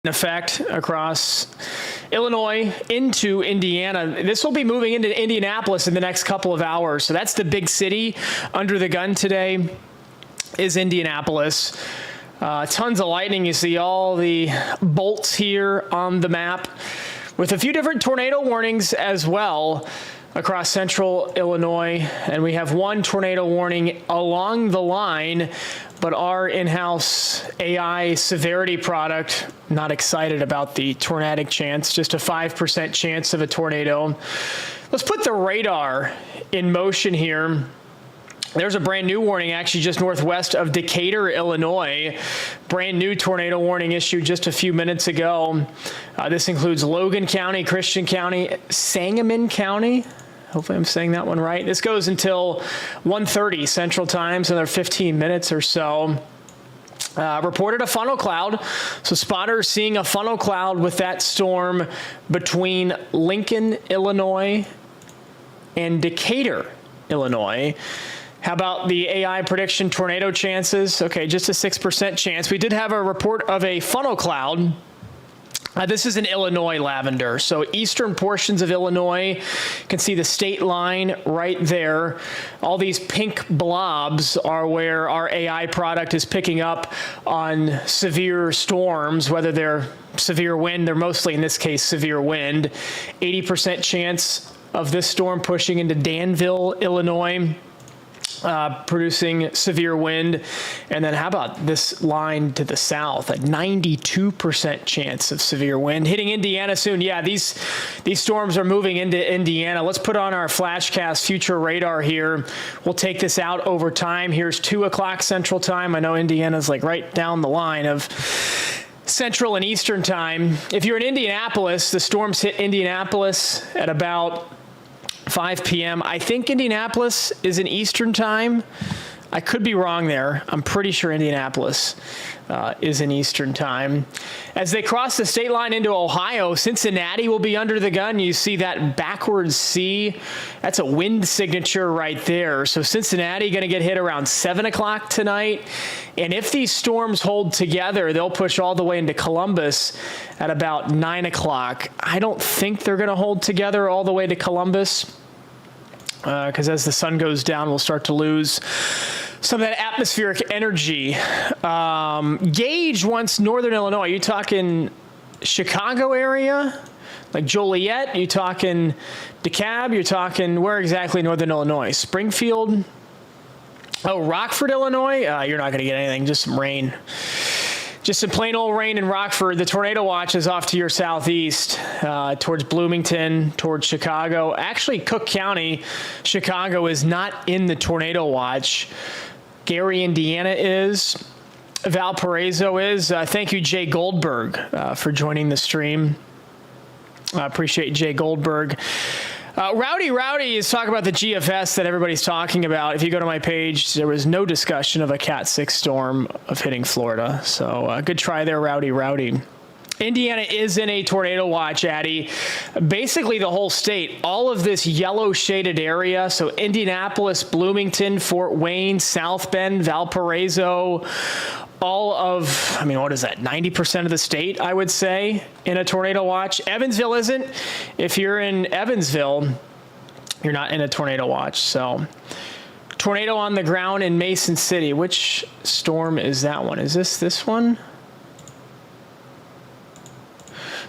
effect across Illinois into Indiana. This will be moving into Indianapolis in the next couple of hours. So that's the big city under the gun today, is Indianapolis. Tons of lightning. You see all the bolts here on the map with a few different tornado warnings as well across central Illinois. And we have one tornado warning along the line, but our in-house AI severity product, not excited about the tornadic chance, just a 5% chance of a tornado. Let's put the radar in motion here. There's a brand new warning actually just northwest of Decatur, Illinois. Brand new tornado warning issued just a few minutes ago. This includes Logan County, Christian County, Sangamon County. Hopefully I'm saying that one right. This goes until 1:30 Central Time, so another 15 minutes or so. Reported a funnel cloud. So spotters seeing a funnel cloud with that storm between Lincoln, Illinois and Decatur, Illinois. How about the AI prediction tornado chances? Okay, just a 6% chance. We did have a report of a funnel cloud. This is in Illinois lavender. So eastern portions of Illinois, you can see the state line right there. All these pink blobs are where our AI product is picking up on severe storms, whether they're severe wind, they're mostly in this case severe wind. 80% chance of this storm pushing into Danville, Illinois. Producing severe wind. And then how about this line to the south, a 92% chance of severe wind hitting Indiana soon. Yeah, these storms are moving into Indiana. Let's put on our Flashcast future radar here. We'll take this out over time. Here's 2 o'clock Central Time. I know Indiana's like right down the line of Central and Eastern Time. If you're in Indianapolis, the storms hit Indianapolis at about 5 p.m. I think Indianapolis is in Eastern Time. I could be wrong there. I'm pretty sure Indianapolis is in Eastern Time. As they cross the state line into Ohio, Cincinnati will be under the gun. You see that backwards C. That's a wind signature right there. So Cincinnati going to get hit around 7 o'clock tonight. And if these storms hold together, they'll push all the way into Columbus at about 9 o'clock. I don't think they're going to hold together all the way to Columbus, because as the sun goes down, we'll start to lose some of that atmospheric energy. Gage wants northern Illinois. Are you talking Chicago area? Like Joliet? Are you talking DeKalb? You're talking where exactly northern Illinois? Springfield? Oh, Rockford, Illinois? You're not going to get anything, just some rain. Just some plain old rain in Rockford. The tornado watch is off to your southeast, towards Bloomington, towards Chicago. Actually, Cook County, Chicago is not in the tornado watch. Gary, Indiana is. Valparaiso is. Thank you, Jay Goldberg, for joining the stream. I appreciate Jay Goldberg. Rowdy is talking about the GFS that everybody's talking about. If you go to my page, there was no discussion of a Cat 6 storm of hitting Florida. So good try there, Rowdy. Indiana is in a tornado watch, Addy. Basically the whole state, all of this yellow shaded area. So Indianapolis, Bloomington, Fort Wayne, South Bend, Valparaiso, all of, what is that, 90% of the state, I would say, in a tornado watch. Evansville isn't. If you're in Evansville, you're not in a tornado watch. So tornado on the ground in Mason City. Which storm is that one? Is this one?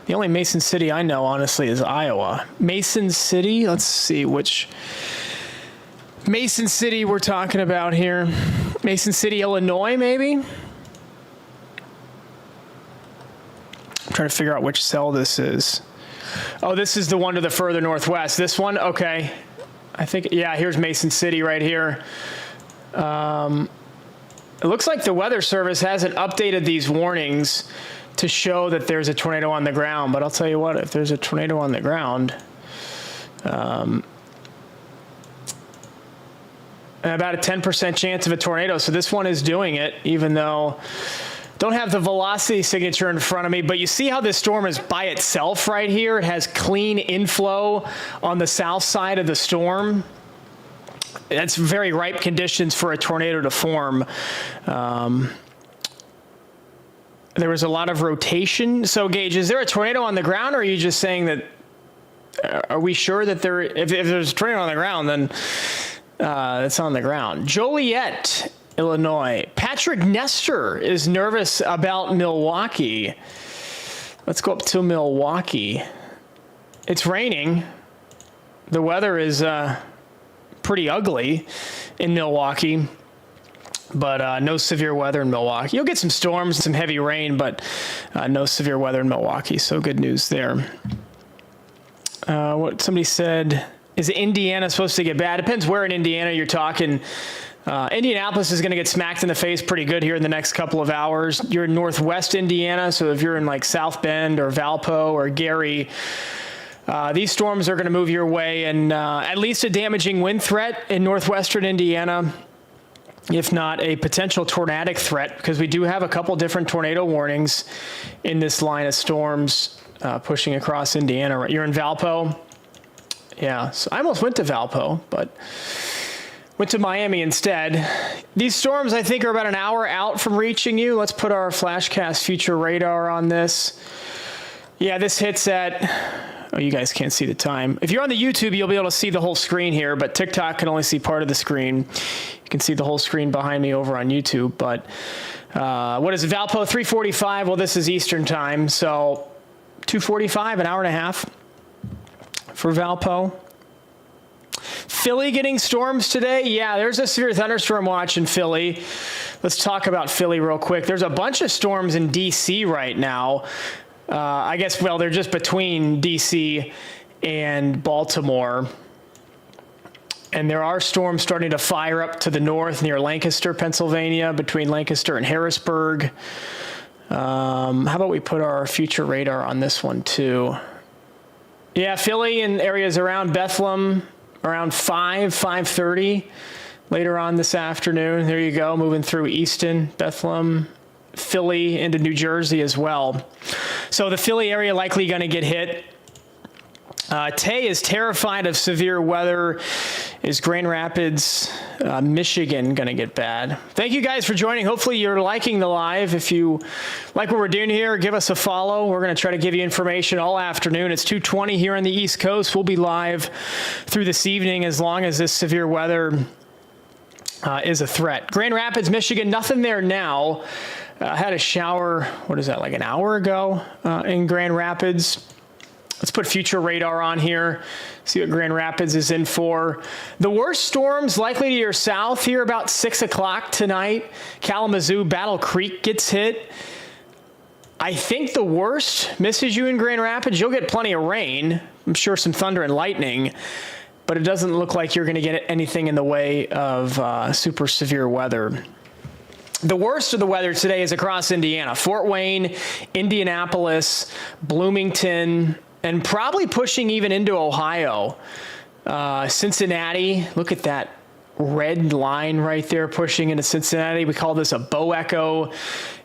The only Mason City I know, honestly, is Iowa. Mason City, let's see which Mason City we're talking about here. Mason City, Illinois, maybe? I'm trying to figure out which cell this is. Oh, this is the one to the further northwest. This one? Okay. I think, yeah, here's Mason City right here. It looks like the Weather Service hasn't updated these warnings to show that there's a tornado on the ground. But I'll tell you what, if there's a tornado on the ground, and about a 10% chance of a tornado. So this one is doing it, even though don't have the velocity signature in front of me. But you see how this storm is by itself right here? It has clean inflow on the south side of the storm. That's very ripe conditions for a tornado to form. there was a lot of rotation. So, Gage, is there a tornado on the ground, or are you just saying that, are we sure that if there's a tornado on the ground, then it's on the ground? Joliet, Illinois. Patrick Nestor is nervous about Milwaukee. Let's go up to Milwaukee. It's raining. The weather is pretty ugly in Milwaukee, but no severe weather in Milwaukee. You'll get some storms, some heavy rain, but no severe weather in Milwaukee, so good news there. What somebody said, is Indiana supposed to get bad? Depends where in Indiana you're talking. Indianapolis is going to get smacked in the face pretty good here in the next couple of hours. You're in northwest Indiana, so if you're in like South Bend or Valpo or Gary, these storms are going to move your way, and at least a damaging wind threat in northwestern Indiana, if not a potential tornadic threat, because we do have a couple different tornado warnings in this line of storms pushing across Indiana. You're in Valpo? Yeah, so I almost went to Valpo, but went to Miami instead. These storms, I think, are about an hour out from reaching you. Let's put our Flashcast future radar on this. Yeah, this hits at... Oh, you guys can't see the time. If you're on the YouTube, you'll be able to see the whole screen here, but TikTok can only see part of the screen. You can see the whole screen behind me over on YouTube, but what is it, Valpo 3:45? Well, this is Eastern time, so 2:45, an hour and a half for Valpo. Philly getting storms today? Yeah, there's a severe thunderstorm watch in Philly. Let's talk about Philly real quick. There's a bunch of storms in D.C. right now. I guess, well, they're just between D.C. and Baltimore. And there are storms starting to fire up to the north near Lancaster, Pennsylvania, between Lancaster and Harrisburg. How about we put our future radar on this one, too? Yeah, Philly and areas around Bethlehem, around 5:30 later on this afternoon. There you go, moving through Easton, Bethlehem, Philly into New Jersey as well. So the Philly area likely going to get hit. Tay is terrified of severe weather. Is Grand Rapids, Michigan going to get bad? Thank you guys for joining. Hopefully you're liking the live. If you like what we're doing here, give us a follow. We're going to try to give you information all afternoon. It's 2:20 here on the East Coast. We'll be live through this evening as long as this severe weather is a threat. Grand Rapids, Michigan, nothing there now. Had a shower, what is that, like an hour ago in Grand Rapids. Let's put future radar on here, see what Grand Rapids is in for. The worst storms likely to your south here about 6 o'clock tonight. Kalamazoo, Battle Creek gets hit. I think the worst misses you in Grand Rapids. You'll get plenty of rain. I'm sure some thunder and lightning, but it doesn't look like you're going to get anything in the way of super severe weather. The worst of the weather today is across Indiana. Fort Wayne, Indianapolis, Bloomington, and probably pushing even into Ohio. Cincinnati, look at that red line right there pushing into Cincinnati. We call this a bow echo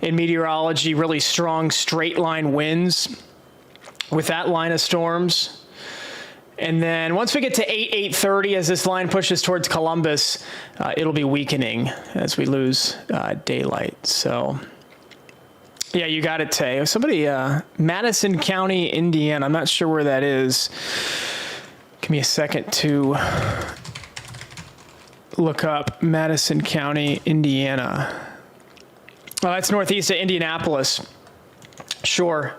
in meteorology, really strong straight line winds with that line of storms. And then once we get to 8:30, as this line pushes towards Columbus, it'll be weakening as we lose daylight. So, yeah, you got it, Tay. Somebody, Madison County, Indiana. I'm not sure where that is. Give me a second to look up Madison County, Indiana. Oh, that's northeast of Indianapolis. Sure.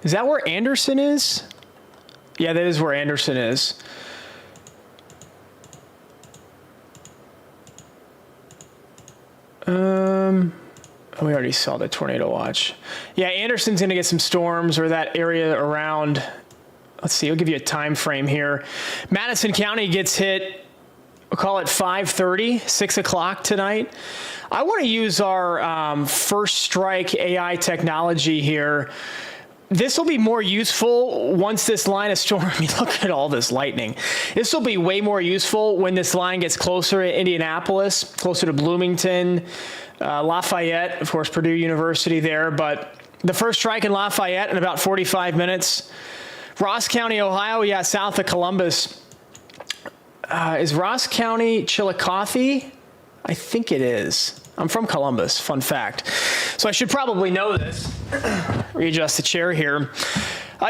Is that where Anderson is? Yeah, that is where Anderson is. We already saw the tornado watch. Yeah, Anderson's going to get some storms, or that area around. Let's see, I'll give you a time frame here. Madison County gets hit, we'll call it 5:30, 6 o'clock tonight. I want to use our First Strike AI technology here. This will be more useful once this line of storm, I mean, look at all this lightning. This will be way more useful when this line gets closer to Indianapolis, closer to Bloomington, Lafayette, of course, Purdue University there. But the first strike in Lafayette in about 45 minutes. Ross County, Ohio, yeah, south of Columbus. Is Ross County Chillicothe? I think it is. I'm from Columbus, fun fact. So I should probably know this. Readjust the chair here.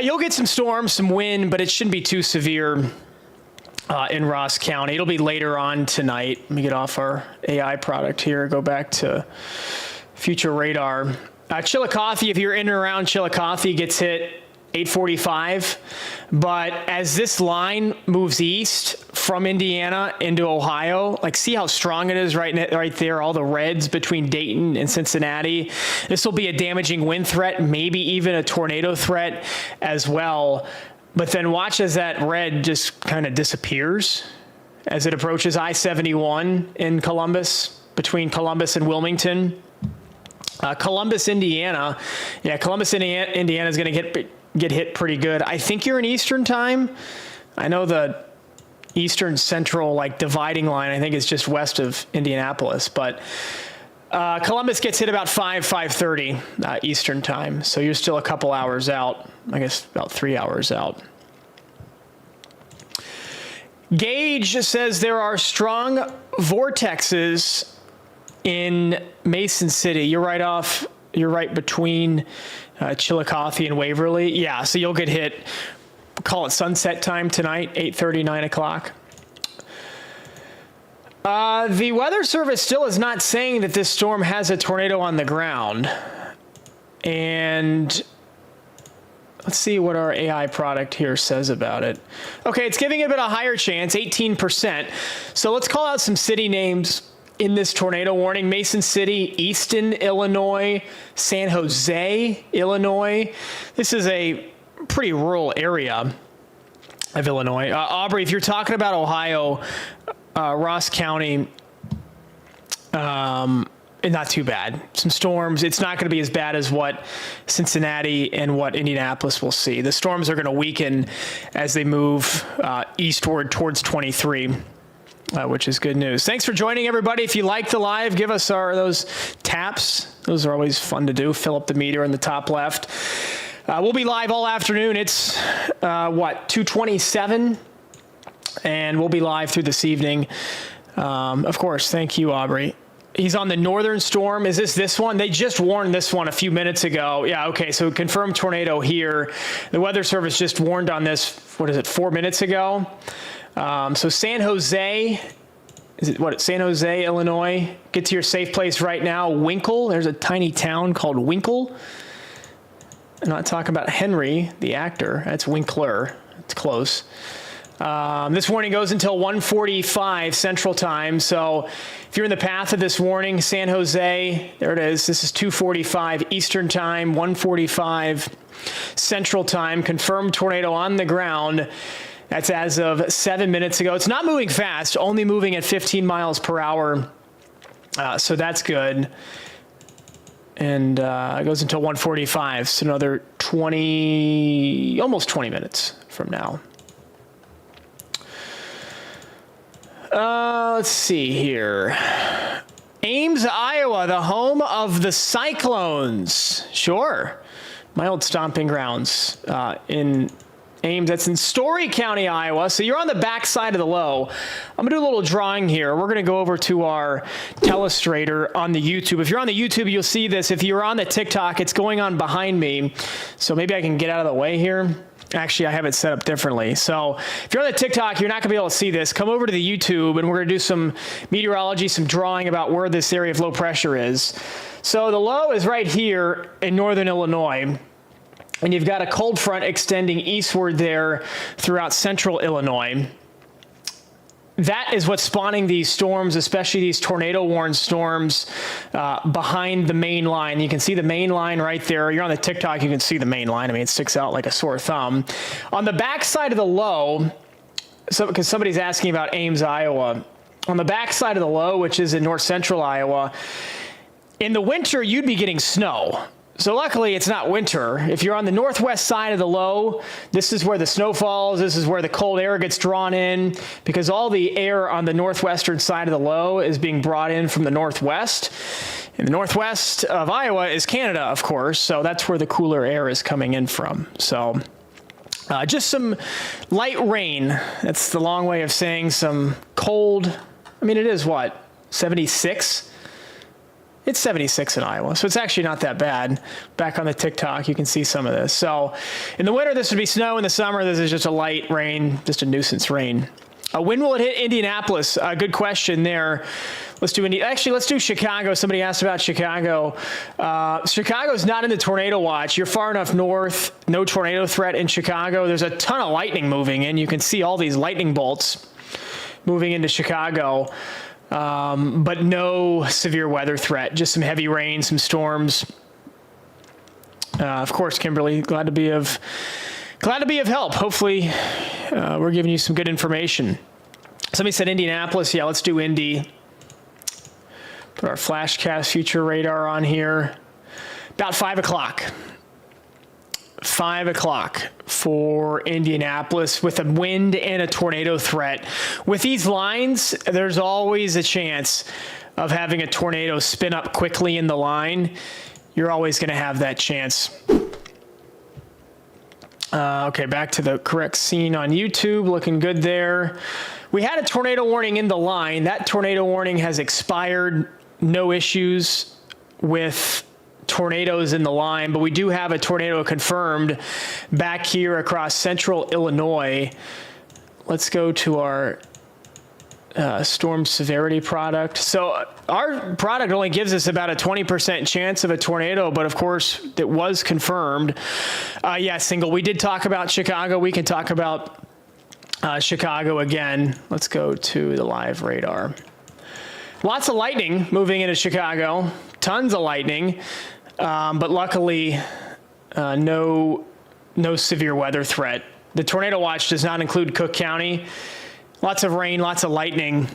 You'll get some storms, some wind, but it shouldn't be too severe in Ross County. It'll be later on tonight. Let me get off our AI product here, go back to future radar. Chillicothe, if you're in and around Chillicothe, gets hit 8:45. But as this line moves east from Indiana into Ohio, like see how strong it is right there, all the reds between Dayton and Cincinnati. This will be a damaging wind threat, maybe even a tornado threat as well. But then watch as that red just kind of disappears as it approaches I-71 in Columbus, between Columbus and Wilmington. Columbus, Indiana. Yeah, Columbus, Indiana is going to get hit pretty good. I think you're in Eastern time. I know the Eastern Central like dividing line, I think is just west of Indianapolis, but Columbus gets hit about 5:30 Eastern time. So you're still a couple hours out, I guess about 3 hours out. Gage says there are strong vortexes in Mason City. You're right between Chillicothe and Waverly. Yeah, so you'll get hit, call it sunset time tonight, 8:30, 9 o'clock. The Weather Service still is not saying that this storm has a tornado on the ground. And let's see what our AI product here says about it. Okay, it's giving it a bit of a higher chance, 18%. So let's call out some city names in this tornado warning. Mason City, Easton, Illinois, San Jose, Illinois. This is a pretty rural area of Illinois. Aubrey, if you're talking about Ohio, Ross County, not too bad. Some storms. It's not going to be as bad as what Cincinnati and what Indianapolis will see. The storms are going to weaken as they move eastward towards 23. Which is good news. Thanks for joining, everybody. If you like the live, give us those taps. Those are always fun to do. Fill up the meter in the top left. We'll be live all afternoon. It's 2:27, and we'll be live through this evening. Of course, thank you, Aubrey. He's on the northern storm. Is this one? They just warned this one a few minutes ago. Yeah, okay, so confirmed tornado here. The Weather Service just warned on this, 4 minutes ago? So San Jose, San Jose, Illinois. Get to your safe place right now. Winkle, there's a tiny town called Winkle. I'm not talking about Henry, the actor. That's Winkler. It's close. This warning goes until 1:45 Central Time. So if you're in the path of this warning, San Jose, there it is. This is 2:45 Eastern Time, 1:45 Central Time. Confirmed tornado on the ground. That's as of 7 minutes ago. It's not moving fast, only moving at 15 miles per hour. So that's good. And it goes until 1:45, so another almost 20 minutes from now. Let's see here. Ames, Iowa, the home of the Cyclones. Sure. My old stomping grounds in Ames. That's in Story County, Iowa. So you're on the back side of the low. I'm going to do a little drawing here. We're going to go over to our telestrator on the YouTube. If you're on the YouTube, you'll see this. If you're on the TikTok, it's going on behind me. So maybe I can get out of the way here. Actually, I have it set up differently. So if you're on the TikTok, you're not going to be able to see this. Come over to the YouTube, and we're going to do some meteorology, some drawing about where this area of low pressure is. So the low is right here in northern Illinois. And you've got a cold front extending eastward there throughout central Illinois. That is what's spawning these storms, especially these tornado-warned storms behind the main line. You can see the main line right there. You're on the TikTok, you can see the main line. I mean, it sticks out like a sore thumb. On the backside of the low, because somebody's asking about Ames, Iowa. On the backside of the low, which is in north central Iowa, in the winter, you'd be getting snow. So luckily, it's not winter. If you're on the northwest side of the low, this is where the snow falls. This is where the cold air gets drawn in, because all the air on the northwestern side of the low is being brought in from the northwest. And the northwest of Iowa is Canada, of course, so that's where the cooler air is coming in from. So just some light rain. That's the long way of saying some cold. I mean, it is what, 76 It's 76 in Iowa, so it's actually not that bad. Back on the TikTok, you can see some of this. So in the winter, this would be snow. In the summer, this is just a light rain, just a nuisance rain. When will it hit Indianapolis? Good question there. Let's do Chicago. Somebody asked about Chicago. Chicago's not in the tornado watch. You're far enough north, no tornado threat in Chicago. There's a ton of lightning moving in. You can see all these lightning bolts moving into Chicago, but no severe weather threat, just some heavy rain, some storms. Of course, Kimberly, glad to be of help. Hopefully, we're giving you some good information. Somebody said Indianapolis. Yeah, let's do Indy. Put our Flashcast future radar on here. About 5 o'clock. 5 o'clock for Indianapolis with a wind and a tornado threat. With these lines, there's always a chance of having a tornado spin up quickly in the line. You're always going to have that chance. Okay, back to the correct scene on YouTube. Looking good there. We had a tornado warning in the line. That tornado warning has expired. No issues with tornadoes in the line, but we do have a tornado confirmed back here across central Illinois. Let's go to our storm severity product. So our product only gives us about a 20% chance of a tornado, but of course it was confirmed. Yeah, single. We did talk about Chicago. We can talk about Chicago again. Let's go to the live radar. Lots of lightning moving into Chicago. Tons of lightning, but luckily no severe weather threat. The tornado watch does not include Cook County. Lots of rain, lots of lightning,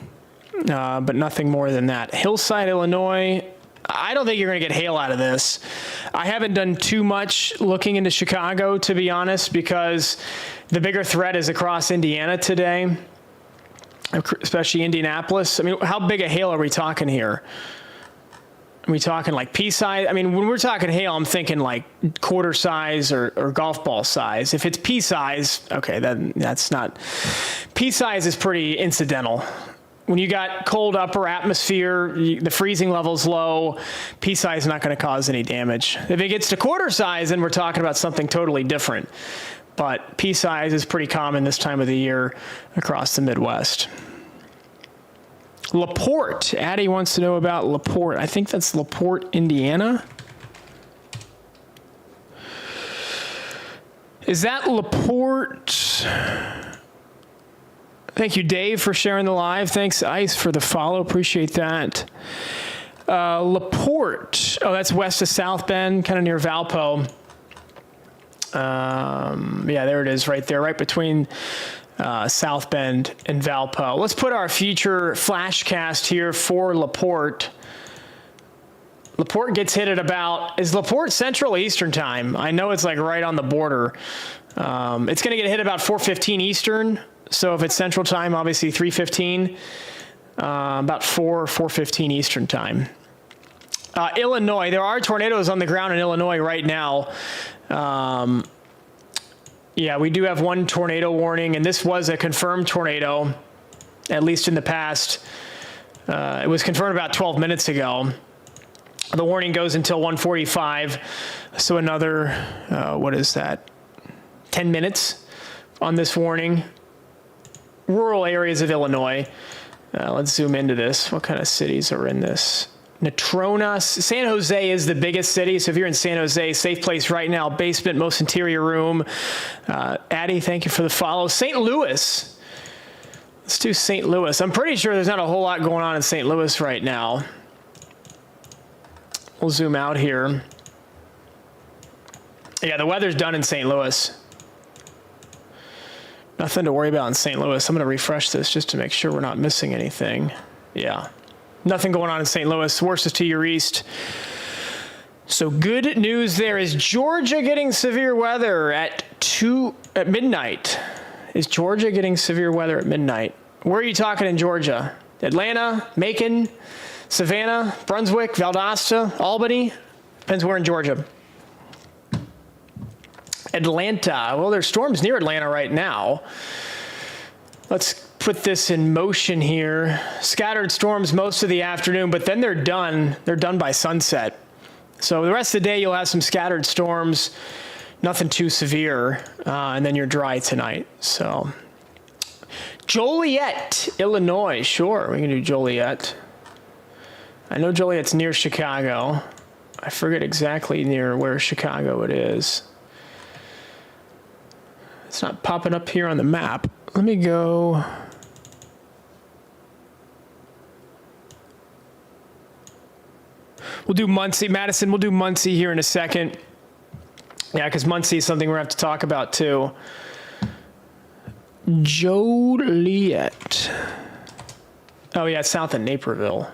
but nothing more than that. Hillside, Illinois, I don't think you're going to get hail out of this. I haven't done too much looking into Chicago, to be honest, because the bigger threat is across Indiana today, especially Indianapolis. I mean, how big a hail are we talking here? Are we talking like pea size? I mean, when we're talking hail, I'm thinking like quarter size or golf ball size. If it's pea size, okay, then that's not. Pea size is pretty incidental. When you got cold upper atmosphere, the freezing level's low, pea size is not going to cause any damage. If it gets to quarter size, then we're talking about something totally different. But pea size is pretty common this time of the year across the Midwest. LaPorte. Addie wants to know about LaPorte. I think that's LaPorte, Indiana. Is that LaPorte? Thank you, Dave, for sharing the live. Thanks, Ice, for the follow. Appreciate that. LaPorte. Oh, that's west of South Bend, kind of near Valpo. Yeah, there it is right there, right between South Bend and Valpo. Let's put our future flashcast here for LaPorte. LaPorte gets hit at about, is LaPorte Central Eastern time? I know it's like right on the border. It's going to get hit about 4:15 Eastern. So if it's Central time, obviously 3:15, about 4:15 Eastern time. Illinois, there are tornadoes on the ground in Illinois right now. Yeah, we do have one tornado warning, and this was a confirmed tornado, at least in the past. It was confirmed about 12 minutes ago. The warning goes until 1:45, so another, what is that, 10 minutes on this warning. Rural areas of Illinois. Let's zoom into this. What kind of cities are in this? Natrona. San Jose is the biggest city, so if you're in San Jose, safe place right now. Basement, most interior room. Addie, thank you for the follow. St. Louis. Let's do St. Louis. I'm pretty sure there's not a whole lot going on in St. Louis right now. We'll zoom out here. Yeah, the weather's done in St. Louis. Nothing to worry about in St. Louis. I'm going to refresh this just to make sure we're not missing anything. Yeah. Nothing going on in St. Louis. Worst is to your east. So good news there. Is Georgia getting severe weather at midnight? Is Georgia getting severe weather at midnight? Where are you talking in Georgia? Atlanta, Macon, Savannah, Brunswick, Valdosta, Albany? Depends where in Georgia. Atlanta. Well, there's storms near Atlanta right now. Let's put this in motion here. Scattered storms most of the afternoon, but then they're done. They're done by sunset. So the rest of the day, you'll have some scattered storms, nothing too severe, and then you're dry tonight. So Joliet, Illinois. Sure, we can do Joliet. I know Joliet's near Chicago. I forget exactly near where Chicago it is. It's not popping up here on the map. Let me go. We'll do Muncie. Madison, we'll do Muncie here in a second. Yeah, because Muncie is something we're going to have to talk about too. Joliet. Oh, yeah, it's south of Naperville.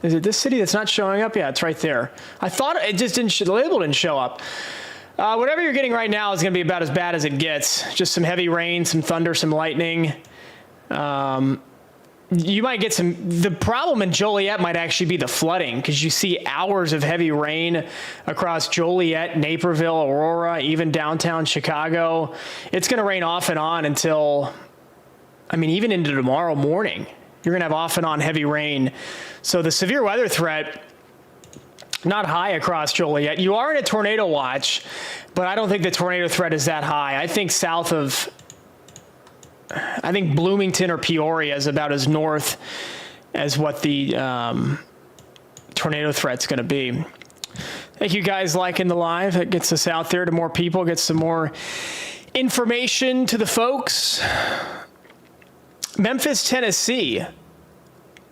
Is it this city that's not showing up? Yeah, it's right there. I thought it just didn't, the label didn't show up. Whatever you're getting right now is going to be about as bad as it gets. Just some heavy rain, some thunder, some lightning. You might get some, the problem in Joliet might actually be the flooding, because you see hours of heavy rain across Joliet, Naperville, Aurora, even downtown Chicago. It's going to rain off and on until, I mean, even into tomorrow morning. You're going to have off and on heavy rain. So the severe weather threat, not high across Joliet. You are in a tornado watch, but I don't think the tornado threat is that high. I think south of, I think Bloomington or Peoria is about as north as what the tornado threat's going to be. Thank you guys liking the live. It gets us out there to more people, gets some more information to the folks. Memphis, Tennessee.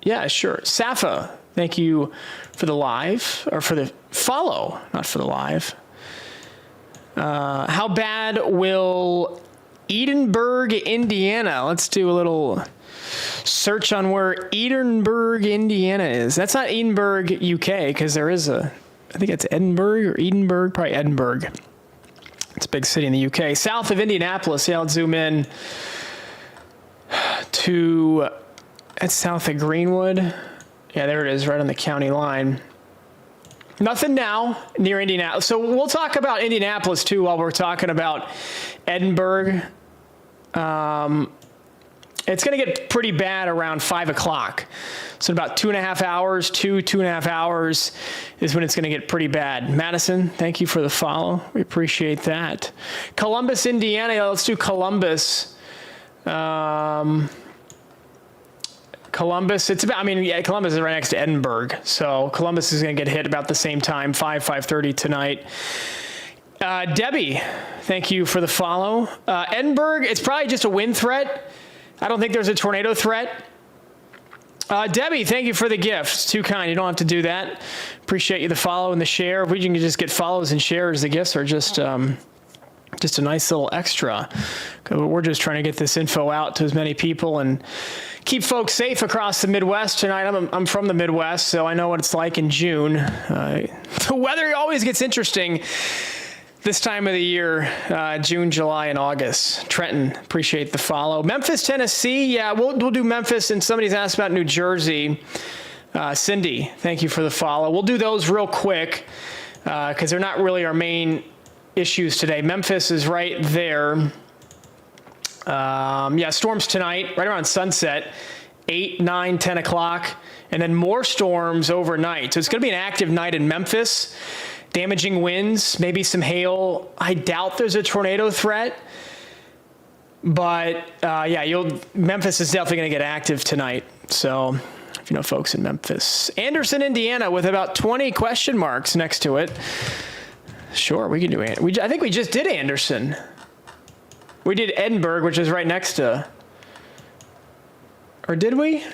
Yeah, sure. Safa, thank you for the live, or for the follow, not for the live. How bad will Edinburgh, Indiana? Let's do a little search on where Edinburgh, Indiana is. That's not Edinburgh, UK, because there is a, I think it's Edinburgh or Edinburgh, probably Edinburgh. It's a big city in the UK. South of Indianapolis. Yeah, let's zoom in to, that's south of Greenwood. Yeah, there it is, right on the county line. Nothing now near Indianapolis. So we'll talk about Indianapolis too while we're talking about Edinburgh. It's going to get pretty bad around 5 o'clock. So in about 2.5 hours, 2.5 hours is when it's going to get pretty bad. Madison, thank you for the follow. We appreciate that. Columbus, Indiana. Let's do Columbus. Columbus, it's about, I mean, yeah, Columbus is right next to Edinburgh. So Columbus is going to get hit about the same time, 5:30 tonight. Debbie, thank you for the follow. Edinburgh, it's probably just a wind threat. I don't think there's a tornado threat. Debbie, thank you for the gift. It's too kind. You don't have to do that. Appreciate you the follow and the share. If we can just get follows and shares, the gifts are just a nice little extra. We're just trying to get this info out to as many people and keep folks safe across the Midwest tonight. I'm from the Midwest, so I know what it's like in June. The weather always gets interesting this time of the year, June, July, and August. Trenton, appreciate the follow. Memphis, Tennessee. Yeah, we'll do Memphis, and somebody's asked about New Jersey. Cindy, thank you for the follow. We'll do those real quick because they're not really our main issues today. Memphis is right there. Yeah, storms tonight, right around sunset, 8, 9, 10 o'clock, and then more storms overnight. So it's going to be an active night in Memphis. Damaging winds, maybe some hail. I doubt there's a tornado threat, but yeah, Memphis is definitely going to get active tonight. So if you know folks in Memphis. Anderson, Indiana, with about 20 question marks next to it. Sure, we can do it. I think we just did Anderson. We did Edinburgh, which is right next to, or did we?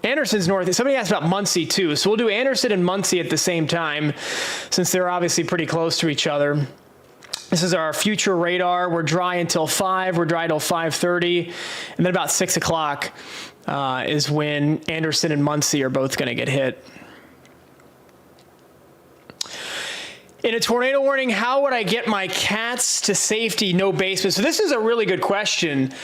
Anderson's north. Somebody asked about Muncie too. So we'll do Anderson and Muncie at the same time since they're obviously pretty close to each other. This is our future radar. We're dry until 5. We're dry till 5:30. And then about 6 o'clock is when Anderson and Muncie are both going to get hit. In a tornado warning, how would I get my cats to safety, no basement? So this is a really good question.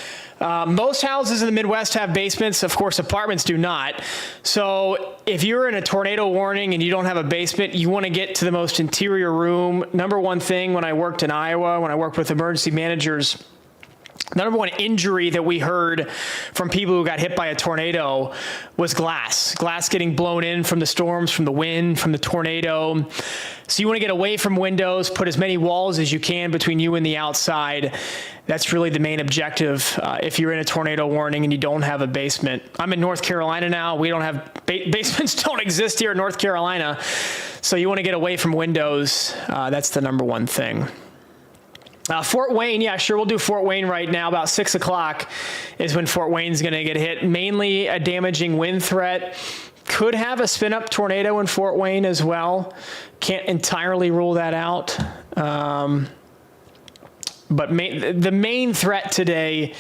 Most houses in the Midwest have basements. Of course, apartments do not. So if you're in a tornado warning and you don't have a basement, you want to get to the most interior room. Number one thing when I worked in Iowa, when I worked with emergency managers, The number one injury that we heard from people who got hit by a tornado was glass. Glass getting blown in from the storms, from the wind, from the tornado. So you want to get away from windows, put as many walls as you can between you and the outside. That's really the main objective if you're in a tornado warning and you don't have a basement. I'm in North Carolina now. We don't have, basements don't exist here in North Carolina. So you want to get away from windows. That's the number one thing. Fort Wayne, yeah, sure, we'll do Fort Wayne right now. About 6 o'clock is when Fort Wayne's going to get hit. Mainly a damaging wind threat. Could have a spin-up tornado in Fort Wayne as well. Can't entirely rule that out. But the main threat today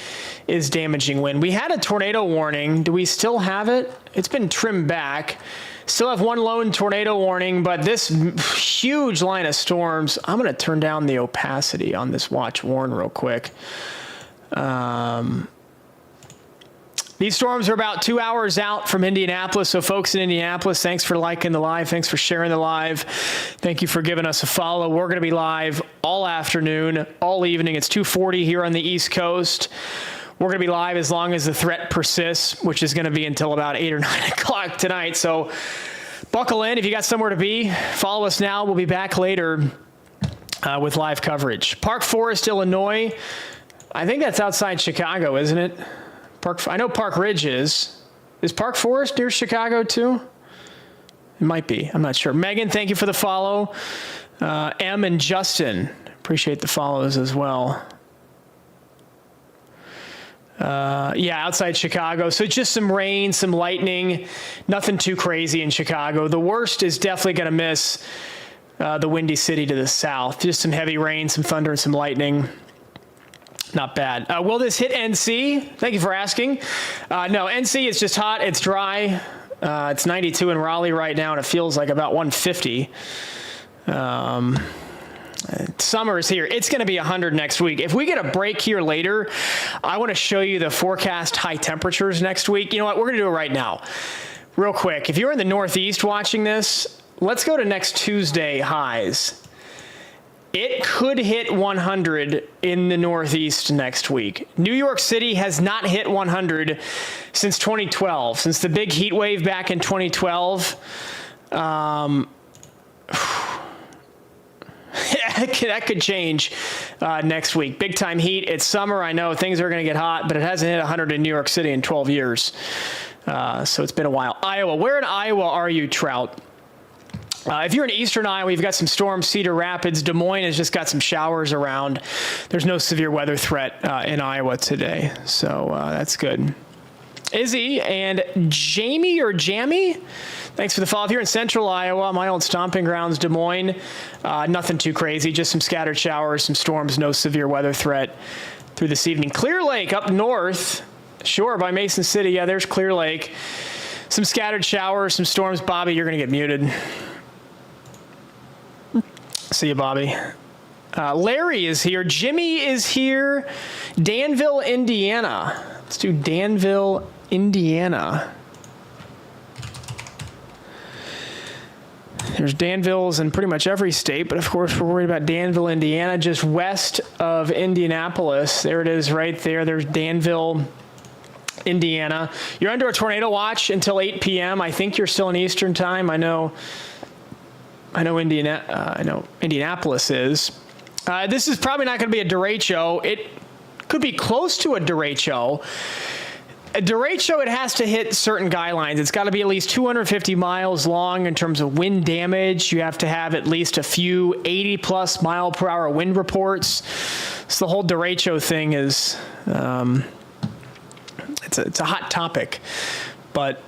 is damaging wind. We had a tornado warning. Do we still have it? It's been trimmed back. Still have one lone tornado warning, but this huge line of storms, I'm going to turn down the opacity on this watch warn real quick. These storms are about 2 hours out from Indianapolis. So folks in Indianapolis, thanks for liking the live. Thanks for sharing the live. Thank you for giving us a follow. We're going to be live all afternoon, all evening. It's 2:40 here on the East Coast. We're going to be live as long as the threat persists, which is going to be until about 8 or 9 o'clock tonight. So buckle in. If you got somewhere to be, follow us now. We'll be back later with live coverage. Park Forest, Illinois. I think that's outside Chicago, isn't it? I know Park Ridge is. Is Park Forest near Chicago too? It might be. I'm not sure. Megan, thank you for the follow. M and Justin, appreciate the follows as well. Yeah, outside Chicago. So just some rain, some lightning, nothing too crazy in Chicago. The worst is definitely going to miss the Windy City to the south. Just some heavy rain, some thunder, and some lightning. Not bad. Will this hit NC? Thank you for asking. No, NC is just hot. It's dry. It's 92 in Raleigh right now, and it feels like about 150. Summer is here. It's going to be 100 next week. If we get a break here later, I want to show you the forecast high temperatures next week. You know what? We're going to do it right now. Real quick. If you're in the Northeast watching this, let's go to next Tuesday highs. It could hit 100 in the Northeast next week. New York City has not hit 100 since 2012, since the big heat wave back in 2012. That could change next week. Big time heat. It's summer. I know things are going to get hot, but it hasn't hit 100 in New York City in 12 years. So it's been a while. Iowa. Where in Iowa are you, Trout? If you're in eastern Iowa, you've got some storms. Cedar Rapids. Des Moines has just got some showers around. There's no severe weather threat in Iowa today, so that's good. Izzy and Jamie or Jamie, thanks for the follow. If you're in central Iowa, my old stomping grounds, Des Moines, nothing too crazy, just some scattered showers, some storms, no severe weather threat through this evening. Clear Lake up north, sure, by Mason City. Yeah, there's Clear Lake. Some scattered showers, some storms. Bobby, you're going to get muted. See you, Bobby. Larry is here. Jimmy is here. Danville, Indiana. Let's do Danville, Indiana. There's Danvilles in pretty much every state, but of course we're worried about Danville, Indiana, just west of Indianapolis. There it is right there. There's Danville, Indiana. You're under a tornado watch until 8 p.m. I think you're still in Eastern time. I know Indianapolis is. This is probably not going to be a derecho. It could be close to a derecho. A derecho, it has to hit certain guidelines. It's got to be at least 250 miles long in terms of wind damage. You have to have at least a few 80-plus mile per hour wind reports. So the whole derecho thing is, it's a hot topic. But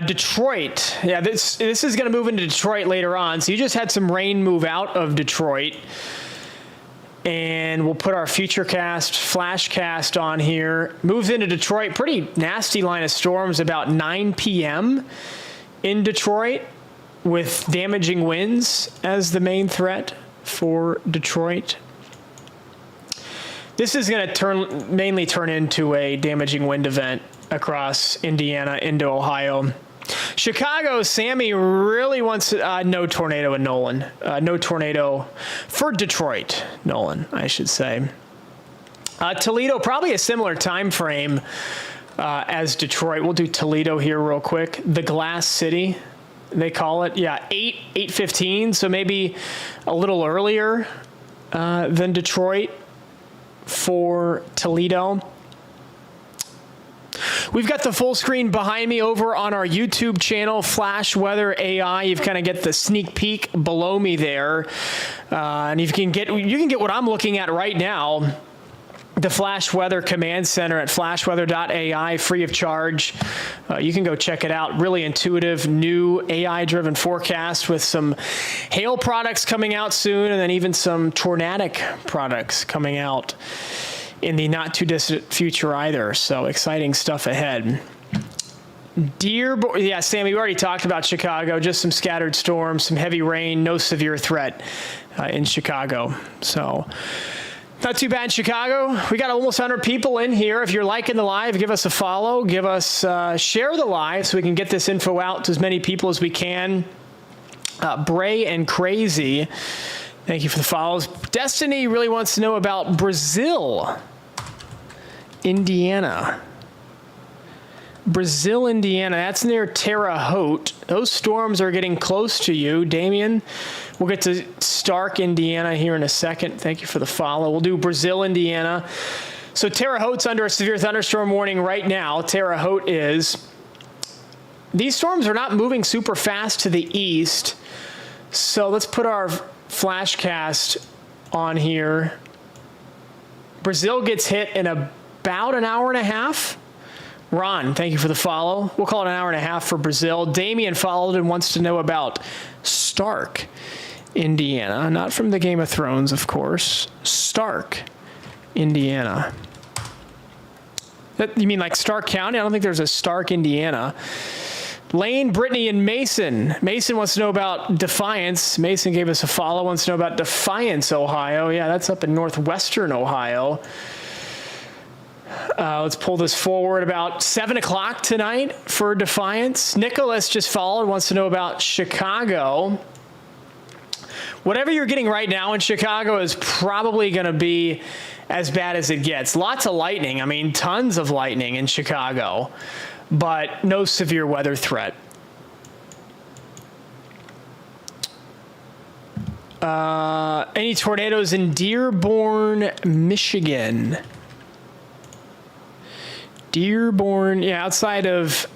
Detroit, yeah, this is going to move into Detroit later on. So you just had some rain move out of Detroit. And we'll put our Futurecast Flashcast on here. Moves into Detroit. Pretty nasty line of storms about 9 p.m. in Detroit with damaging winds as the main threat for Detroit. This is going to mainly turn into a damaging wind event across Indiana into Ohio. Chicago, Sammy really wants no tornado in Nolan. No tornado for Detroit, Nolan, I should say. Toledo, probably a similar time frame as Detroit. We'll do Toledo here real quick. The Glass City, they call it. Yeah, 8:15, so maybe a little earlier than Detroit for Toledo. We've got the full screen behind me over on our YouTube channel, flashweather.ai. You kind of get the sneak peek below me there, and you can get what I'm looking at right now. The Flash Weather Command Center at flashweather.ai, free of charge. You can go check it out. Really intuitive, new AI-driven forecast with some hail products coming out soon, and then even some tornadic products coming out in the not-too-distant future either. So exciting stuff ahead. Yeah, Sammy, we already talked about Chicago. Just some scattered storms, some heavy rain, no severe threat in Chicago. So not too bad in Chicago. We got almost 100 people in here. If you're liking the live, give us a follow. Give us, share the live so we can get this info out to as many people as we can. Bray and Crazy, thank you for the follows. Destiny really wants to know about Brazil, Indiana. Brazil, Indiana, that's near Terre Haute. Those storms are getting close to you, Damien. We'll get to Stark, Indiana here in a second. Thank you for the follow. We'll do Brazil, Indiana. So Terre Haute's under a severe thunderstorm warning right now. Terre Haute is. These storms are not moving super fast to the east. So let's put our flashcast on here. Brazil gets hit in about an hour and a half. Ron, thank you for the follow. We'll call it an hour and a half for Brazil. Damien followed and wants to know about Stark, Indiana. Not from the Game of Thrones, of course. Stark, Indiana. You mean like Stark County? I don't think there's a Stark, Indiana. Lane, Brittany, and Mason. Mason wants to know about Defiance. Mason gave us a follow, wants to know about Defiance, Ohio. Yeah, that's up in northwestern Ohio. Let's pull this forward about 7 o'clock tonight for Defiance. Nicholas just followed, wants to know about Chicago. Whatever you're getting right now in Chicago is probably going to be as bad as it gets. Lots of lightning. I mean, tons of lightning in Chicago, but no severe weather threat. Any tornadoes in Dearborn, Michigan? Dearborn, yeah, outside of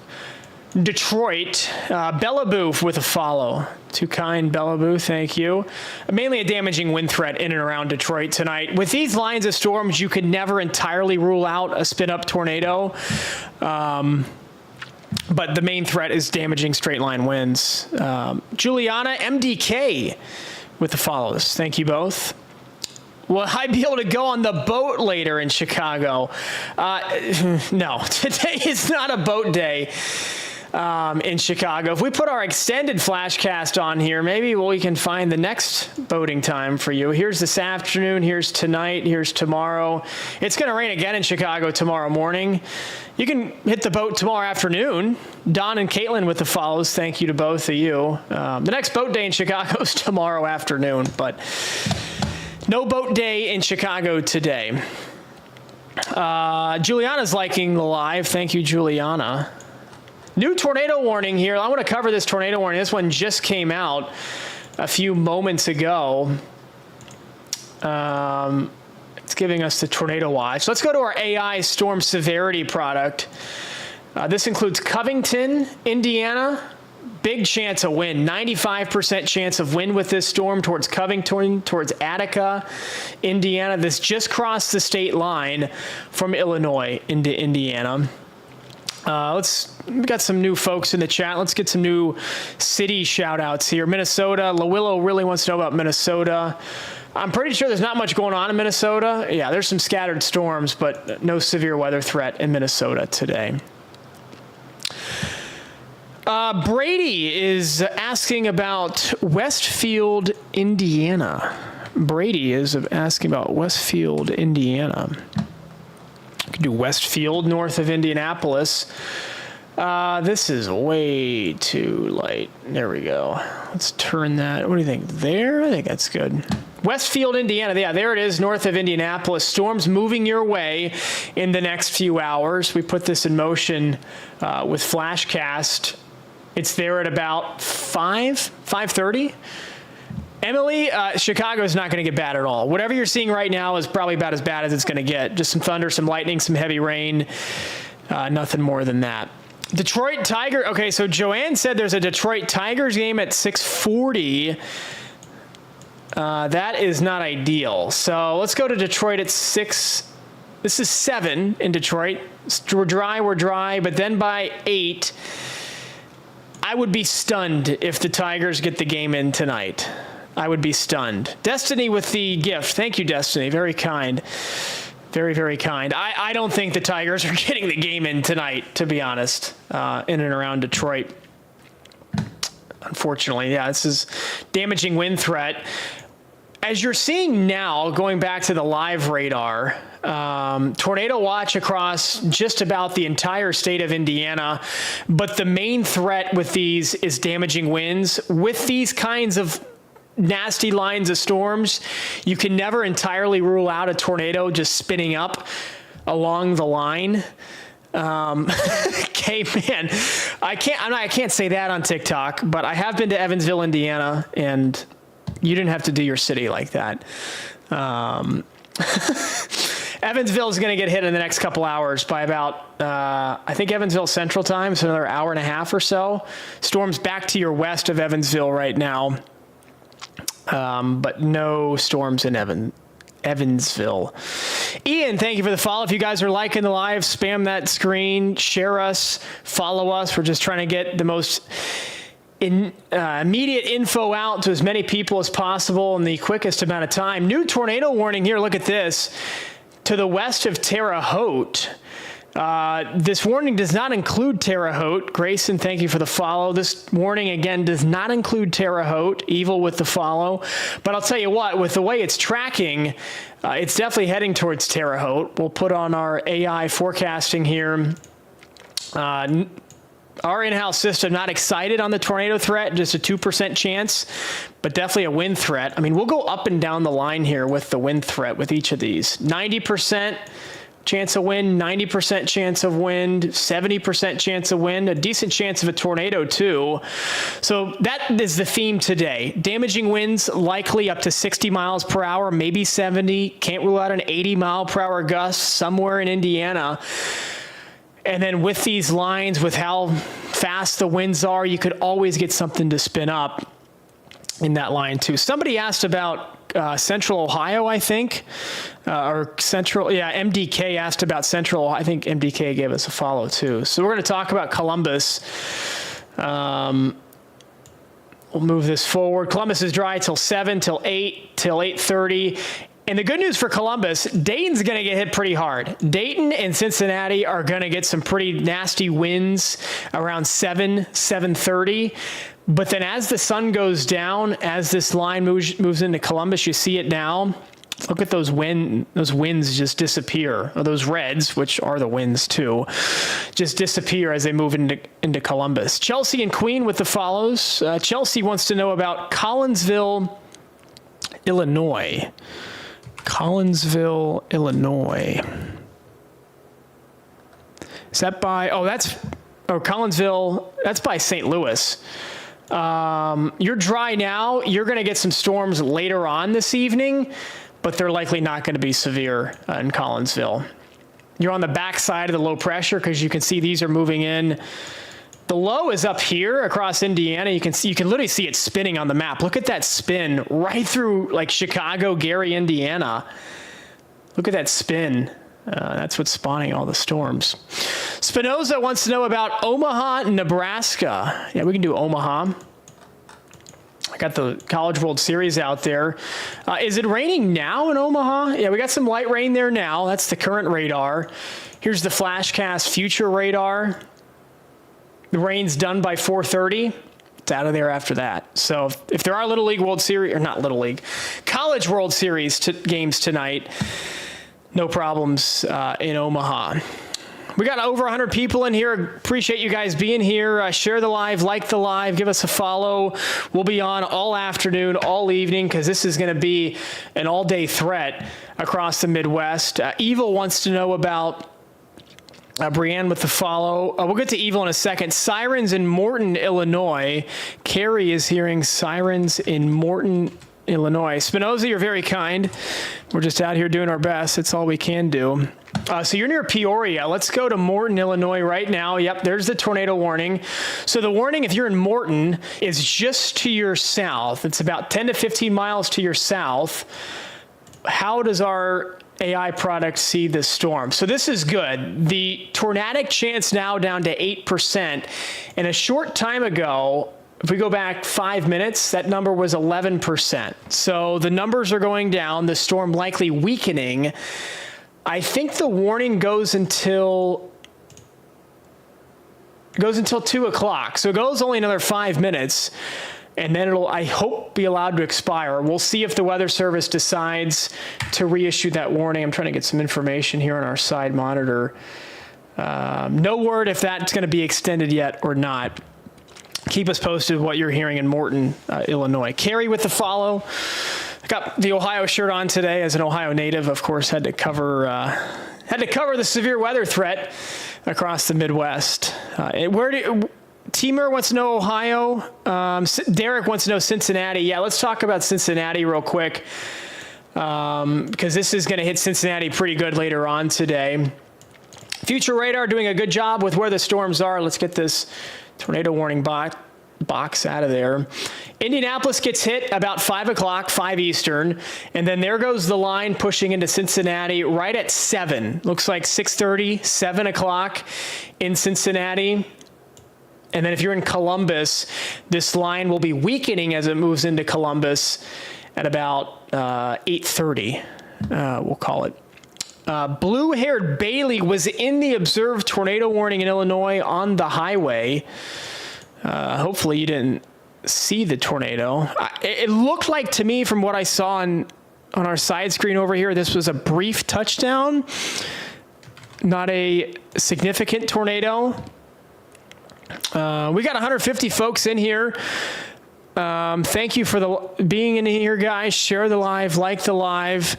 Detroit. Bellaboo with a follow. Too kind, Bellaboo, thank you. Mainly a damaging wind threat in and around Detroit tonight. With these lines of storms, you could never entirely rule out a spin-up tornado. But the main threat is damaging straight-line winds. Juliana, MDK with the follows. Thank you both. Will I be able to go on the boat later in Chicago? No, today is not a boat day in Chicago. If we put our extended flashcast on here, maybe we can find the next boating time for you. Here's this afternoon, here's tonight, here's tomorrow. It's going to rain again in Chicago tomorrow morning. You can hit the boat tomorrow afternoon. Don and Caitlin with the follows. Thank you to both of you. The next boat day in Chicago is tomorrow afternoon, but no boat day in Chicago today. Juliana's liking the live. Thank you, Juliana. New tornado warning here. I want to cover this tornado warning. This one just came out a few moments ago. It's giving us the tornado watch. Let's go to our AI storm severity product. This includes Covington, Indiana. Big chance of wind, 95% chance of wind with this storm towards Covington, towards Attica, Indiana. This just crossed the state line from Illinois into Indiana. We've got some new folks in the chat. Let's get some new city shout outs here. Minnesota, LaWillow really wants to know about Minnesota. I'm pretty sure there's not much going on in Minnesota. Yeah, there's some scattered storms, but no severe weather threat in Minnesota today. Brady is asking about Westfield, Indiana. Brady is asking about Westfield, Indiana. You can do Westfield north of Indianapolis. This is way too light. There we go. Let's turn that. What do you think? There? I think that's good. Westfield, Indiana. Yeah, there it is, north of Indianapolis. Storms moving your way in the next few hours. We put this in motion with Flashcast. It's there at about 5:30. Emily, Chicago is not going to get bad at all. Whatever you're seeing right now is probably about as bad as it's going to get. Just some thunder, some lightning, some heavy rain. Nothing more than that. Detroit Tiger. Okay, so Joanne said there's a Detroit Tigers game at 6:40. That is not ideal. So let's go to Detroit at 6. This is 7 in Detroit. We're dry, but then by 8, I would be stunned if the Tigers get the game in tonight. I would be stunned. Destiny with the gift. Thank you, Destiny. Very kind. Very, very kind. I don't think the Tigers are getting the game in tonight, to be honest, in and around Detroit. Unfortunately, yeah, this is damaging wind threat. As you're seeing now, going back to the live radar, tornado watch across just about the entire state of Indiana, but the main threat with these is damaging winds. With these kinds of nasty lines of storms, you can never entirely rule out a tornado just spinning up along the line. Okay, man, I can't say that on TikTok, but I have been to Evansville, Indiana, and you didn't have to do your city like that. Evansville is going to get hit in the next couple hours by about, I think Evansville Central Time, so another hour and a half or so. Storms back to your west of Evansville right now. But no storms in Evansville. Ian, thank you for the follow. If you guys are liking the live, spam that screen, share us, follow us. We're just trying to get the most immediate info out to as many people as possible in the quickest amount of time. New tornado warning here. Look at this. To the west of Terre Haute. This warning does not include Terre Haute. Grayson, thank you for the follow. This warning, again, does not include Terre Haute. Evil with the follow. But I'll tell you what, with the way it's tracking, it's definitely heading towards Terre Haute. We'll put on our AI forecasting here. Our in-house system, not excited on the tornado threat, just a 2% chance, but definitely a wind threat. I mean, we'll go up and down the line here with the wind threat with each of these. 90% chance of wind, 90% chance of wind, 70% chance of wind, a decent chance of a tornado too. So that is the theme today. Damaging winds likely up to 60 miles per hour, maybe 70. Can't rule out an 80 mile per hour gust somewhere in Indiana. And then with these lines, with how fast the winds are, you could always get something to spin up in that line too. Somebody asked about Central Ohio, I think, or Central, yeah, MDK asked about Central. I think MDK gave us a follow too. So we're going to talk about Columbus. We'll move this forward. Columbus is dry till 7, till 8, till 8:30. And the good news for Columbus, Dayton's going to get hit pretty hard. Dayton and Cincinnati are going to get some pretty nasty winds around 7:30. But then as the sun goes down, as this line moves into Columbus, you see it now. Look at those winds just disappear. Or those reds, which are the winds too, just disappear as they move into Columbus. Chelsea and Queen with the follows. Chelsea wants to know about Collinsville, Illinois. Collinsville, Illinois. Is that by, Collinsville, that's by St. Louis. You're dry now. You're going to get some storms later on this evening, but they're likely not going to be severe in Collinsville. You're on the backside of the low pressure because you can see these are moving in. The low is up here across Indiana. You can literally see it spinning on the map. Look at that spin right through like Chicago, Gary, Indiana. Look at that spin. That's what's spawning all the storms. Spinoza wants to know about Omaha, Nebraska. Yeah, we can do Omaha. I got the College World Series out there. Is it raining now in Omaha? Yeah, we got some light rain there now. That's the current radar. Here's the Flashcast future radar. The rain's done by 4:30. It's out of there after that. So if there are Little League World Series, or not Little League, College World Series games tonight, no problems in Omaha. We got over 100 people in here. Appreciate you guys being here. Share the live, like the live, give us a follow. We'll be on all afternoon, all evening, because this is going to be an all-day threat across the Midwest. Evil wants to know about Brianne with the follow. We'll get to Evil in a second. Sirens in Morton, Illinois. Carrie is hearing sirens in Morton, Illinois. Spinoza, you're very kind. We're just out here doing our best. That's all we can do. So you're near Peoria. Let's go to Morton, Illinois right now. Yep, there's the tornado warning. So the warning, if you're in Morton, is just to your south. It's about 10 to 15 miles to your south. How does our AI product see this storm? So this is good. The tornadic chance now down to 8%. And a short time ago, if we go back 5 minutes, that number was 11%. So the numbers are going down, the storm likely weakening. I think the warning goes until 2 o'clock. So it goes only another 5 minutes, and then it'll, I hope, be allowed to expire. We'll see if the Weather Service decides to reissue that warning. I'm trying to get some information here on our side monitor. No word if that's going to be extended yet or not. Keep us posted what you're hearing in Morton, Illinois. Carrie with the follow. I got the Ohio shirt on today as an Ohio native. Of course, had to cover the severe weather threat across the Midwest. Teamer wants to know Ohio. Derek wants to know Cincinnati. Yeah, let's talk about Cincinnati real quick, because this is going to hit Cincinnati pretty good later on today. Future Radar doing a good job with where the storms are. Let's get this tornado warning box out of there. Indianapolis gets hit about 5 o'clock, 5 Eastern, and then there goes the line pushing into Cincinnati right at 7. Looks like 6:30, 7 o'clock in Cincinnati. And then if you're in Columbus, this line will be weakening as it moves into Columbus at about 8:30, we'll call it. Blue-haired Bailey was in the observed tornado warning in Illinois on the highway. Hopefully you didn't see the tornado. It looked like to me from what I saw on our side screen over here, this was a brief touchdown, not a significant tornado. We got 150 folks in here. Thank you for being in here, guys. Share the live, like the live.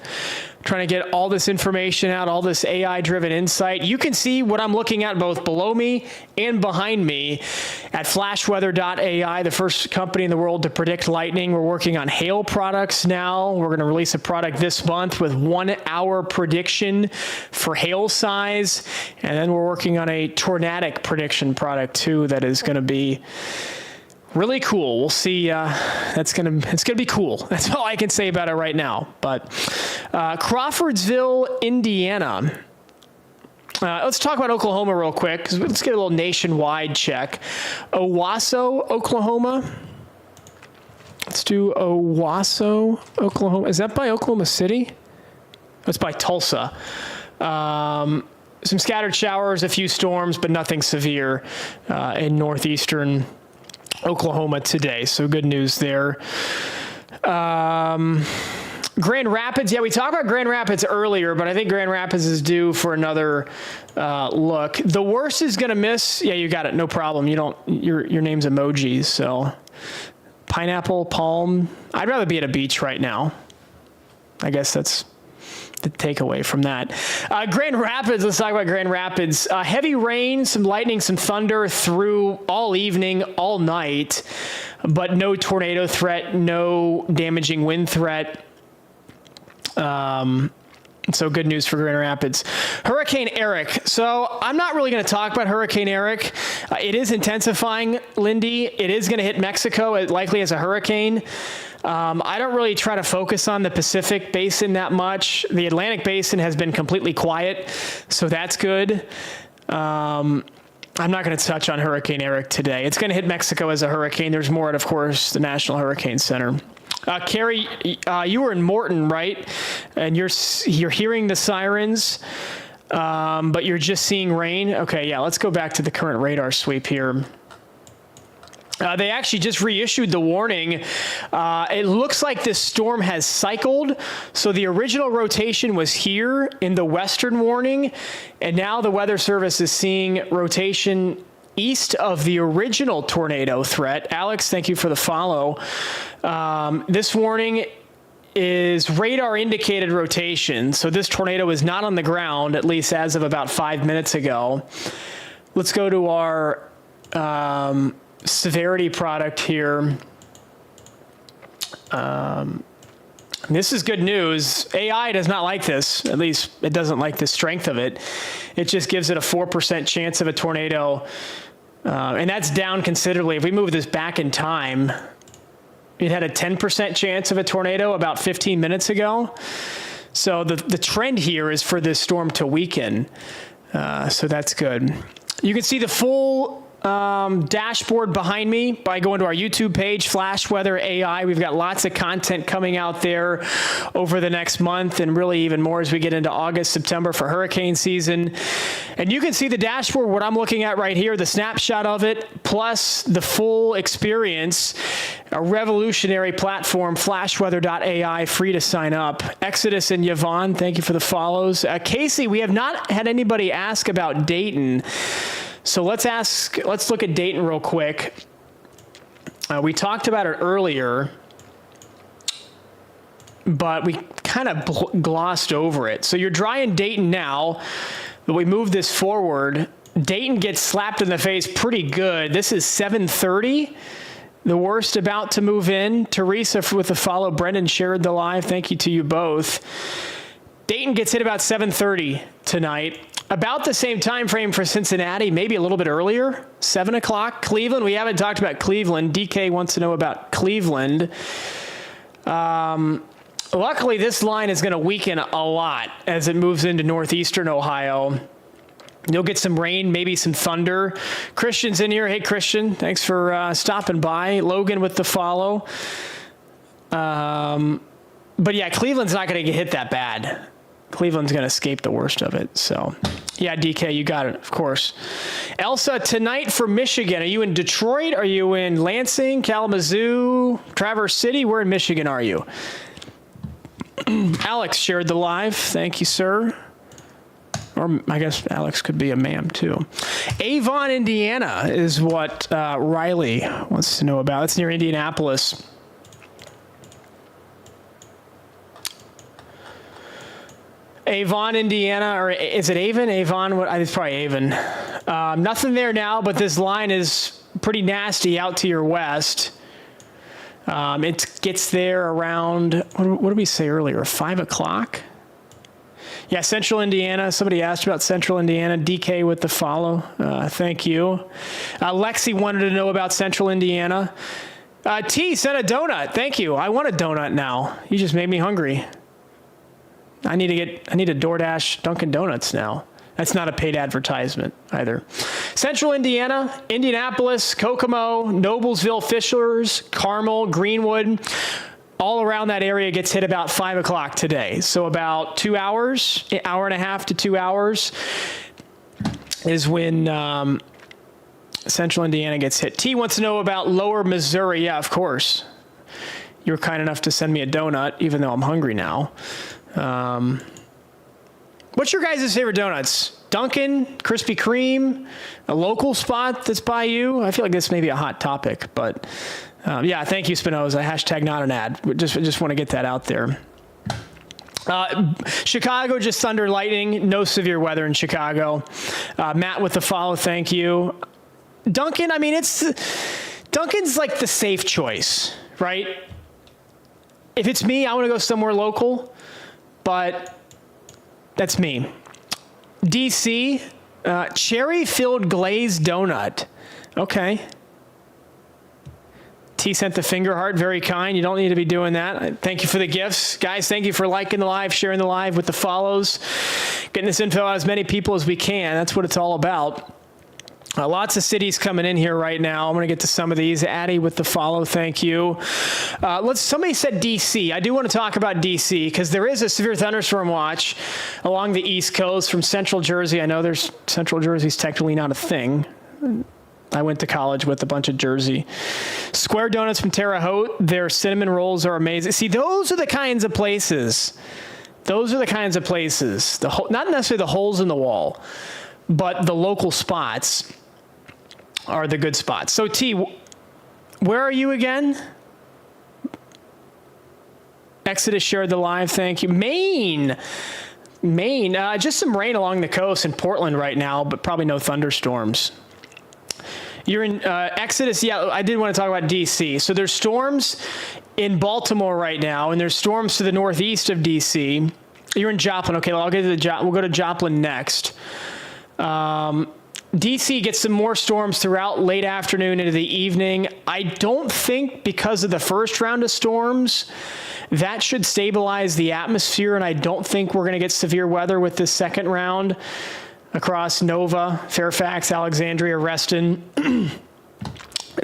Trying to get all this information out, all this AI-driven insight. You can see what I'm looking at both below me and behind me at flashweather.ai, the first company in the world to predict lightning. We're working on hail products now. We're going to release a product this month with 1 hour prediction for hail size. And then we're working on a tornadic prediction product too that is going to be really cool. We'll see. It's gonna be cool. That's all I can say about it right now. But Crawfordsville, Indiana. Let's talk about Oklahoma real quick, because let's get a little nationwide check. Owasso, Oklahoma. Let's do Owasso, Oklahoma. Is that by Oklahoma City? That's by Tulsa. Some scattered showers, a few storms, but nothing severe in northeastern Oklahoma today, so good news there. Grand Rapids, yeah, we talked about Grand Rapids earlier, but I think Grand Rapids is due for another look. The worst is going to miss. Yeah, you got it, no problem. You don't. Your name's emojis, so pineapple, palm. I'd rather be at a beach right now. I guess that's the takeaway from that. Grand Rapids, let's talk about Grand Rapids. Heavy rain, some lightning, some thunder through all evening, all night, but no tornado threat, no damaging wind threat. So good news for Grand Rapids. Hurricane Eric. So I'm not really going to talk about Hurricane Eric. It is intensifying, Lindy. It is going to hit Mexico, likely as a hurricane. I don't really try to focus on the Pacific Basin that much. The Atlantic Basin has been completely quiet, so that's good. I'm not going to touch on Hurricane Eric today. It's going to hit Mexico as a hurricane. There's more at, of course, the National Hurricane Center. Carrie, you were in Morton, right? And you're hearing the sirens, but you're just seeing rain. Okay, yeah, let's go back to the current radar sweep here. They actually just reissued the warning. It looks like this storm has cycled. So the original rotation was here in the western warning, and now the Weather Service is seeing rotation east of the original tornado threat. Alex, thank you for the follow. This warning is radar indicated rotation. So this tornado is not on the ground, at least as of about 5 minutes ago. Let's go to our severity product here. This is good news. AI does not like this. At least it doesn't like the strength of it. It just gives it a 4% chance of a tornado. And that's down considerably. If we move this back in time, it had a 10% chance of a tornado about 15 minutes ago. So the trend here is for this storm to weaken. So that's good. You can see the full dashboard behind me by going to our YouTube page, flashweather.ai. We've got lots of content coming out there over the next month, and really even more as we get into August, September for hurricane season. And you can see the dashboard, what I'm looking at right here, the snapshot of it, plus the full experience, a revolutionary platform, flashweather.ai, free to sign up. Exodus and Yvonne, thank you for the follows. Casey, we have not had anybody ask about Dayton. So let's look at Dayton real quick. We talked about it earlier, but we kind of glossed over it. So you're dry in Dayton now, but we move this forward. Dayton gets slapped in the face pretty good. This is 7:30. The worst about to move in. Teresa with the follow. Brendan shared the live. Thank you to you both. Dayton gets hit about 7:30 tonight. About the same time frame for Cincinnati, maybe a little bit earlier, 7 o'clock. Cleveland, we haven't talked about Cleveland. DK wants to know about Cleveland. Luckily, this line is going to weaken a lot as it moves into northeastern Ohio. You'll get some rain, maybe some thunder. Christian's in here. Hey, Christian, thanks for stopping by. Logan with the follow. But yeah, Cleveland's not going to get hit that bad. Cleveland's going to escape the worst of it. So, yeah, DK, you got it, of course. Elsa, tonight for Michigan. Are you in Detroit? Are you in Lansing, Kalamazoo, Traverse City? Where in Michigan are you? Alex shared the live. Thank you, sir. Or I guess Alex could be a ma'am, too. Avon, Indiana is what Riley wants to know about. It's near Indianapolis. Avon, Indiana, or is it Avon? Avon, it's probably Avon. Nothing there now, but this line is pretty nasty out to your west. It gets there around, what did we say earlier, 5 o'clock? Yeah, Central Indiana. Somebody asked about Central Indiana. DK with the follow. Thank you. Lexi wanted to know about Central Indiana. T sent a donut. Thank you. I want a donut now. You just made me hungry. I need a DoorDash Dunkin' Donuts now. That's not a paid advertisement either. Central Indiana, Indianapolis, Kokomo, Noblesville, Fishers, Carmel, Greenwood, all around that area gets hit about 5 o'clock today. So about 2 hours, an hour and a half to 2 hours is when Central Indiana gets hit. T wants to know about Lower Missouri. Yeah, of course. You were kind enough to send me a donut, even though I'm hungry now. What's your guys' favorite donuts? Dunkin', Krispy Kreme, a local spot that's by you? I feel like this may be a hot topic, but yeah, thank you, Spinoza. Hashtag not an ad. Just want to get that out there. Chicago, just thunder, lightning, no severe weather in Chicago. Matt with the follow, thank you. Dunkin', I mean, Dunkin's like the safe choice, right? If it's me, I want to go somewhere local. But that's me. DC, cherry-filled glazed donut. Okay. T sent the finger heart, very kind. You don't need to be doing that. Thank you for the gifts. Guys, thank you for liking the live, sharing the live with the follows, getting this info out as many people as we can. That's what it's all about. Lots of cities coming in here right now. I'm going to get to some of these. Addie with the follow, thank you. Somebody said DC. I do want to talk about DC because there is a severe thunderstorm watch along the East Coast from Central Jersey. I know Central Jersey's technically not a thing. I went to college with a bunch of Jersey. Square Donuts from Terre Haute. Their cinnamon rolls are amazing. See, those are the kinds of places. Those are the kinds of places. Not necessarily the holes in the wall, but the local spots are the good spots. So, T, where are you again? Exodus shared the live. Thank you. Maine. Just some rain along the coast in Portland right now, but probably no thunderstorms. You're in Exodus. Yeah, I did want to talk about D.C. So there's storms in Baltimore right now, and there's storms to the northeast of D.C. You're in Joplin. Okay, well, we'll go to Joplin next. D.C. gets some more storms throughout late afternoon into the evening. I don't think because of the first round of storms, that should stabilize the atmosphere, and I don't think we're going to get severe weather with this second round across Nova, Fairfax, Alexandria, Reston,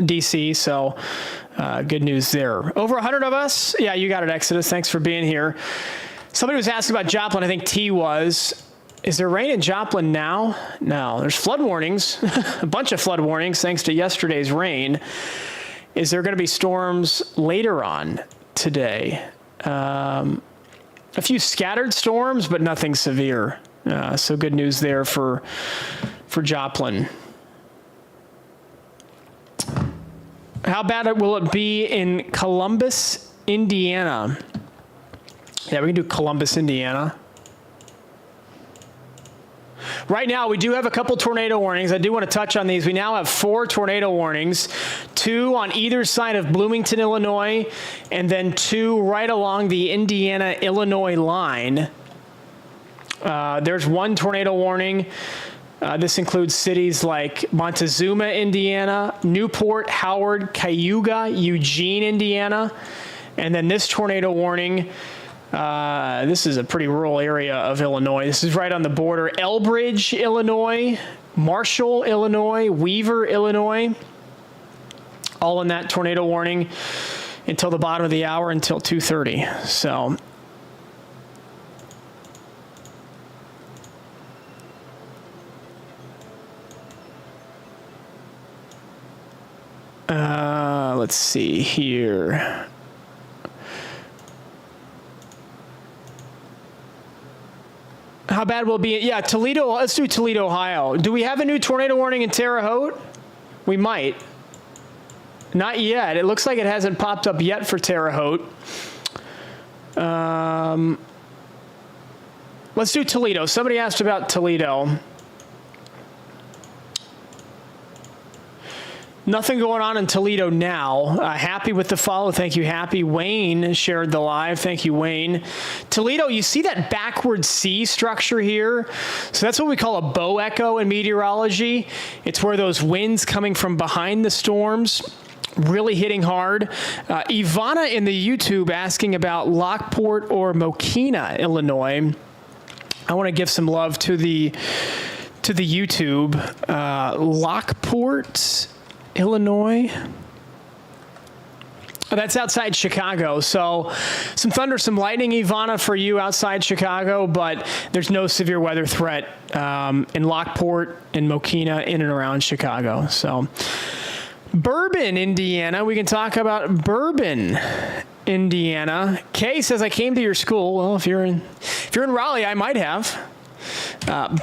D.C., so good news there. Over 100 of us. Yeah, you got it, Exodus. Thanks for being here. Somebody was asking about Joplin. I think T was. Is there rain in Joplin now? No. There's flood warnings, a bunch of flood warnings thanks to yesterday's rain. Is there going to be storms later on today? A few scattered storms, but nothing severe. So good news there for Joplin. How bad will it be in Columbus, Indiana? Yeah, we can do Columbus, Indiana. Right now, we do have a couple tornado warnings. I do want to touch on these. We now have 4 tornado warnings, 2 on either side of Bloomington, Illinois, and then 2 right along the Indiana-Illinois line. There's 1 tornado warning. This includes cities like Montezuma, Indiana, Newport, Howard, Cayuga, Eugene, Indiana. And then this tornado warning, this is a pretty rural area of Illinois. This is right on the border. Elbridge, Illinois, Marshall, Illinois, Weaver, Illinois, all in that tornado warning until the bottom of the hour, until 2:30. So let's see here. How bad will it be? Yeah, Toledo. Let's do Toledo, Ohio. Do we have a new tornado warning in Terre Haute? We might. Not yet. It looks like it hasn't popped up yet for Terre Haute. Let's do Toledo. Somebody asked about Toledo. Nothing going on in Toledo now. Happy with the follow. Thank you, Happy. Wayne shared the live. Thank you, Wayne. Toledo, you see that backward C structure here? So that's what we call a bow echo in meteorology. It's where those winds coming from behind the storms really hitting hard. Ivana in the YouTube asking about Lockport or Mokina, Illinois. I want to give some love to the YouTube. Lockport, Illinois. That's outside Chicago. So some thunder, some lightning, Ivana, for you outside Chicago, but there's no severe weather threat in Lockport and Mokina in and around Chicago. So Bourbon, Indiana. We can talk about Bourbon, Indiana. Kay says, I came to your school. Well, if you're in Raleigh, I might have.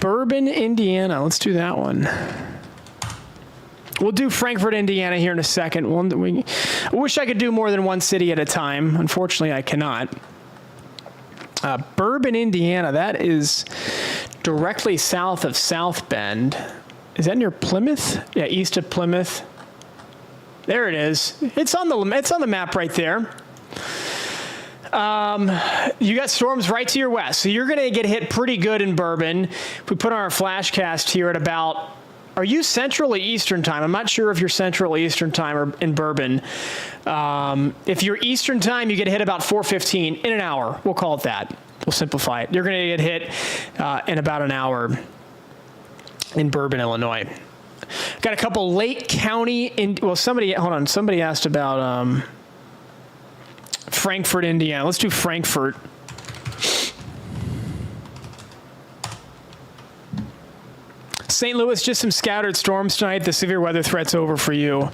Bourbon, Indiana. Let's do that one. We'll do Frankfort, Indiana here in a second. I wish I could do more than one city at a time. Unfortunately, I cannot. Bourbon, Indiana. That is directly south of South Bend. Is that near Plymouth? Yeah, east of Plymouth. There it is. It's on the map right there. You got storms right to your west, so you're going to get hit pretty good in Bourbon. If we put on our flashcast here at about, are you Central or Eastern time? I'm not sure if you're Central or Eastern time or in Bourbon. If you're Eastern time, you get hit about 4:15 in an hour. We'll call it that. We'll simplify it. You're going to get hit in about an hour in Bourbon, Illinois. Got a couple Lake County. Somebody asked about Frankfort, Indiana. Let's do Frankfort. St. Louis, just some scattered storms tonight. The severe weather threat's over for you.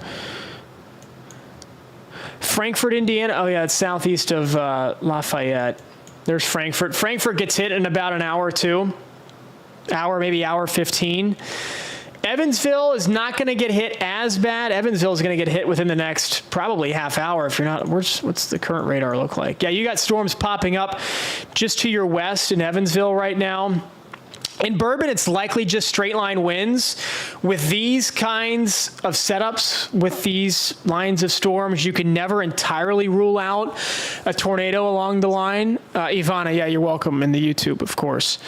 Frankfort, Indiana. Oh, yeah, it's southeast of Lafayette. There's Frankfort. Frankfort gets hit in about an hour or two. Maybe hour 15. Evansville is not going to get hit as bad. Evansville is going to get hit within the next probably half hour if you're not. What's the current radar look like? Yeah, you got storms popping up just to your west in Evansville right now. In Bourbon, it's likely just straight line winds. With these kinds of setups, with these lines of storms, you can never entirely rule out a tornado along the line. Ivana, yeah, you're welcome in the YouTube, of course.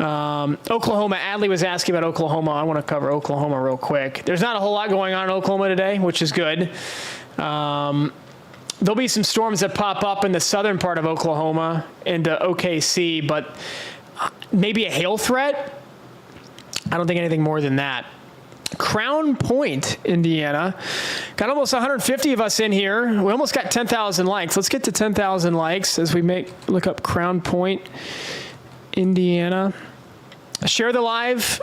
Oklahoma, Adley was asking about Oklahoma. I want to cover Oklahoma real quick. There's not a whole lot going on in Oklahoma today, which is good. There'll be some storms that pop up in the southern part of Oklahoma into OKC, but maybe a hail threat. I don't think anything more than that. Crown Point, Indiana. Got almost 150 of us in here. We almost got 10,000 likes. Let's get to 10,000 likes as we look up Crown Point, Indiana. Share the live.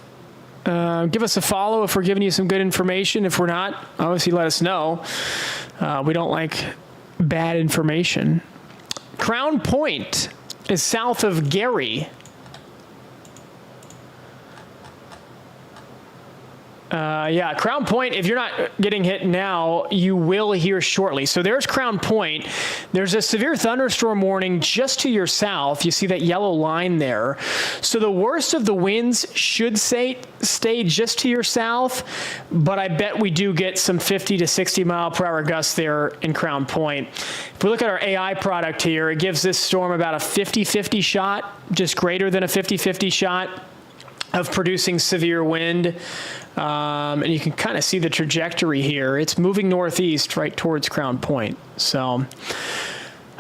Give us a follow if we're giving you some good information. If we're not, obviously let us know. We don't like bad information. Crown Point is south of Gary. Yeah, Crown Point, if you're not getting hit now, you will hear shortly. So there's Crown Point. There's a severe thunderstorm warning just to your south. You see that yellow line there. So the worst of the winds should stay just to your south, but I bet we do get some 50 to 60 mile per hour gusts there in Crown Point. If we look at our AI product here, it gives this storm about a 50-50 shot, just greater than a 50-50 shot of producing severe wind. And you can kind of see the trajectory here. It's moving northeast right towards Crown Point. So,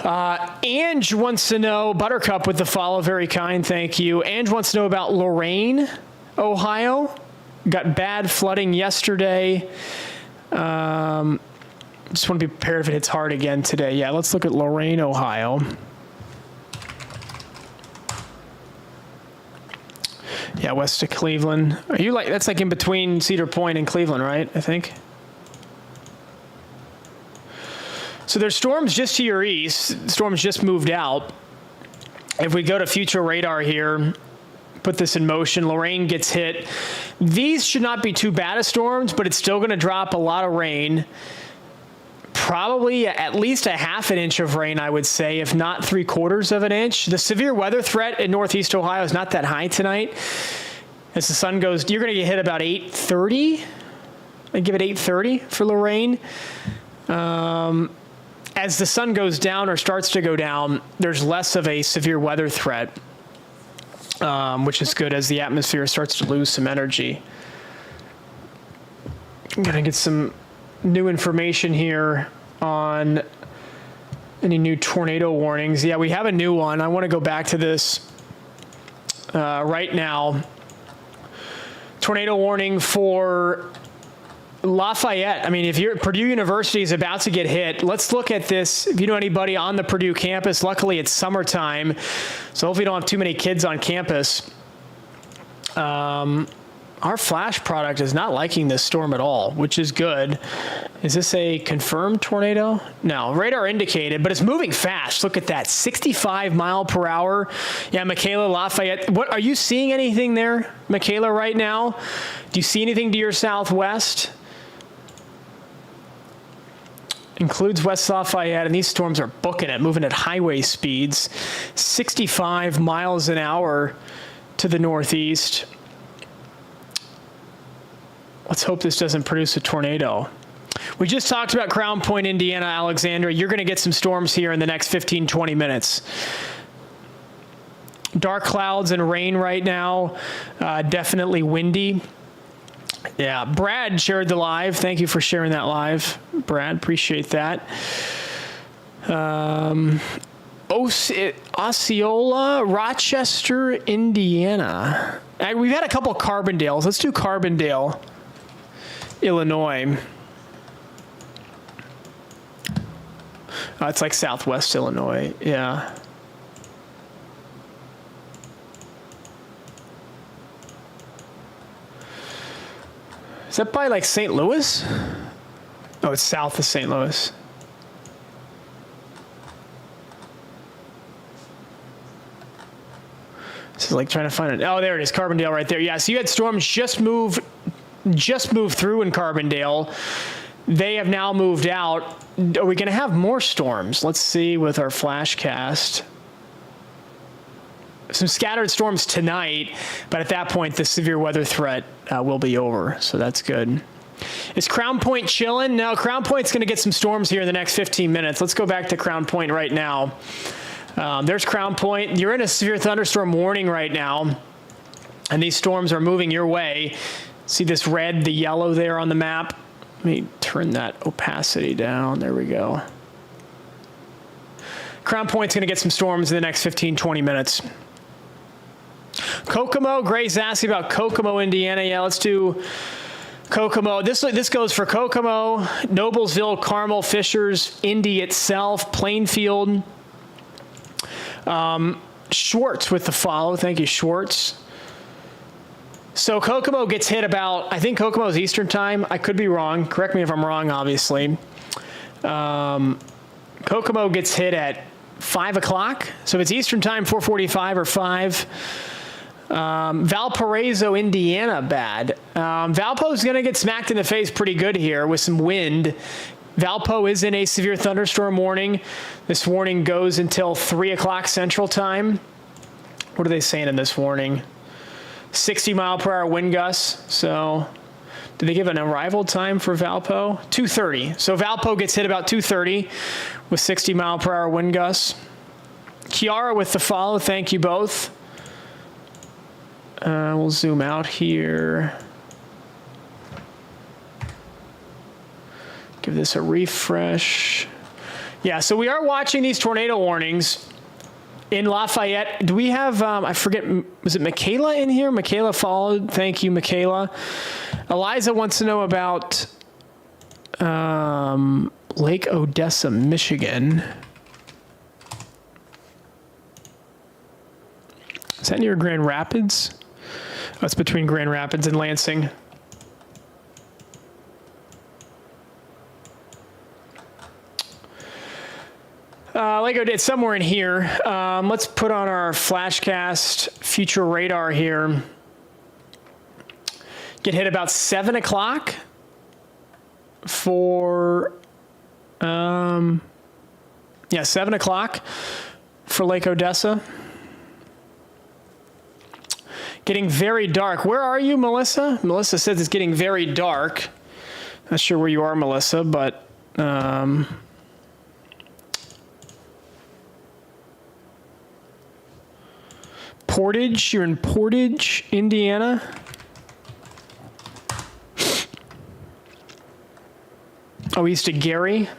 Ange wants to know, Buttercup with the follow, very kind, thank you. Ange wants to know about Lorain, Ohio. Got bad flooding yesterday. Just want to be prepared if it hits hard again today. Yeah, let's look at Lorain, Ohio. Yeah, west of Cleveland. That's like in between Cedar Point and Cleveland, right? I think. So there's storms just to your east. Storms just moved out. If we go to future radar here, put this in motion, Lorain gets hit. These should not be too bad of storms, but it's still going to drop a lot of rain. Probably at least a half an inch of rain, I would say, if not 3/4 of an inch. The severe weather threat in northeast Ohio is not that high tonight. As the sun goes, you're going to get hit about 8:30. I give it 8:30 for Lorain. As the sun goes down or starts to go down, there's less of a severe weather threat, which is good as the atmosphere starts to lose some energy. I'm going to get some new information here on any new tornado warnings. Yeah, we have a new one. I want to go back to this right now. Tornado warning for Lafayette. I mean, if Purdue University is about to get hit, let's look at this. If you know anybody on the Purdue campus, luckily it's summertime, so hopefully you don't have too many kids on campus. Our flash product is not liking this storm at all, which is good. Is this a confirmed tornado? No, radar indicated, but it's moving fast. Look at that, 65 mile per hour. Yeah, Michaela, Lafayette. What, are you seeing anything there, Michaela, right now? Do you see anything to your southwest? Includes West Lafayette, and these storms are booking it, moving at highway speeds. 65 miles an hour to the northeast. Let's hope this doesn't produce a tornado. We just talked about Crown Point, Indiana, Alexandria. You're going to get some storms here in the next 15, 20 minutes. Dark clouds and rain right now. Definitely windy. Yeah, Brad shared the live. Thank you for sharing that live, Brad. Appreciate that. Osceola, Rochester, Indiana. We've had a couple Carbondales. Let's do Carbondale, Illinois. It's like southwest Illinois. Yeah. Is that by like St. Louis? Oh, it's south of St. Louis. This is like trying to find it. Oh, there it is, Carbondale right there. Yeah, so you had storms just move through in Carbondale. They have now moved out. Are we going to have more storms? Let's see with our flashcast. Some scattered storms tonight, but at that point, the severe weather threat will be over, so that's good. Is Crown Point chilling? No, Crown Point's going to get some storms here in the next 15 minutes. Let's go back to Crown Point right now. There's Crown Point. You're in a severe thunderstorm warning right now, and these storms are moving your way. See this red, the yellow there on the map? Let me turn that opacity down. There we go. Crown Point's going to get some storms in the next 15, 20 minutes. Kokomo, Gray's asking about Kokomo, Indiana. Yeah, let's do Kokomo. This goes for Kokomo, Noblesville, Carmel, Fishers, Indy itself, Plainfield. Schwartz with the follow. Thank you, Schwartz. So Kokomo gets hit about, I think Kokomo is Eastern time. I could be wrong. Correct me if I'm wrong, obviously. Kokomo gets hit at 5 o'clock. So if it's Eastern time, 4:45 or 5. Valparaiso, Indiana, bad. Valpo is going to get smacked in the face pretty good here with some wind. Valpo is in a severe thunderstorm warning. This warning goes until 3 o'clock Central Time. What are they saying in this warning? 60-mile-per-hour wind gusts. So did they give an arrival time for Valpo? 2:30. So Valpo gets hit about 2:30 with 60-mile-per-hour wind gusts. Kiara with the follow. Thank you both. We'll zoom out here. Give this a refresh. Yeah, so we are watching these tornado warnings in Lafayette. Do we have, I forget, was it Michaela in here? Michaela followed. Thank you, Michaela. Eliza wants to know about Lake Odessa, Michigan. Is that near Grand Rapids? Oh, it's between Grand Rapids and Lansing. Lego did somewhere in here. Let's put on our flashcast future radar here. Get hit about 7 o'clock for, 7 o'clock for Lake Odessa. Getting very dark. Where are you, Melissa? Melissa says it's getting very dark. Not sure where you are, Melissa, but Portage, you're in Portage, Indiana. Oh, east of Gary.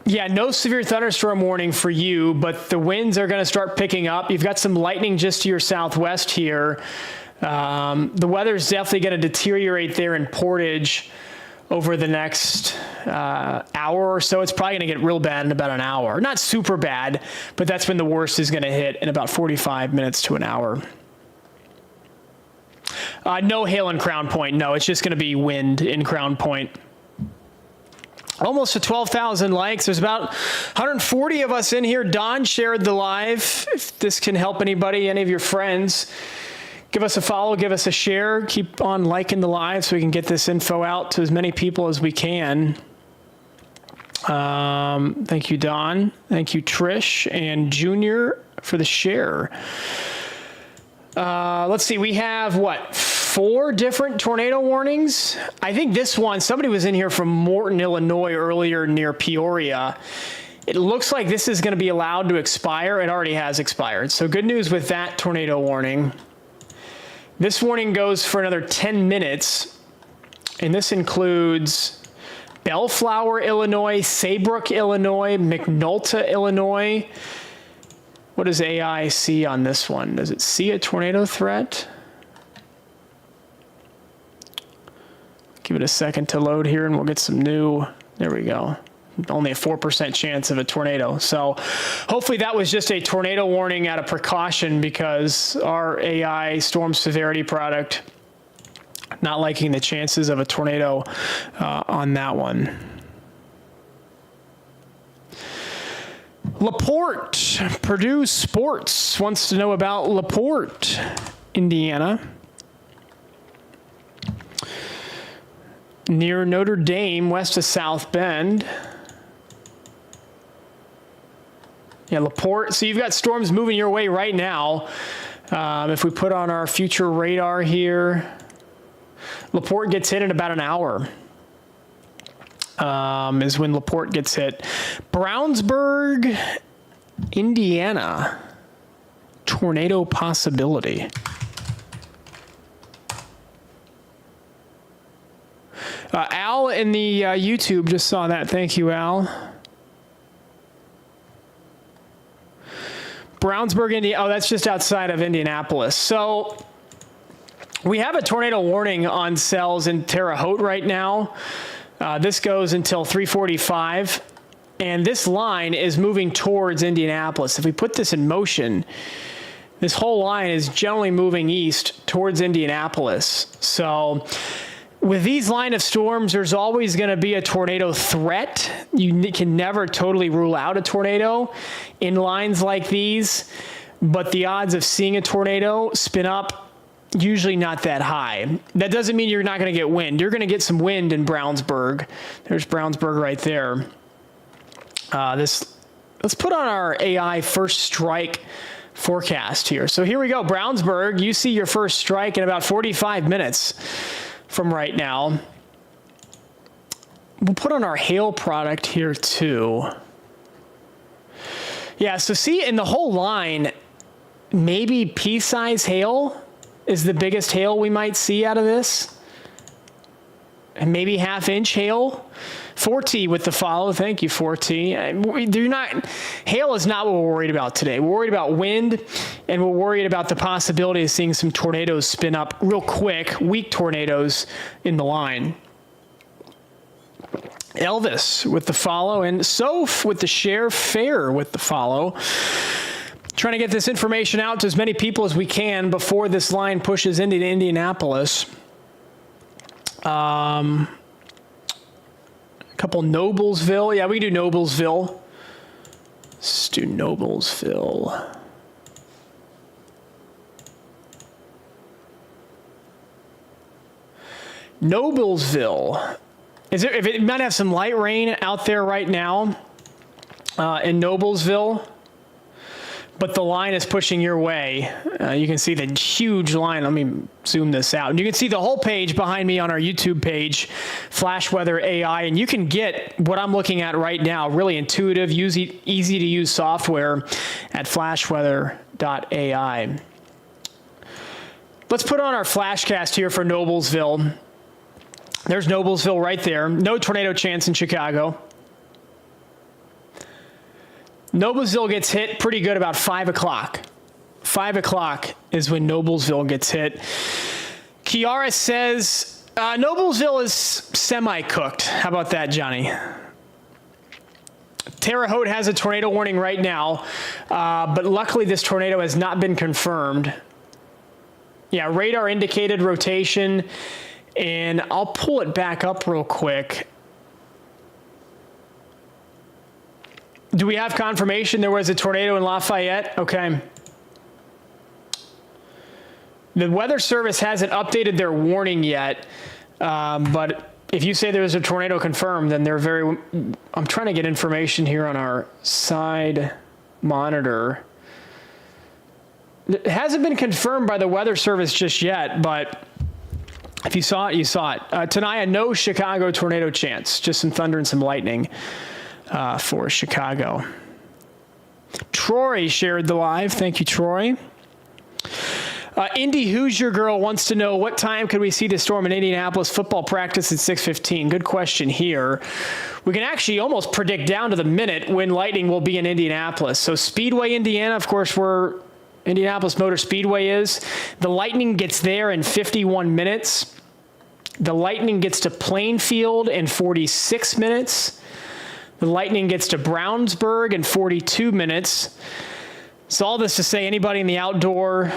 Yeah, no severe thunderstorm warning for you, but the winds are going to start picking up. You've got some lightning just to your southwest here. The weather is definitely going to deteriorate there in Portage over the next hour or so. It's probably going to get real bad in about an hour. Not super bad, but that's when the worst is going to hit in about 45 minutes to an hour. No hail in Crown Point. No, it's just going to be wind in Crown Point. Almost to 12,000 likes. There's about 140 of us in here. Don shared the live. If this can help anybody, any of your friends, give us a follow, give us a share. Keep on liking the live so we can get this info out to as many people as we can. Thank you, Don. Thank you, Trish and Junior for the share. Let's see. We have, 4 different tornado warnings? I think this one, somebody was in here from Morton, Illinois earlier near Peoria. It looks like this is going to be allowed to expire. It already has expired. So good news with that tornado warning. This warning goes for another 10 minutes, and this includes Bellflower, Illinois, Saybrook, Illinois, McNulta, Illinois. What does AI see on this one? Does it see a tornado threat? Give it a second to load here, and we'll get some new. There we go. only a 4% chance of a tornado. So hopefully that was just a tornado warning out of precaution, because our AI storm severity product not liking the chances of a tornado on that one. LaPorte, Purdue Sports wants to know about LaPorte, Indiana. Near Notre Dame, west of South Bend. Yeah, LaPorte. So you've got storms moving your way right now. If we put on our future radar here, LaPorte gets hit in about an hour. Is when LaPorte gets hit. Brownsburg, Indiana. Tornado possibility. Al in the YouTube just saw that. Thank you, Al. Brownsburg, Indiana. Oh, that's just outside of Indianapolis. So we have a tornado warning on cells in Terre Haute right now. This goes until 3:45, and this line is moving towards Indianapolis. If we put this in motion, this whole line is generally moving east towards Indianapolis. So with these line of storms, there's always going to be a tornado threat. You can never totally rule out a tornado in lines like these, but the odds of seeing a tornado spin up, usually not that high. That doesn't mean you're not going to get wind. You're going to get some wind in Brownsburg. There's Brownsburg right there. Let's put on our AI first strike forecast here. So here we go. Brownsburg, you see your first strike in about 45 minutes from right now. We'll put on our hail product here too. Yeah, so see in the whole line, maybe pea-size hail is the biggest hail we might see out of this. And maybe half-inch hail. 4T with the follow. Thank you, 4T. Hail is not what we're worried about today. We're worried about wind, and we're worried about the possibility of seeing some tornadoes spin up real quick, weak tornadoes in the line. Elvis with the follow, and Soph with the share, Fair with the follow. Trying to get this information out to as many people as we can before this line pushes into Indianapolis. A couple Noblesville. Yeah, we can do Noblesville. Let's do Noblesville. Noblesville. If it might have some light rain out there right now in Noblesville, but the line is pushing your way. You can see the huge line. Let me zoom this out. And you can see the whole page behind me on our YouTube page, flashweather.ai, and you can get what I'm looking at right now, really intuitive, easy to use software at flashweather.ai. Let's put on our flashcast here for Noblesville. There's Noblesville right there. No tornado chance in Chicago. Noblesville gets hit pretty good about 5 o'clock. 5 o'clock is when Noblesville gets hit. Kiara says, Noblesville is semi-cooked. How about that, Johnny? Terre Haute has a tornado warning right now, but luckily this tornado has not been confirmed. Yeah, radar indicated rotation, and I'll pull it back up real quick. Do we have confirmation there was a tornado in Lafayette? Okay. The Weather Service hasn't updated their warning yet, but if you say there was a tornado confirmed, then they're very... I'm trying to get information here on our side monitor. It hasn't been confirmed by the Weather Service just yet, but if you saw it, you saw it. Tanaya, no Chicago tornado chance, just some thunder and some lightning. For Chicago. Troy shared the live. Thank you, Troy. Indy Hoosier Girl wants to know what time could we see the storm in Indianapolis football practice at 6:15. Good question here. We can actually almost predict down to the minute when lightning will be in Indianapolis. So Speedway, Indiana, of course, where Indianapolis Motor Speedway is. The lightning gets there in 51 minutes. The lightning gets to Plainfield in 46 minutes. The Lightning gets to Brownsburg in 42 minutes. So all this to say, anybody in the outdoor,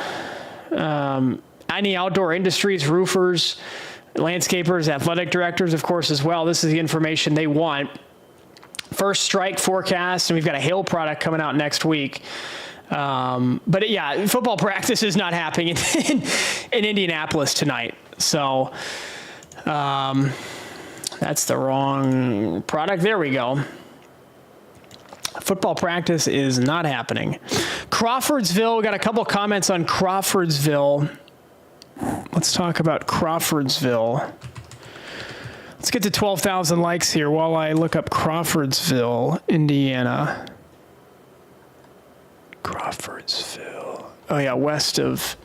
any outdoor industries, roofers, landscapers, athletic directors, of course, as well, this is the information they want. First strike forecast, and we've got a hail product coming out next week. But yeah, football practice is not happening in Indianapolis tonight. So that's the wrong product. There we go. Football practice is not happening. Crawfordsville, got a couple comments on Crawfordsville. Let's talk about Crawfordsville. Let's get to 12,000 likes here while I look up Crawfordsville, Indiana. Crawfordsville. Oh, yeah, west of...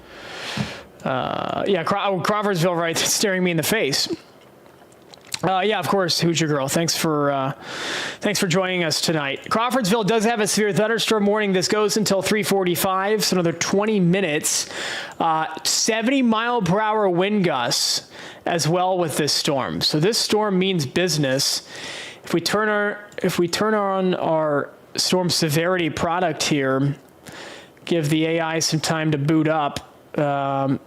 Crawfordsville, right, staring me in the face. Yeah, of course, Hoosier Girl. Thanks for joining us tonight. Crawfordsville does have a severe thunderstorm warning. This goes until 3:45, so another 20 minutes. 70-mile-per-hour wind gusts as well with this storm. So this storm means business. If we turn on our storm severity product here, give the AI some time to boot up.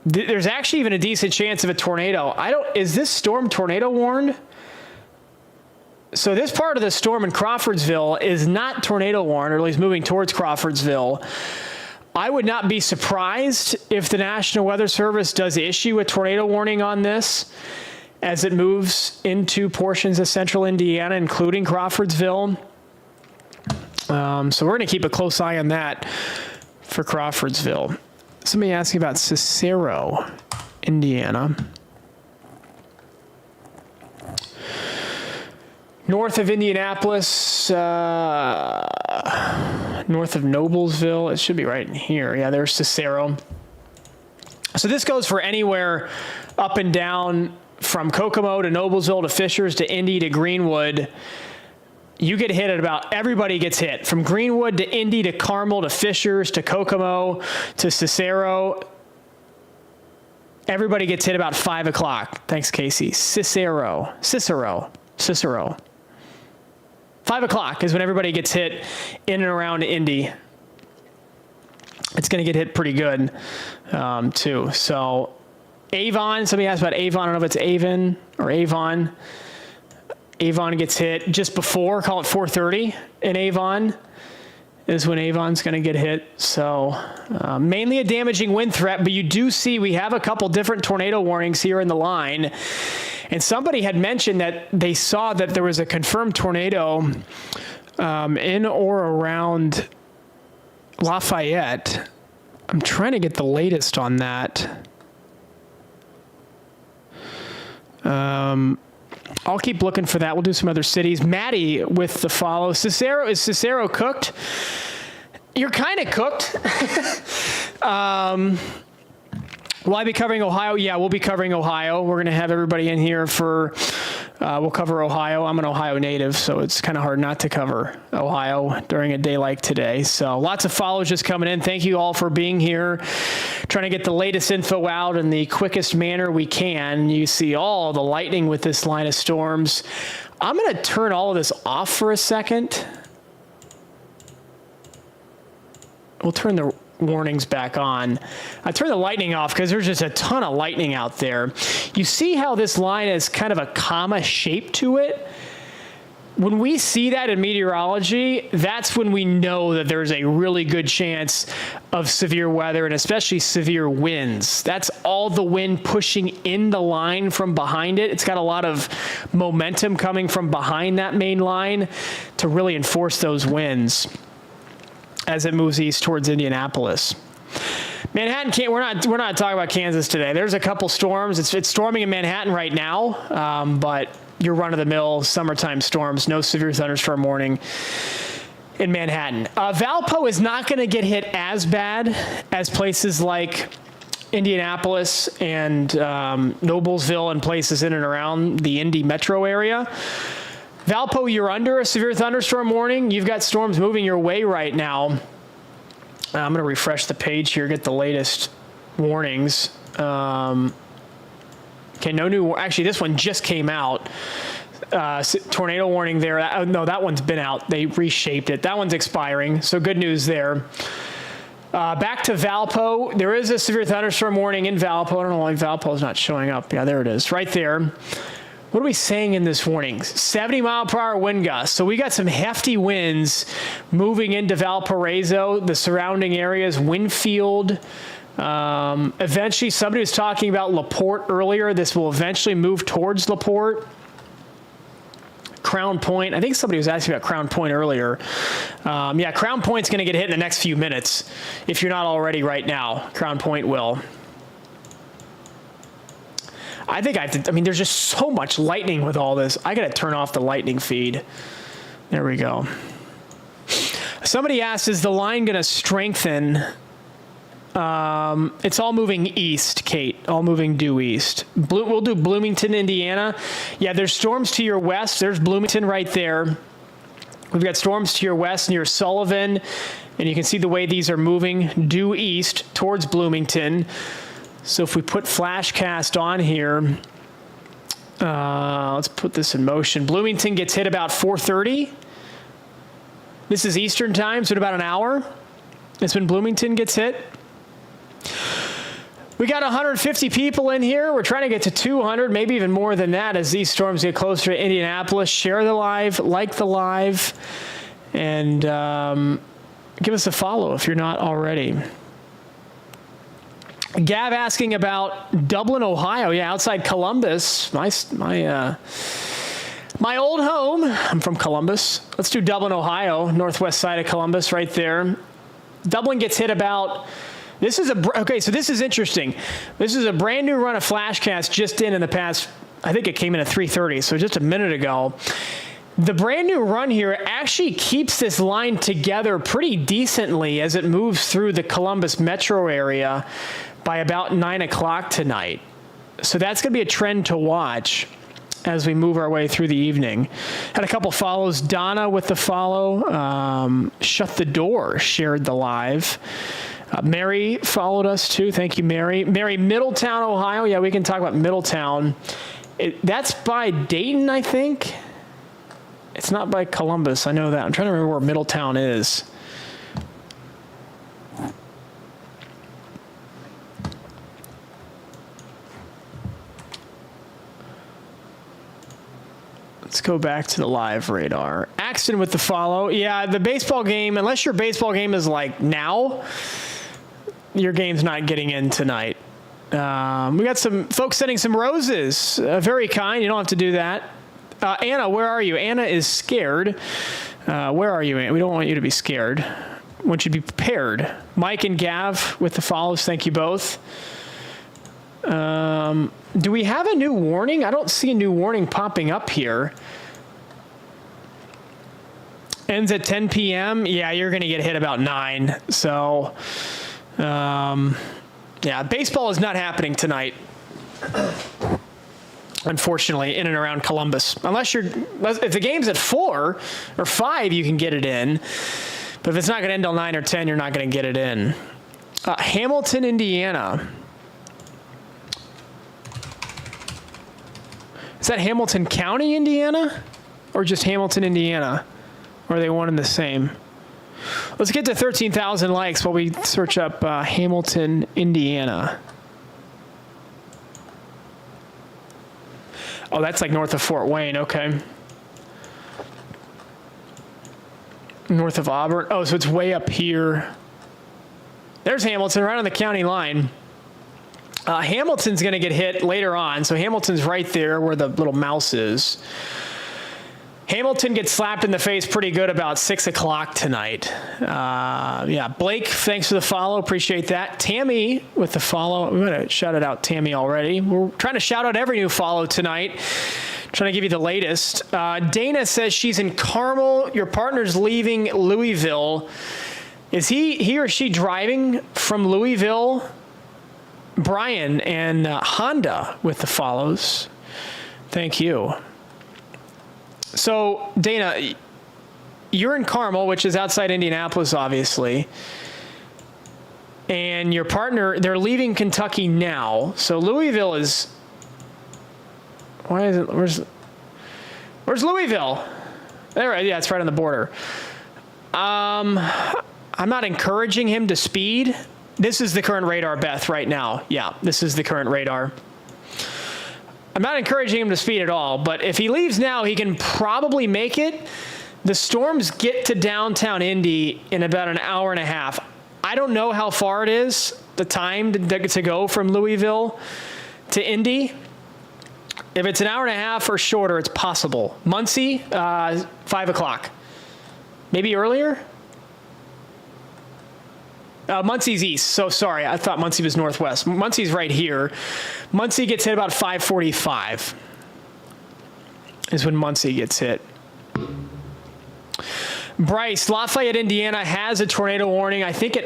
There's actually even a decent chance of a tornado. Is this storm tornado warned? So this part of the storm in Crawfordsville is not tornado warned, or at least moving towards Crawfordsville. I would not be surprised if the National Weather Service does issue a tornado warning on this as it moves into portions of central Indiana, including Crawfordsville. So we're going to keep a close eye on that for Crawfordsville. Somebody asking about Cicero, Indiana. North of Indianapolis, north of Noblesville. It should be right in here. Yeah, there's Cicero. So this goes for anywhere up and down from Kokomo to Noblesville to Fishers to Indy to Greenwood. You get hit at about, everybody gets hit. From Greenwood to Indy to Carmel to Fishers to Kokomo to Cicero. Everybody gets hit about 5 o'clock. Thanks, Casey. Cicero. 5 o'clock is when everybody gets hit in and around Indy. It's going to get hit pretty good, too. So Avon, somebody asked about Avon. I don't know if it's Avon or Avon. Avon gets hit just before, call it 4:30 in Avon is when Avon's going to get hit. So mainly a damaging wind threat, but you do see we have a couple different tornado warnings here in the line. And somebody had mentioned that they saw that there was a confirmed tornado in or around Lafayette. I'm trying to get the latest on that. I'll keep looking for that. We'll do some other cities. Maddie with the follow. Is Cicero cooked? You're kind of cooked. Will I be covering Ohio? Yeah, we'll be covering Ohio. We're going to have everybody in here for, we'll cover Ohio. I'm an Ohio native, so it's kind of hard not to cover Ohio during a day like today. So lots of follows just coming in. Thank you all for being here, trying to get the latest info out in the quickest manner we can. You see all the lightning with this line of storms. I'm going to turn all of this off for a second. We'll turn the warnings back on. I turned the lightning off because there's just a ton of lightning out there. You see how this line is kind of a comma shape to it? When we see that in meteorology, that's when we know that there's a really good chance of severe weather and especially severe winds. That's all the wind pushing in the line from behind it. It's got a lot of momentum coming from behind that main line to really enforce those winds as it moves east towards Indianapolis. Manhattan, we're not talking about Kansas today. There's a couple storms. It's storming in Manhattan right now, but your run-of-the-mill summertime storms, no severe thunderstorm warning in Manhattan. Valpo is not going to get hit as bad as places like Indianapolis and Noblesville and places in and around the Indy metro area. Valpo, you're under a severe thunderstorm warning. You've got storms moving your way right now. I'm going to refresh the page here, get the latest warnings. Okay, no new. Actually, this one just came out. tornado warning there. No, that one's been out. They reshaped it. That one's expiring, so good news there. Back to Valpo. There is a severe thunderstorm warning in Valpo. I don't know why Valpo is not showing up. Yeah, there it is, right there. What are we saying in this warning? 70-mile-per-hour wind gusts. So we got some hefty winds moving into Valparaiso, the surrounding areas, Winfield. Eventually, somebody was talking about LaPorte earlier. This will eventually move towards LaPorte. Crown Point. I think somebody was asking about Crown Point earlier. Yeah, Crown Point's going to get hit in the next few minutes. If you're not already right now, Crown Point will. I think there's just so much lightning with all this. I got to turn off the lightning feed. There we go. Somebody asked, is the line going to strengthen? It's all moving east, Kate. All moving due east. We'll do Bloomington, Indiana. Yeah, there's storms to your west. There's Bloomington right there. We've got storms to your west near Sullivan. And you can see the way these are moving due east towards Bloomington. So if we put Flashcast on here, let's put this in motion. Bloomington gets hit about 4:30. This is Eastern time, so in about an hour. That's when Bloomington gets hit. We got 150 people in here. We're trying to get to 200, maybe even more than that as these storms get closer to Indianapolis. Share the live, like the live, and give us a follow if you're not already. Gav asking about Dublin, Ohio. Yeah, outside Columbus. My old home. I'm from Columbus. Let's do Dublin, Ohio, northwest side of Columbus, right there. Dublin gets hit about. Okay, so this is interesting. This is a brand new run of Flashcast just in the past. I think it came in at 3:30, so just a minute ago. The brand new run here actually keeps this line together pretty decently as it moves through the Columbus metro area by about 9 o'clock tonight. So that's going to be a trend to watch as we move our way through the evening. Had a couple follows. Donna with the follow. Shut the Door shared the live. Mary followed us too. Thank you, Mary. Mary, Middletown, Ohio. Yeah, we can talk about Middletown. That's by Dayton, I think. It's not by Columbus. I know that. I'm trying to remember where Middletown is. Let's go back to the live radar. Axton with the follow. Yeah, the baseball game, unless your baseball game is like now, your game's not getting in tonight. We got some folks sending some roses. Very kind. You don't have to do that. Anna, where are you? Anna is scared. Where are you, Anna? We don't want you to be scared. We want you to be prepared. Mike and Gav with the follows. Thank you both. Do we have a new warning? I don't see a new warning popping up here. Ends at 10 p.m. Yeah, you're going to get hit about 9. So, yeah, baseball is not happening tonight. Unfortunately, in and around Columbus. If the game's at 4 or 5, you can get it in. But if it's not going to end till 9 or 10, you're not going to get it in. Hamilton, Indiana. Is that Hamilton County, Indiana? Or just Hamilton, Indiana? Or are they one and the same? Let's get to 13,000 likes while we search up Hamilton, Indiana. Oh, that's like north of Fort Wayne. Okay. North of Auburn. Oh, so it's way up here. There's Hamilton, right on the county line. Hamilton's going to get hit later on. So Hamilton's right there where the little mouse is. Hamilton gets slapped in the face pretty good about 6 o'clock tonight. Yeah, Blake, thanks for the follow. Appreciate that. Tammy with the follow. We're going to shout it out, Tammy, already. We're trying to shout out every new follow tonight. Trying to give you the latest. Dana says she's in Carmel. Your partner's leaving Louisville. Is he or she driving from Louisville? Brian and Honda with the follows. Thank you. So, Dana, you're in Carmel, which is outside Indianapolis, obviously. And your partner, they're leaving Kentucky now. So Louisville is... Where's Louisville? There, yeah, it's right on the border. I'm not encouraging him to speed. This is the current radar, Beth, right now. Yeah, this is the current radar. I'm not encouraging him to speed at all, but if he leaves now, he can probably make it. The storms get to downtown Indy in about an hour and a half. I don't know how far it is, the time to go from Louisville to Indy. If it's an hour and a half or shorter, it's possible. Muncie, 5 o'clock. Maybe earlier? Muncie's east, so sorry. I thought Muncie was northwest. Muncie's right here. Muncie gets hit about 5:45 is when Muncie gets hit. Bryce, Lafayette, Indiana has a tornado warning. I think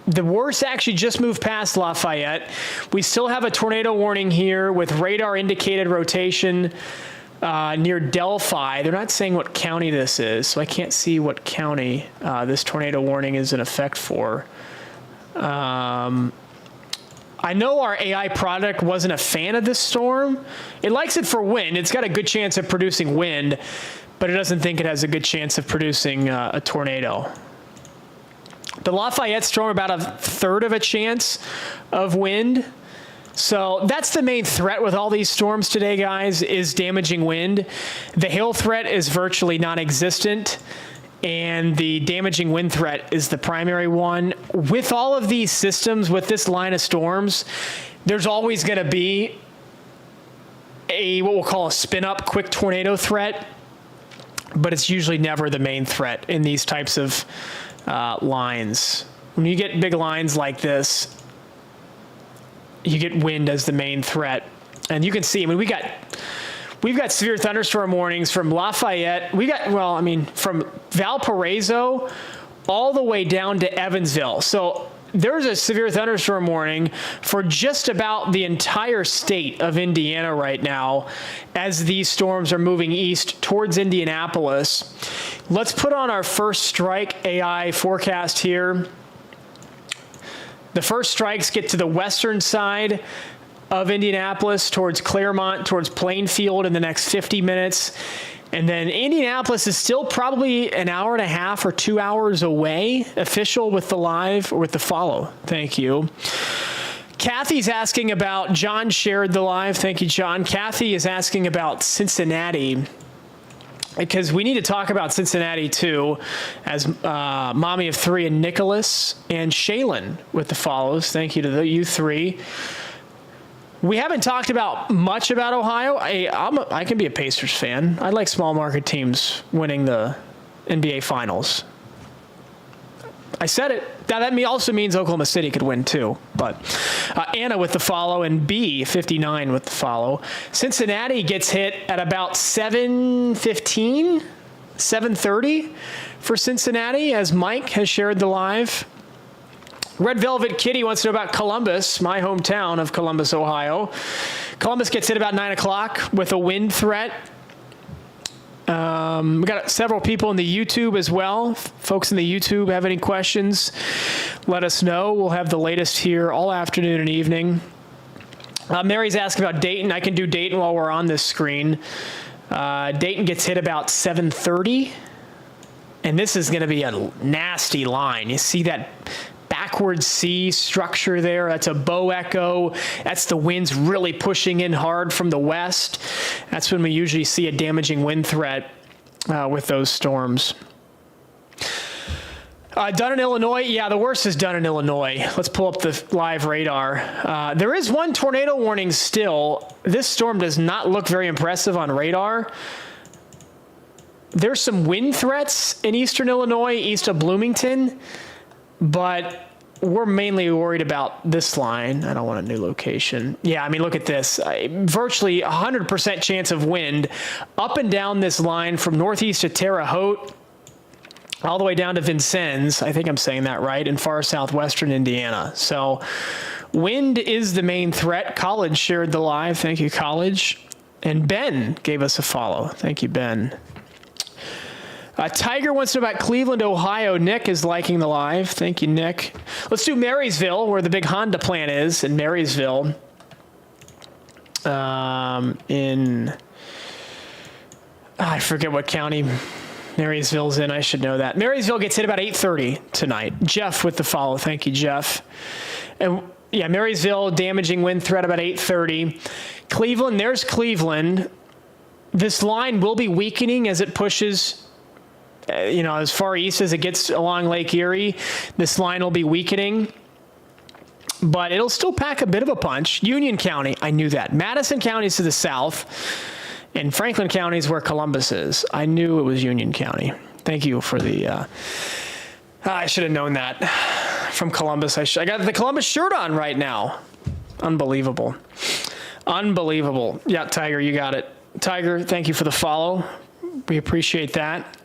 the worst actually just moved past Lafayette. We still have a tornado warning here with radar indicated rotation near Delphi. They're not saying what county this is, so I can't see what county this tornado warning is in effect for. I know our AI product wasn't a fan of this storm. It likes it for wind. It's got a good chance of producing wind, but it doesn't think it has a good chance of producing a tornado. The Lafayette storm, about a third of a chance of wind. So that's the main threat with all these storms today, guys, is damaging wind. The hail threat is virtually non-existent, and the damaging wind threat is the primary one. With all of these systems, with this line of storms, there's always going to be what we'll call a spin-up quick tornado threat, but it's usually never the main threat in these types of lines. When you get big lines like this, you get wind as the main threat. And you can see, I mean, we've got severe thunderstorm warnings from Lafayette. From Valparaiso all the way down to Evansville. So there's a severe thunderstorm warning for just about the entire state of Indiana right now as these storms are moving east towards Indianapolis. Let's put on our first strike AI forecast here. The first strikes get to the western side of Indianapolis towards Claremont, towards Plainfield in the next 50 minutes. And then Indianapolis is still probably an hour and a half or 2 hours away, official with the live or with the follow. Thank you. Kathy's asking about, John shared the live. Thank you, John. Kathy is asking about Cincinnati, because we need to talk about Cincinnati too, as mommy of three and Nicholas and Shaylin with the follows. Thank you to you three. We haven't talked about much about Ohio. I can be a Pacers fan. I like small market teams winning the NBA Finals. I said it. That also means Oklahoma City could win too. But Anna with the follow and B59 with the follow. Cincinnati gets hit at about 7:15, 7:30 for Cincinnati, as Mike has shared the live. Red Velvet Kitty wants to know about Columbus, my hometown of Columbus, Ohio. Columbus gets hit about 9 o'clock with a wind threat. We got several people in the YouTube as well. Folks in the YouTube have any questions, let us know. We'll have the latest here all afternoon and evening. Mary's asking about Dayton. I can do Dayton while we're on this screen. Dayton gets hit about 7:30. And this is going to be a nasty line. You see that backward C structure there? That's a bow echo. That's the winds really pushing in hard from the west. That's when we usually see a damaging wind threat with those storms. Done in Illinois. Yeah, the worst is done in Illinois. Let's pull up the live radar. There is one tornado warning still. This storm does not look very impressive on radar. There's some wind threats in eastern Illinois, east of Bloomington, but we're mainly worried about this line. I don't want a new location. Yeah, I mean, look at this. Virtually 100% chance of wind up and down this line from northeast to Terre Haute all the way down to Vincennes. I think I'm saying that right, in far southwestern Indiana. So wind is the main threat. College shared the live. Thank you, College. And Ben gave us a follow. Thank you, Ben. Tiger wants to know about Cleveland, Ohio. Nick is liking the live. Thank you, Nick. Let's do Marysville, where the big Honda plant is in Marysville. I forget what county Marysville's in. I should know that. Marysville gets hit about 8:30 tonight. Jeff with the follow. Thank you, Jeff. And yeah, Marysville, damaging wind threat about 8:30. Cleveland, there's Cleveland. This line will be weakening as it pushes, as far east as it gets along Lake Erie. This line will be weakening, but it'll still pack a bit of a punch. Union County, I knew that. Madison County is to the south. And Franklin County is where Columbus is. I knew it was Union County. Thank you for the, I should have known that from Columbus. I got the Columbus shirt on right now. Unbelievable. Unbelievable. Yeah, Tiger, you got it. Tiger, thank you for the follow. We appreciate that.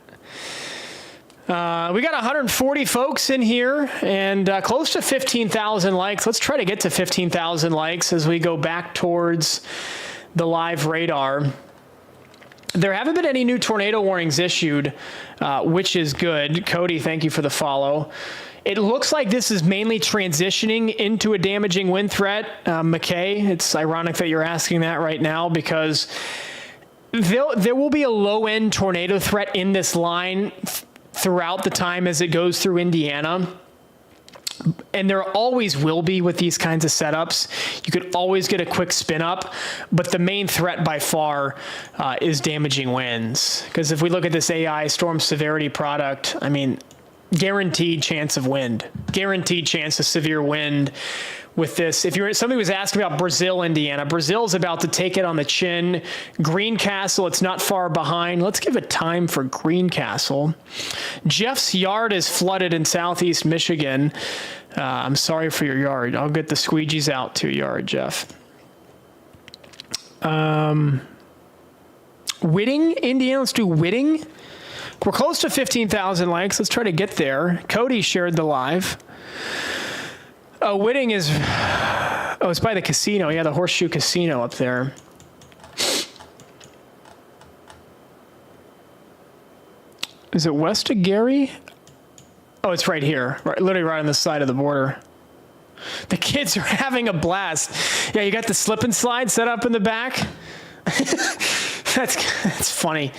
We got 140 folks in here and close to 15,000 likes. Let's try to get to 15,000 likes as we go back towards the live radar. There haven't been any new tornado warnings issued, which is good. Cody, thank you for the follow. It looks like this is mainly transitioning into a damaging wind threat. McKay, it's ironic that you're asking that right now because there will be a low-end tornado threat in this line throughout the time as it goes through Indiana. And there always will be with these kinds of setups. You could always get a quick spin up, but the main threat by far is damaging winds. Because if we look at this AI storm severity product, I mean, guaranteed chance of wind, guaranteed chance of severe wind with this. Somebody was asking about Brazil, Indiana. Brazil's about to take it on the chin. Greencastle, it's not far behind. Let's give it time for Greencastle. Jeff's yard is flooded in southeast Michigan. I'm sorry for your yard. I'll get the squeegees out to your yard, Jeff. Whitting, Indiana. Let's do Whitting. We're close to 15,000 likes. Let's try to get there. Cody shared the live. Oh, Whitting is, it's by the casino. Yeah, the Horseshoe Casino up there. Is it west of Gary? Oh, it's right here, literally right on the side of the border. The kids are having a blast. Yeah, you got the slip and slide set up in the back. That's funny.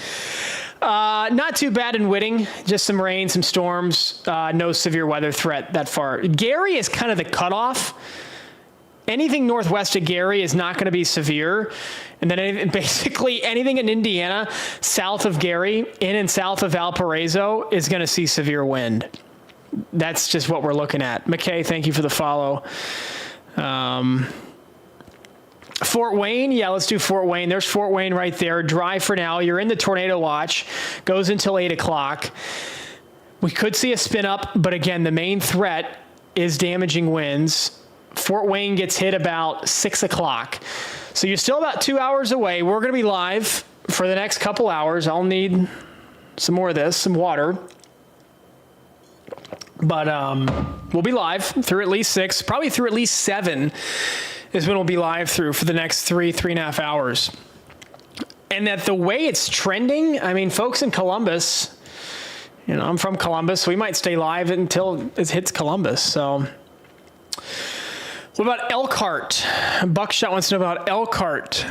Not too bad in Whitting, just some rain, some storms, no severe weather threat that far. Gary is kind of the cutoff. Anything northwest of Gary is not going to be severe. And then basically anything in Indiana, south of Gary, in and south of Valparaiso is going to see severe wind. That's just what we're looking at. McKay, thank you for the follow. Fort Wayne, yeah, let's do Fort Wayne. There's Fort Wayne right there. Dry for now. You're in the tornado watch. Goes until 8 o'clock. We could see a spin up, but again, the main threat is damaging winds. Fort Wayne gets hit about 6 o'clock. So you're still about 2 hours away. We're going to be live for the next couple hours. I'll need some more of this, some water. But we'll be live through at least 6, probably through at least 7 is when we'll be live through for the next 3.5 hours. And that the way it's trending, I mean, folks in Columbus, I'm from Columbus, so we might stay live until it hits Columbus. So what about Elkhart? Buckshot wants to know about Elkhart.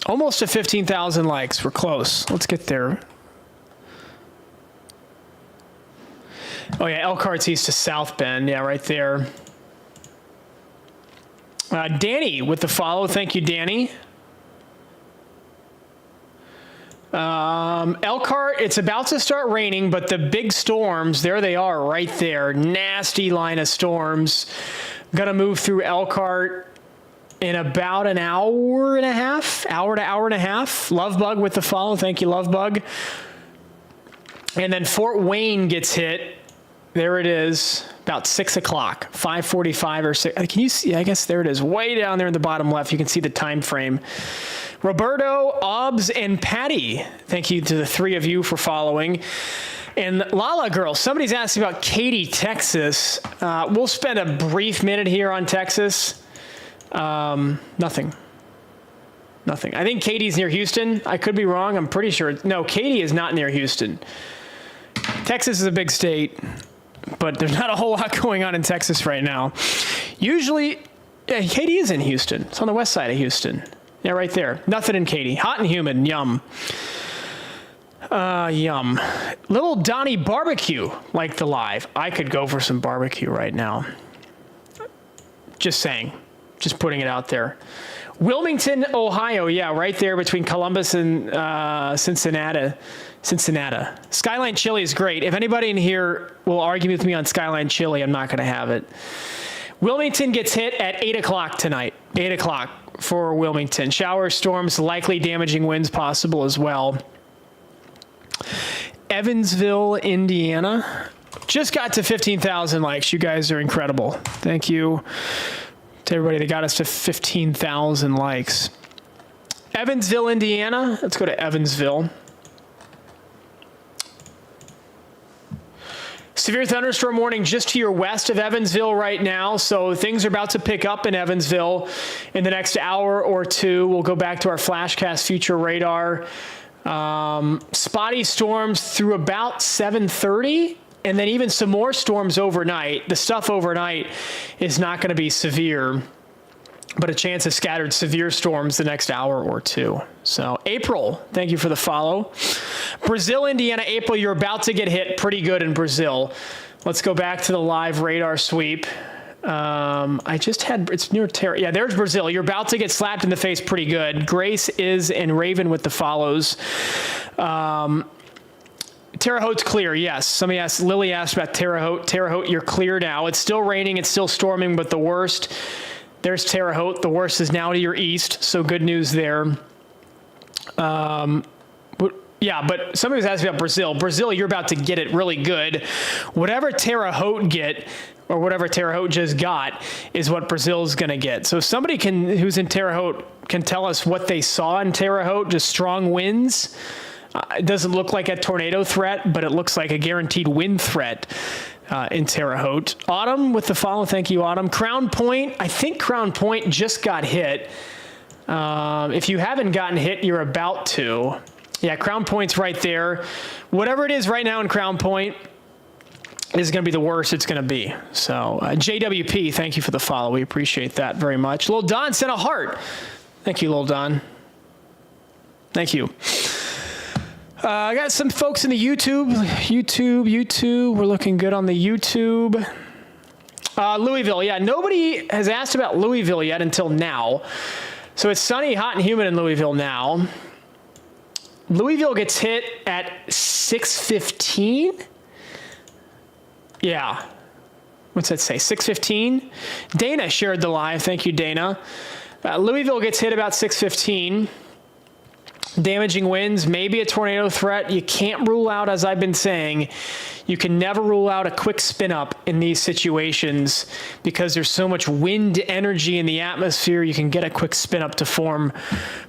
Almost to 15,000 likes. We're close. Let's get there. Oh, yeah, Elkhart's east of South Bend. Yeah, right there. Danny with the follow. Thank you, Danny. Elkhart, it's about to start raining, but the big storms, there they are right there. Nasty line of storms. Going to move through Elkhart in about an hour and a half. Hour to hour and a half. Lovebug with the follow. Thank you, Lovebug. And then Fort Wayne gets hit. There it is, about 6 o'clock, 5:45 or 6. Can you see? I guess there it is, way down there in the bottom left. You can see the time frame. Roberto, Obbs, and Patty, thank you to the three of you for following. And Lala Girl, somebody's asking about Katy, Texas. We'll spend a brief minute here on Texas. Nothing. I think Katy's near Houston. I could be wrong. I'm pretty sure. No, Katy is not near Houston. Texas is a big state, but there's not a whole lot going on in Texas right now. Usually, yeah, Katy is in Houston. It's on the west side of Houston. Yeah, right there. Nothing in Katy. Hot and humid. Yum. Yum. Little Donnie barbecue, like the live. I could go for some barbecue right now. Just saying. Just putting it out there. Wilmington, Ohio. Yeah, right there between Columbus and Cincinnati. Skyline chili is great. If anybody in here will argue with me on Skyline chili, I'm not going to have it. Wilmington gets hit at 8 o'clock tonight. 8 o'clock for Wilmington. Showers, storms, likely damaging winds possible as well. Evansville, Indiana. Just got to 15,000 likes. You guys are incredible. Thank you to everybody that got us to 15,000 likes. Evansville, Indiana. Let's go to Evansville. Severe thunderstorm warning just to your west of Evansville right now. So things are about to pick up in Evansville in the next hour or two. We'll go back to our Flashcast future radar. Spotty storms through about 7:30, and then even some more storms overnight. The stuff overnight is not going to be severe, but a chance of scattered severe storms the next hour or two. So April, thank you for the follow. Brazil, Indiana, April, you're about to get hit pretty good in Brazil. Let's go back to the live radar sweep. I just had, it's near Terre. Yeah, there's Brazil. You're about to get slapped in the face pretty good. Grace is and Raven with the follows. Terre Haute's clear, yes. Somebody asked, Lily asked about Terre Haute. Terre Haute, you're clear now. It's still raining, it's still storming, but the worst, there's Terre Haute. The worst is now to your east, so good news there. Yeah, but somebody was asking about Brazil. Brazil, you're about to get it really good. Whatever Terre Haute get, or whatever Terre Haute just got, is what Brazil's going to get. So if somebody who's in Terre Haute can tell us what they saw in Terre Haute, just strong winds. It doesn't look like a tornado threat, but it looks like a guaranteed wind threat in Terre Haute. Autumn with the follow. Thank you, Autumn. Crown Point. I think Crown Point just got hit. If you haven't gotten hit, you're about to. Yeah, Crown Point's right there. Whatever it is right now in Crown Point is going to be the worst it's going to be. So JWP, thank you for the follow. We appreciate that very much. Lil Don sent a heart. Thank you, Lil Don. Thank you. I got some folks in the YouTube. We're looking good on the YouTube. Louisville, yeah, nobody has asked about Louisville yet until now. So it's sunny, hot, and humid in Louisville now. Louisville gets hit at 6:15. Yeah. What's that say? 6:15. Dana shared the live. Thank you, Dana. Louisville gets hit about 6:15. Damaging winds, maybe a tornado threat. You can't rule out, as I've been saying, you can never rule out a quick spin up in these situations because there's so much wind energy in the atmosphere. You can get a quick spin up to form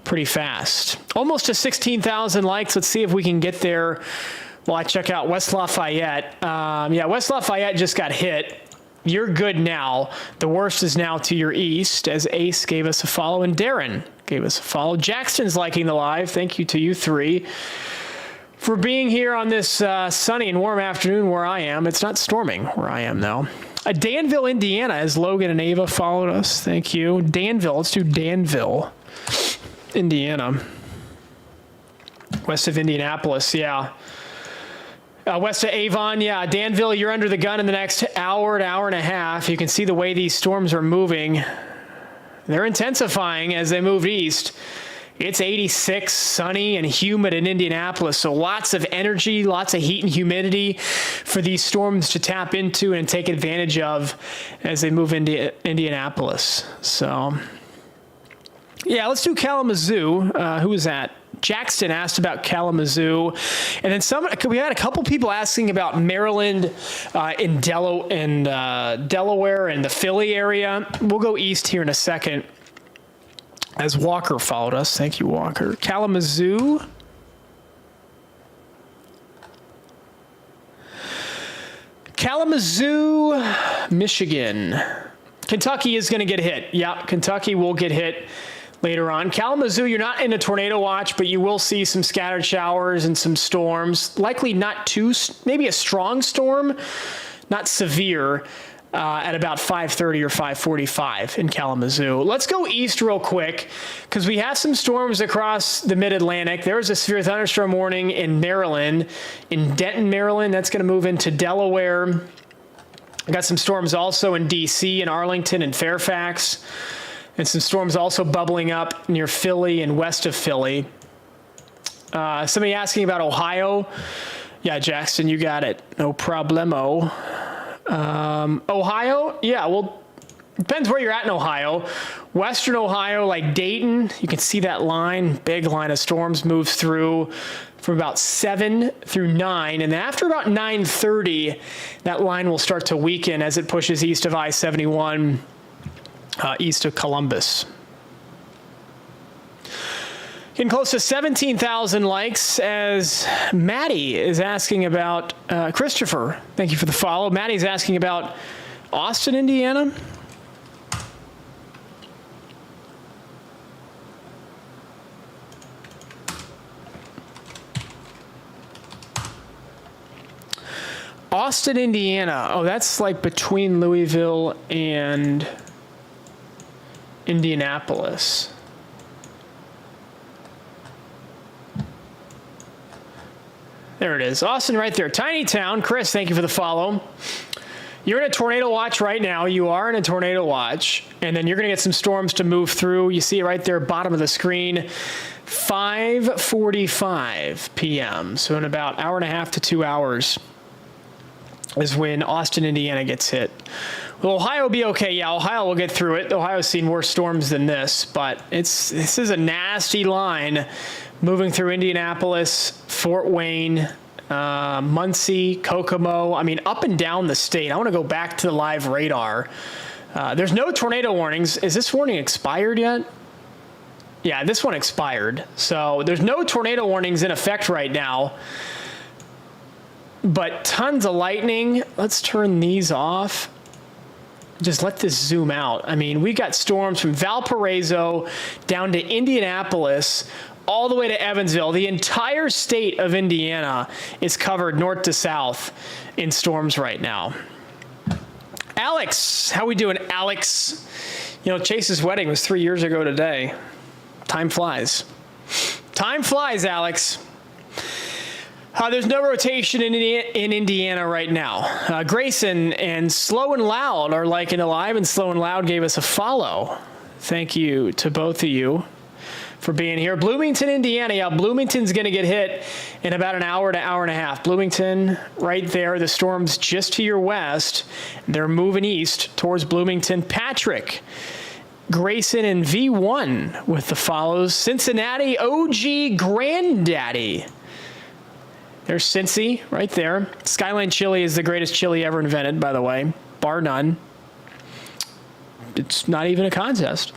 pretty fast. Almost to 16,000 likes. Let's see if we can get there while I check out West Lafayette. Yeah, West Lafayette just got hit. You're good now. The worst is now to your east, as Ace gave us a follow and Darren gave us a follow. Jackson's liking the live. Thank you to you three for being here on this sunny and warm afternoon where I am. It's not storming where I am, though. Danville, Indiana, as Logan and Ava followed us. Thank you. Danville. Let's do Danville, Indiana. West of Indianapolis, yeah. West of Avon, yeah. Danville, you're under the gun in the next hour to hour and a half. You can see the way these storms are moving. They're intensifying as they move east. It's 86, sunny and humid in Indianapolis, so lots of energy, lots of heat and humidity for these storms to tap into and take advantage of as they move into Indianapolis. So, yeah, let's do Kalamazoo. Who was that? Jackson asked about Kalamazoo. And then we had a couple people asking about Maryland in Delaware and the Philly area. We'll go east here in a second as Walker followed us. Thank you, Walker. Kalamazoo. Kalamazoo, Michigan. Kentucky is going to get hit. Yeah, Kentucky will get hit later on. Kalamazoo, you're not in a tornado watch, but you will see some scattered showers and some storms. Likely not maybe a strong storm, not severe. at about 5:30 or 5:45 in Kalamazoo. Let's go east real quick because we have some storms across the mid-Atlantic. There was a severe thunderstorm warning in Maryland, in Denton, Maryland. That's going to move into Delaware. I got some storms also in D.C. and Arlington and Fairfax, and some storms also bubbling up near Philly and west of Philly. Somebody asking about Ohio. Yeah, Jackson, you got it. No problemo. Ohio, yeah, well, depends where you're at in Ohio. Western Ohio, like Dayton, you can see that line, big line of storms moves through from about 7 through 9. And then after about 9:30, that line will start to weaken as it pushes east of I-71, east of Columbus. Getting close to 17,000 likes as Maddie is asking about, Christopher, thank you for the follow. Maddie's asking about Austin, Indiana. Austin, Indiana. Oh, that's like between Louisville and Indianapolis. There it is. Austin right there. Tiny town. Chris, thank you for the follow. You're in a tornado watch right now. You are in a tornado watch. And then you're going to get some storms to move through. You see it right there, bottom of the screen. 5:45 p.m. So in about an hour and a half to 2 hours is when Austin, Indiana gets hit. Will Ohio be okay? Yeah, Ohio will get through it. Ohio's seen worse storms than this, but this is a nasty line moving through Indianapolis, Fort Wayne, Muncie, Kokomo. I mean, up and down the state. I want to go back to the live radar. There's no tornado warnings. Is this warning expired yet? Yeah, this one expired. So there's no tornado warnings in effect right now. But tons of lightning. Let's turn these off. Just let this zoom out. I mean, we got storms from Valparaiso down to Indianapolis, all the way to Evansville. The entire state of Indiana is covered north to south in storms right now. Alex, how we doing, Alex? You know, Chase's wedding was 3 years ago today. Time flies. Time flies, Alex. There's no rotation in Indiana right now. Grayson and Slow and Loud are liking it live, and Slow and Loud gave us a follow. Thank you to both of you for being here. Bloomington, Indiana. Yeah, Bloomington's going to get hit in about an hour to hour and a half. Bloomington right there. The storm's just to your west. They're moving east towards Bloomington. Patrick, Grayson, and V1 with the follows. Cincinnati, OG Granddaddy. There's Cincy right there. Skyline chili is the greatest chili ever invented, by the way, bar none. It's not even a contest.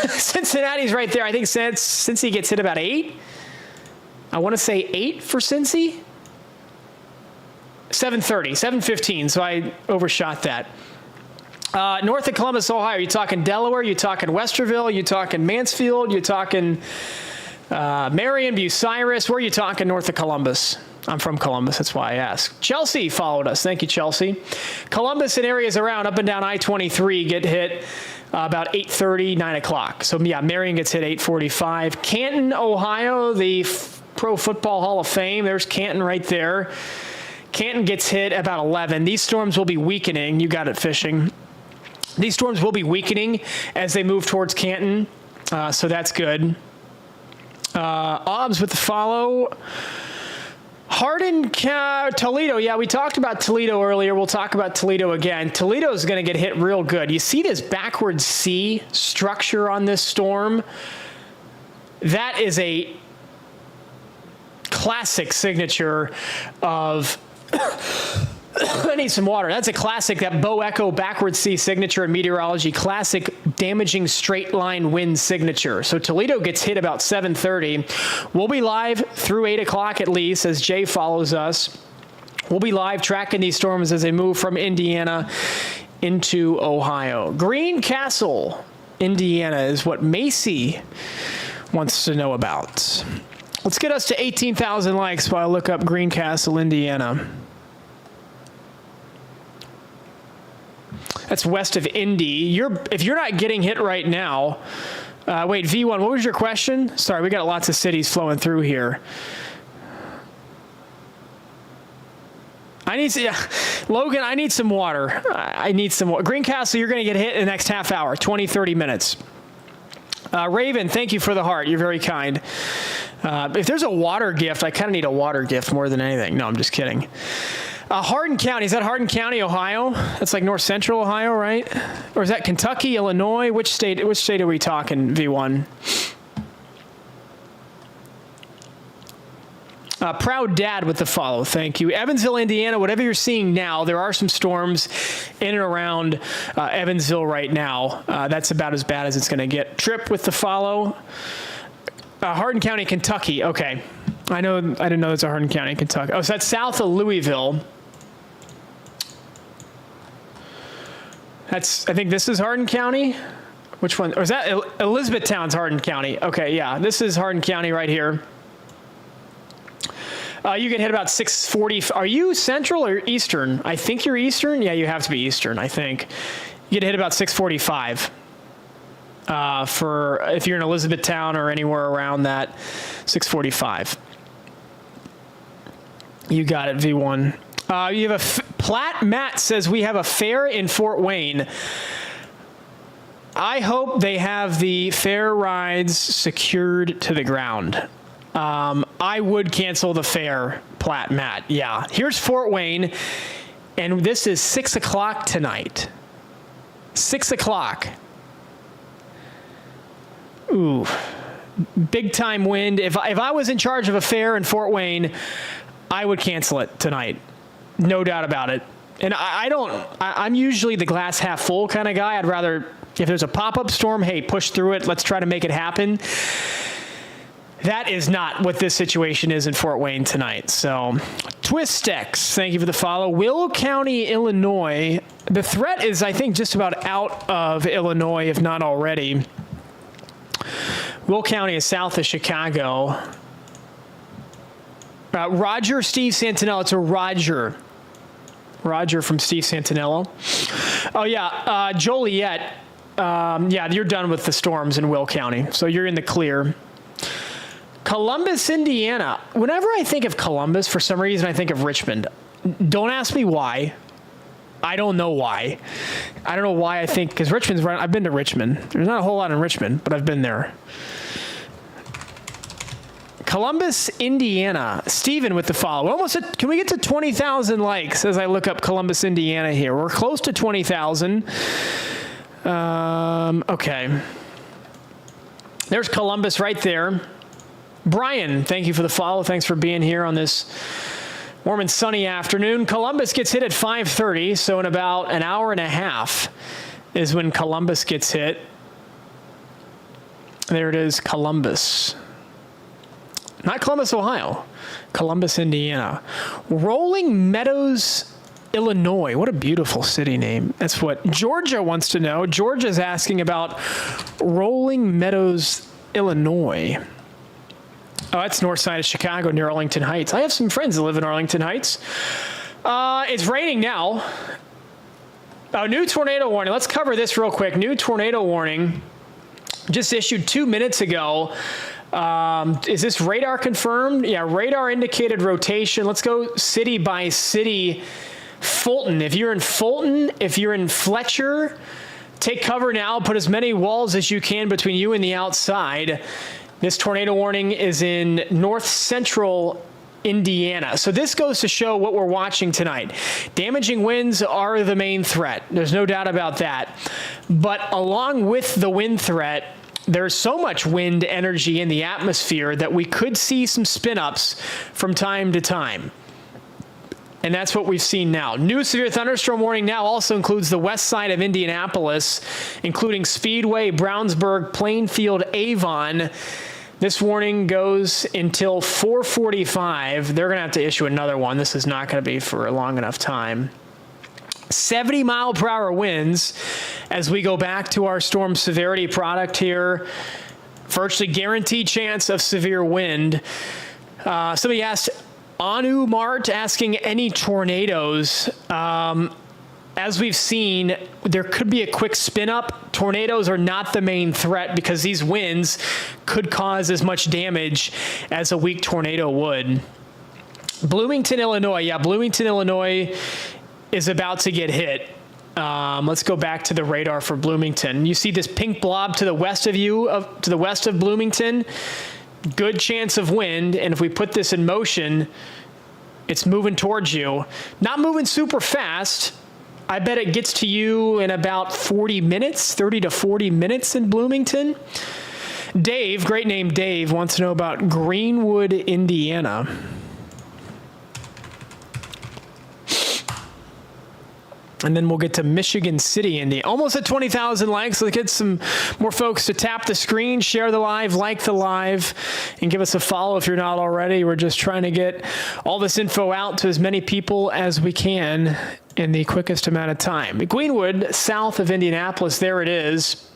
Cincinnati's right there. I think Cincy gets hit about 8. I want to say 8 for Cincy. 7:30, 7:15, so I overshot that. North of Columbus, Ohio, you talking Delaware, you talking Westerville, you talking Mansfield, you talking Marion, Bucyrus. Where are you talking north of Columbus? I'm from Columbus, that's why I asked. Chelsea followed us. Thank you, Chelsea. Columbus and areas around up and down I-23 get hit about 8:30, 9 o'clock. So, yeah, Marion gets hit 8:45. Canton, Ohio, the Pro Football Hall of Fame. There's Canton right there. Canton gets hit about 11. These storms will be weakening. You got it, Fishing. These storms will be weakening as they move towards Canton, so that's good. Obbs with the follow. Hardin, Toledo. Yeah, we talked about Toledo earlier. We'll talk about Toledo again. Toledo's going to get hit real good. You see this backward C structure on this storm? That is a classic signature of I need some water. That's a classic, that Bo Echo backward C signature in meteorology, classic damaging straight line wind signature. So Toledo gets hit about 7:30. We'll be live through 8 o'clock at least as Jay follows us. We'll be live tracking these storms as they move from Indiana into Ohio. Greencastle, Indiana is what Macy wants to know about. Let's get us to 18,000 likes while I look up Greencastle, Indiana. That's west of Indy. If you're not getting hit right now, wait, V1, what was your question? Sorry, we got lots of cities flowing through here. Logan, I need some water. I need some water. Greencastle, you're going to get hit in the next half hour, 20, 30 minutes. Raven, thank you for the heart. You're very kind. If there's a water gift, I kind of need a water gift more than anything. No, I'm just kidding. Hardin County, is that Hardin County, Ohio? That's like north central Ohio, right? Or is that Kentucky, Illinois? Which state are we talking, V1? Proud Dad with the follow. Thank you. Evansville, Indiana, whatever you're seeing now, there are some storms in and around Evansville right now. That's about as bad as it's going to get. Trip with the follow. Hardin County, Kentucky. Okay. I didn't know there's a Hardin County, Kentucky. Oh, so that's south of Louisville. I think this is Hardin County. Which one? Or is that Elizabethtown's Hardin County? Okay, yeah. This is Hardin County right here. You get hit about 6:40. Are you Central or Eastern? I think you're Eastern. Yeah, you have to be Eastern, I think. You get hit about 6:45 for if you're in Elizabethtown or anywhere around that, 6:45. You got it, V1. You have Platt Matt says we have a fair in Fort Wayne. I hope they have the fair rides secured to the ground. I would cancel the fair, Platt Matt. Yeah. Here's Fort Wayne, and this is 6 o'clock tonight. 6 o'clock. Ooh. Big time wind. If I was in charge of a fair in Fort Wayne, I would cancel it tonight. No doubt about it. And I'm usually the glass half full kind of guy. I'd rather, if there's a pop-up storm, hey, push through it. Let's try to make it happen. That is not what this situation is in Fort Wayne tonight. So, Twistex, thank you for the follow. Will County, Illinois. The threat is, I think, just about out of Illinois, if not already. Will County is south of Chicago. Roger, Steve Santinello. It's a Roger. Roger from Steve Santinello. Oh, yeah. Joliet. Yeah, you're done with the storms in Will County. So you're in the clear. Columbus, Indiana. Whenever I think of Columbus, for some reason, I think of Richmond. Don't ask me why. I don't know why. I don't know why I think, because Richmond's right. I've been to Richmond. There's not a whole lot in Richmond, but I've been there. Columbus, Indiana. Steven with the follow. Can we get to 20,000 likes as I look up Columbus, Indiana here? We're close to 20,000. Okay. There's Columbus right there. Brian, thank you for the follow. Thanks for being here on this warm and sunny afternoon. Columbus gets hit at 5:30, so in about an hour and a half is when Columbus gets hit. There it is, Columbus. Not Columbus, Ohio. Columbus, Indiana. Rolling Meadows, Illinois. What a beautiful city name. That's what Georgia wants to know. Georgia's asking about Rolling Meadows, Illinois. Oh, that's north side of Chicago near Arlington Heights. I have some friends that live in Arlington Heights. It's raining now. Oh, new tornado warning. Let's cover this real quick. New tornado warning just issued 2 minutes ago. Is this radar confirmed? Yeah, radar indicated rotation. Let's go city by city. Fulton. If you're in Fulton, if you're in Fletcher, take cover now. Put as many walls as you can between you and the outside. This tornado warning is in north central Indiana. So this goes to show what we're watching tonight. Damaging winds are the main threat. There's no doubt about that. But along with the wind threat, there's so much wind energy in the atmosphere that we could see some spin-ups from time to time. And that's what we've seen now. New severe thunderstorm warning now also includes the west side of Indianapolis, including Speedway, Brownsburg, Plainfield, Avon. This warning goes until 4:45. They're going to have to issue another one. This is not going to be for a long enough time. 70-mile-per-hour winds as we go back to our storm severity product here. Virtually guaranteed chance of severe wind. Somebody asked, Anu Mart asking any tornadoes. as we've seen, there could be a quick spin up. Tornadoes are not the main threat because these winds could cause as much damage as a weak tornado would. Bloomington, Illinois. Yeah, Bloomington, Illinois is about to get hit. Let's go back to the radar for Bloomington. You see this pink blob to the west of you, to the west of Bloomington. Good chance of wind, and if we put this in motion, it's moving towards you. Not moving super fast. I bet it gets to you in about 40 minutes, 30 to 40 minutes in Bloomington. Dave, great name Dave, wants to know about Greenwood, Indiana. And then we'll get to Michigan City, Indy. Almost at 20,000 likes. Let's get some more folks to tap the screen, share the live, like the live, and give us a follow if you're not already. We're just trying to get all this info out to as many people as we can in the quickest amount of time. Greenwood, south of Indianapolis, there it is.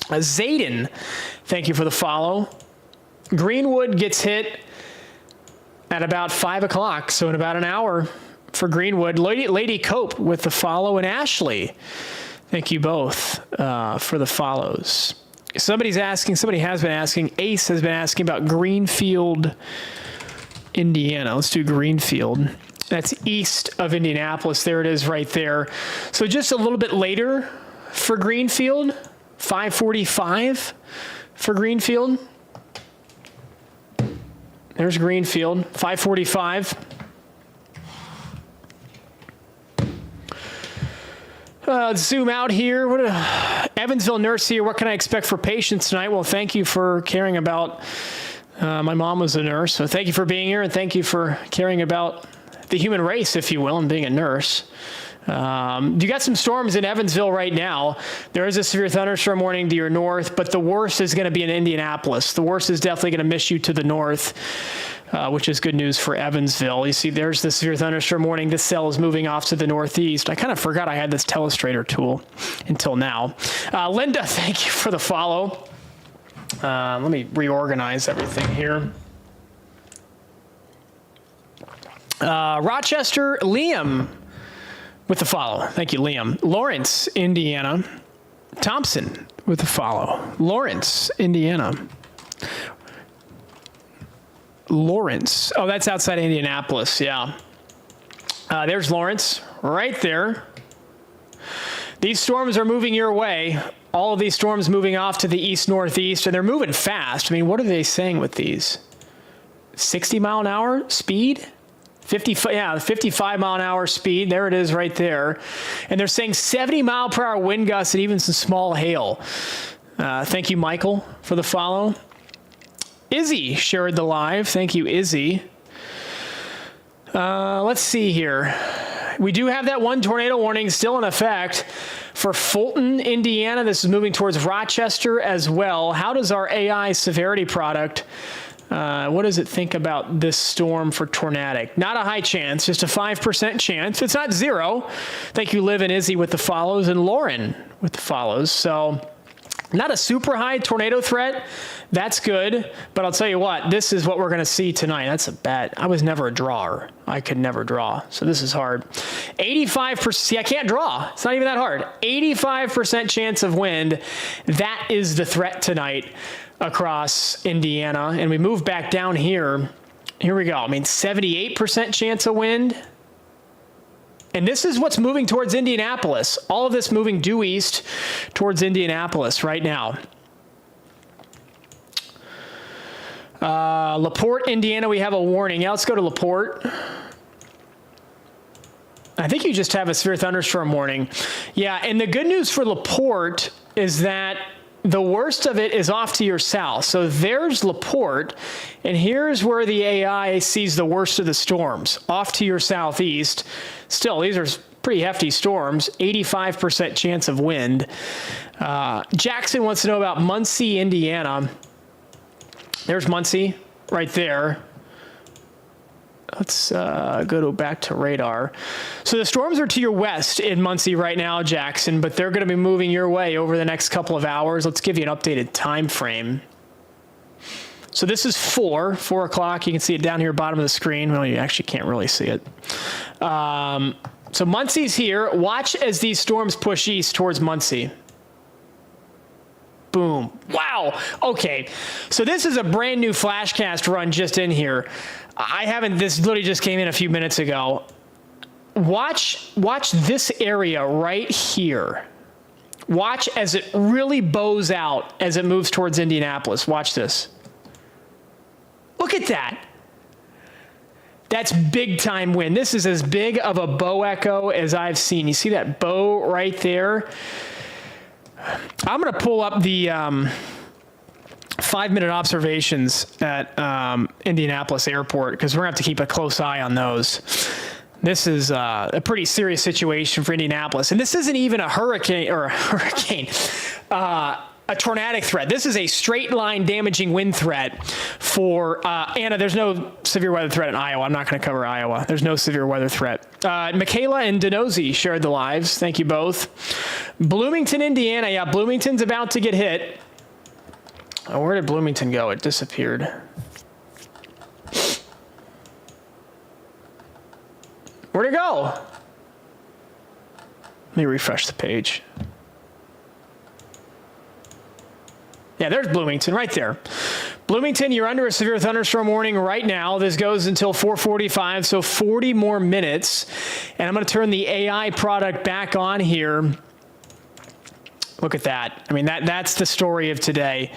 Zayden, thank you for the follow. Greenwood gets hit at about 5 o'clock, so in about an hour. For Greenwood, Lady Cope with the follow, and Ashley, thank you both for the follows. Somebody has been asking, Ace has been asking about Greenfield, Indiana. Let's do Greenfield. That's east of Indianapolis. There it is right there. So just a little bit later for Greenfield, 5:45 for Greenfield. There's Greenfield, 5:45. Let's zoom out here. Evansville nurse here. What can I expect for patients tonight? Well, thank you for caring about. My mom was a nurse, so thank you for being here, and thank you for caring about the human race, if you will, and being a nurse. You got some storms in Evansville right now. There is a severe thunderstorm warning to your north, but the worst is going to be in Indianapolis. The worst is definitely going to miss you to the north. Which is good news for Evansville. You see, there's the severe thunderstorm warning. This cell is moving off to the northeast. I kind of forgot I had this telestrator tool until now. Linda, thank you for the follow. Let me reorganize everything here. Rochester, Liam with the follow. Thank you, Liam. Lawrence, Indiana. Thompson with the follow. Lawrence, Indiana. Lawrence. Oh, that's outside Indianapolis. Yeah. There's Lawrence right there. These storms are moving your way. All of these storms moving off to the east-northeast, and they're moving fast. I mean, what are they saying with these? 60 mile an hour speed? 55 mile an hour speed. There it is right there. And they're saying 70 mile per hour wind gusts and even some small hail. Thank you, Michael, for the follow. Izzy shared the live. Thank you, Izzy. Let's see here. We do have that one tornado warning still in effect for Fulton, Indiana. This is moving towards Rochester as well. How does our AI severity product, what does it think about this storm for tornadic? Not a high chance, just a 5% chance. It's not zero. Thank you, Liv and Izzy with the follows, and Lauren with the follows. So not a super high tornado threat. That's good. But I'll tell you what, this is what we're going to see tonight. That's a bet. I was never a drawer. I could never draw. So this is hard. 85%. See, I can't draw. It's not even that hard. 85% chance of wind. That is the threat tonight across Indiana. And we move back down here. Here we go. I mean, 78% chance of wind. And this is what's moving towards Indianapolis. All of this moving due east towards Indianapolis right now. LaPorte, Indiana, we have a warning. Yeah, let's go to LaPorte. I think you just have a severe thunderstorm warning. Yeah, and the good news for LaPorte is that the worst of it is off to your south. So there's LaPorte, and here's where the AI sees the worst of the storms, off to your southeast. Still, these are pretty hefty storms, 85% chance of wind. Jackson wants to know about Muncie, Indiana. There's Muncie right there. Let's go back to radar. So the storms are to your west in Muncie right now, Jackson, but they're going to be moving your way over the next couple of hours. Let's give you an updated time frame. So this is 4 o'clock. You can see it down here, bottom of the screen. Well, you actually can't really see it. So Muncie's here. Watch as these storms push east towards Muncie. Boom. Wow. Okay. So this is a brand new flashcast run just in here. This literally just came in a few minutes ago. Watch this area right here. Watch as it really bows out as it moves towards Indianapolis. Watch this. Look at that. That's big time wind. This is as big of a bow echo as I've seen. You see that bow right there? I'm going to pull up the 5-minute observations at Indianapolis Airport because we're going to have to keep a close eye on those. This is a pretty serious situation for Indianapolis. And this isn't even a tornadic threat. This is a straight line damaging wind threat for Anna. There's no severe weather threat in Iowa. I'm not going to cover Iowa. There's no severe weather threat. Michaela and Denozy shared the lives. Thank you both. Bloomington, Indiana. Yeah, Bloomington's about to get hit. Oh, where did Bloomington go? It disappeared. Where'd it go? Let me refresh the page. Yeah, there's Bloomington right there. Bloomington, you're under a severe thunderstorm warning right now. This goes until 4:45, so 40 more minutes. And I'm going to turn the AI product back on here. Look at that. I mean, that's the story of today.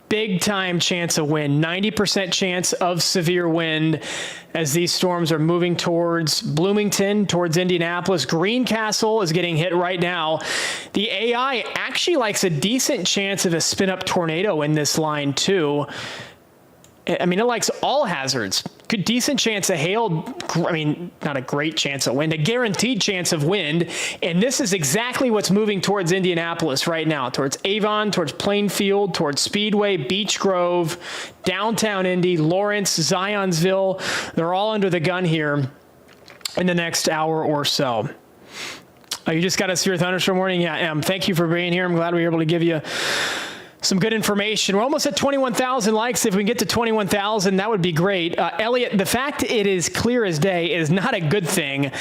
Big time chance of wind, 90% chance of severe wind as these storms are moving towards Bloomington, towards Indianapolis. Greencastle is getting hit right now. The AI actually likes a decent chance of a spin-up tornado in this line too. I mean, it likes all hazards. Good, decent chance of hail. I mean, not a great chance of wind, a guaranteed chance of wind. And this is exactly what's moving towards Indianapolis right now, towards Avon, towards Plainfield, towards Speedway, Beech Grove, downtown Indy, Lawrence, Zionsville. They're all under the gun here in the next hour or so. You just got a severe thunderstorm warning? Yeah, Em, thank you for being here. I'm glad we were able to give you some good information. We're almost at 21,000 likes. If we can get to 21,000, that would be great. Elliot, the fact it is clear as day is not a good thing.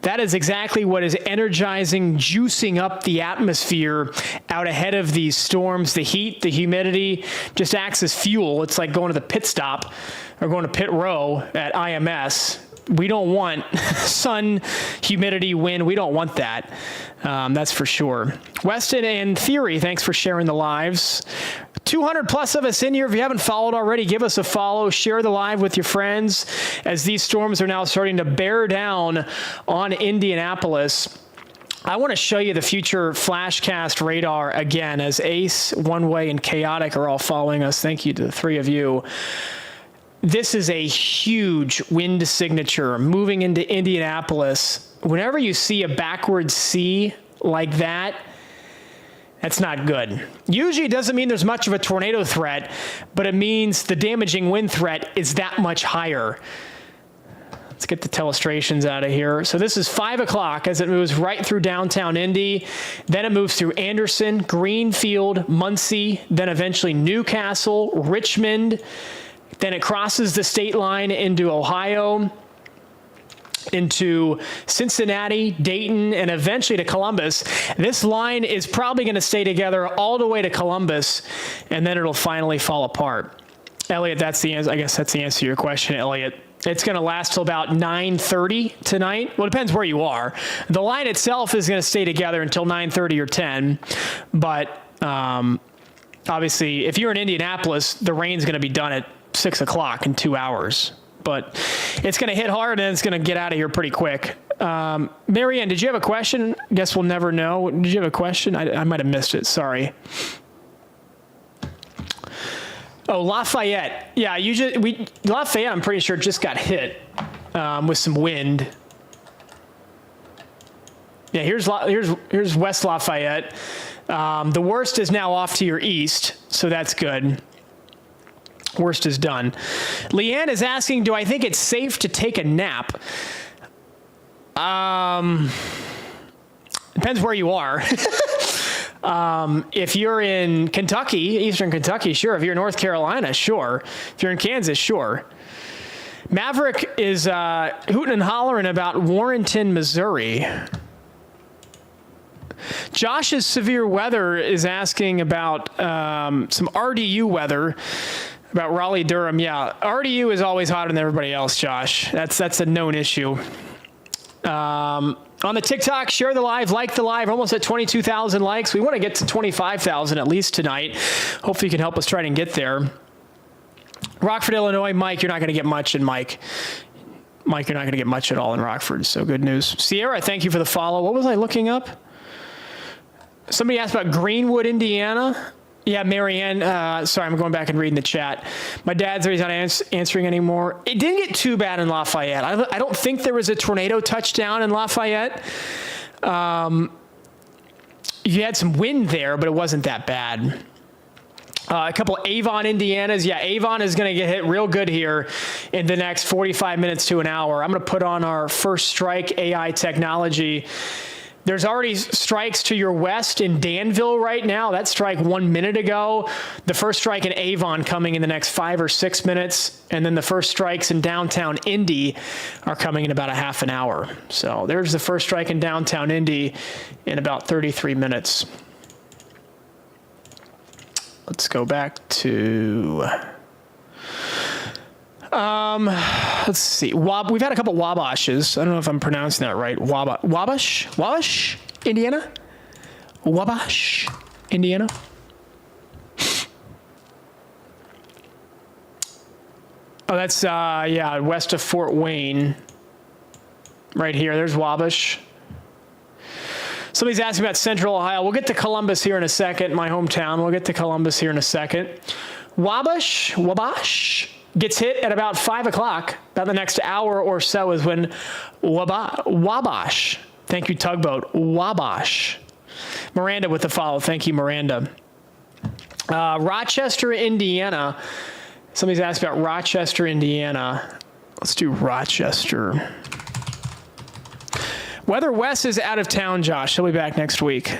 That is exactly what is energizing, juicing up the atmosphere out ahead of these storms. The heat, the humidity just acts as fuel. It's like going to the pit stop or going to pit row at IMS. We don't want sun, humidity, wind. We don't want that. That's for sure. Weston and Theory, thanks for sharing the lives. 200 plus of us in here. If you haven't followed already, give us a follow. Share the live with your friends as these storms are now starting to bear down on Indianapolis. I want to show you the future flashcast radar again as Ace, One Way, and Chaotic are all following us. Thank you to the three of you. This is a huge wind signature moving into Indianapolis. Whenever you see a backward C like that, that's not good. Usually it doesn't mean there's much of a tornado threat, but it means the damaging wind threat is that much higher. Let's get the telestrations out of here. So this is 5 o'clock as it moves right through downtown Indy. Then it moves through Anderson, Greenfield, Muncie, then eventually Newcastle, Richmond. Then it crosses the state line into Ohio, into Cincinnati, Dayton, and eventually to Columbus. This line is probably going to stay together all the way to Columbus, and then it'll finally fall apart. Elliot, that's the answer. I guess that's the answer to your question, Elliot. It's going to last till about 9:30 tonight. Well, it depends where you are. The line itself is going to stay together until 9:30 or 10, but obviously, if you're in Indianapolis, the rain's going to be done at 6 o'clock in 2 hours, but it's going to hit hard and it's going to get out of here pretty quick. Marianne, did you have a question? Guess we'll never know. Did you have a question? I might have missed it. Sorry. Oh, Lafayette. Yeah, Lafayette, I'm pretty sure just got hit with some wind. Yeah, here's West Lafayette. The worst is now off to your east, so that's good. Worst is done. Leanne is asking, do I think it's safe to take a nap? Depends where you are. If you're in Kentucky, Eastern Kentucky, sure. If you're in North Carolina, sure. If you're in Kansas, sure. Maverick is hooting and hollering about Warrenton, Missouri. Josh's severe weather is asking about some RDU weather, about Raleigh-Durham. Yeah, RDU is always hotter than everybody else, Josh. That's a known issue. On the TikTok, share the live, like the live. Almost at 22,000 likes. We want to get to 25,000 at least tonight. Hopefully you can help us try and get there. Rockford, Illinois. Mike, you're not going to get much in Mike. Mike, you're not going to get much at all in Rockford, so good news. Sierra, thank you for the follow. What was I looking up? Somebody asked about Greenwood, Indiana. Yeah, Marianne, sorry, I'm going back and reading the chat. My dad's not answering anymore. It didn't get too bad in Lafayette. I don't think there was a tornado touchdown in Lafayette. You had some wind there, but it wasn't that bad. A couple Avon, Indianas. Yeah, Avon is going to get hit real good here in the next 45 minutes to an hour. I'm going to put on our first strike AI technology. There's already strikes to your west in Danville right now. That strike 1 minute ago. The first strike in Avon coming in the next 5 or 6 minutes. And then the first strikes in downtown Indy are coming in about a half an hour. So there's the first strike in downtown Indy in about 33 minutes. Let's go back to... let's see. We've had a couple Wabashes. I don't know if I'm pronouncing that right. Wabash, Indiana? Wabash, Indiana? Oh, that's, yeah, west of Fort Wayne. Right here. There's Wabash. Somebody's asking about Central Ohio. We'll get to Columbus here in a second, my hometown. We'll get to Columbus here in a second. Wabash gets hit at about 5 o'clock. About the next hour or so is when Wabash. Thank you, Tugboat. Wabash. Miranda with the follow. Thank you, Miranda. Rochester, Indiana. Somebody's asked about Rochester, Indiana. Let's do Rochester. Weather West is out of town, Josh. He'll be back next week.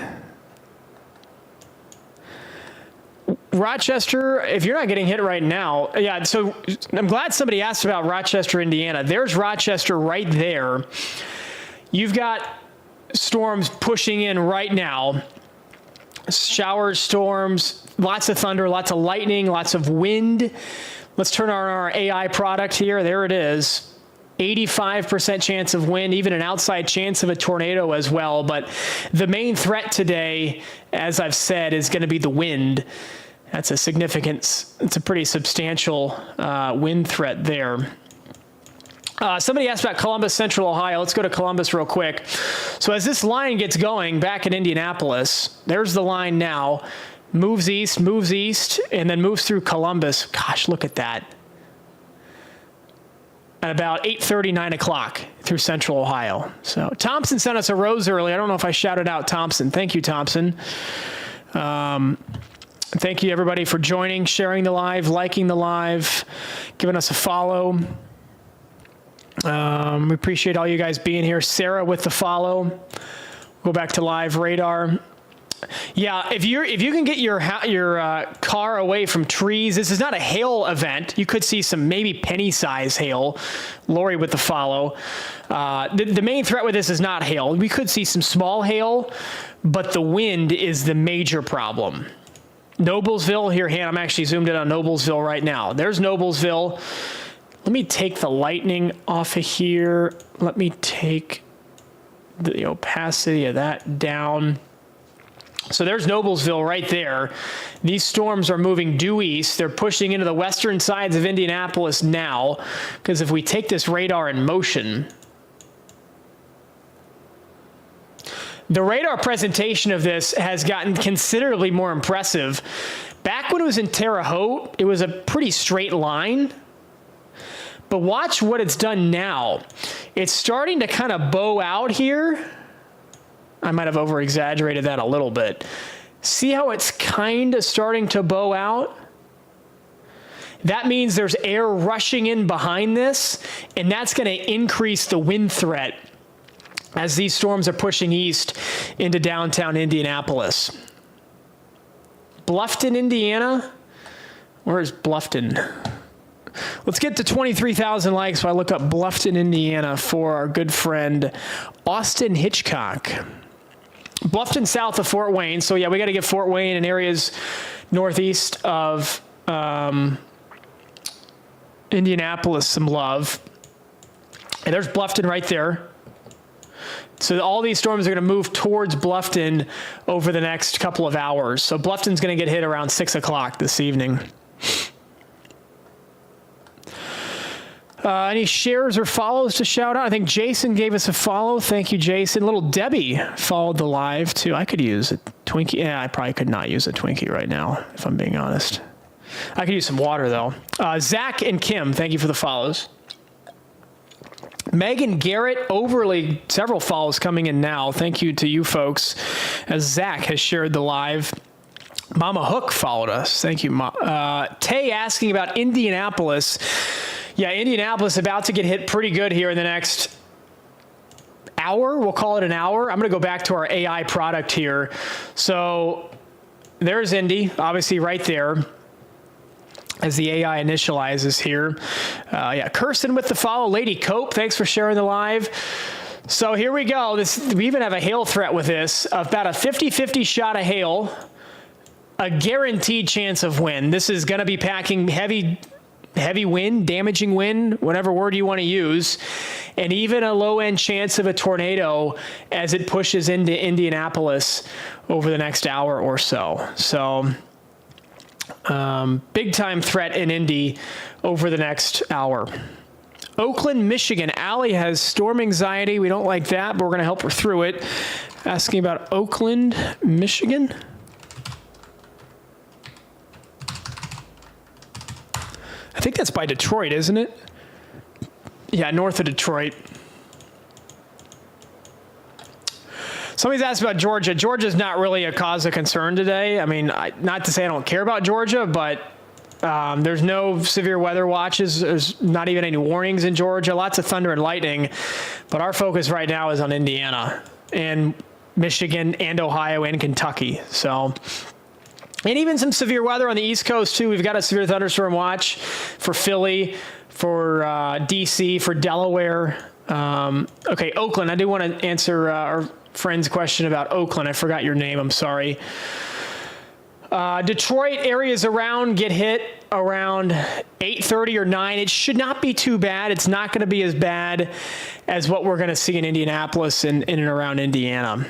Rochester, if you're not getting hit right now, yeah, so I'm glad somebody asked about Rochester, Indiana. There's Rochester right there. You've got storms pushing in right now. Showers, storms, lots of thunder, lots of lightning, lots of wind. Let's turn on our AI product here. There it is. 85% chance of wind, even an outside chance of a tornado as well. But the main threat today, as I've said, is going to be the wind. That's a it's a pretty substantial wind threat there. Somebody asked about Columbus, Central Ohio. Let's go to Columbus real quick. So as this line gets going back in Indianapolis, there's the line now. Moves east, and then moves through Columbus. Gosh, look at that. At about 8:30, 9 o'clock through Central Ohio. So Thompson sent us a rose early. I don't know if I shouted out Thompson. Thank you, Thompson. Thank you, everybody, for joining, sharing the live, liking the live, giving us a follow. We appreciate all you guys being here. Sarah with the follow. Go back to live radar. Yeah, if you can get your car away from trees, this is not a hail event. You could see some maybe penny-size hail. Lori with the follow. The main threat with this is not hail. We could see some small hail, but the wind is the major problem. Noblesville, here, I'm actually zoomed in on Noblesville right now. There's Noblesville. Let me take the lightning off of here. Let me take the opacity of that down. So there's Noblesville right there. These storms are moving due east. They're pushing into the western sides of Indianapolis now, because if we take this radar in motion, the radar presentation of this has gotten considerably more impressive. Back when it was in Terre Haute, it was a pretty straight line. But watch what it's done now. It's starting to kind of bow out here. I might have over-exaggerated that a little bit. See how it's kind of starting to bow out? That means there's air rushing in behind this, and that's going to increase the wind threat as these storms are pushing east into downtown Indianapolis. Bluffton, Indiana? Where is Bluffton? Let's get to 23,000 likes while I look up Bluffton, Indiana for our good friend Austin Hitchcock. Bluffton south of Fort Wayne. So yeah, we got to get Fort Wayne and areas northeast of Indianapolis some love. And there's Bluffton right there. So all these storms are going to move towards Bluffton over the next couple of hours. So Bluffton's going to get hit around 6 o'clock this evening. Any shares or follows to shout out? I think Jason gave us a follow. Thank you, Jason. Little Debbie followed the live, too. I could use a Twinkie. Yeah, I probably could not use a Twinkie right now, if I'm being honest. I could use some water, though. Zach and Kim, thank you for the follows. Megan Garrett, overly, several follows coming in now. Thank you to you folks, as Zach has shared the live. Mama Hook followed us. Thank you. Tay asking about Indianapolis. Yeah, Indianapolis about to get hit pretty good here in the next hour. We'll call it an hour. I'm going to go back to our AI product here. So there's Indy, obviously right there as the AI initializes here. Yeah, Kirsten with the follow. Lady Cope, thanks for sharing the live. So here we go. We even have a hail threat with this. About a 50-50 shot of hail, a guaranteed chance of wind. This is going to be packing heavy wind, damaging wind, whatever word you want to use, and even a low-end chance of a tornado as it pushes into Indianapolis over the next hour or so. So big-time threat in Indy over the next hour. Oakland, Michigan. Allie has storm anxiety. We don't like that, but we're going to help her through it. Asking about Oakland, Michigan. I think that's by Detroit, isn't it? Yeah, north of Detroit. Somebody's asked about Georgia. Georgia's not really a cause of concern today. I mean, not to say I don't care about Georgia, but there's no severe weather watches. There's not even any warnings in Georgia. Lots of thunder and lightning. But our focus right now is on Indiana and Michigan and Ohio and Kentucky. So... and even some severe weather on the East Coast, too. We've got a severe thunderstorm watch for Philly, for D.C., for Delaware. Okay, Oakland. I do want to answer our friend's question about Oakland. I forgot your name. I'm sorry. Detroit areas around get hit around 8:30 or 9. It should not be too bad. It's not going to be as bad as what we're going to see in Indianapolis and in and around Indiana.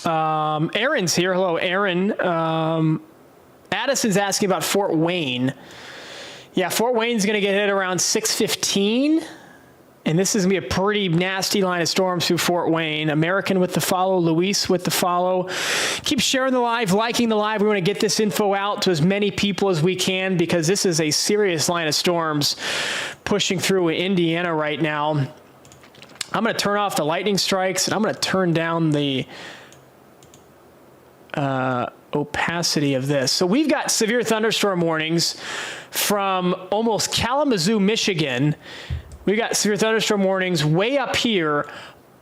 Aaron's here. Hello, Aaron. Addison's asking about Fort Wayne. Yeah, Fort Wayne's going to get hit around 6:15. And this is going to be a pretty nasty line of storms through Fort Wayne. American with the follow. Luis with the follow. Keep sharing the live, liking the live. We want to get this info out to as many people as we can because this is a serious line of storms pushing through Indiana right now. I'm going to turn off the lightning strikes, and I'm going to turn down the opacity of this. So we've got severe thunderstorm warnings from almost Kalamazoo, Michigan. We've got severe thunderstorm warnings way up here,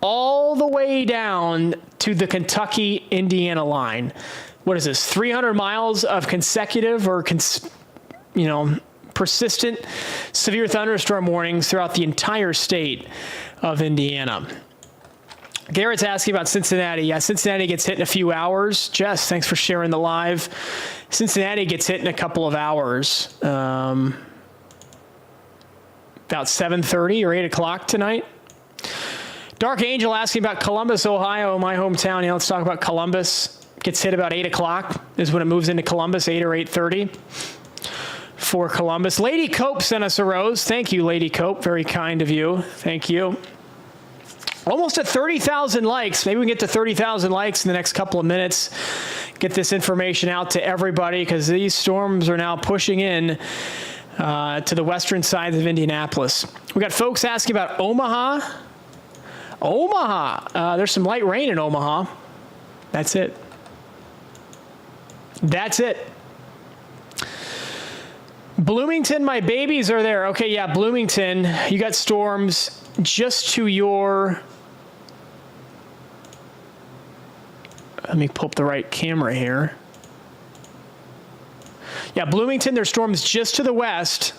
all the way down to the Kentucky-Indiana line. What is this, 300 miles of consecutive or, persistent severe thunderstorm warnings throughout the entire state of Indiana. Garrett's asking about Cincinnati. Yeah, Cincinnati gets hit in a few hours. Jess, thanks for sharing the live. Cincinnati gets hit in a couple of hours. About 7:30 or 8 o'clock tonight. Dark Angel asking about Columbus, Ohio, my hometown. Yeah, let's talk about Columbus. Gets hit about 8 o'clock is when it moves into Columbus, 8 or 8:30 for Columbus. Lady Cope sent us a rose. Thank you, Lady Cope. Very kind of you. Thank you. Almost at 30,000 likes. Maybe we can get to 30,000 likes in the next couple of minutes. Get this information out to everybody because these storms are now pushing in to the western side of Indianapolis. We got folks asking about Omaha. There's some light rain in Omaha. That's it. Bloomington, my babies are there. Okay, yeah, Bloomington. You got storms just to your... Let me pull up the right camera here. Yeah, Bloomington, there's storms just to the west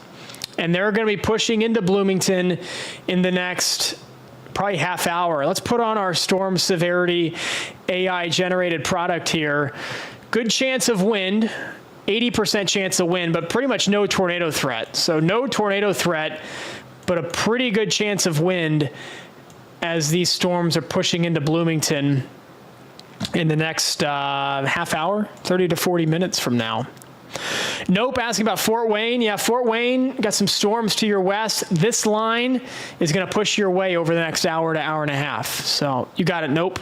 and they're going to be pushing into Bloomington in the next probably half hour. Let's put on our storm severity AI generated product here. Good chance of wind, 80% chance of wind, but pretty much no tornado threat. So no tornado threat, but a pretty good chance of wind as these storms are pushing into Bloomington in the next half hour, 30 to 40 minutes from now. Nope, asking about Fort Wayne. Yeah, Fort Wayne, got some storms to your west. This line is going to push your way over the next hour to hour and a half. So you got it, Nope.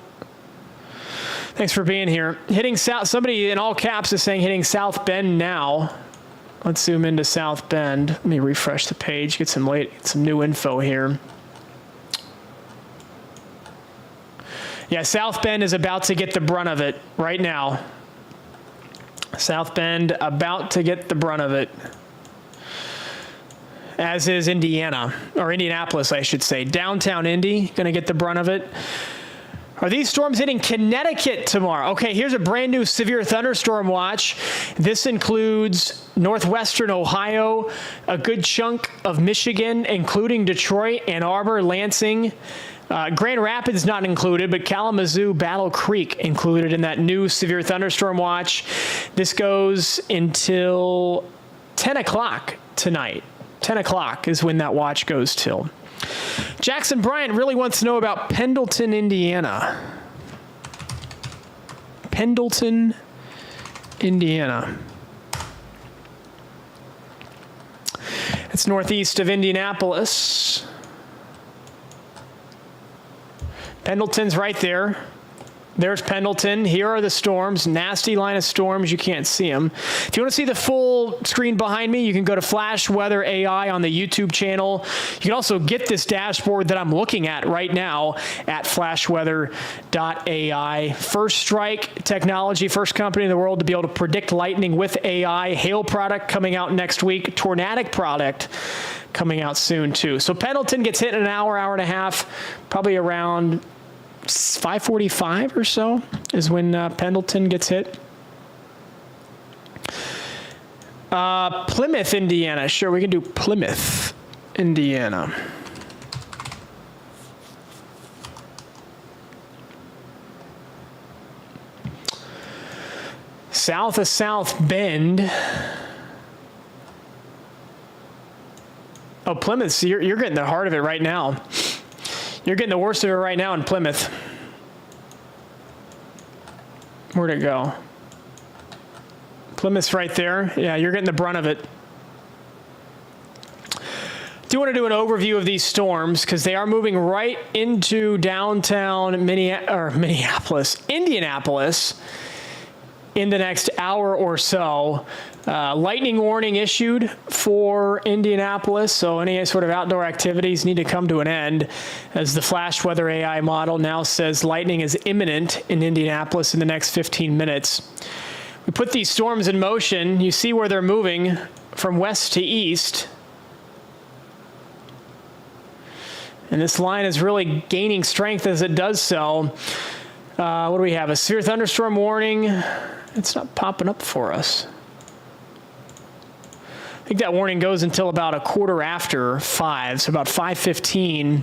Thanks for being here. Hitting south, somebody in all caps is saying hitting South Bend now. Let's zoom into South Bend. Let me refresh the page, get some new info here. Yeah, South Bend is about to get the brunt of it right now. South Bend about to get the brunt of it, as is Indiana, or Indianapolis, I should say. Downtown Indy, going to get the brunt of it. Are these storms hitting Connecticut tomorrow? Okay, here's a brand new severe thunderstorm watch. This includes northwestern Ohio, a good chunk of Michigan, including Detroit, Ann Arbor, Lansing. Grand Rapids not included, but Kalamazoo, Battle Creek included in that new severe thunderstorm watch. This goes until 10 o'clock tonight. 10 o'clock is when that watch goes till. Jackson Bryant really wants to know about Pendleton, Indiana. Pendleton, Indiana. It's northeast of Indianapolis. Pendleton's right there. There's Pendleton. Here are the storms. Nasty line of storms. You can't see them. If you want to see the full screen behind me, you can go to flashweather.ai on the YouTube channel. You can also get this dashboard that I'm looking at right now at flashweather.ai. First strike technology, first company in the world to be able to predict lightning with AI. Hail product coming out next week. Tornadic product coming out soon too. So Pendleton gets hit in an hour, hour and a half, probably around 5:45 or so is when Pendleton gets hit. Plymouth, Indiana. Sure, we can do Plymouth, Indiana. South of South Bend. Oh, Plymouth, so you're getting the heart of it right now. You're getting the worst of it right now in Plymouth. Where'd it go? Plymouth's right there. Yeah, you're getting the brunt of it. Do want to do an overview of these storms because they are moving right into downtown Indianapolis in the next hour or so. Lightning warning issued for Indianapolis, so any sort of outdoor activities need to come to an end, as the Flash Weather AI model now says lightning is imminent in Indianapolis in the next 15 minutes. We put these storms in motion. You see where they're moving from west to east. And this line is really gaining strength as it does so. What do we have? A severe thunderstorm warning. It's not popping up for us. I think that warning goes until about 5:15, so about 5:15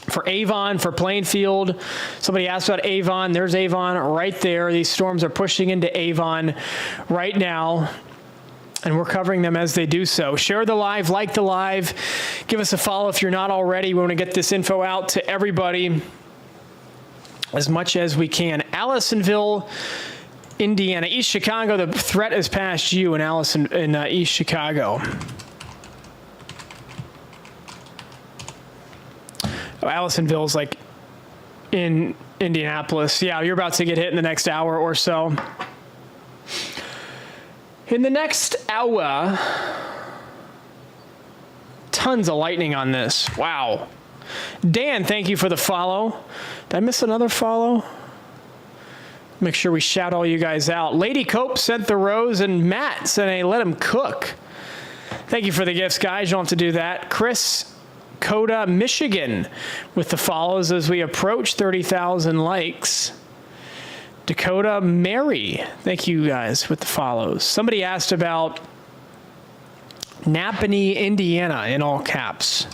for Avon, for Plainfield. Somebody asked about Avon. There's Avon right there. These storms are pushing into Avon right now, and we're covering them as they do so. Share the live, like the live, give us a follow if you're not already. We want to get this info out to everybody as much as we can. Allisonville, Indiana, East Chicago. The threat is past you in East Chicago. Oh, Allisonville's like in Indianapolis. Yeah, you're about to get hit in the next hour or so. In the next hour, tons of lightning on this. Wow. Dan, thank you for the follow. Did I miss another follow? Make sure we shout all you guys out. Lady Cope sent the rose, and Matt sent a let him cook. Thank you for the gifts, guys. You don't have to do that. Chris, Coda, Michigan, with the follows as we approach 30,000 likes. Dakota, Mary, thank you guys with the follows. Somebody asked about Napanee, Indiana, in all caps.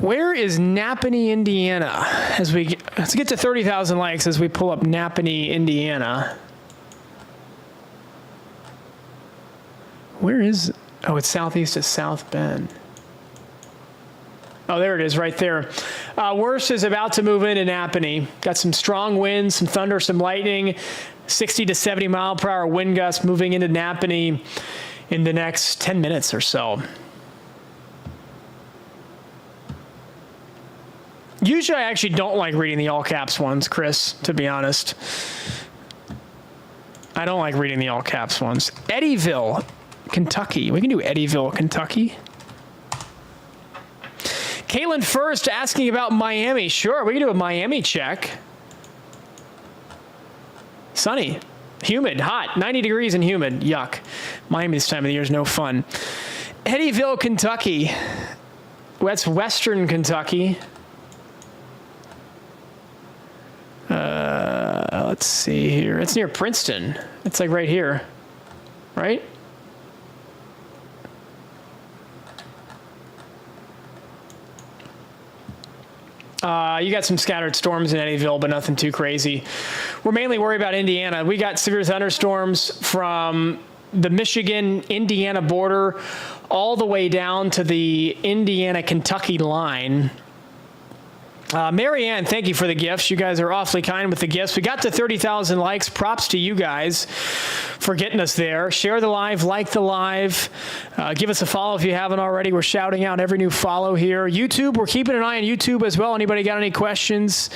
Where is Napanee, Indiana? Let's get to 30,000 likes as we pull up Napanee, Indiana. Where is? Oh, it's southeast of South Bend. Oh, there it is, right there. Worst is about to move into Napanee. Got some strong winds, some thunder, some lightning, 60 to 70 mile per hour wind gusts moving into Napanee in the next 10 minutes or so. Usually I actually don't like reading the all caps ones, Chris, to be honest. I don't like reading the all caps ones. Eddyville, Kentucky. We can do Eddyville, Kentucky. Caitlin First asking about Miami. Sure, we can do a Miami check. Sunny, humid, hot, 90 degrees and humid. Yuck. Miami this time of the year is no fun. Eddyville, Kentucky. That's western Kentucky. Let's see here. It's near Princeton. It's like right here, right? You got some scattered storms in Eddyville, but nothing too crazy. We're mainly worried about Indiana. We got severe thunderstorms from the Michigan-Indiana border all the way down to the Indiana-Kentucky line. Marianne, thank you for the gifts. You guys are awfully kind with the gifts. We got to 30,000 likes. Props to you guys for getting us there. Share the live, like the live. Give us a follow if you haven't already. We're shouting out every new follow here. YouTube, we're keeping an eye on YouTube as well. Anybody got any questions?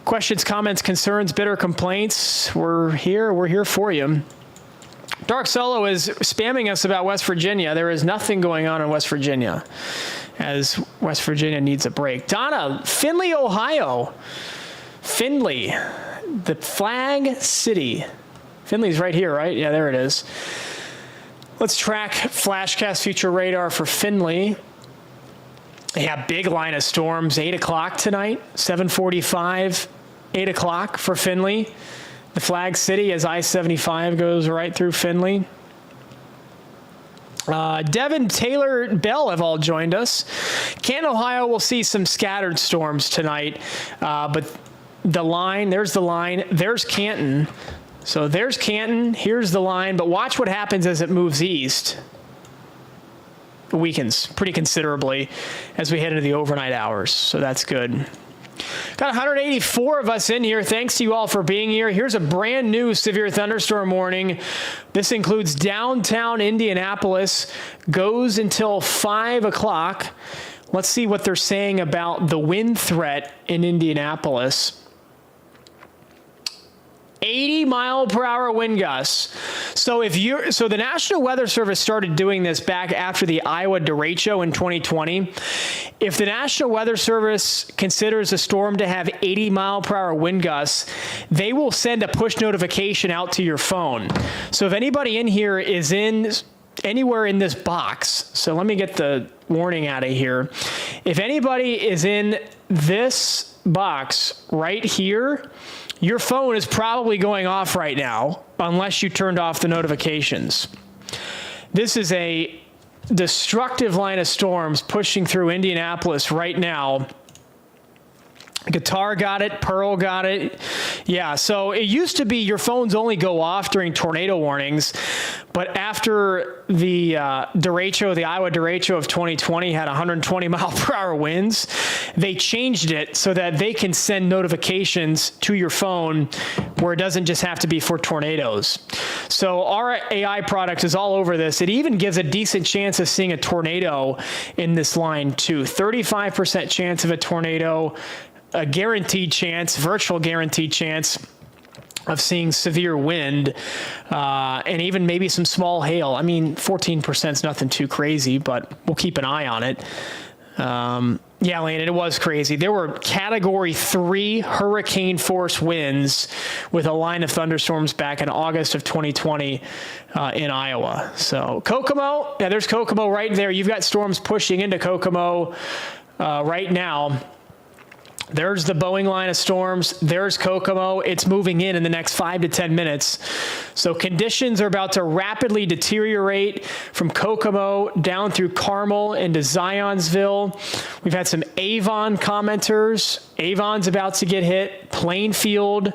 Questions, comments, concerns, bitter complaints? We're here. We're here for you. Dark Solo is spamming us about West Virginia. There is nothing going on in West Virginia, as West Virginia needs a break. Donna, Findlay, Ohio. Findlay, the flag city. Findlay's right here, right? Yeah, there it is. Let's track Flashcast Future Radar for Findlay. Yeah, big line of storms, 8 o'clock tonight, 7:45, 8 o'clock for Findlay. The flag city as I-75 goes right through Findlay. Devin, Taylor, Bell have all joined us. Canton, Ohio will see some scattered storms tonight, but the line, there's the line, there's Canton. So there's Canton, here's the line, but watch what happens as it moves east. It weakens pretty considerably as we head into the overnight hours, so that's good. Got 184 of us in here. Thanks to you all for being here. Here's a brand new severe thunderstorm warning. This includes downtown Indianapolis, goes until 5 o'clock. Let's see what they're saying about the wind threat in Indianapolis. 80 mile per hour wind gusts. So the National Weather Service started doing this back after the Iowa derecho in 2020. If the National Weather Service considers a storm to have 80 mile per hour wind gusts, they will send a push notification out to your phone. So if anybody in here is anywhere in this box, so let me get the warning out of here. If anybody is in this box right here, your phone is probably going off right now unless you turned off the notifications. This is a destructive line of storms pushing through Indianapolis right now. Guitar got it, Pearl got it. Yeah, so it used to be your phones only go off during tornado warnings, but after the derecho, the Iowa derecho of 2020 had 120 mile per hour winds, they changed it so that they can send notifications to your phone where it doesn't just have to be for tornadoes. So our AI product is all over this. It even gives a decent chance of seeing a tornado in this line too. 35% chance of a tornado, a guaranteed chance, virtual guaranteed chance of seeing severe wind, and even maybe some small hail. I mean, 14% is nothing too crazy, but we'll keep an eye on it. Yeah, Lane, it was crazy. There were Category 3 hurricane force winds with a line of thunderstorms back in August of 2020 in Iowa. So Kokomo, yeah, there's Kokomo right there. You've got storms pushing into Kokomo right now. There's the Boeing line of storms. There's Kokomo. It's moving in the next 5 to 10 minutes. So conditions are about to rapidly deteriorate from Kokomo down through Carmel into Zionsville. We've had some Avon commenters. Avon's about to get hit. Plainfield.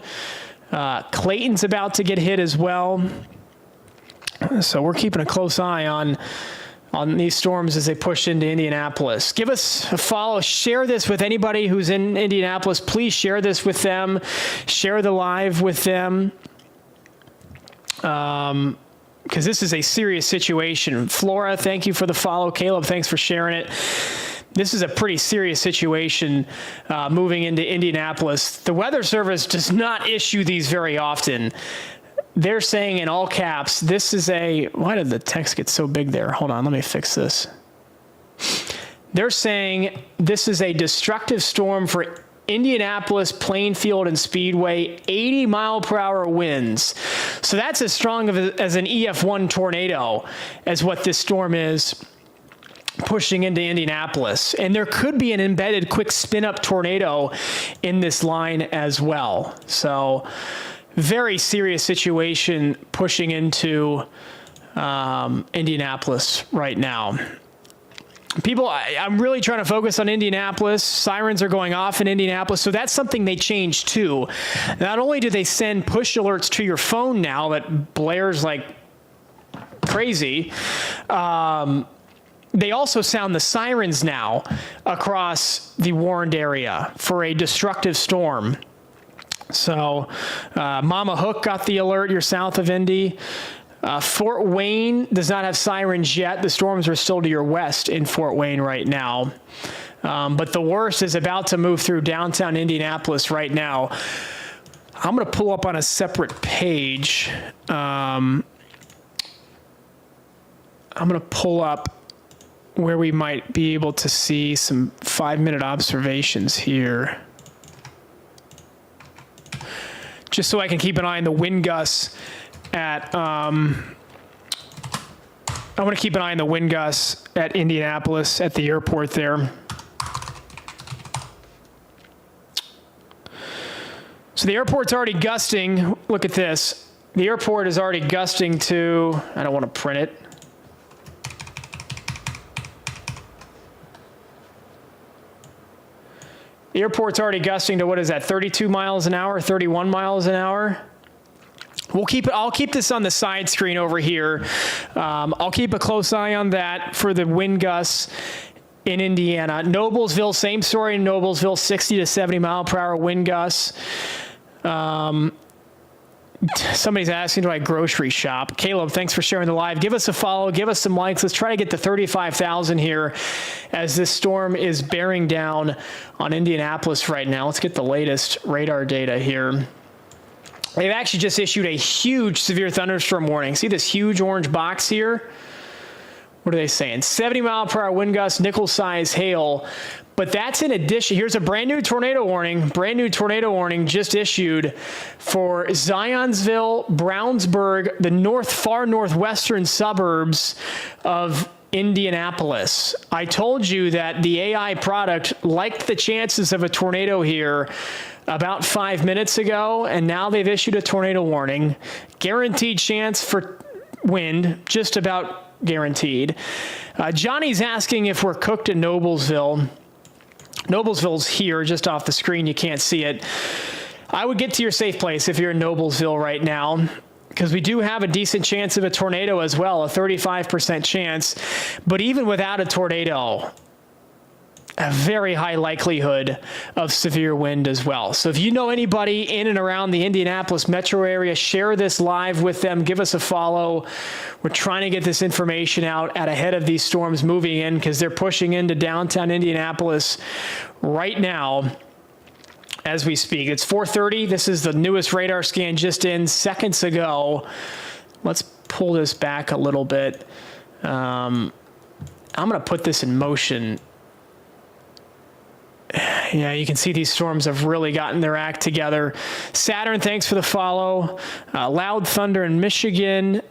Clayton's about to get hit as well. So we're keeping a close eye on these storms as they push into Indianapolis. Give us a follow. Share this with anybody who's in Indianapolis. Please share this with them. Share the live with them. Because this is a serious situation. Flora, thank you for the follow. Caleb, thanks for sharing it. This is a pretty serious situation moving into Indianapolis. The Weather Service does not issue these very often. They're saying in all caps, this is a, why did the text get so big there? Hold on, let me fix this. They're saying this is a destructive storm for Indianapolis, Plainfield, and Speedway, 80 mile per hour winds. So that's as strong as an EF1 tornado as what this storm is pushing into Indianapolis. And there could be an embedded quick spin up tornado in this line as well. So very serious situation pushing into Indianapolis right now. People, I'm really trying to focus on Indianapolis. Sirens are going off in Indianapolis, so that's something they changed too. Not only do they send push alerts to your phone now that blares like crazy, they also sound the sirens now across the warned area for a destructive storm. So Mama Hook got the alert. You're south of Indy. Fort Wayne does not have sirens yet. The storms are still to your west in Fort Wayne right now. But the worst is about to move through downtown Indianapolis right now. I'm going to pull up on a separate page. I'm going to pull up where we might be able to see some 5-minute observations here. Just so I can keep an eye on the wind gusts at, I want to keep an eye on the wind gusts at Indianapolis at the airport there. So the airport's already gusting. Look at this. The airport is already gusting to, I don't want to print it. The airport's already gusting to, what is that, 32 miles an hour, 31 miles an hour? I'll keep this on the side screen over here. I'll keep a close eye on that for the wind gusts in Indiana. Noblesville, same story in Noblesville, 60 to 70 mile per hour wind gusts. Somebody's asking, do I grocery shop? Caleb, thanks for sharing the live. Give us a follow. Give us some likes. Let's try to get to 35,000 here as this storm is bearing down on Indianapolis right now. Let's get the latest radar data here. They've actually just issued a huge severe thunderstorm warning. See this huge orange box here? What are they saying? 70 mile per hour wind gusts, nickel-size hail. But that's in addition. Here's a brand new tornado warning just issued for Zionsville, Brownsburg, the far northwestern suburbs of Indianapolis. I told you that the AI product liked the chances of a tornado here about 5 minutes ago, and now they've issued a tornado warning. Guaranteed chance for wind, just about guaranteed. Johnny's asking if we're cooked in Noblesville. Noblesville's here, just off the screen. You can't see it. I would get to your safe place if you're in Noblesville right now, because we do have a decent chance of a tornado as well, a 35% chance. But even without a tornado, a very high likelihood of severe wind as well. So if you know anybody in and around the Indianapolis metro area, share this live with them. Give us a follow. We're trying to get this information out ahead of these storms moving in, because they're pushing into downtown Indianapolis right now as we speak. It's 4:30. This is the newest radar scan just in seconds ago. Let's pull this back a little bit. I'm going to put this in motion. Yeah, you can see these storms have really gotten their act together. Saturn, thanks for the follow. Loud thunder in Michigan.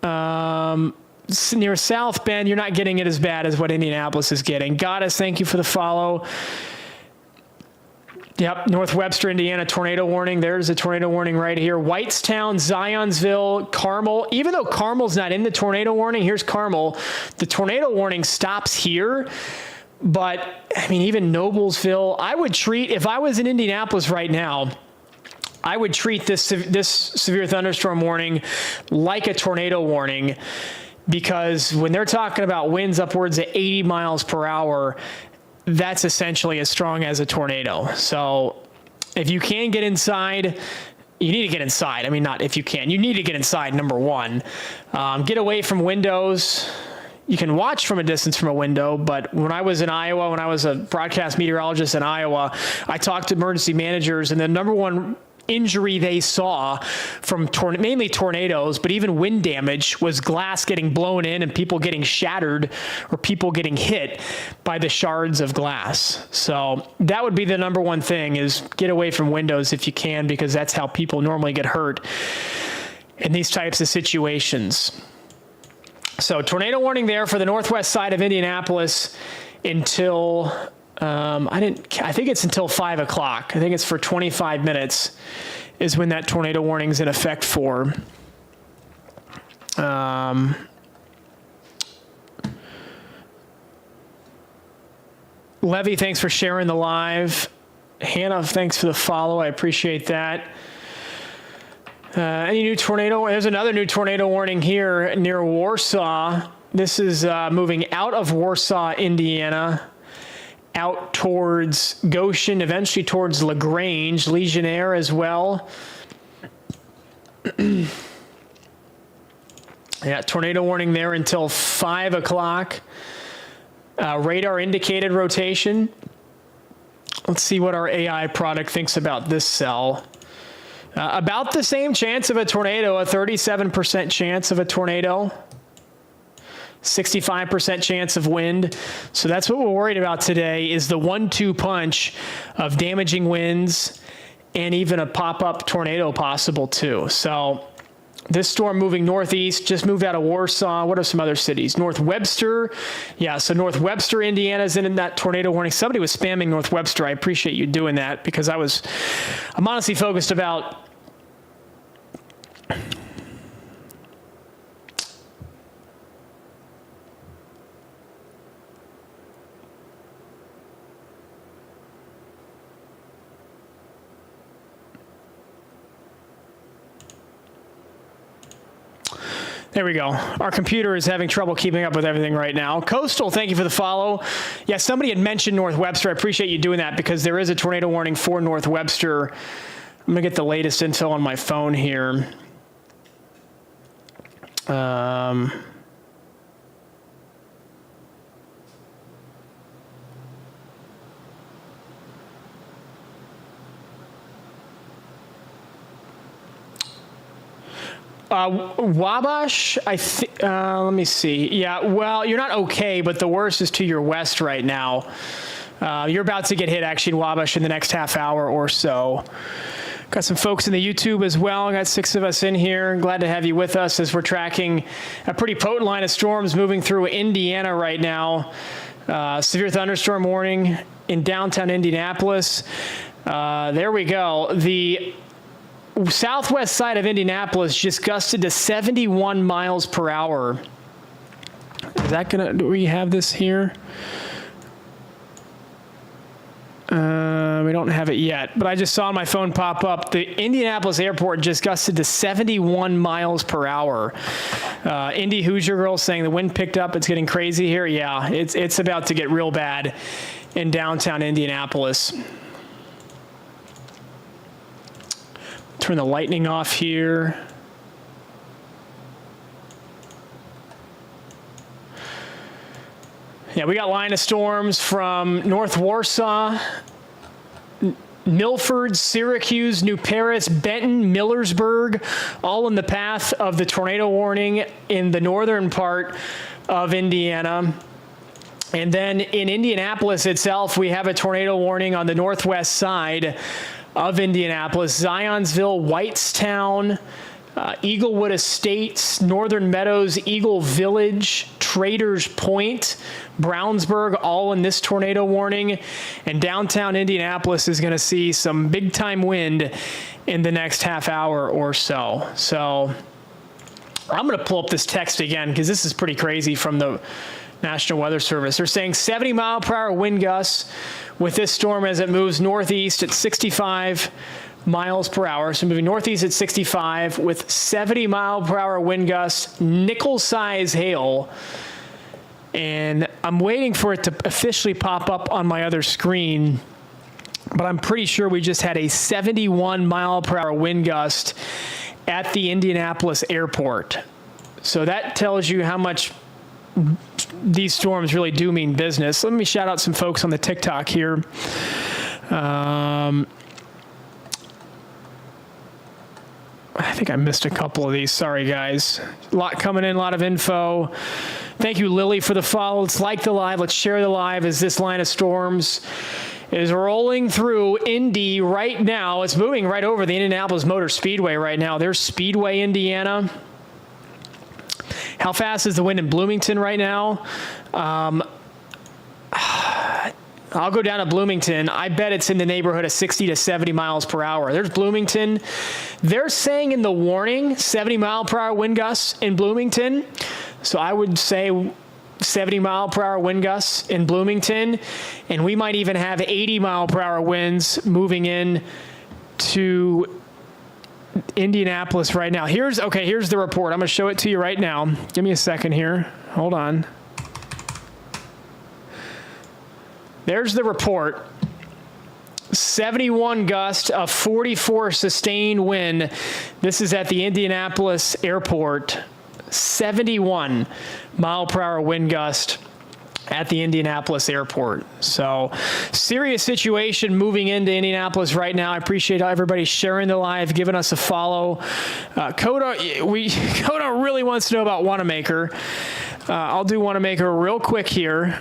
Near South Bend, you're not getting it as bad as what Indianapolis is getting. Goddess, thank you for the follow. Yep, North Webster, Indiana, tornado warning. There's a tornado warning right here. Whitestown, Zionsville, Carmel. Even though Carmel's not in the tornado warning, here's Carmel. The tornado warning stops here. But, I mean, even Noblesville, I would treat, if I was in Indianapolis right now, I would treat this severe thunderstorm warning like a tornado warning, because when they're talking about winds upwards of 80 miles per hour, that's essentially as strong as a tornado. So if you can get inside, you need to get inside. I mean, not if you can. You need to get inside, number one. Get away from windows. You can watch from a distance from a window, but when I was in Iowa, when I was a broadcast meteorologist in Iowa, I talked to emergency managers, and the number one injury they saw from mainly tornadoes, but even wind damage, was glass getting blown in and people getting shattered or people getting hit by the shards of glass. So that would be the number one thing, is get away from windows if you can, because that's how people normally get hurt in these types of situations. So tornado warning there for the northwest side of Indianapolis until I think it's until 5 o'clock. I think it's for 25 minutes is when that tornado warning is in effect for. Levy, thanks for sharing the live. Hannah, thanks for the follow. I appreciate that. Any new tornado? There's another new tornado warning here near Warsaw. This is moving out of Warsaw, Indiana, out towards Goshen, eventually towards LaGrange, Legionnaire as well. Yeah, tornado warning there until 5 o'clock. Radar indicated rotation. Let's see what our AI product thinks about this cell. About the same chance of a tornado, a 37% chance of a tornado. 65% chance of wind. So that's what we're worried about today, is the 1-2 punch of damaging winds and even a pop-up tornado possible too. So this storm moving northeast, just moved out of Warsaw. What are some other cities? North Webster. Yeah, so North Webster, Indiana is in that tornado warning. Somebody was spamming North Webster. I appreciate you doing that, because I'm honestly focused about There we go. Our computer is having trouble keeping up with everything right now. Coastal, thank you for the follow. Yeah, somebody had mentioned North Webster. I appreciate you doing that, because there is a tornado warning for North Webster. I'm going to get the latest info on my phone here. Wabash, let me see. Yeah, well, you're not okay, but the worst is to your west right now. You're about to get hit, actually, in Wabash in the next half hour or so. Got some folks in the YouTube as well. Got 6 of us in here. Glad to have you with us as we're tracking a pretty potent line of storms moving through Indiana right now. Severe thunderstorm warning in downtown Indianapolis. There we go. The southwest side of Indianapolis just gusted to 71 miles per hour. Is that do we have this here? We don't have it yet, but I just saw on my phone pop up. The Indianapolis airport just gusted to 71 miles per hour. Indy Hoosier Girl saying the wind picked up. It's getting crazy here. Yeah, it's about to get real bad in downtown Indianapolis. Turn the lightning off here. Yeah, we got line of storms from North Warsaw, Milford, Syracuse, New Paris, Benton, Millersburg, all in the path of the tornado warning in the northern part of Indiana. And then in Indianapolis itself, we have a tornado warning on the northwest side of Indianapolis, Zionsville, Whitestown, Eaglewood Estates, Northern Meadows, Eagle Village, Traders Point, Brownsburg, all in this tornado warning. And downtown Indianapolis is going to see some big time wind in the next half hour or so. So I'm going to pull up this text again because this is pretty crazy from the National Weather Service. They're saying 70 mile per hour wind gusts with this storm as it moves northeast at 65 miles per hour. So moving northeast at 65 with 70 mile per hour wind gusts, nickel size hail. And I'm waiting for it to officially pop up on my other screen, but I'm pretty sure we just had a 71 mile per hour wind gust at the Indianapolis airport. So that tells you how much these storms really do mean business. Let me shout out some folks on the TikTok here. I think I missed a couple of these. Sorry, guys. A lot coming in, a lot of info. Thank you, Lily, for the follow. Let's like the live. Let's share the live as this line of storms is rolling through Indy right now. It's moving right over the Indianapolis Motor Speedway right now. There's Speedway, Indiana. How fast is the wind in Bloomington right now? I'll go down to Bloomington. I bet it's in the neighborhood of 60 to 70 miles per hour. There's Bloomington. They're saying in the warning 70 mile per hour wind gusts in Bloomington. So I would say 70 mile per hour wind gusts in Bloomington. And we might even have 80 mile per hour winds moving in to Indianapolis right now. Here's the report. I'm going to show it to you right now. Give me a second here. Hold on. There's the report. 71 gust, a 44 sustained wind. This is at the Indianapolis airport. 71 mile per hour wind gust at the Indianapolis airport. So serious situation moving into Indianapolis right now. I appreciate everybody sharing the live, giving us a follow. Coda really wants to know about Wanamaker. I'll do Wanamaker real quick here.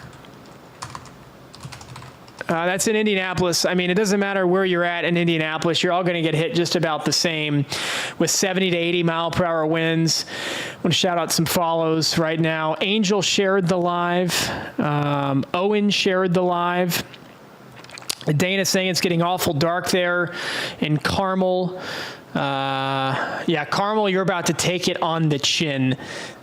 That's in Indianapolis. I mean, it doesn't matter where you're at in Indianapolis. You're all going to get hit just about the same with 70 to 80 mile per hour winds. I want to shout out some follows right now. Angel shared the live. Owen shared the live. Dana saying it's getting awful dark there in Carmel. Carmel, you're about to take it on the chin.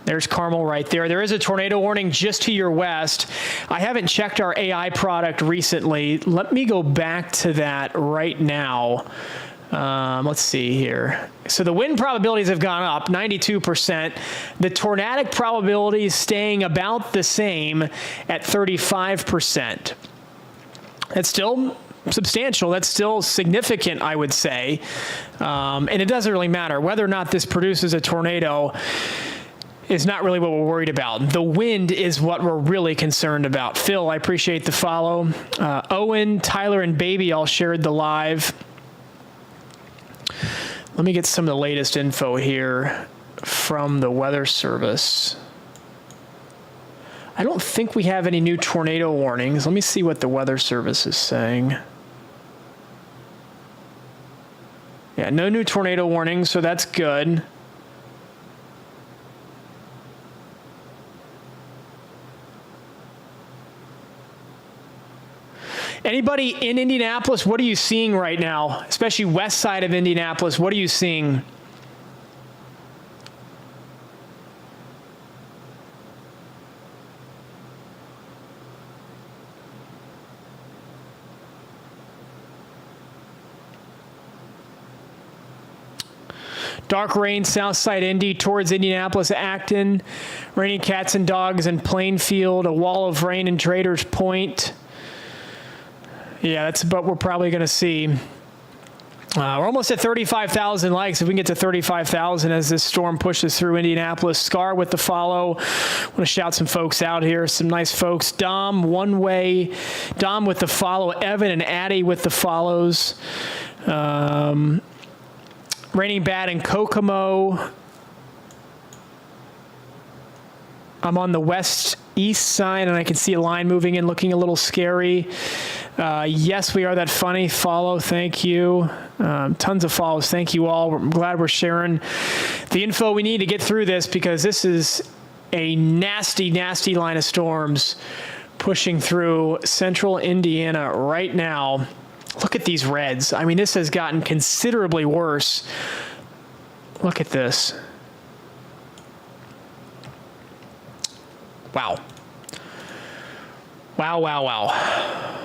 There's Carmel right there. There is a tornado warning just to your west. I haven't checked our AI product recently. Let me go back to that right now. Let's see here. So the wind probabilities have gone up 92%. The tornadic probability is staying about the same at 35%. That's still substantial. That's still significant, I would say. And it doesn't really matter. Whether or not this produces a tornado is not really what we're worried about. The wind is what we're really concerned about. Phil, I appreciate the follow. Owen, Tyler, and Baby all shared the live. Let me get some of the latest info here from the Weather Service. I don't think we have any new tornado warnings. Let me see what the Weather Service is saying. Yeah, no new tornado warnings, so that's good. Anybody in Indianapolis, what are you seeing right now? Especially west side of Indianapolis, what are you seeing? Dark rain, south side Indy towards Indianapolis, Acton. Raining cats and dogs in Plainfield. A wall of rain in Traders Point. Yeah, that's what we're probably going to see. We're almost at 35,000 likes. If we can get to 35,000 as this storm pushes through Indianapolis. Scar with the follow. I want to shout some folks out here. Some nice folks. Dom, One Way. Dom with the follow. Evan and Addie with the follows. Raining bad in Kokomo. I'm on the west east side, and I can see a line moving in, looking a little scary. Yes, we are that funny. Follow, thank you. Tons of follows. Thank you all. We're glad we're sharing the info we need to get through this, because this is a nasty, nasty line of storms pushing through central Indiana right now. Look at these reds. I mean, this has gotten considerably worse. Look at this. Wow. Wow, wow, wow.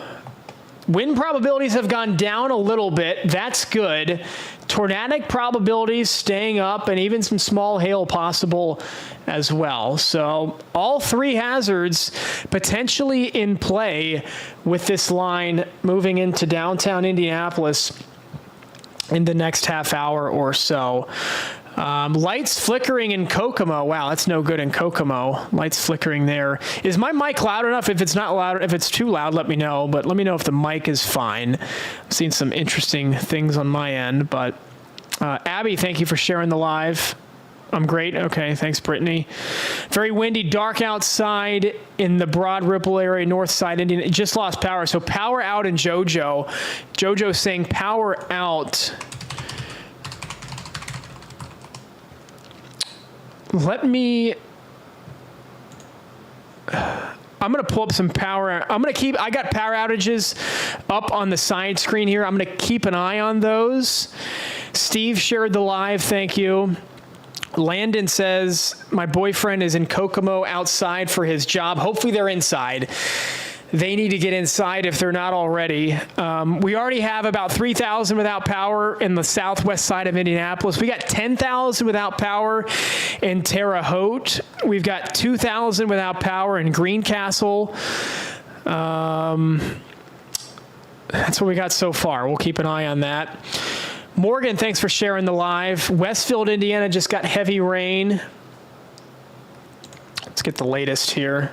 Wind probabilities have gone down a little bit. That's good. Tornadic probabilities staying up, and even some small hail possible as well. So all three hazards potentially in play with this line moving into downtown Indianapolis in the next half hour or so. Lights flickering in Kokomo. Wow, that's no good in Kokomo. Lights flickering there. Is my mic loud enough? If it's not loud, if it's too loud, let me know. But let me know if the mic is fine. I've seen some interesting things on my end. But Abby, thank you for sharing the live. I'm great. Okay, thanks, Brittany. Very windy, dark outside in the Broad Ripple area, north side Indiana. It just lost power. So power out in JoJo. JoJo saying power out. I'm going to pull up some power. I got power outages up on the side screen here. I'm going to keep an eye on those. Steve shared the live. Thank you. Landon says, my boyfriend is in Kokomo outside for his job. Hopefully they're inside. They need to get inside if they're not already. We already have about 3,000 without power in the southwest side of Indianapolis. We got 10,000 without power in Terre Haute. We've got 2,000 without power in Greencastle. That's what we got so far. We'll keep an eye on that. Morgan, thanks for sharing the live. Westfield, Indiana just got heavy rain. Let's get the latest here.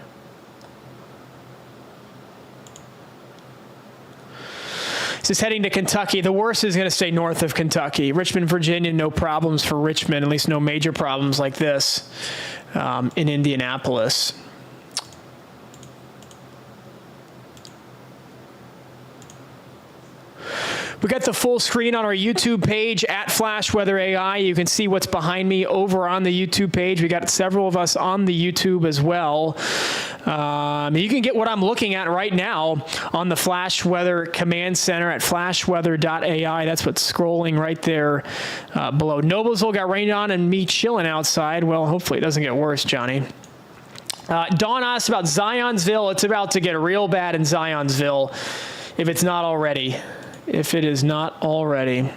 This is heading to Kentucky. The worst is going to stay north of Kentucky. Richmond, Virginia, no problems for Richmond, at least no major problems like this in Indianapolis. We got the full screen on our YouTube page at flashweather.ai. You can see what's behind me over on the YouTube page. We got several of us on the YouTube as well. You can get what I'm looking at right now on the Flash Weather Command Center at flashweather.ai. That's what's scrolling right there below. Noblesville got rained on and me chilling outside. Well, hopefully it doesn't get worse, Johnny. Dawn asked about Zionsville. It's about to get real bad in Zionsville if it's not already. If it is not already.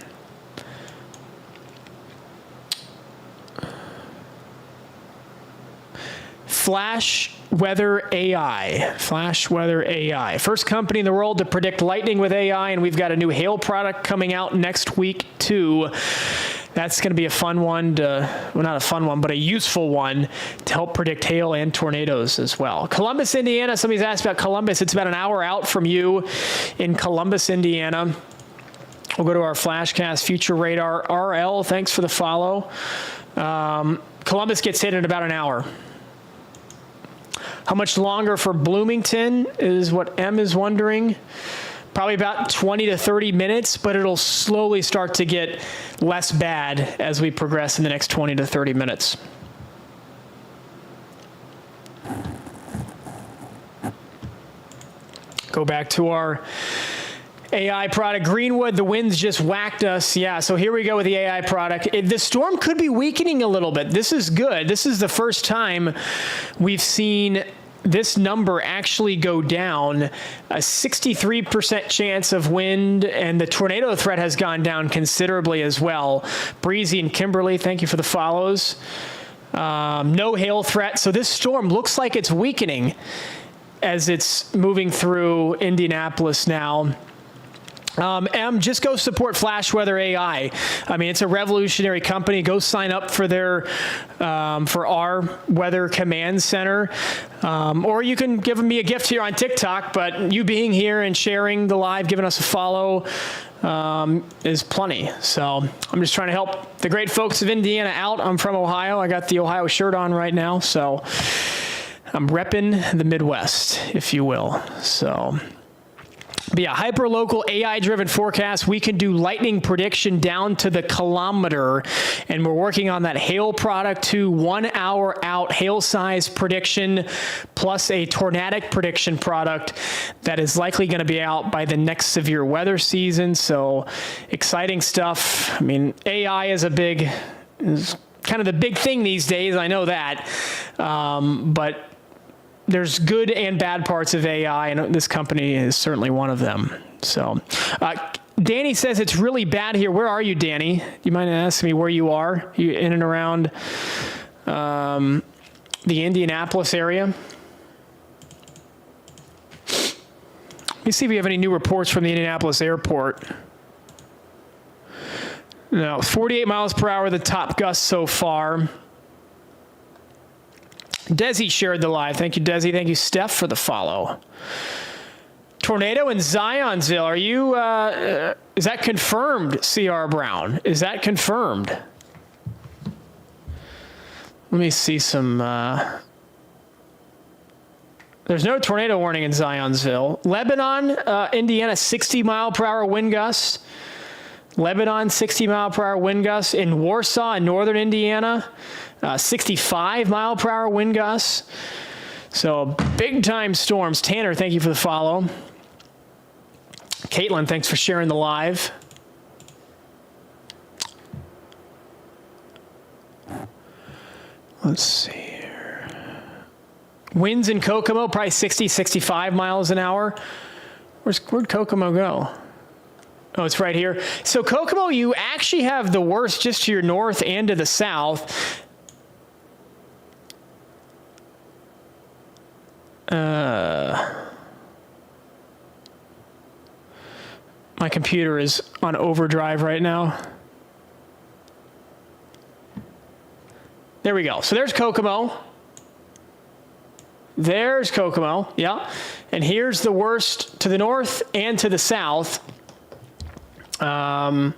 flashweather.ai. flashweather.ai. First company in the world to predict lightning with AI, and we've got a new hail product coming out next week too. That's going to be a fun one well, not a fun one, but a useful one to help predict hail and tornadoes as well. Columbus, Indiana. Somebody's asked about Columbus. It's about an hour out from you in Columbus, Indiana. We'll go to our Flashcast Future Radar. RL, thanks for the follow. Columbus gets hit in about an hour. How much longer for Bloomington is what M is wondering. Probably about 20 to 30 minutes, but it'll slowly start to get less bad as we progress in the next 20 to 30 minutes. Go back to our AI product. Greenwood, the winds just whacked us. Yeah, so here we go with the AI product. The storm could be weakening a little bit. This is good. This is the first time we've seen this number actually go down. A 63% chance of wind, and the tornado threat has gone down considerably as well. Breezy and Kimberly, thank you for the follows. No hail threat. So this storm looks like it's weakening as it's moving through Indianapolis now. Just go support Flash Weather AI. I mean, it's a revolutionary company. Go sign up for their for our Weather Command Center, or you can give me a gift here on TikTok. But you being here and sharing the live, giving us a follow is plenty. So I'm just trying to help the great folks of Indiana out. I'm from Ohio. I got the Ohio shirt on right now, so I'm repping the Midwest, if you will. So. But yeah, hyper-local AI-driven forecast. We can do lightning prediction down to the kilometer, and we're working on that hail product too. 1 hour out hail size prediction, plus a tornadic prediction product that is likely going to be out by the next severe weather season. So exciting stuff. I mean, AI is kind of the big thing these days. I know that, but there's good and bad parts of AI, and this company is certainly one of them. So, Danny says it's really bad here. Where are you, Danny? Do you mind asking me where you are? You in and around the Indianapolis area? Let me see if we have any new reports from the Indianapolis airport. No, 48 miles per hour, the top gust so far. Desi shared the live. Thank you, Desi. Thank you, Steph, for the follow. Tornado in Zionsville. Are you, is that confirmed, C.R. Brown? Is that confirmed? Let me see some, there's no tornado warning in Zionsville. Lebanon, Indiana, 60 mile per hour wind gusts. Lebanon, 60 mile per hour wind gusts. In Warsaw, in northern Indiana, 65 mile per hour wind gusts. So big time storms. Tanner, thank you for the follow. Caitlin, thanks for sharing the live. Let's see here. Winds in Kokomo, probably 60, 65 miles an hour. Where'd Kokomo go? Oh, it's right here. So Kokomo, you actually have the worst just to your north and to the south. My computer is on overdrive right now. There we go. So there's Kokomo. There's Kokomo, yeah. And here's the worst to the north and to the south. Probably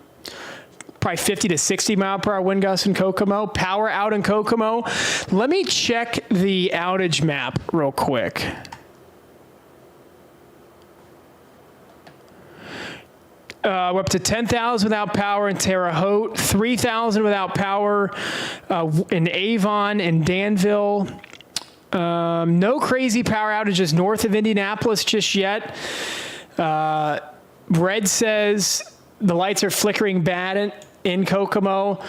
50 to 60 mile per hour wind gusts in Kokomo. Power out in Kokomo. Let me check the outage map real quick. We're up to 10,000 without power in Terre Haute, 3,000 without power in Avon and Danville. No crazy power outages north of Indianapolis just yet. Red says the lights are flickering bad in Kokomo.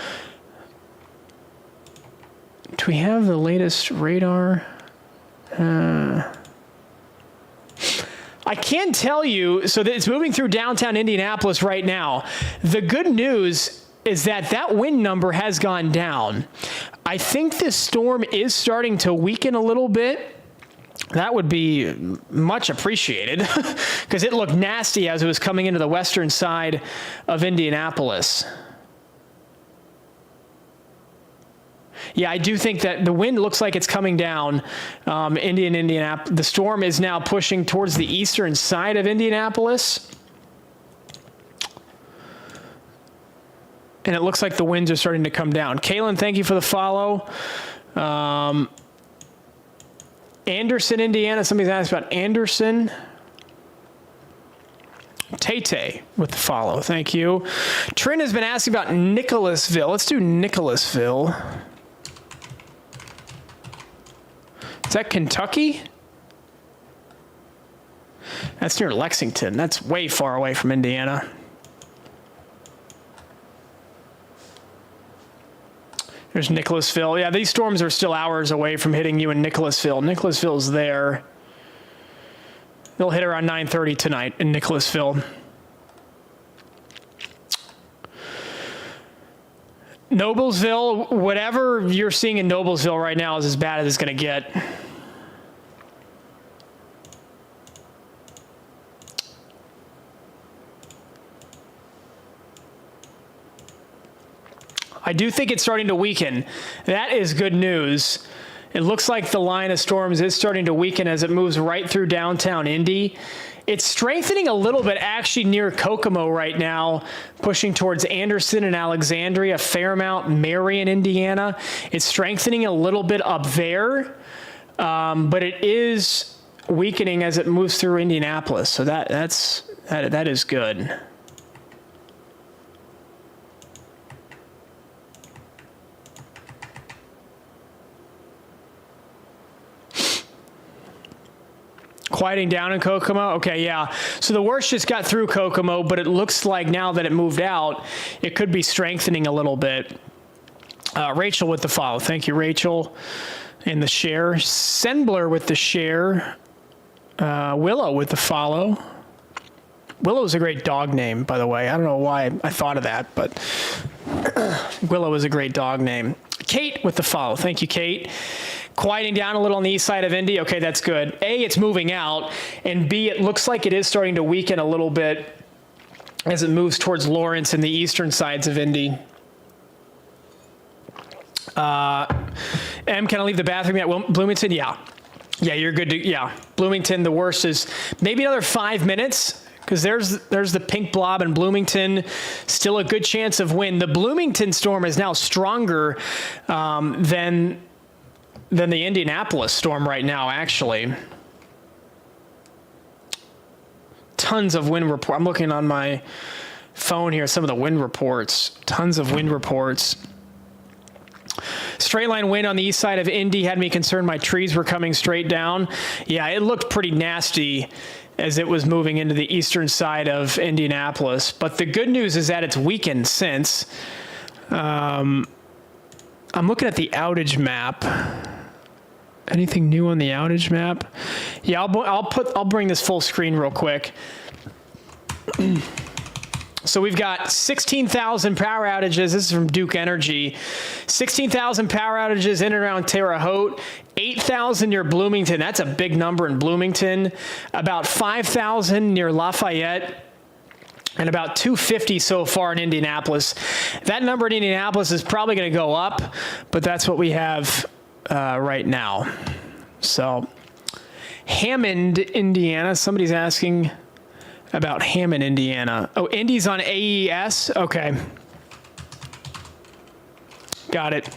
Do we have the latest radar? I can tell you, so that it's moving through downtown Indianapolis right now. The good news is that that wind number has gone down. I think this storm is starting to weaken a little bit. That would be much appreciated because it looked nasty as it was coming into the western side of Indianapolis. Yeah, I do think that the wind looks like it's coming down. Indianapolis. The storm is now pushing towards the eastern side of Indianapolis. And it looks like the winds are starting to come down. Kaylin, thank you for the follow. Anderson, Indiana. Somebody's asked about Anderson. Tay with the follow. Thank you. Trin has been asking about Nicholasville. Let's do Nicholasville. Is that Kentucky? That's near Lexington. That's way far away from Indiana. There's Nicholasville. Yeah, these storms are still hours away from hitting you in Nicholasville. Nicholasville's there. They'll hit around 9:30 tonight in Nicholasville. Noblesville, whatever you're seeing in Noblesville right now is as bad as it's going to get. I do think it's starting to weaken. That is good news. It looks like the line of storms is starting to weaken as it moves right through downtown Indy. It's strengthening a little bit actually near Kokomo right now, pushing towards Anderson and Alexandria, Fairmount, Marion, Indiana. It's strengthening a little bit up there, but it is weakening as it moves through Indianapolis. So that's That is good. Quieting down in Kokomo? Okay, yeah. So the worst just got through Kokomo, but it looks like now that it moved out, it could be strengthening a little bit. Rachel with the follow. Thank you, Rachel. And the share. Sendbler with the share. Willow with the follow. Willow is a great dog name, by the way. I don't know why I thought of that, but Willow is a great dog name. Kate with the follow. Thank you, Kate. Quieting down a little on the east side of Indy. Okay, that's good. A, it's moving out, and B, it looks like it is starting to weaken a little bit as it moves towards Lawrence and the eastern sides of Indy. M, can I leave the bathroom yet? Bloomington? Yeah. Yeah, you're good to, yeah. Bloomington, the worst is maybe another 5 minutes, because there's the pink blob in Bloomington. Still a good chance of wind. The Bloomington storm is now stronger than the Indianapolis storm right now, actually. Tons of wind report. I'm looking on my phone here, some of the wind reports. Tons of wind reports. Straight line wind on the east side of Indy had me concerned my trees were coming straight down. Yeah, it looked pretty nasty as it was moving into the eastern side of Indianapolis. But the good news is that it's weakened since. I'm looking at the outage map. Anything new on the outage map? Yeah, I'll bring this full screen real quick. So we've got 16,000 power outages. This is from Duke Energy. 16,000 power outages in and around Terre Haute. 8,000 near Bloomington. That's a big number in Bloomington. About 5,000 near Lafayette. And about 250 so far in Indianapolis. That number in Indianapolis is probably going to go up, but that's what we have right now. So Hammond, Indiana. Somebody's asking about Hammond, Indiana. Oh, Indy's on AES? Okay. Got it.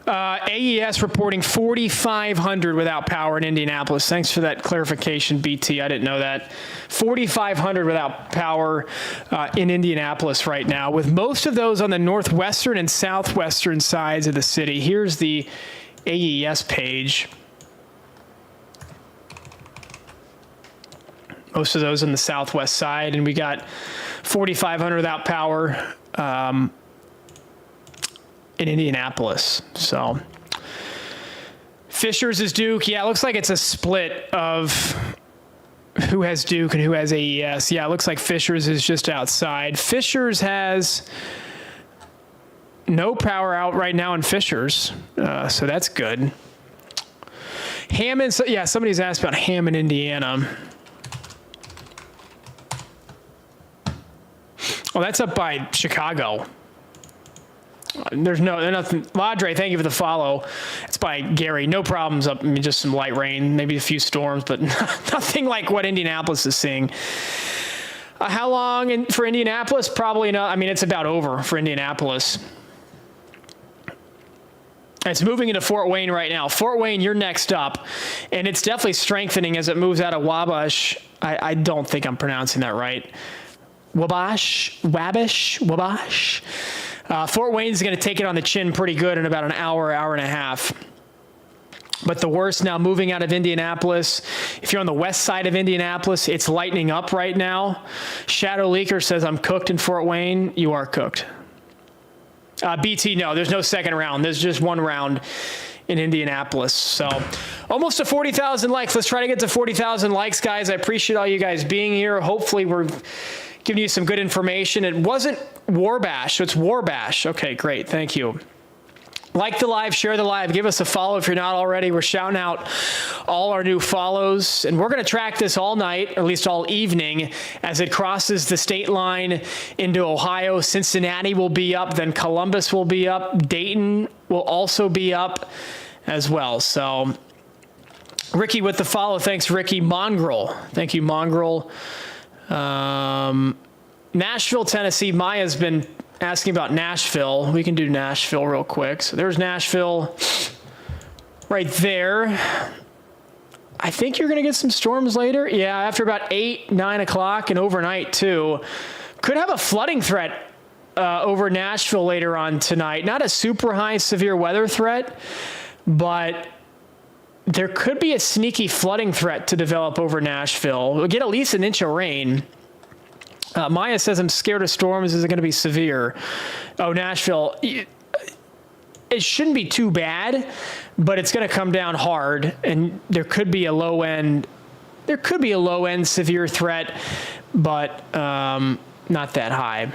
AES reporting 4,500 without power in Indianapolis. Thanks for that clarification, BT. I didn't know that. 4,500 without power in Indianapolis right now, with most of those on the northwestern and southwestern sides of the city. Here's the AES page. Most of those on the southwest side, and we got 4,500 without power in Indianapolis. So Fishers is Duke. Yeah, it looks like it's a split of who has Duke and who has AES. Yeah, it looks like Fishers is just outside. Fishers has no power out right now in Fishers, so that's good. Hammond, so yeah, somebody's asked about Hammond, Indiana. Well, that's up by Chicago. There's nothing. Ladre, thank you for the follow. It's by Gary. No problems up. I mean, just some light rain, maybe a few storms, but nothing like what Indianapolis is seeing. How long for Indianapolis? Probably not. I mean, it's about over for Indianapolis. It's moving into Fort Wayne right now. Fort Wayne, you're next up. And it's definitely strengthening as it moves out of Wabash. I don't think I'm pronouncing that right. Wabash. Fort Wayne's going to take it on the chin pretty good in about an hour, hour and a half. But the worst now moving out of Indianapolis. If you're on the west side of Indianapolis, it's lightening up right now. Shadow Leaker says, I'm cooked in Fort Wayne. You are cooked. BT, no, there's no second round. There's just one round in Indianapolis. So almost to 40,000 likes. Let's try to get to 40,000 likes, guys. I appreciate all you guys being here. Hopefully we're giving you some good information. It wasn't Warbash, so it's Warbash. Okay, great. Thank you. Like the live, share the live, give us a follow if you're not already. We're shouting out all our new follows, and we're going to track this all night, or at least all evening, as it crosses the state line into Ohio. Cincinnati will be up, then Columbus will be up. Dayton will also be up as well. So Ricky with the follow. Thanks, Ricky. Mongrel. Thank you, Mongrel. Nashville, Tennessee. Maya's been asking about Nashville. We can do Nashville real quick. So there's Nashville right there. I think you're going to get some storms later. Yeah, after about 8, 9 o'clock and overnight too. Could have a flooding threat over Nashville later on tonight. Not a super high severe weather threat, but there could be a sneaky flooding threat to develop over Nashville. We'll get at least an inch of rain. Maya says, I'm scared of storms. Is it going to be severe? Oh, Nashville. It shouldn't be too bad, but it's going to come down hard, and there could be a low end severe threat, but not that high.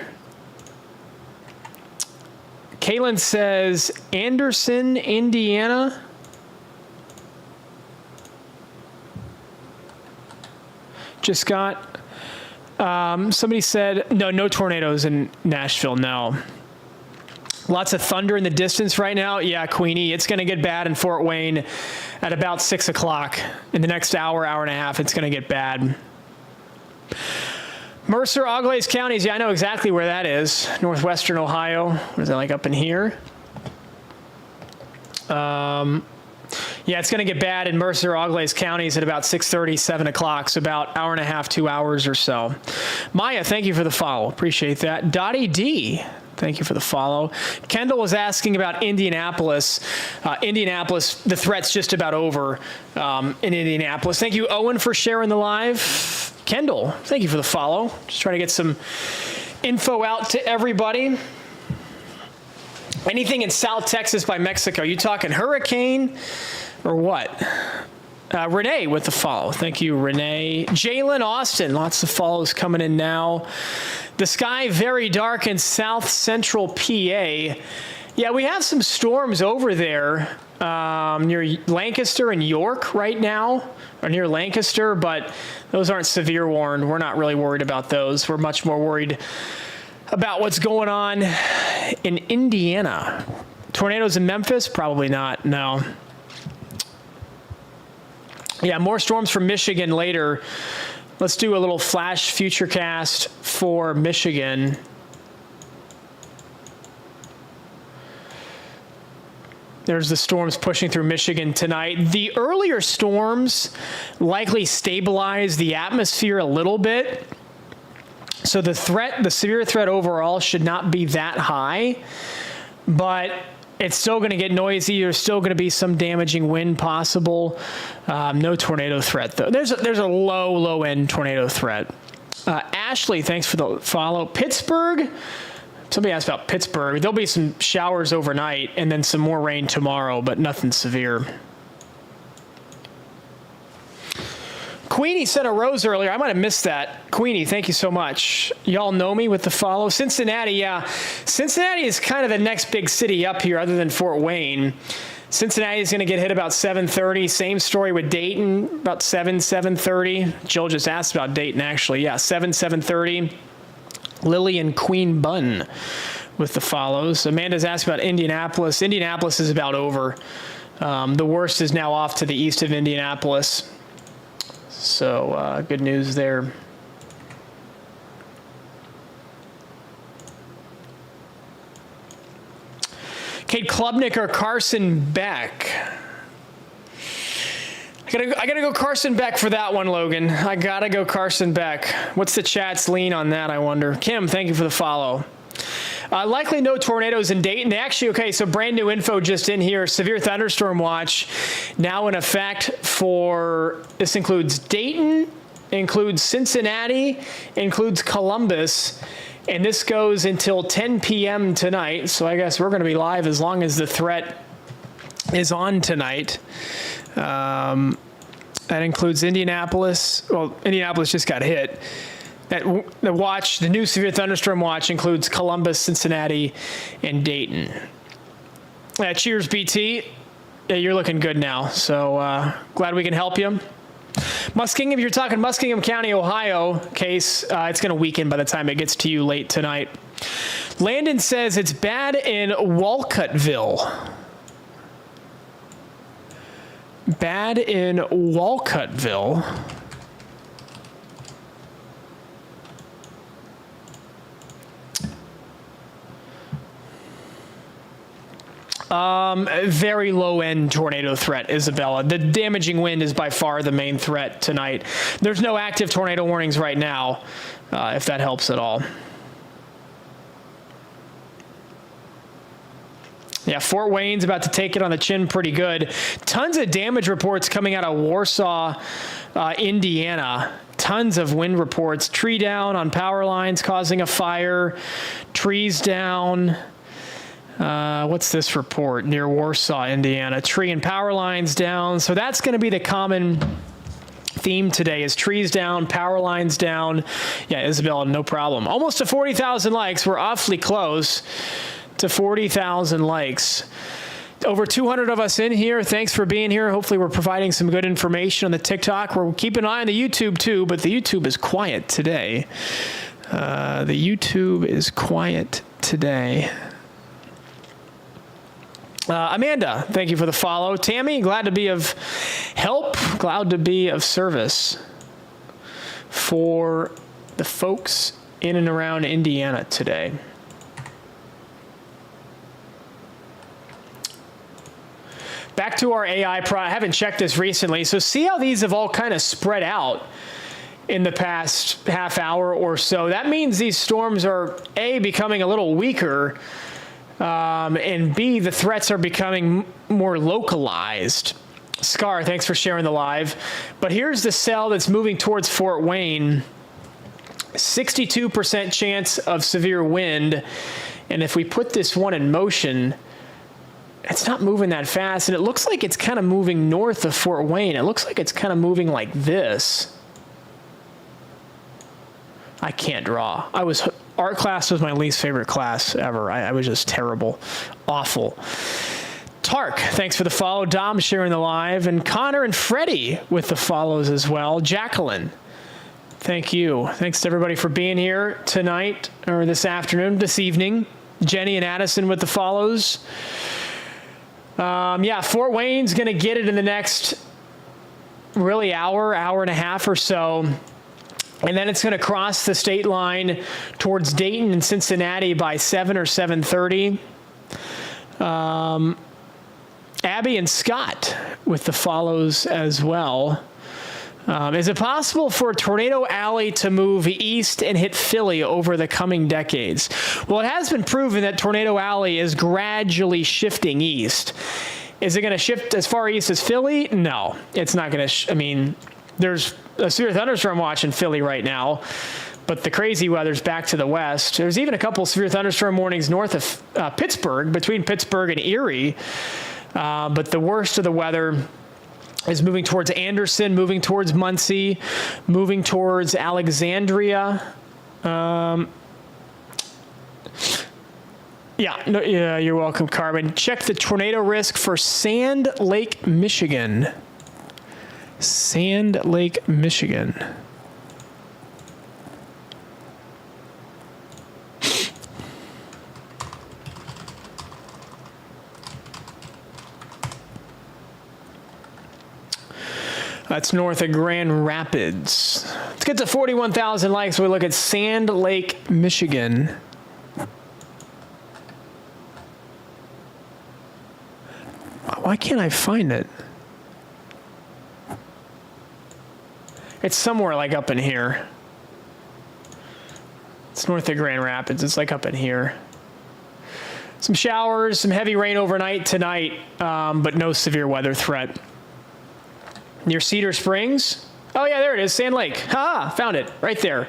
Kaylin says, Anderson, Indiana. Just got, somebody said, no tornadoes in Nashville, no. Lots of thunder in the distance right now. Yeah, Queenie, it's going to get bad in Fort Wayne at about 6 o'clock. In the next hour, hour and a half, it's going to get bad. Mercer, Auglaize counties. Yeah, I know exactly where that is. Northwestern Ohio. What is that, like up in here? Yeah, it's going to get bad in Mercer, Auglaize counties at about 6:30, 7 o'clock. So about hour and a half, 2 hours or so. Maya, thank you for the follow. Appreciate that. Dottie D, thank you for the follow. Kendall was asking about Indianapolis. Indianapolis, the threat's just about over in Indianapolis. Thank you, Owen, for sharing the live. Kendall, thank you for the follow. Just trying to get some info out to everybody. Anything in South Texas by Mexico? You talking hurricane or what? Renee with the follow. Thank you, Renee. Jalen Austin, lots of follows coming in now. The sky very dark in south central PA. Yeah, we have some storms over there near Lancaster and York right now, or near Lancaster, but those aren't severe warned. We're not really worried about those. We're much more worried about what's going on in Indiana. Tornadoes in Memphis? Probably not, no. Yeah, more storms from Michigan later. Let's do a little flash futurecast for Michigan. There's the storms pushing through Michigan tonight. The earlier storms likely stabilize the atmosphere a little bit. So the severe threat overall should not be that high, but it's still going to get noisy. There's still going to be some damaging wind possible. No tornado threat, though. There's a low end tornado threat. Ashley, thanks for the follow. Pittsburgh. Somebody asked about Pittsburgh. There'll be some showers overnight and then some more rain tomorrow, but nothing severe. Queenie sent a rose earlier. I might have missed that. Queenie, thank you so much. Y'all know me with the follow. Cincinnati, yeah. Cincinnati is kind of the next big city up here other than Fort Wayne. Cincinnati is going to get hit about 7:30. Same story with Dayton, about 7:30. Jill just asked about Dayton, actually. Yeah, 7:30. Lily and Queen Bun with the follows. Amanda's asked about Indianapolis. Indianapolis is about over. The worst is now off to the east of Indianapolis. So good news there. Kate Klubnik or Carson Beck? I gotta go Carson Beck for that one, Logan. I gotta go Carson Beck. What's the chat's lean on that, I wonder? Kim, thank you for the follow. Likely no tornadoes in Dayton. Actually, okay, so brand new info just in here. Severe thunderstorm watch now in effect for, this includes Dayton, includes Cincinnati, includes Columbus, and this goes until 10 p.m. tonight. So I guess we're going to be live as long as the threat is on tonight. That includes Indianapolis. Well, Indianapolis just got hit. The new severe thunderstorm watch includes Columbus, Cincinnati, and Dayton. Cheers, BT. Yeah, you're looking good now. So glad we can help you. Muskingum, if you're talking Muskingum County, Ohio case, it's going to weaken by the time it gets to you late tonight. Landon says it's bad in Walcuttville. Bad in Walcuttville. Very low-end tornado threat, Isabella. The damaging wind is by far the main threat tonight. There's no active tornado warnings right now, if that helps at all. Yeah, Fort Wayne's about to take it on the chin pretty good. Tons of damage reports coming out of Warsaw, Indiana. Tons of wind reports. Tree down on power lines causing a fire. Trees down. What's this report? Near Warsaw, Indiana. Tree and power lines down. So that's going to be the common theme today is trees down, power lines down. Yeah, Isabella, no problem. Almost to 40,000 likes. We're awfully close to 40,000 likes. Over 200 of us in here. Thanks for being here. Hopefully we're providing some good information on the TikTok. We're keeping an eye on the YouTube too, but the YouTube is quiet today. The YouTube is quiet today. Amanda, thank you for the follow. Tammy, glad to be of help, glad to be of service for the folks in and around Indiana today. Back to our AI I haven't checked this recently, so see how these have all kind of spread out in the past half hour or so. That means these storms are, A, becoming a little weaker, and B, the threats are becoming more localized. Scar, thanks for sharing the live. But here's the cell that's moving towards Fort Wayne. 62% chance of severe wind. And if we put this one in motion, it's not moving that fast. And it looks like it's kind of moving north of Fort Wayne. It looks like it's kind of moving like this. I can't draw. Art class was my least favorite class ever. I was just terrible, awful. Tark, thanks for the follow. Dom sharing the live. And Connor and Freddie with the follows as well. Jacqueline, thank you. Thanks to everybody for being here tonight or this afternoon, this evening. Jenny and Addison with the follows. Yeah, Fort Wayne's going to get it in the next really hour and a half or so. And then it's going to cross the state line towards Dayton and Cincinnati by 7 or 7:30. Abby and Scott with the follows as well. Is it possible for Tornado Alley to move east and hit Philly over the coming decades? Well, it has been proven that Tornado Alley is gradually shifting east. Is it going to shift as far east as Philly? No, it's not going to. There's a severe thunderstorm watch in Philly right now, but the crazy weather's back to the west. There's even a couple severe thunderstorm warnings north of Pittsburgh, between Pittsburgh and Erie. But the worst of the weather is moving towards Anderson, moving towards Muncie, moving towards Alexandria. Yeah, you're welcome, Carmen. Check the tornado risk for Sand Lake, Michigan. Sand Lake, Michigan. That's north of Grand Rapids. Let's get to 41,000 likes. We look at Sand Lake, Michigan. Why can't I find it? It's somewhere like up in here. It's north of Grand Rapids. It's like up in here. Some showers, some heavy rain overnight tonight, but no severe weather threat. Near Cedar Springs. Oh, yeah, there it is, Sand Lake. Found it right there.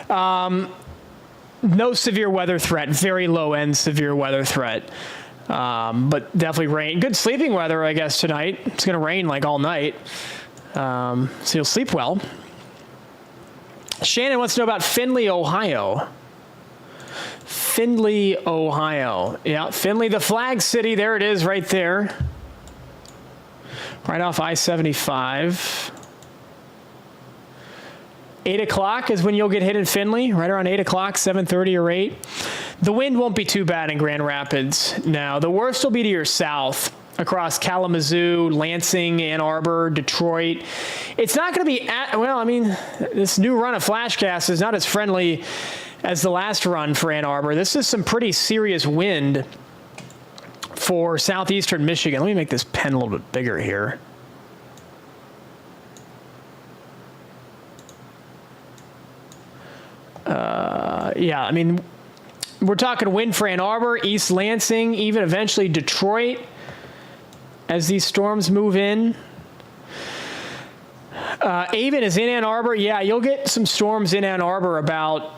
No severe weather threat, very low-end severe weather threat. But definitely rain. Good sleeping weather, I guess, tonight. It's going to rain like all night. So you'll sleep well. Shannon wants to know about Findlay, Ohio. Findlay, Ohio. Yeah, Findlay, the flag city. There it is right there. Right off I-75. 8 o'clock is when you'll get hit in Findlay, right around 8 o'clock, 7:30 or 8. The wind won't be too bad in Grand Rapids now. The worst will be to your south, across Kalamazoo, Lansing, Ann Arbor, Detroit. It's not going to be, this new run of Flashcast is not as friendly as the last run for Ann Arbor. This is some pretty serious wind for southeastern Michigan. Let me make this pen a little bit bigger here. Yeah, I mean, we're talking wind for Ann Arbor, East Lansing, even eventually Detroit as these storms move in. Avon is in Ann Arbor. Yeah, you'll get some storms in Ann Arbor about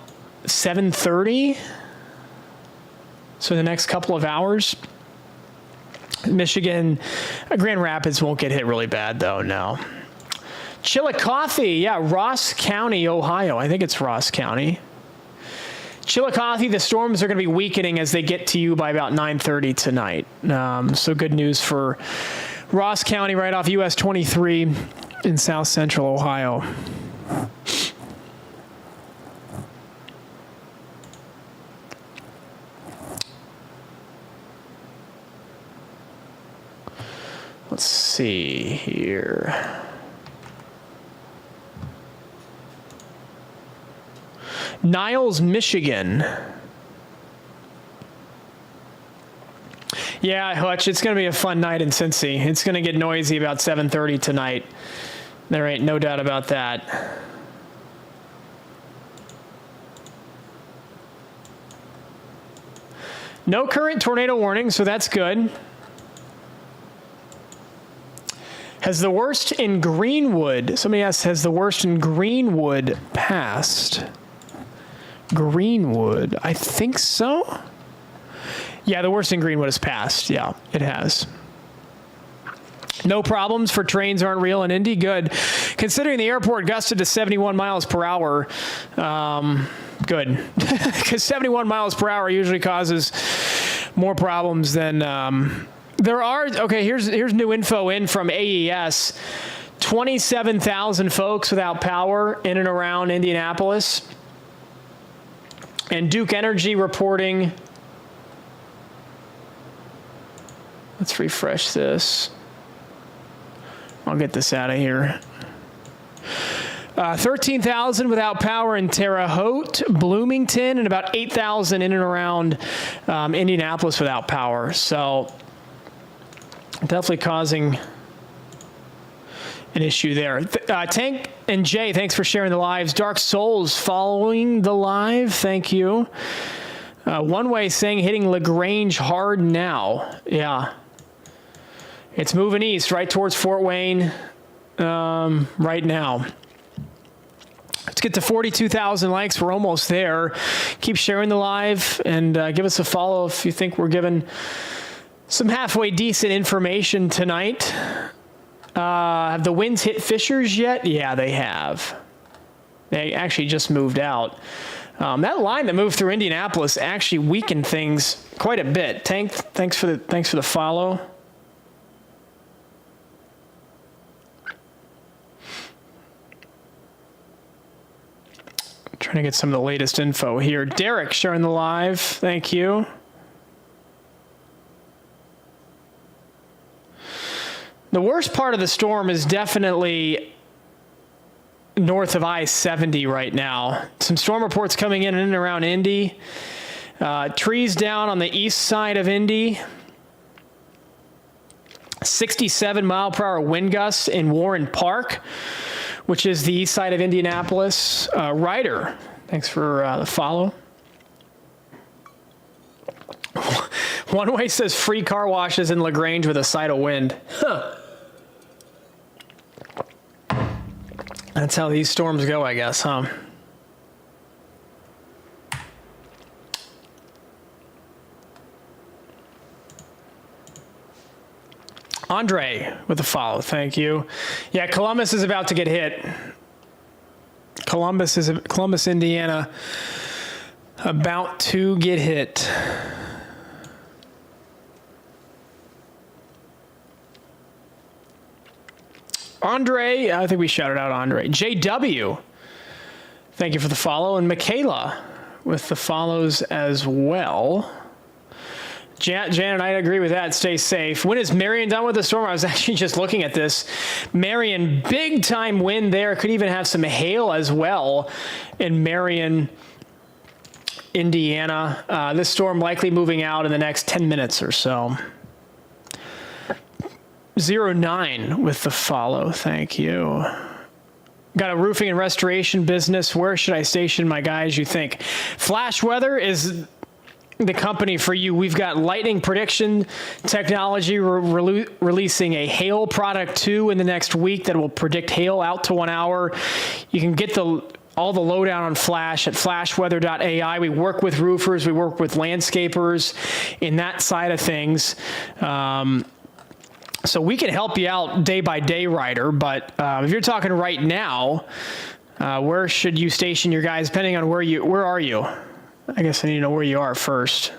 7:30. So the next couple of hours. Michigan, Grand Rapids won't get hit really bad though, no. Chillicothe, yeah, Ross County, Ohio. I think it's Ross County. Chillicothe, the storms are going to be weakening as they get to you by about 9:30 tonight. So good news for Ross County right off US 23 in south central Ohio. Let's see here. Niles, Michigan. Yeah, Hutch, it's going to be a fun night in Cincy. It's going to get noisy about 7:30 tonight. There ain't no doubt about that. No current tornado warning, so that's good. Has the worst in Greenwood, somebody asked, has the worst in Greenwood passed? Greenwood, I think so. Yeah, the worst in Greenwood has passed. Yeah, it has. No problems for trains aren't real in Indy. Good. Considering the airport gusted to 71 miles per hour, good. Because 71 miles per hour usually causes more problems than there are. Okay, here's new info in from AES. 27,000 folks without power in and around Indianapolis. And Duke Energy reporting, let's refresh this. I'll get this out of here. 13,000 without power in Terre Haute, Bloomington, and about 8,000 in and around Indianapolis without power. So definitely causing an issue there. Tank and Jay, thanks for sharing the lives. Dark Souls following the live. Thank you. One Way saying hitting LaGrange hard now. Yeah. It's moving east right towards Fort Wayne right now. Let's get to 42,000 likes. We're almost there. Keep sharing the live and give us a follow if you think we're giving some halfway decent information tonight. Have the winds hit Fishers yet? Yeah, they have. They actually just moved out. That line that moved through Indianapolis actually weakened things quite a bit. Tank, thanks for the follow. Trying to get some of the latest info here. Derek sharing the live. Thank you. The worst part of the storm is definitely north of I-70 right now. Some storm reports coming in and around Indy. Trees down on the east side of Indy. 67 mile per hour wind gusts in Warren Park, which is the east side of Indianapolis. Ryder, thanks for the follow. One Way says free car washes in LaGrange with a side of wind. Huh. That's how these storms go, I guess, huh? Andre with a follow, thank you. Yeah, Columbus is about to get hit. Columbus, Indiana, about to get hit. Andre, I think we shouted out Andre. JW, thank you for the follow. And Michaela with the follows as well. Jan and I agree with that. Stay safe. When is Marion done with the storm? I was actually just looking at this. Marion, big time wind there. Could even have some hail as well in Marion, Indiana. This storm likely moving out in the next 10 minutes or so. 09 with the follow. Thank you. Got a roofing and restoration business. Where should I station my guys, you think? Flash Weather is the company for you. We've got lightning prediction technology. We're releasing a hail product too in the next week that will predict hail out to 1 hour. You can get all the lowdown on Flash at flashweather.ai. We work with roofers. We work with landscapers in that side of things. So we can help you out day by day, Ryder. But if you're talking right now, where should you station your guys? Depending on where are you? I guess I need to know where you are first.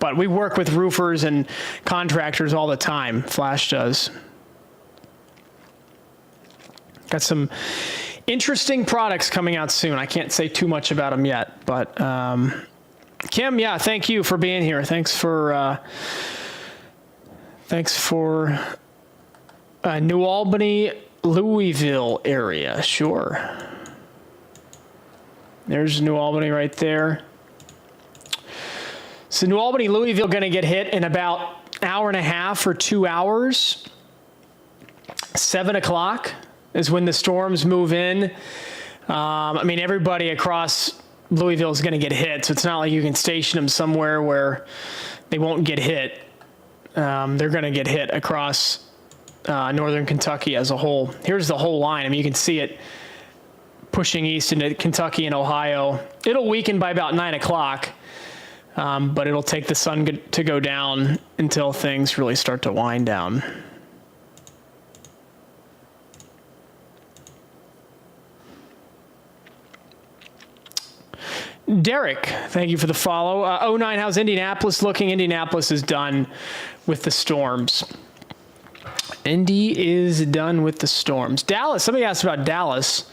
But we work with roofers and contractors all the time. Flash does. Got some interesting products coming out soon. I can't say too much about them yet. But Kim, yeah, thank you for being here. Thanks for New Albany, Louisville area. Sure. There's New Albany right there. So New Albany, Louisville going to get hit in about an hour and a half or 2 hours. 7 o'clock is when the storms move in. I mean, everybody across Louisville is going to get hit, so it's not like you can station them somewhere where they won't get hit. They're going to get hit across northern Kentucky as a whole. Here's the whole line. I mean, you can see it pushing east into Kentucky and Ohio. It'll weaken by about 9 o'clock, but it'll take the sun to go down until things really start to wind down. Derek, thank you for the follow. 09, how's Indianapolis looking? Indianapolis is done with the storms. Indy is done with the storms. Dallas, somebody asked about Dallas.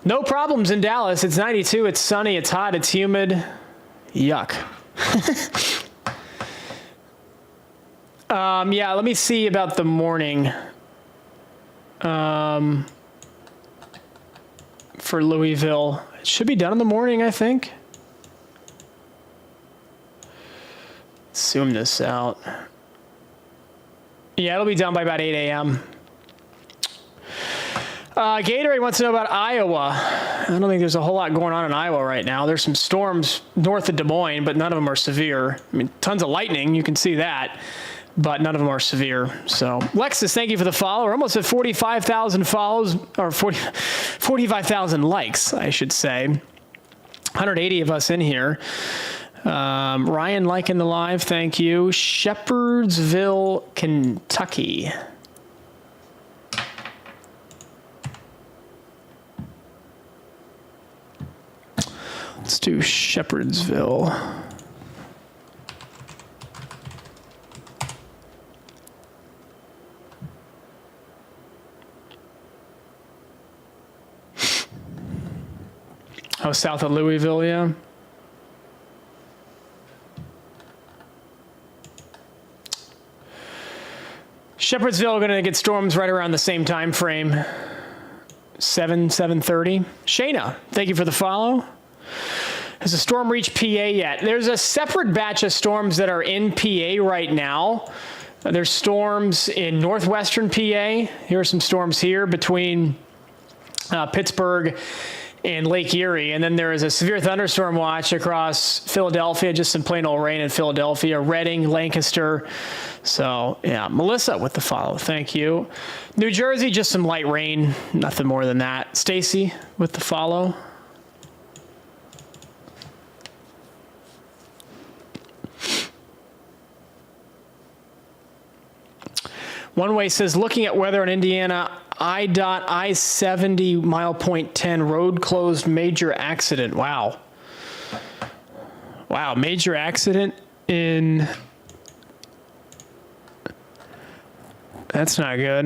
No problems in Dallas. It's 92. It's sunny. It's hot. It's humid. Yuck. Yeah, let me see about the morning. For Louisville. It should be done in the morning, I think. Let's zoom this out. Yeah, it'll be done by about 8 a.m. Gatorade wants to know about Iowa. I don't think there's a whole lot going on in Iowa right now. There's some storms north of Des Moines, but none of them are severe. I mean, tons of lightning, you can see that, but none of them are severe. So, Lexus, thank you for the follow. We're almost at 45,000 follows, or 45,000 likes, I should say. 180 of us in here. Ryan liking the live, thank you. Shepherdsville, Kentucky. Let's do Shepherdsville. Oh, south of Louisville, yeah. Shepherdsville going to get storms right around the same time frame. 7:30. Shayna, thank you for the follow. Has the storm reached PA yet? There's a separate batch of storms that are in PA right now. There's storms in northwestern PA. Here are some storms here between Pittsburgh and Lake Erie. And then there is a severe thunderstorm watch across Philadelphia, just some plain old rain in Philadelphia, Reading, Lancaster. So, yeah, Melissa with the follow. Thank you. New Jersey, just some light rain. Nothing more than that. Stacy with the follow. One Way says, looking at weather in Indiana, I-70 mile point 10 road closed, major accident. Wow. Wow, major accident in... That's not good.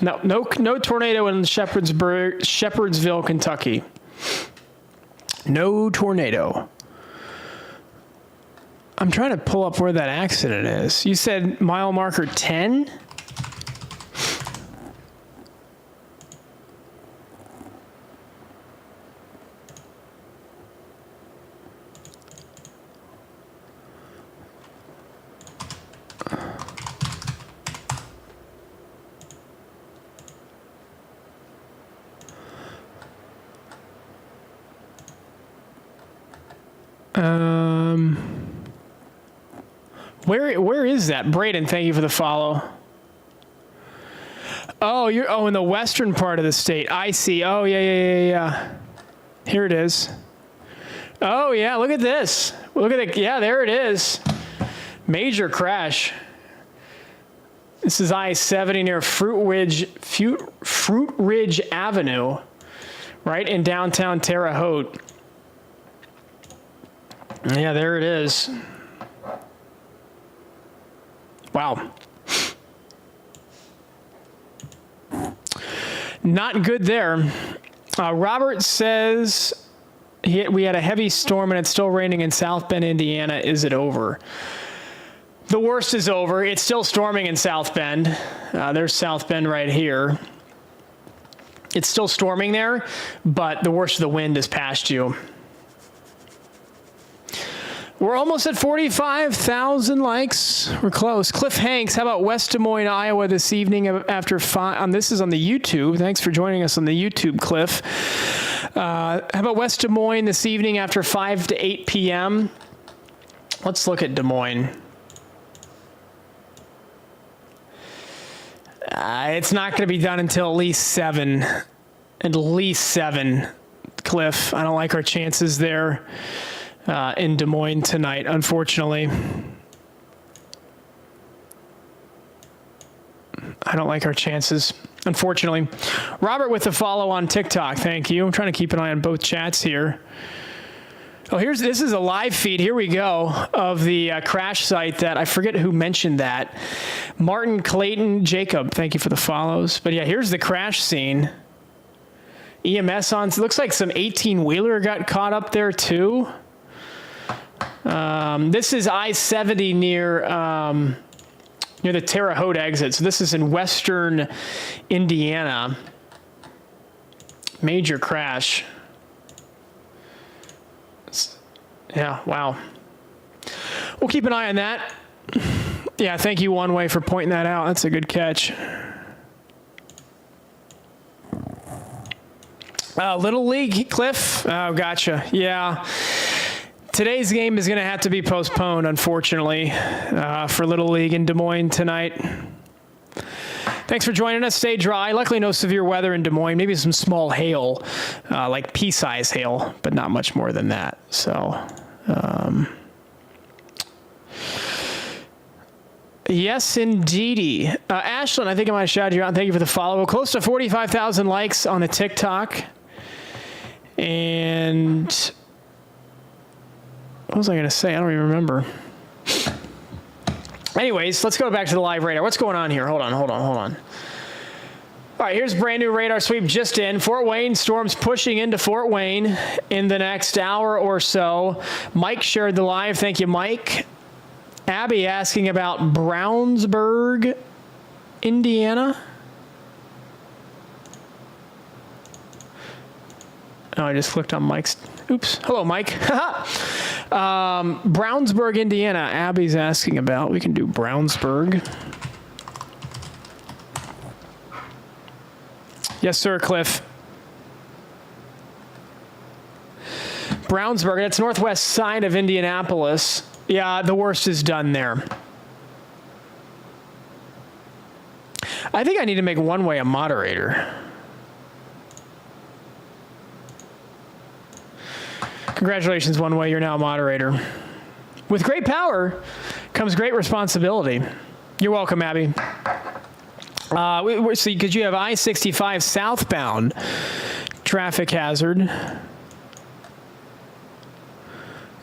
No tornado in Shepherdsville, Kentucky. No tornado. I'm trying to pull up where that accident is. You said mile marker 10? Where is that? Braden, thank you for the follow. Oh, you're in the western part of the state. I see. Oh, yeah. Here it is. Oh, yeah, look at this. Look at it. Yeah, there it is. Major crash. This is I-70 near Fruit Ridge Avenue, right in downtown Terre Haute. Yeah, there it is. Wow. Not good there. Robert says we had a heavy storm and it's still raining in South Bend, Indiana. Is it over? The worst is over. It's still storming in South Bend. There's South Bend right here. It's still storming there, but the worst of the wind is past you. We're almost at 45,000 likes. We're close. Cliff Hanks, how about West Des Moines, Iowa this evening after 5? This is on the YouTube. Thanks for joining us on the YouTube, Cliff. How about West Des Moines this evening after 5 to 8 p.m.? Let's look at Des Moines. It's not going to be done until at least 7. At least 7, Cliff. I don't like our chances there. In Des Moines tonight, unfortunately. I don't like our chances, unfortunately. Robert with the follow on TikTok, thank you. I'm trying to keep an eye on both chats here. Oh, this is a live feed, here we go, of the crash site that, I forget who mentioned that. Martin Clayton Jacob, thank you for the follows. But yeah, here's the crash scene. EMS on, it looks like some 18-wheeler got caught up there too. This is I-70 near the Terre Haute exit. So this is in western Indiana. Major crash. Yeah, wow. We'll keep an eye on that. Yeah, thank you, One Way, for pointing that out. That's a good catch. Little League, Cliff? Oh, gotcha. Yeah. Today's game is going to have to be postponed, unfortunately, for Little League in Des Moines tonight. Thanks for joining us. Stay dry. Luckily, no severe weather in Des Moines. Maybe some small hail, like pea-size hail, but not much more than that. So, yes, indeedy. Ashlyn, I think I might have shouted you out. Thank you for the follow. Close to 45,000 likes on the TikTok. And what was I going to say? I don't even remember. Anyways, let's go back to the live radar. What's going on here? Hold on. All right, here's brand new radar sweep just in. Fort Wayne storms pushing into Fort Wayne in the next hour or so. Mike shared the live. Thank you, Mike. Abby asking about Brownsburg, Indiana. Oh, I just clicked on Mike's. Oops. Hello, Mike. Brownsburg, Indiana. Abby's asking about. We can do Brownsburg. Yes, sir, Cliff. Brownsburg. That's northwest side of Indianapolis. Yeah, the worst is done there. I think I need to make One Way a moderator. Congratulations, One Way. You're now a moderator. With great power comes great responsibility. You're welcome, Abby. See, because you have I-65 southbound traffic hazard.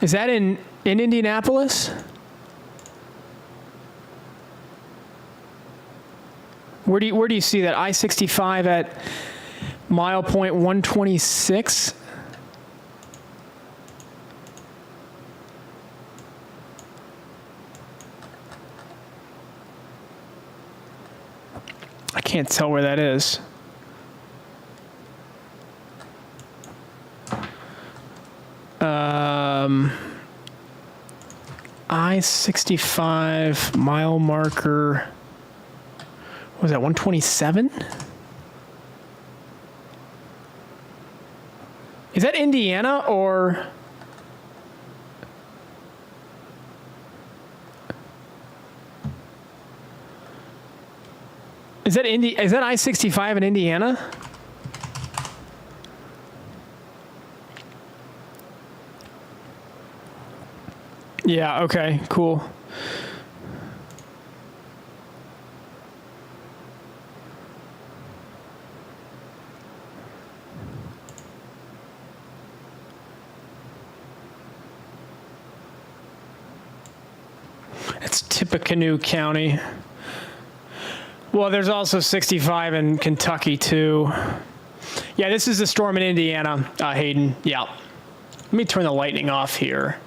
Is that in Indianapolis? Where do you see that? I-65 at mile point 126? I can't tell where that is. I-65 mile marker. What was that, 127? Is that Indiana or Is that I-65 in Indiana? Yeah, okay, cool. It's Tippecanoe County. Well, there's also 65 in Kentucky, too. Yeah, this is the storm in Indiana, Hayden. Yeah. Let me turn the lightning off here.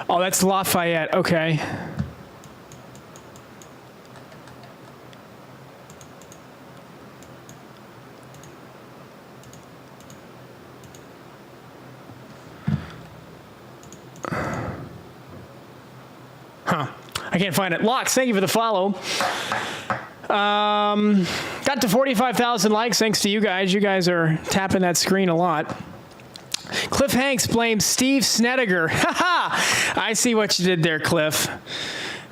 Oh, that's Lafayette. Okay. Huh. I can't find it. Locks, thank you for the follow. Got to 45,000 likes thanks to you guys. You guys are tapping that screen a lot. Cliff Hanks blames Steve Snedeker. Ha-ha! I see what you did there, Cliff.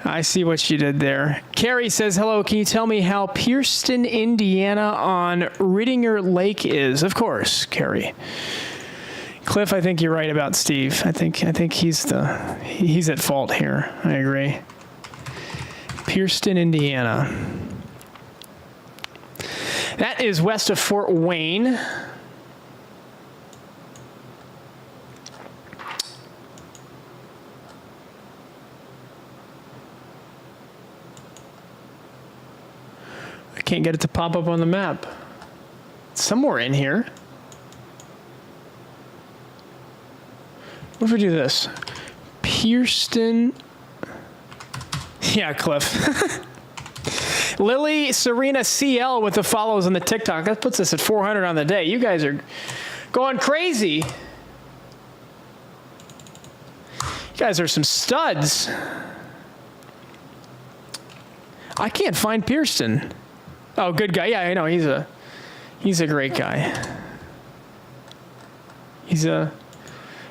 I see what you did there. Carrie says, hello, can you tell me how Pierceton, Indiana on Riddinger Lake is? Of course, Carrie. Cliff, I think you're right about Steve. I think he's at fault here. I agree. Pierceton, Indiana. That is west of Fort Wayne. I can't get it to pop up on the map. It's somewhere in here. What if we do this? Pierceton. Yeah, Cliff. Lily Serena CL with the follows on the TikTok. That puts us at 400 on the day. You guys are going crazy. You guys are some studs. I can't find Pierceton. Oh, good guy. Yeah, I know. He's a great guy.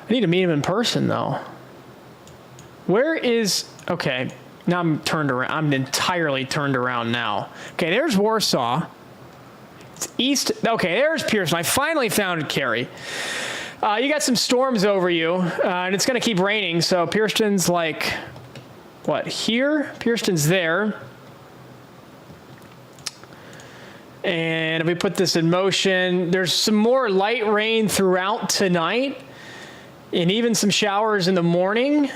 I need to meet him in person, though. Where is... Okay, now I'm turned around. I'm entirely turned around now. Okay, there's Warsaw. It's east... Okay, there's Pierceton. I finally found Carrie. You got some storms over you, and it's going to keep raining, so Pierceton's like... What, here? Pierceton's there. And if we put this in motion, there's some more light rain throughout tonight. And even some showers in the morning,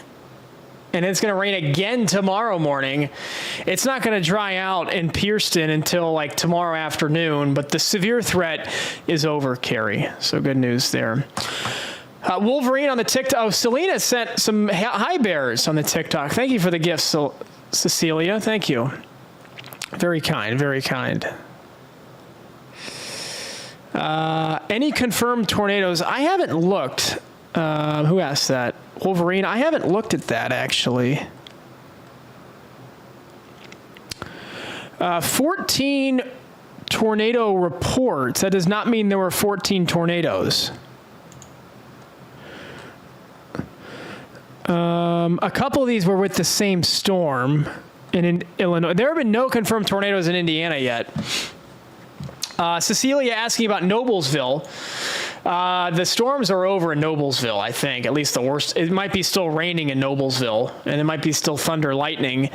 and it's going to rain again tomorrow morning. It's not going to dry out in Pierceton until like tomorrow afternoon, but the severe threat is over, Carrie. So good news there. Wolverine on the TikTok. Oh, Selena sent some hi bears on the TikTok. Thank you for the gift, Cecilia. Thank you. Very kind, very kind. Any confirmed tornadoes? I haven't looked. Who asked that? Wolverine? I haven't looked at that, actually. 14 tornado reports. That does not mean there were 14 tornadoes. A couple of these were with the same storm in Illinois. There have been no confirmed tornadoes in Indiana yet. Cecilia asking about Noblesville. The storms are over in Noblesville, I think, at least the worst. It might be still raining in Noblesville, and it might be still thunder, lightning,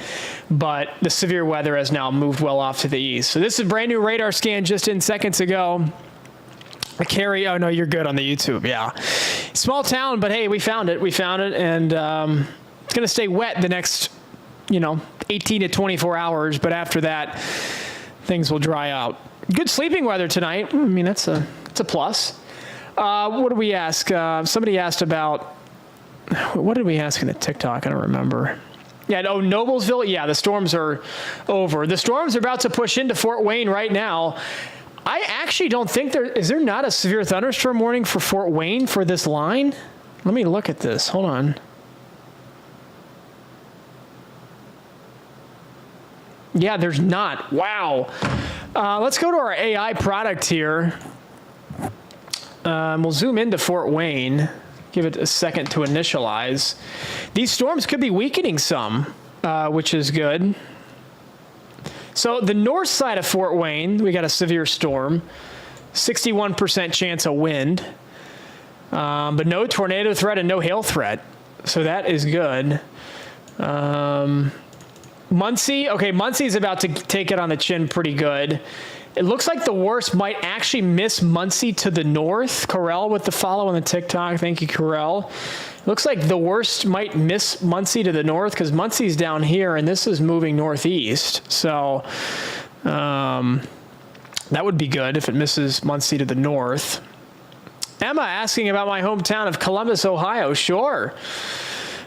but the severe weather has now moved well off to the east. So this is a brand new radar scan just in seconds ago. Carrie, oh no, you're good on the YouTube, yeah. Small town, but hey, we found it, and it's going to stay wet the next, 18 to 24 hours, but after that, things will dry out. Good sleeping weather tonight. I mean, that's a plus. What did we ask? Somebody asked about, what did we ask in the TikTok? I don't remember. Yeah, Noblesville? Yeah, the storms are over. The storms are about to push into Fort Wayne right now. I actually don't think is there not a severe thunderstorm warning for Fort Wayne for this line? Let me look at this. Hold on. Yeah, there's not. Wow. Let's go to our AI product here. We'll zoom into Fort Wayne. Give it a second to initialize. These storms could be weakening some, which is good. So the north side of Fort Wayne, we got a severe storm, 61% chance of wind, but no tornado threat and no hail threat. So that is good. Muncie, okay, Muncie's about to take it on the chin pretty good. It looks like the worst might actually miss Muncie to the north. Corel with the follow on the TikTok. Thank you, Corel. Looks like the worst might miss Muncie to the north because Muncie's down here and this is moving northeast. So that would be good if it misses Muncie to the north. Emma asking about my hometown of Columbus, Ohio. Sure.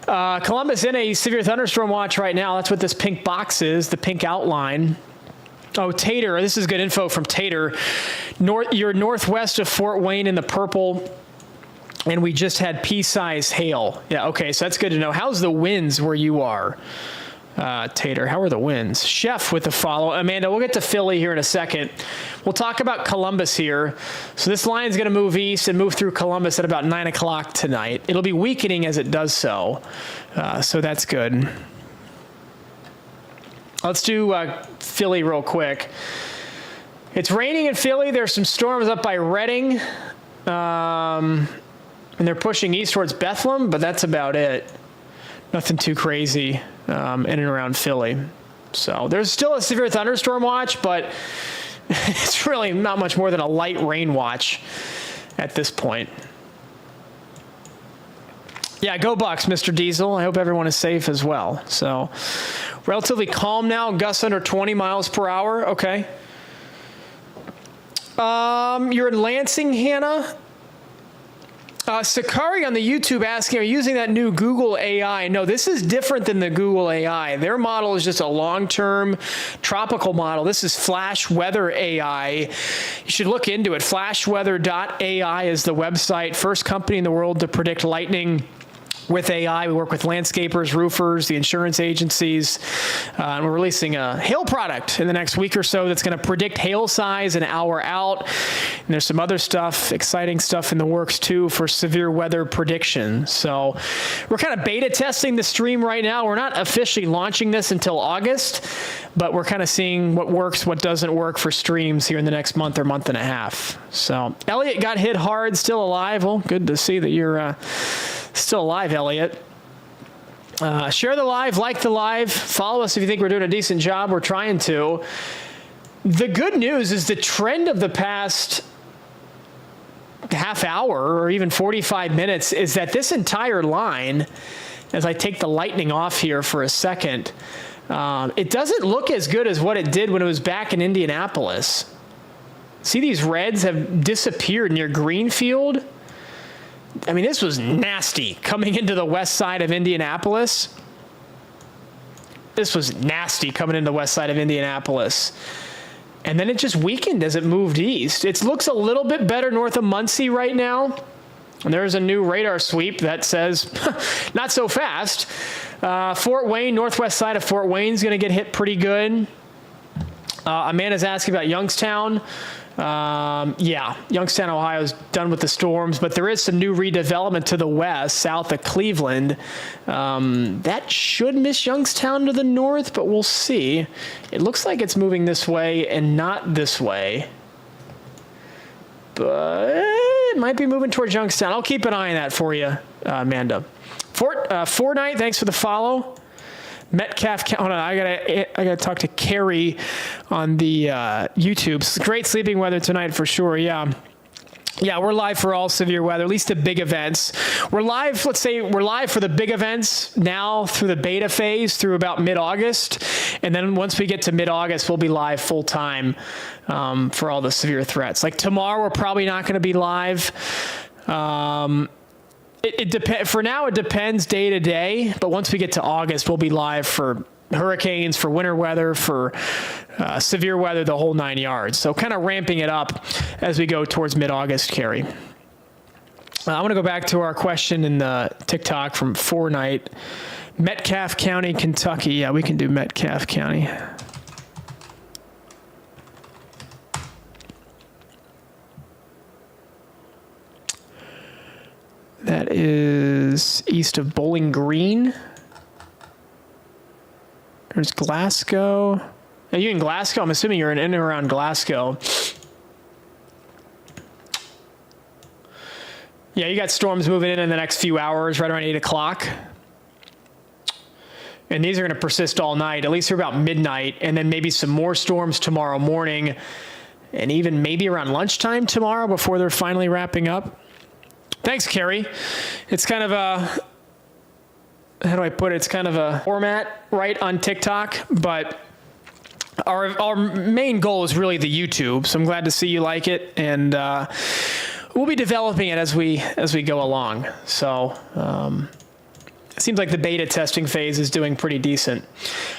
Columbus in a severe thunderstorm watch right now. That's what this pink box is, the pink outline. Oh, Tater, this is good info from Tater. You're northwest of Fort Wayne in the purple, and we just had pea-sized hail. Yeah, okay, so that's good to know. How's the winds where you are, Tater? How are the winds? Chef with the follow. Amanda, we'll get to Philly here in a second. We'll talk about Columbus here. So this line is going to move east and move through Columbus at about 9 o'clock tonight. It'll be weakening as it does so, so that's good. Let's do Philly real quick. It's raining in Philly. There's some storms up by Reading, and they're pushing east towards Bethlehem, but that's about it. Nothing too crazy in and around Philly. So there's still a severe thunderstorm watch, but it's really not much more than a light rain watch at this point. Yeah, go Bucks, Mr. Diesel. I hope everyone is safe as well. So relatively calm now, gusts under 20 miles per hour. Okay. You're in Lansing, Hannah. Sakari on the YouTube asking, are you using that new Google AI? No, this is different than the Google AI. Their model is just a long-term tropical model. This is flashweather.ai. You should look into it. Flashweather.ai is the website. First company in the world to predict lightning with AI. We work with landscapers, roofers, the insurance agencies, and we're releasing a hail product in the next week or so that's going to predict hail size an hour out. And there's some other stuff, exciting stuff in the works too for severe weather prediction. So we're kind of beta testing the stream right now. We're not officially launching this until August, but we're kind of seeing what works, what doesn't work for streams here in the next month or month and a half. So Elliot got hit hard, still alive. Well, good to see that you're still alive, Elliot. Share the live, like the live, follow us if you think we're doing a decent job. We're trying to. The good news is the trend of the past half hour or even 45 minutes is that this entire line, as I take the lightning off here for a second, it doesn't look as good as what it did when it was back in Indianapolis. See, these reds have disappeared near Greenfield. I mean, this was nasty coming into the west side of Indianapolis. This was nasty coming into the west side of Indianapolis. And then it just weakened as it moved east. It looks a little bit better north of Muncie right now. And there's a new radar sweep that says, not so fast. Fort Wayne, northwest side of Fort Wayne is going to get hit pretty good. Amanda's asking about Youngstown. Yeah, Youngstown, Ohio is done with the storms, but there is some new redevelopment to the west, south of Cleveland. That should miss Youngstown to the north, but we'll see. It looks like it's moving this way and not this way. But it might be moving towards Youngstown. I'll keep an eye on that for you, Amanda. Fortnite, thanks for the follow. Metcalf, hold on, I gotta talk to Carrie on the YouTube. It's great sleeping weather tonight for sure. Yeah, we're live for all severe weather, at least the big events. We're live. Let's say we're live for the big events now through the beta phase through about mid-August, and then once we get to mid-August, we'll be live full time for all the severe threats. Like tomorrow, we're probably not going to be live. It depends. For now, it depends day to day. But once we get to August, we'll be live for hurricanes, for winter weather, for severe weather, the whole 9 yards. So kind of ramping it up as we go towards mid-August, Carrie. I want to go back to our question in the TikTok from Fortnite. Metcalf County, Kentucky. Yeah, we can do Metcalf County. That is east of Bowling Green. There's Glasgow. Are you in Glasgow? I'm assuming you're in and around Glasgow. Yeah, you got storms moving in the next few hours, right around 8 o'clock. And these are going to persist all night, at least through about midnight, and then maybe some more storms tomorrow morning, and even maybe around lunchtime tomorrow before they're finally wrapping up. Thanks, Carrie. It's kind of a, how do I put it? It's kind of a format right on TikTok, but our main goal is really the YouTube. So I'm glad to see you like it, and we'll be developing it as we go along. So it seems like the beta testing phase is doing pretty decent.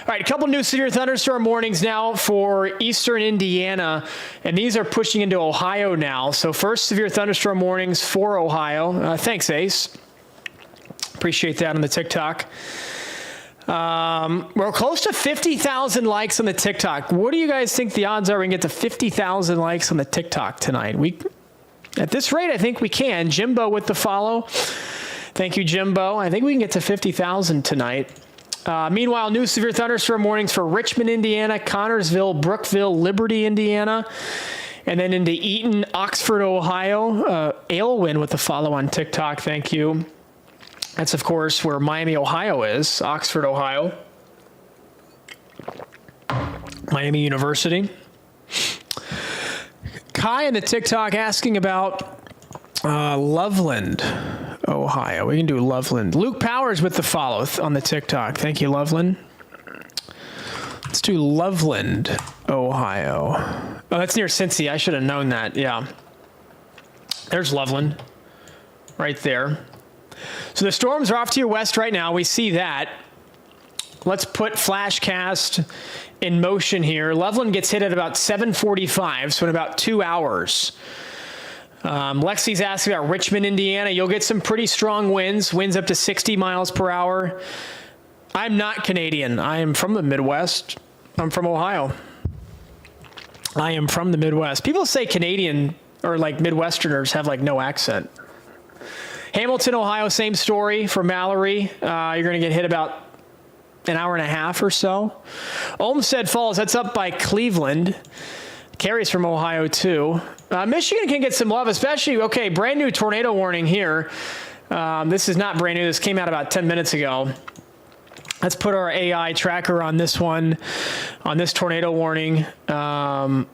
All right, a couple new severe thunderstorm warnings now for eastern Indiana, and these are pushing into Ohio now. So first severe thunderstorm warnings for Ohio. Thanks, Ace. Appreciate that on the TikTok. We're close to 50,000 likes on the TikTok. What do you guys think the odds are we can get to 50,000 likes on the TikTok tonight? At this rate, I think we can. Jimbo with the follow. Thank you, Jimbo. I think we can get to 50,000 tonight. Meanwhile, new severe thunderstorm warnings for Richmond, Indiana, Connorsville, Brookville, Liberty, Indiana, and then into Eaton, Oxford, Ohio. Aylwin with the follow on TikTok. Thank you. That's, of course, where Miami, Ohio is, Oxford, Ohio. Miami University. Kai in the TikTok asking about Loveland, Ohio. We can do Loveland. Luke Powers with the follow on the TikTok. Thank you, Loveland. Let's do Loveland, Ohio. Oh, that's near Cincy. I should have known that. Yeah. There's Loveland right there. So the storms are off to your west right now. We see that. Let's put Flashcast in motion here. Loveland gets hit at about 7:45, so in about 2 hours. Lexi's asking about Richmond, Indiana. You'll get some pretty strong winds up to 60 miles per hour. I'm not Canadian. I am from the Midwest. I'm from Ohio. I am from the Midwest. People say Canadian or like Midwesterners have like no accent. Hamilton, Ohio, same story for Mallory. You're going to get hit about an hour and a half or so. Olmsted Falls, that's up by Cleveland. Carrie's from Ohio, too. Michigan can get some love, especially, okay, brand new tornado warning here. This is not brand new. This came out about 10 minutes ago. Let's put our AI tracker on this one, on this tornado warning. Well,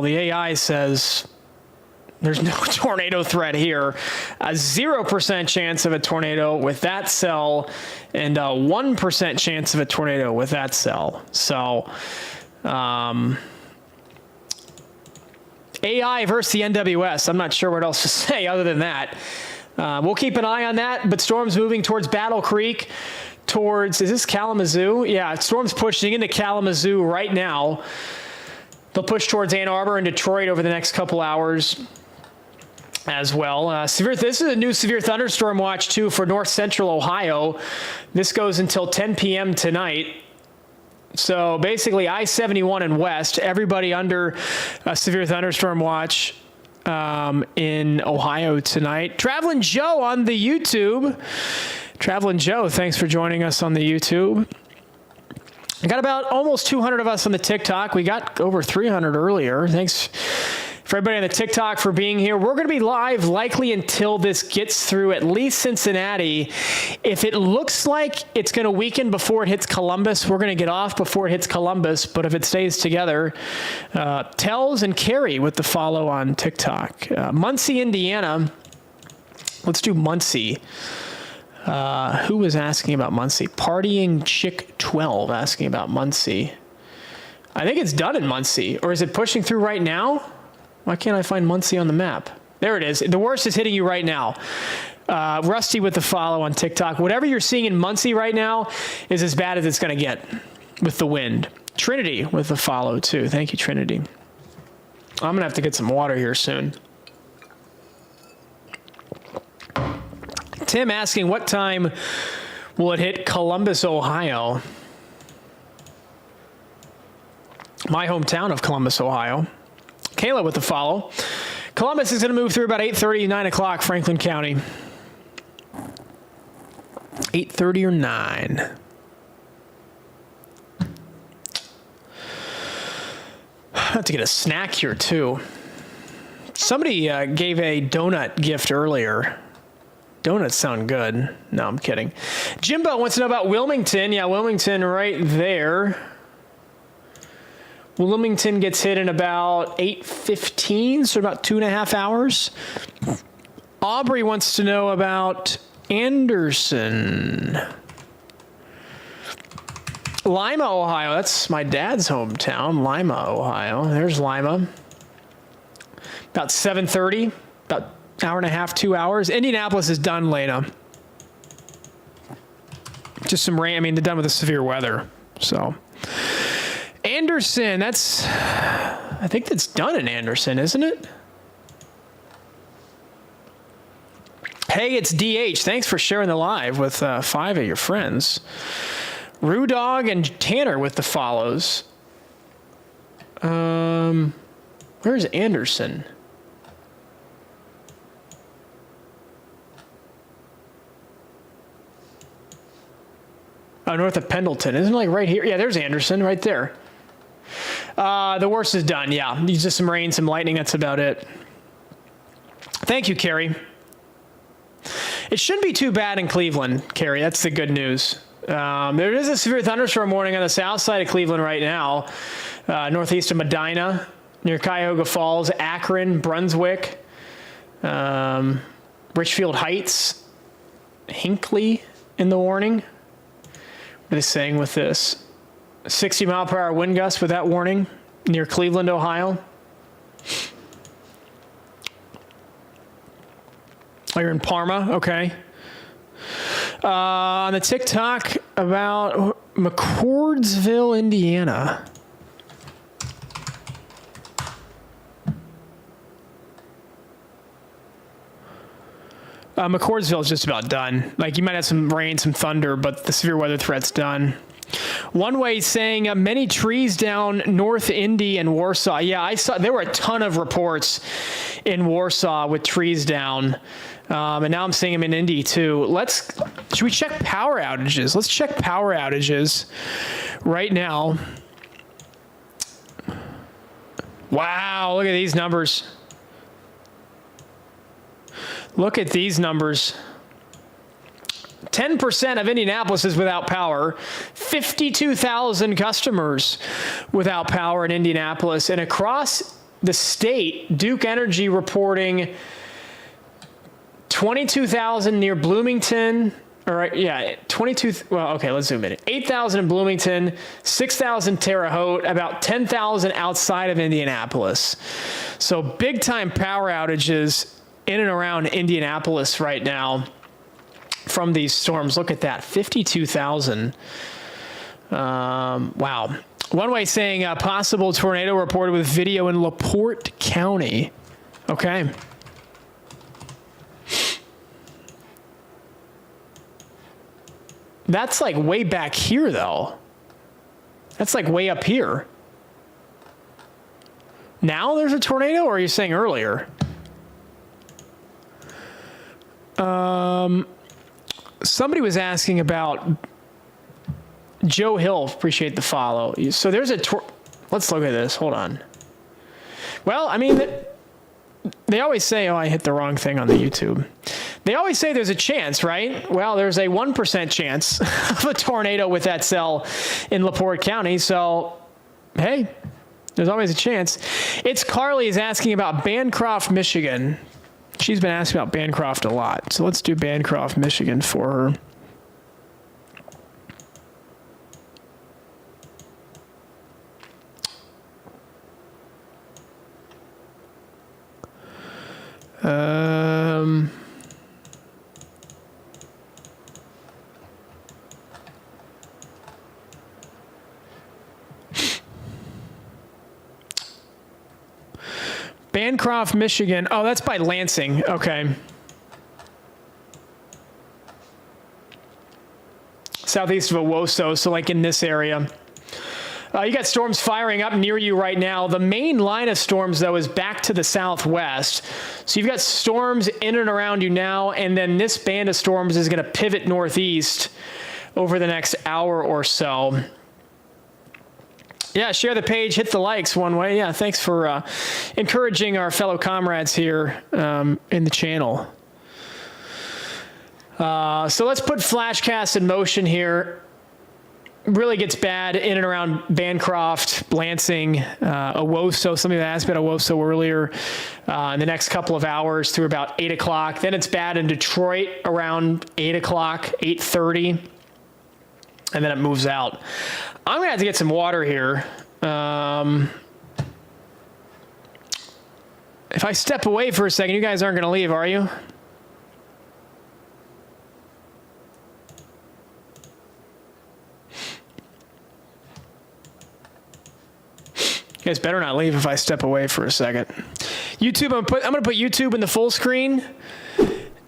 the AI says there's no tornado threat here. A 0% chance of a tornado with that cell and a 1% chance of a tornado with that cell. So, AI versus the NWS. I'm not sure what else to say other than that. We'll keep an eye on that, but storms moving towards Battle Creek, towards, is this Kalamazoo? Yeah, storms pushing into Kalamazoo right now. They'll push towards Ann Arbor and Detroit over the next couple hours as well. This is a new severe thunderstorm watch, too, for north central Ohio. This goes until 10 p.m. tonight. So basically, I-71 and west, everybody under a severe thunderstorm watch in Ohio tonight. Traveling Joe on the YouTube. Traveling Joe, thanks for joining us on the YouTube. I got about almost 200 of us on the TikTok. We got over 300 earlier. Thanks for everybody on the TikTok for being here. We're going to be live likely until this gets through at least Cincinnati. If it looks like it's going to weaken before it hits Columbus, we're going to get off before it hits Columbus. But if it stays together, Tells and Carrie with the follow on TikTok. Muncie, Indiana. Let's do Muncie. Who was asking about Muncie? Partying Chick 12 asking about Muncie. I think it's done in Muncie. Or is it pushing through right now? Why can't I find Muncie on the map? There it is. The worst is hitting you right now. Rusty with the follow on TikTok. Whatever you're seeing in Muncie right now is as bad as it's going to get with the wind. Trinity with the follow, too. Thank you, Trinity. I'm going to have to get some water here soon. Tim asking, what time will it hit Columbus, Ohio? My hometown of Columbus, Ohio. Kayla with the follow. Columbus is going to move through about 8:30, 9 o'clock, Franklin County. 8:30 or 9. I have to get a snack here, too. Somebody gave a donut gift earlier. Donuts sound good. No, I'm kidding. Jimbo wants to know about Wilmington. Yeah, Wilmington right there. Wilmington gets hit in about 8:15, so about 2.5 hours. Aubrey wants to know about Anderson. Lima, Ohio. That's my dad's hometown, Lima, Ohio. There's Lima. About 7:30, about hour and a half, 2 hours. Indianapolis is done, Lena. Just some rain. I mean, they're done with the severe weather. So, Anderson, I think that's done in Anderson, isn't it? Hey, it's DH. Thanks for sharing the live with 5 of your friends. Rue Dog and Tanner with the follows. Where's Anderson? Oh, north of Pendleton. Isn't it like right here? Yeah, there's Anderson right there. The worst is done, yeah. Just some rain, some lightning, that's about it. Thank you, Carrie. It shouldn't be too bad in Cleveland, Carrie. That's the good news. There is a severe thunderstorm warning on the south side of Cleveland right now, northeast of Medina, near Cuyahoga Falls, Akron, Brunswick, Richfield Heights, Hinckley in the warning. What are they saying with this? 60-mile-per-hour wind gusts with that warning near Cleveland, Ohio. Oh, you're in Parma? Okay. On the TikTok about McCordsville, Indiana. McCordsville is just about done. Like, you might have some rain, some thunder, but the severe weather threat's done. One way saying many trees down North Indy and Warsaw. Yeah, I saw there were a ton of reports in Warsaw with trees down. And now I'm seeing them in Indy too. Should we check power outages? Let's check power outages right now. Wow, look at these numbers. Look at these numbers. 10% of Indianapolis is without power. 52,000 customers without power in Indianapolis. And across the state, Duke Energy reporting 22,000 near Bloomington. All right, yeah, 22. Well, okay, let's zoom in. 8,000 in Bloomington, 6,000 Terre Haute, about 10,000 outside of Indianapolis. So big time power outages in and around Indianapolis right now from these storms. Look at that, 52,000. Wow. One way saying a possible tornado reported with video in LaPorte County. Okay. That's like way back here, though. That's like way up here. Now there's a tornado, or are you saying earlier? Somebody was asking about Joe Hill. Appreciate the follow. So there's let's look at this. Hold on. Well, I mean, they always say, oh, I hit the wrong thing on the YouTube. They always say there's a chance, right? Well, there's a 1% chance of a tornado with that cell in LaPorte County. So, hey, there's always a chance. It's Carly is asking about Bancroft, Michigan. She's been asking about Bancroft a lot. So let's do Bancroft, Michigan for her. Bancroft, Michigan. Oh, that's by Lansing. Okay. Southeast of Owosso, so like in this area. You got storms firing up near you right now. The main line of storms, though, is back to the southwest. So you've got storms in and around you now, and then this band of storms is going to pivot northeast over the next hour or so. Yeah, share the page, hit the likes one way. Yeah, thanks for encouraging our fellow comrades here in the channel. So let's put Flashcast in motion here. Really gets bad in and around Bancroft, Lansing, Owosso. Somebody asked about Owosso earlier. In the next couple of hours through about 8 o'clock. Then it's bad in Detroit around 8 o'clock, 8:30. And then it moves out. I'm going to have to get some water here. If I step away for a second, you guys aren't going to leave, are you? You guys better not leave if I step away for a second. YouTube, I'm going to put YouTube in the full screen,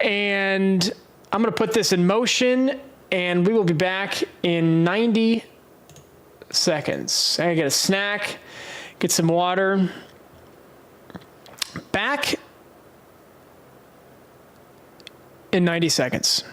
and I'm going to put this in motion, and we will be back in 90 seconds. I gotta get a snack, get some water. Back in 90 seconds.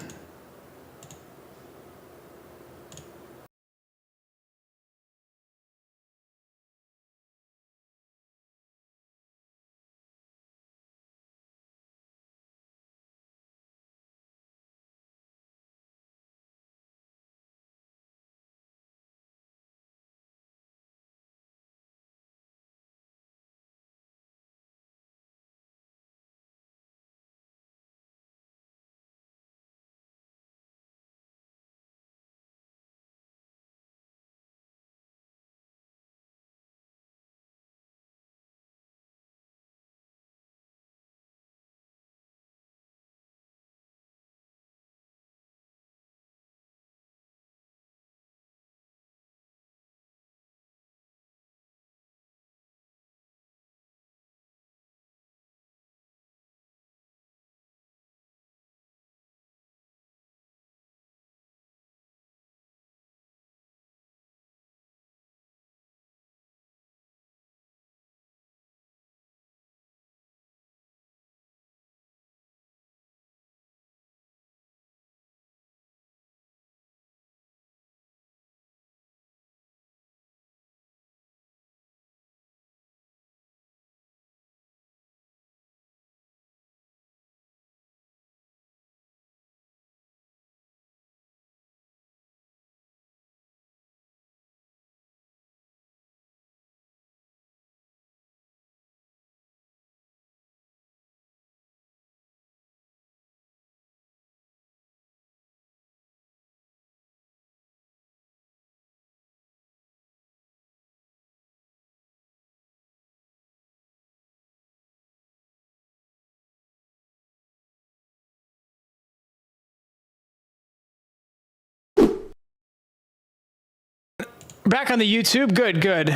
Back on the YouTube, good.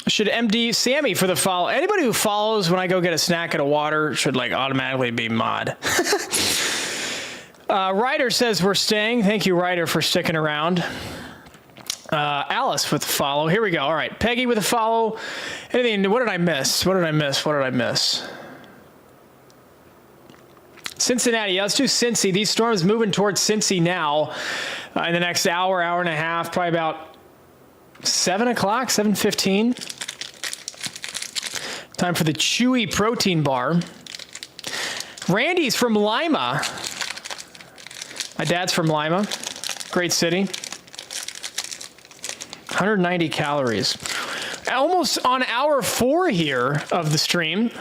Should MD Sammy for the follow. Anybody who follows when I go get a snack and a water should like automatically be mod. Ryder says we're staying. Thank you, Ryder, for sticking around. Alice with the follow. Here we go. All right, Peggy with a follow. Anything? What did I miss? Cincinnati. Yeah, let's do Cincy. These storms moving towards Cincy now in the next hour and a half, probably about 7 o'clock, 7:15. Time for the chewy protein bar. Randy's from Lima. My dad's from Lima. Great city. 190 calories. Almost on hour 4 here of the stream.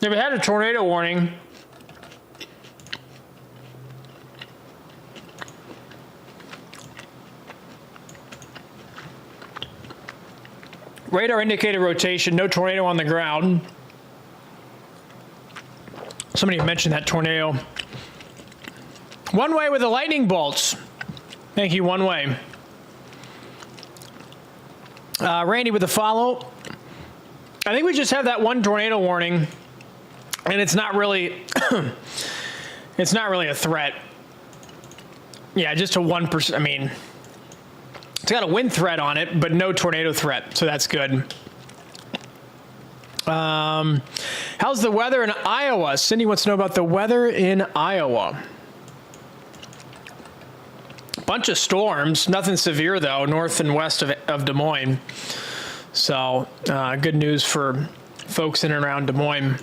Never had a tornado warning. Radar indicated rotation, no tornado on the ground. Somebody mentioned that tornado. One way with the lightning bolts. Thank you, One Way. Randy with the follow. I think we just have that one tornado warning, and it's not really, it's not really a threat. Yeah, just a 1%. I mean, it's got a wind threat on it, but no tornado threat, so that's good. How's the weather in Iowa? Cindy wants to know about the weather in Iowa. Bunch of storms, nothing severe though, north and west of Des Moines. So good news for folks in and around Des Moines.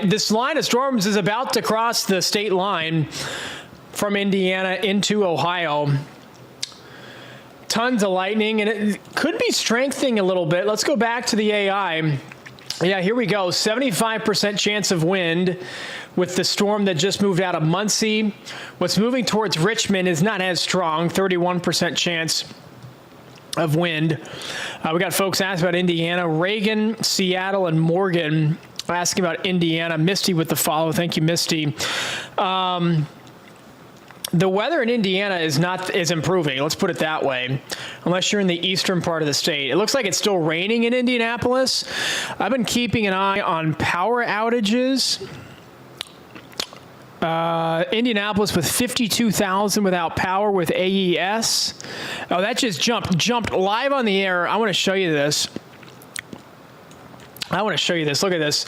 This line of storms is about to cross the state line from Indiana into Ohio. Tons of lightning, and it could be strengthening a little bit. Let's go back to the AI. Yeah, here we go. 75% chance of wind with the storm that just moved out of Muncie. What's moving towards Richmond is not as strong, 31% chance of wind. We got folks asking about Indiana, Reagan, Seattle, and Morgan asking about Indiana. Misty with the follow. Thank you, Misty. The weather in Indiana is improving. Let's put it that way. Unless you're in the eastern part of the state, it looks like it's still raining in Indianapolis. I've been keeping an eye on power outages. Indianapolis with 52,000 without power with AES. Oh, that just jumped live on the air. I want to show you this. Look at this.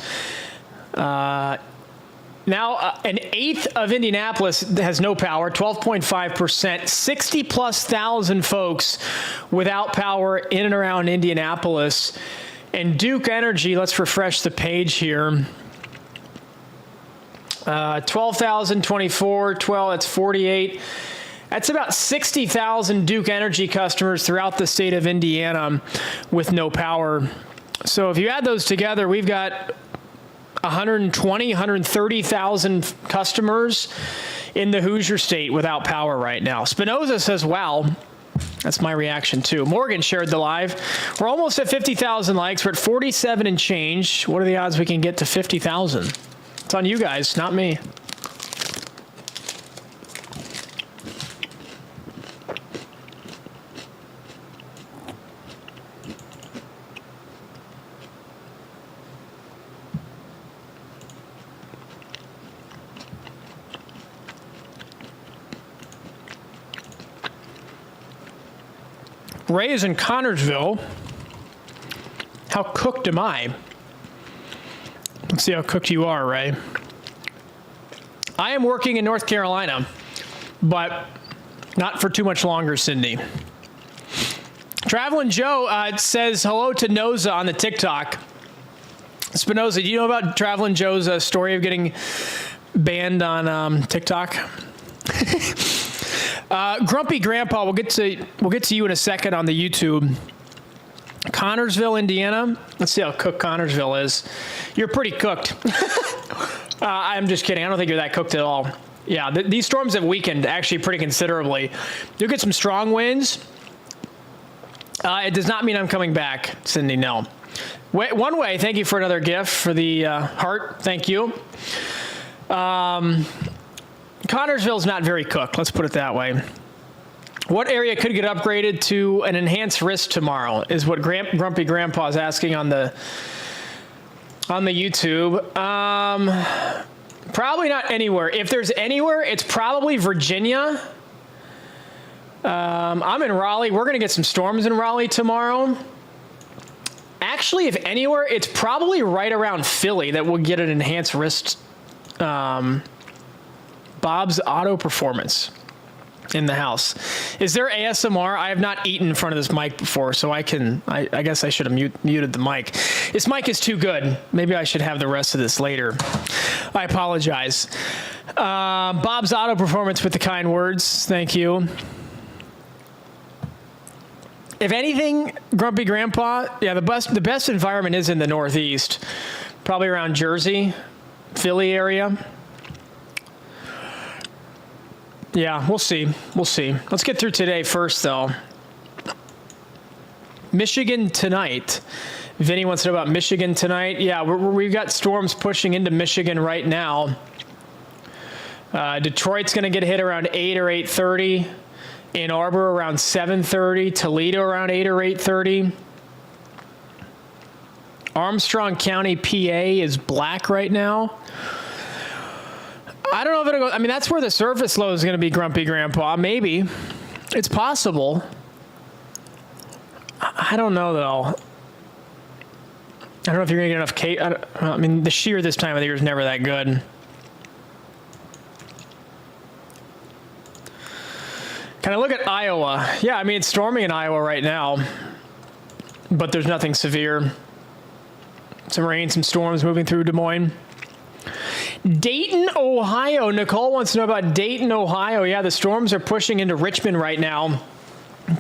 Now, an eighth of Indianapolis has no power, 12.5%, 60+ thousand folks without power in and around Indianapolis. And Duke Energy, let's refresh the page here. 12,024, 12, that's 48. That's about 60,000 Duke Energy customers throughout the state of Indiana with no power. So if you add those together, we've got 130,000 customers in the Hoosier state without power right now. Spinoza says, wow. That's my reaction too. Morgan shared the live. We're almost at 50,000 likes. We're at 47 and change. What are the odds we can get to 50,000? It's on you guys, not me. Ray is in Connorsville. How cooked am I? Let's see how cooked you are, Ray. I am working in North Carolina, but not for too much longer, Cindy. Traveling Joe says hello to Noza on the TikTok. Spinoza, do you know about Traveling Joe's story of getting banned on TikTok? Grumpy Grandpa, we'll get to you in a second on the YouTube. Connorsville, Indiana. Let's see how cooked Connorsville is. You're pretty cooked. I'm just kidding. I don't think you're that cooked at all. Yeah, these storms have weakened actually pretty considerably. You'll get some strong winds. It does not mean I'm coming back, Cindy, no. One way, thank you for another gift for the heart. Thank you. Connorsville's not very cooked, let's put it that way. What area could get upgraded to an enhanced risk tomorrow is what Grumpy Grandpa is asking on the YouTube. Probably not anywhere. If there's anywhere, it's probably Virginia. I'm in Raleigh. We're going to get some storms in Raleigh tomorrow. Actually, if anywhere, it's probably right around Philly that will get an enhanced risk. Bob's Auto Performance in the house. Is there ASMR? I have not eaten in front of this mic before, so I guess I should have muted the mic. This mic is too good. Maybe I should have the rest of this later. I apologize. Bob's Auto Performance with the kind words. Thank you. If anything, Grumpy Grandpa, yeah, the best environment is in the Northeast, probably around Jersey, Philly area. Yeah, we'll see. We'll see. Let's get through today first, though. Michigan tonight. Vinny wants to know about Michigan tonight. Yeah, we've got storms pushing into Michigan right now. Detroit's going to get hit around 8 or 8:30. Ann Arbor around 7:30. Toledo around 8 or 8:30. Armstrong County, PA is black right now. I don't know if it'll go. I mean, that's where the surface low is going to be, Grumpy Grandpa. Maybe. It's possible. I don't know, though. I don't know if you're going to get enough cake. I mean, the shear this time of the year is never that good. Can I look at Iowa? Yeah, I mean, it's storming in Iowa right now, but there's nothing severe. Some rain, some storms moving through Des Moines. Dayton, Ohio. Nicole wants to know about Dayton, Ohio. Yeah, the storms are pushing into Richmond right now,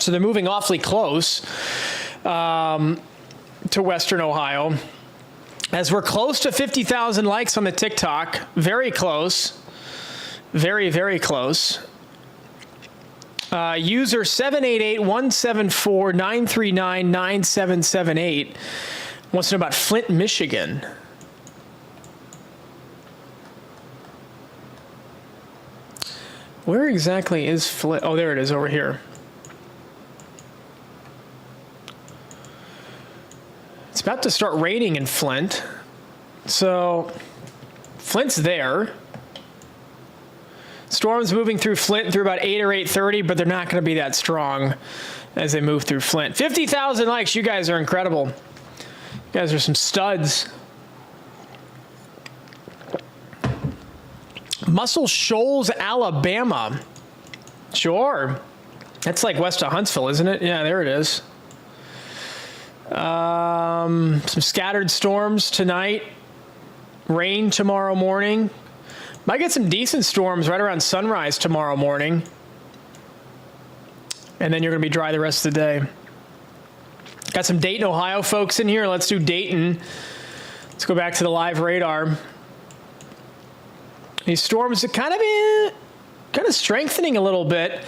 so they're moving awfully close to Western Ohio. As we're close to 50,000 likes on the TikTok, very close, very, very close. User 788-174-939-9778 wants to know about Flint, Michigan. Where exactly is Flint? Oh, there it is over here. It's about to start raining in Flint. So Flint's there. Storms moving through Flint through about 8 or 8:30, but they're not going to be that strong as they move through Flint. 50,000 likes. You guys are incredible. You guys are some studs. Muscle Shoals, Alabama. Sure. That's like west of Huntsville, isn't it? Yeah, there it is. Some scattered storms tonight. Rain tomorrow morning. Might get some decent storms right around sunrise tomorrow morning. And then you're going to be dry the rest of the day. Got some Dayton, Ohio folks in here. Let's do Dayton. Let's go back to the live radar. These storms are kind of strengthening a little bit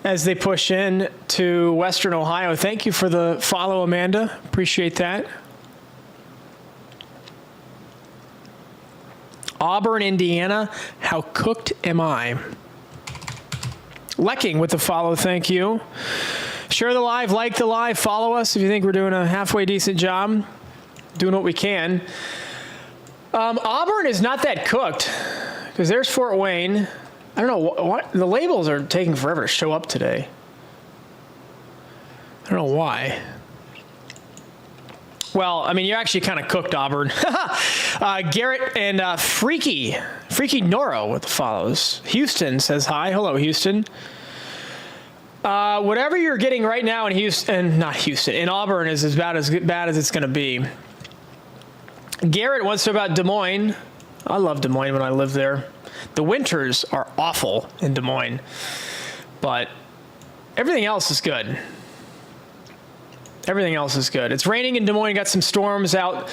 as they push in to Western Ohio. Thank you for the follow, Amanda. Appreciate that. Auburn, Indiana. How cooked am I? Lecking with the follow. Thank you. Share the live, like the live, follow us if you think we're doing a halfway decent job. Doing what we can. Auburn is not that cooked. Because there's Fort Wayne. I don't know what the labels are taking forever to show up today. I don't know why. Well, I mean, you're actually kind of cooked, Auburn. Garrett and Freaky Noro with the follows. Houston says hi. Hello, Houston. Whatever you're getting right now in in Auburn is as bad as it's going to be. Garrett wants to know about Des Moines. I love Des Moines when I lived there. The winters are awful in Des Moines, but everything else is good. Everything else is good. It's raining in Des Moines. Got some storms out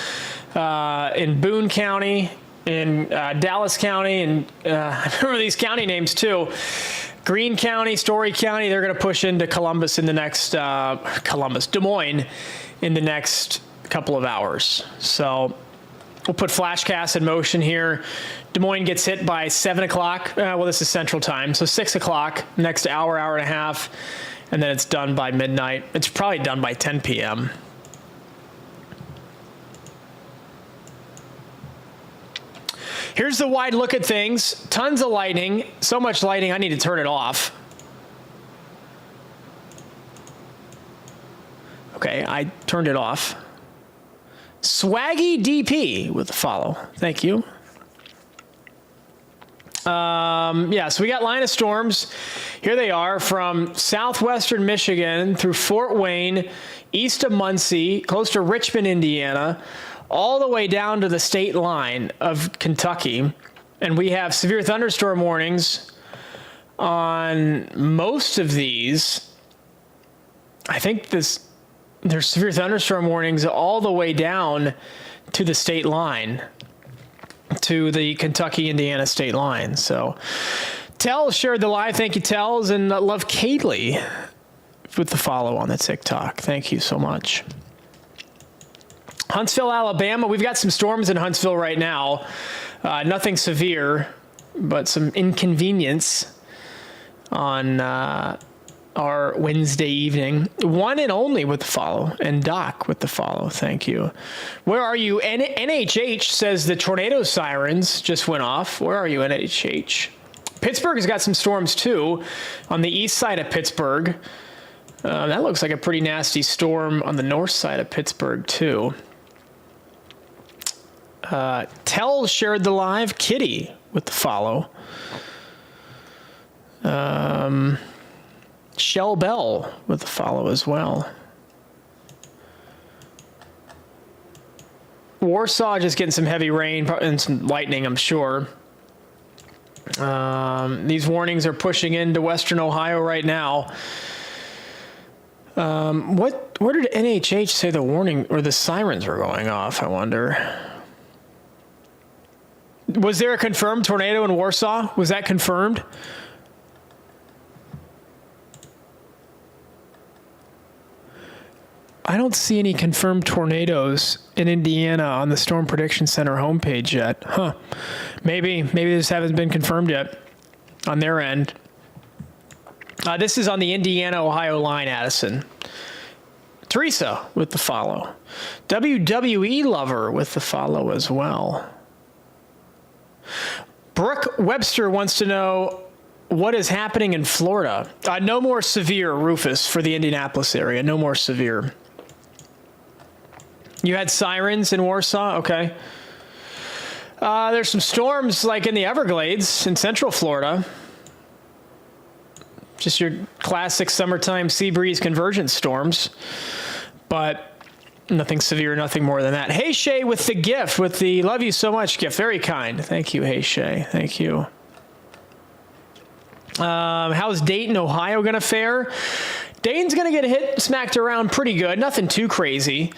in Boone County, in Dallas County, and I remember these county names too. Greene County, Story County. They're going to push into Columbus in the next Des Moines in the next couple of hours. So we'll put Flashcast in motion here. Des Moines gets hit by 7 o'clock. Well, this is Central Time, so 6 o'clock, next hour, hour and a half, and then it's done by midnight. It's probably done by 10 p.m. Here's the wide look at things. Tons of lightning. So much lightning, I need to turn it off. Okay, I turned it off. Swaggy DP with the follow. Thank you. Yeah, so we got line of storms. Here they are from southwestern Michigan through Fort Wayne, east of Muncie, close to Richmond, Indiana, all the way down to the state line of Kentucky. And we have severe thunderstorm warnings on most of these. I think there's severe thunderstorm warnings all the way down to the state line, to the Kentucky-Indiana state line. So Tell shared the live. Thank you, Tells, and love Kaylee with the follow on the TikTok. Thank you so much. Huntsville, Alabama. We've got some storms in Huntsville right now. Nothing severe, but some inconvenience on our Wednesday evening. One and only with the follow, and Doc with the follow. Thank you. Where are you? NHH says the tornado sirens just went off. Where are you, NHH? Pittsburgh has got some storms too on the east side of Pittsburgh. That looks like a pretty nasty storm on the north side of Pittsburgh too. Tell shared the live. Kitty with the follow. Shell Bell with the follow as well. Warsaw just getting some heavy rain and some lightning, I'm sure. These warnings are pushing into western Ohio right now. Where did NHH say the warning or the sirens were going off, I wonder? Was there a confirmed tornado in Warsaw? Was that confirmed? I don't see any confirmed tornadoes in Indiana on the Storm Prediction Center homepage yet. Huh. Maybe this haven't been confirmed yet on their end. This is on the Indiana-Ohio line, Addison. Teresa with the follow. WWE Lover with the follow as well. Brooke Webster wants to know what is happening in Florida. No more severe, Rufus, for the Indianapolis area. No more severe. You had sirens in Warsaw? Okay. There's some storms like in the Everglades in central Florida. Just your classic summertime sea breeze convergence storms. But nothing severe, nothing more than that. Hey, Shay, with the gift, with the love you so much gift. Very kind. Thank you, hey, Shay. Thank you. How's Dayton, Ohio going to fare? Dayton's going to get smacked around pretty good. Nothing too crazy.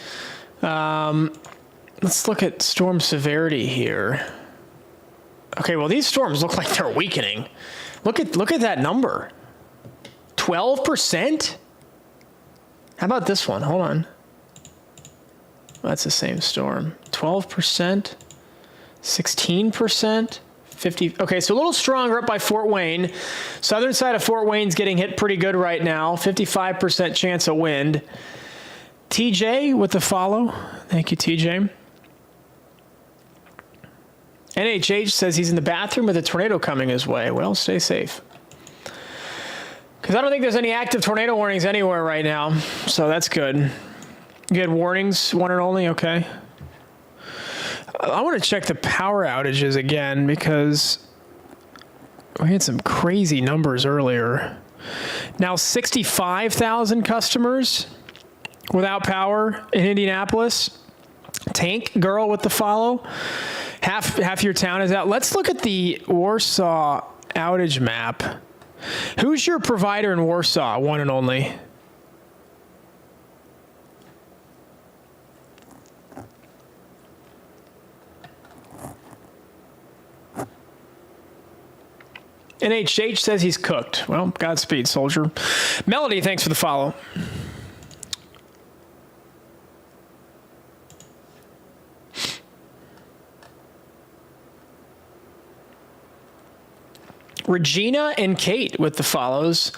Let's look at storm severity here. Okay, well, these storms look like they're weakening. Look at that number. 12%? How about this one? Hold on. That's the same storm. 12%, 16%, 50. Okay, so a little stronger up by Fort Wayne. Southern side of Fort Wayne's getting hit pretty good right now. 55% chance of wind. TJ with the follow. Thank you, TJ. NHH says he's in the bathroom with a tornado coming his way. Well, stay safe. Because I don't think there's any active tornado warnings anywhere right now. So that's good. You had warnings, one and only? Okay. I want to check the power outages again because we had some crazy numbers earlier. Now 65,000 customers without power in Indianapolis. Tank Girl with the follow. Half your town is out. Let's look at the Warsaw outage map. Who's your provider in Warsaw, one and only? NHH says he's cooked. Well, Godspeed, soldier. Melody, thanks for the follow. Regina and Kate with the follows.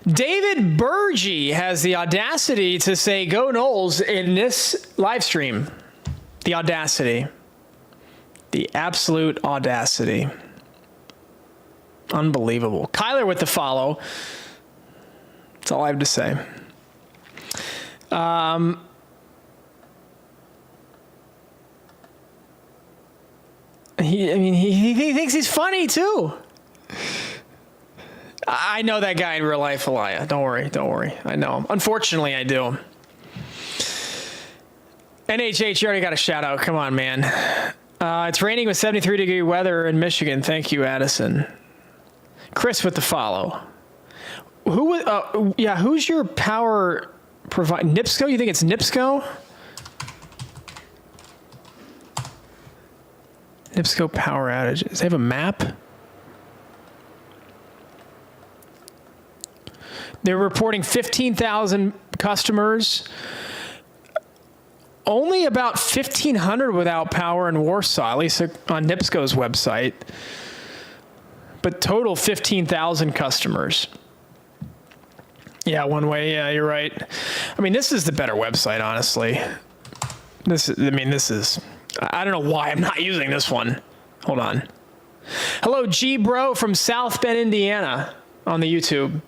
David Burgee has the audacity to say go Noles in this live stream. The audacity. The absolute audacity. Unbelievable. Kyler with the follow. That's all I have to say. He thinks he's funny too. I know that guy in real life, Elia. Don't worry. I know him. Unfortunately, I do. NHH, you already got a shout out. Come on, man. It's raining with 73-degree weather in Michigan. Thank you, Addison. Chris with the follow. Who's your power provider? NIPSCO? You think it's NIPSCO? NIPSCO power outages. They have a map? They're reporting 15,000 customers. Only about 1,500 without power in Warsaw, at least on NIPSCO's website. But total 15,000 customers. Yeah, one way. Yeah, you're right. I mean, this is the better website, honestly. This is, I don't know why I'm not using this one. Hold on. Hello, G Bro from South Bend, Indiana on the YouTube.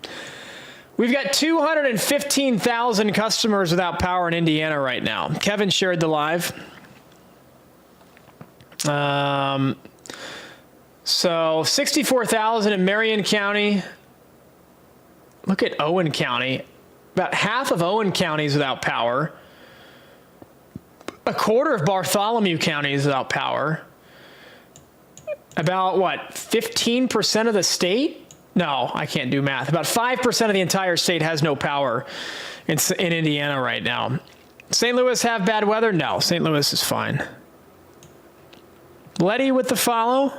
We've got 215,000 customers without power in Indiana right now. Kevin shared the live. So 64,000 in Marion County. Look at Owen County. About half of Owen County is without power. A quarter of Bartholomew County is without power. About what, 15% of the state? No, I can't do math. About 5% of the entire state has no power in Indiana right now. St. Louis have bad weather? No, St. Louis is fine. Letty with the follow.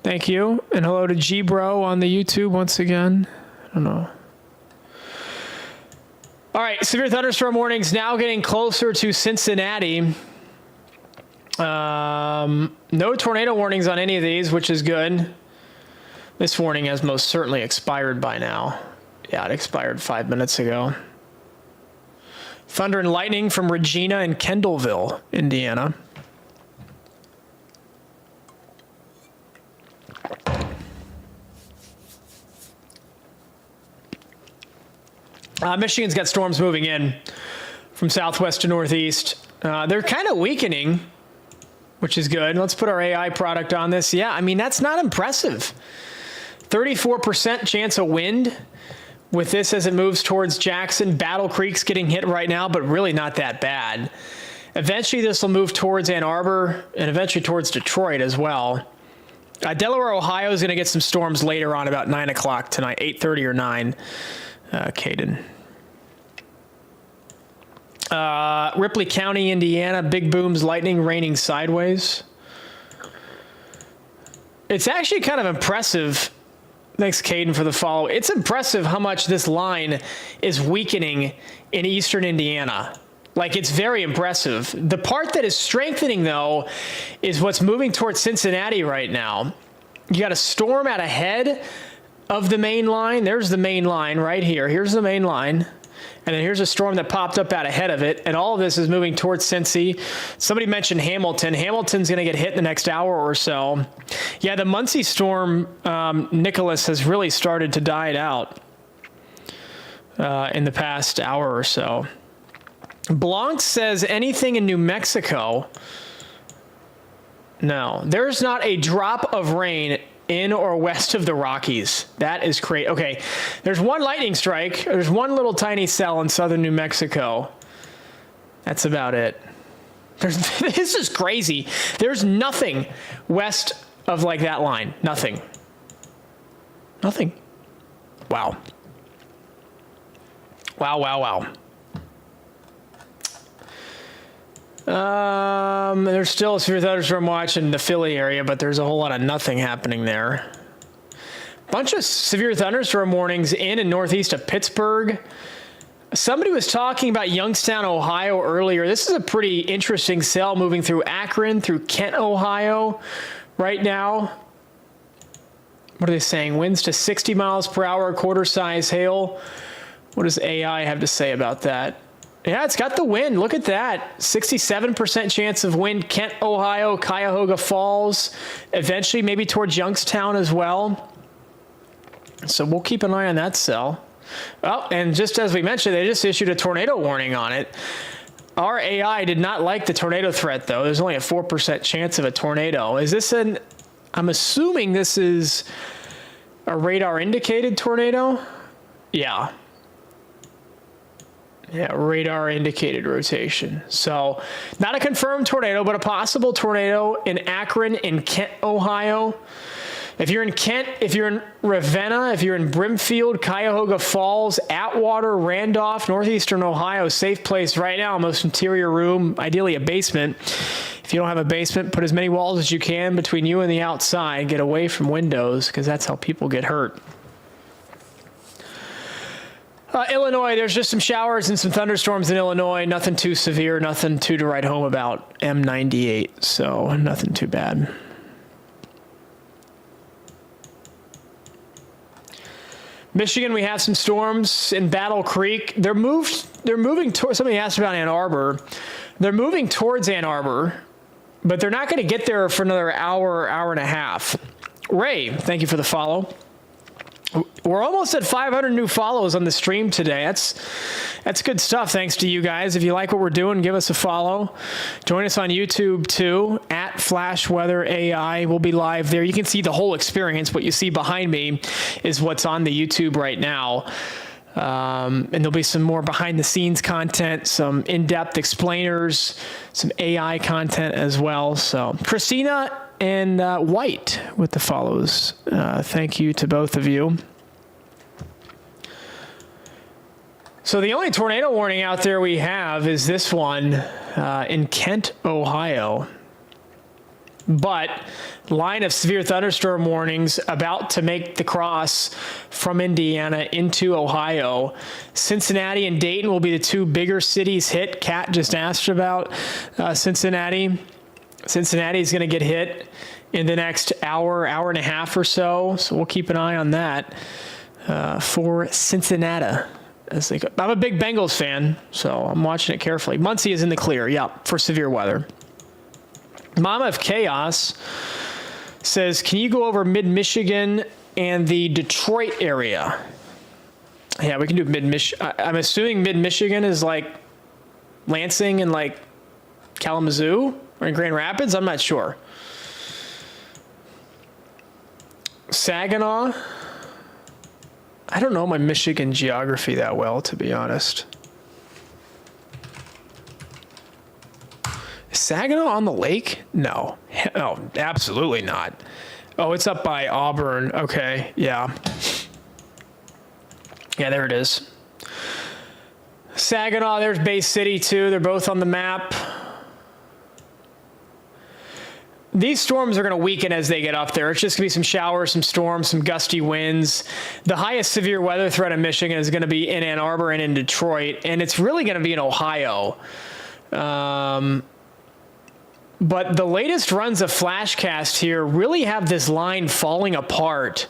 Thank you. And hello to G Bro on the YouTube once again. I don't know. All right, severe thunderstorm warnings now getting closer to Cincinnati. No tornado warnings on any of these, which is good. This warning has most certainly expired by now. Yeah, it expired 5 minutes ago. Thunder and lightning from Regina and Kendallville, Indiana. Michigan's got storms moving in from southwest to northeast. They're kind of weakening, which is good. Let's put our AI product on this. Yeah, I mean, that's not impressive. 34% chance of wind with this as it moves towards Jackson. Battle Creek's getting hit right now, but really not that bad. Eventually, this will move towards Ann Arbor and eventually towards Detroit as well. Delaware, Ohio is going to get some storms later on about 9 o'clock tonight, 8:30 or 9. Caden. Ripley County, Indiana, big booms, lightning, raining sideways. It's actually kind of impressive. Thanks, Caden, for the follow. It's impressive how much this line is weakening in eastern Indiana. Like, it's very impressive. The part that is strengthening, though, is what's moving towards Cincinnati right now. You got a storm out ahead of the main line. There's the main line right here. Here's the main line. And then here's a storm that popped up out ahead of it. And all of this is moving towards Cincy. Somebody mentioned Hamilton. Hamilton's going to get hit in the next hour or so. Yeah, the Muncie storm, Nicholas, has really started to die out in the past hour or so. Blanc says anything in New Mexico. No, there's not a drop of rain in or west of the Rockies. That is crazy. Okay, there's one lightning strike. There's one little tiny cell in southern New Mexico. That's about it. This is crazy. There's nothing west of like that line. Nothing. Nothing. Wow. Wow, wow, wow. There's still a severe thunderstorm watch in the Philly area, but there's a whole lot of nothing happening there. Bunch of severe thunderstorm warnings in and northeast of Pittsburgh. Somebody was talking about Youngstown, Ohio earlier. This is a pretty interesting cell moving through Akron, through Kent, Ohio right now. What are they saying? Winds to 60 miles per hour, quarter-size hail. What does AI have to say about that? Yeah, it's got the wind. Look at that. 67% chance of wind. Kent, Ohio, Cuyahoga Falls. Eventually, maybe towards Youngstown as well. So we'll keep an eye on that cell. Oh, and just as we mentioned, they just issued a tornado warning on it. Our AI did not like the tornado threat, though. There's only a 4% chance of a tornado. Is this an... I'm assuming this is a radar-indicated tornado? Yeah. Yeah, radar-indicated rotation. So, not a confirmed tornado, but a possible tornado in Akron, in Kent, Ohio. If you're in Kent, if you're in Ravenna, if you're in Brimfield, Cuyahoga Falls, Atwater, Randolph, northeastern Ohio, safe place right now, most interior room, ideally a basement. If you don't have a basement, put as many walls as you can between you and the outside. Get away from windows, because that's how people get hurt. Illinois, there's just some showers and some thunderstorms in Illinois. Nothing too severe, nothing too to write home about. M98, so nothing too bad. Michigan, we have some storms in Battle Creek. They're moving towards, somebody asked about Ann Arbor. They're moving towards Ann Arbor, but they're not going to get there for another hour and a half. Ray, thank you for the follow. We're almost at 500 new follows on the stream today. That's good stuff. Thanks to you guys. If you like what we're doing, give us a follow. Join us on YouTube too, at flashweather.ai. We'll be live there. You can see the whole experience. What you see behind me is what's on the YouTube right now. And there'll be some more behind the scenes content, some in-depth explainers, some AI content as well. So Christina and White with the follows. Thank you to both of you. So the only tornado warning out there we have is this one in Kent, Ohio. But line of severe thunderstorm warnings about to make the cross from Indiana into Ohio. Cincinnati and Dayton will be the two bigger cities hit. Kat just asked about Cincinnati. Cincinnati is going to get hit in the next hour and a half or so. So we'll keep an eye on that for Cincinnati. I'm a big Bengals fan, so I'm watching it carefully. Muncie is in the clear, for severe weather. Mama of Chaos says, can you go over mid-Michigan and the Detroit area? Yeah, we can do mid-Michigan. I'm assuming mid-Michigan is like Lansing and like Kalamazoo or in Grand Rapids. I'm not sure. Saginaw. I don't know my Michigan geography that well, to be honest. Is Saginaw on the lake? No. Oh, absolutely not. Oh, it's up by Auburn. Okay, yeah. Yeah, there it is. Saginaw, there's Bay City too. They're both on the map. These storms are going to weaken as they get up there. It's just going to be some showers, some storms, some gusty winds. The highest severe weather threat in Michigan is going to be in Ann Arbor and in Detroit, and it's really going to be in Ohio. But the latest runs of Flashcast here really have this line falling apart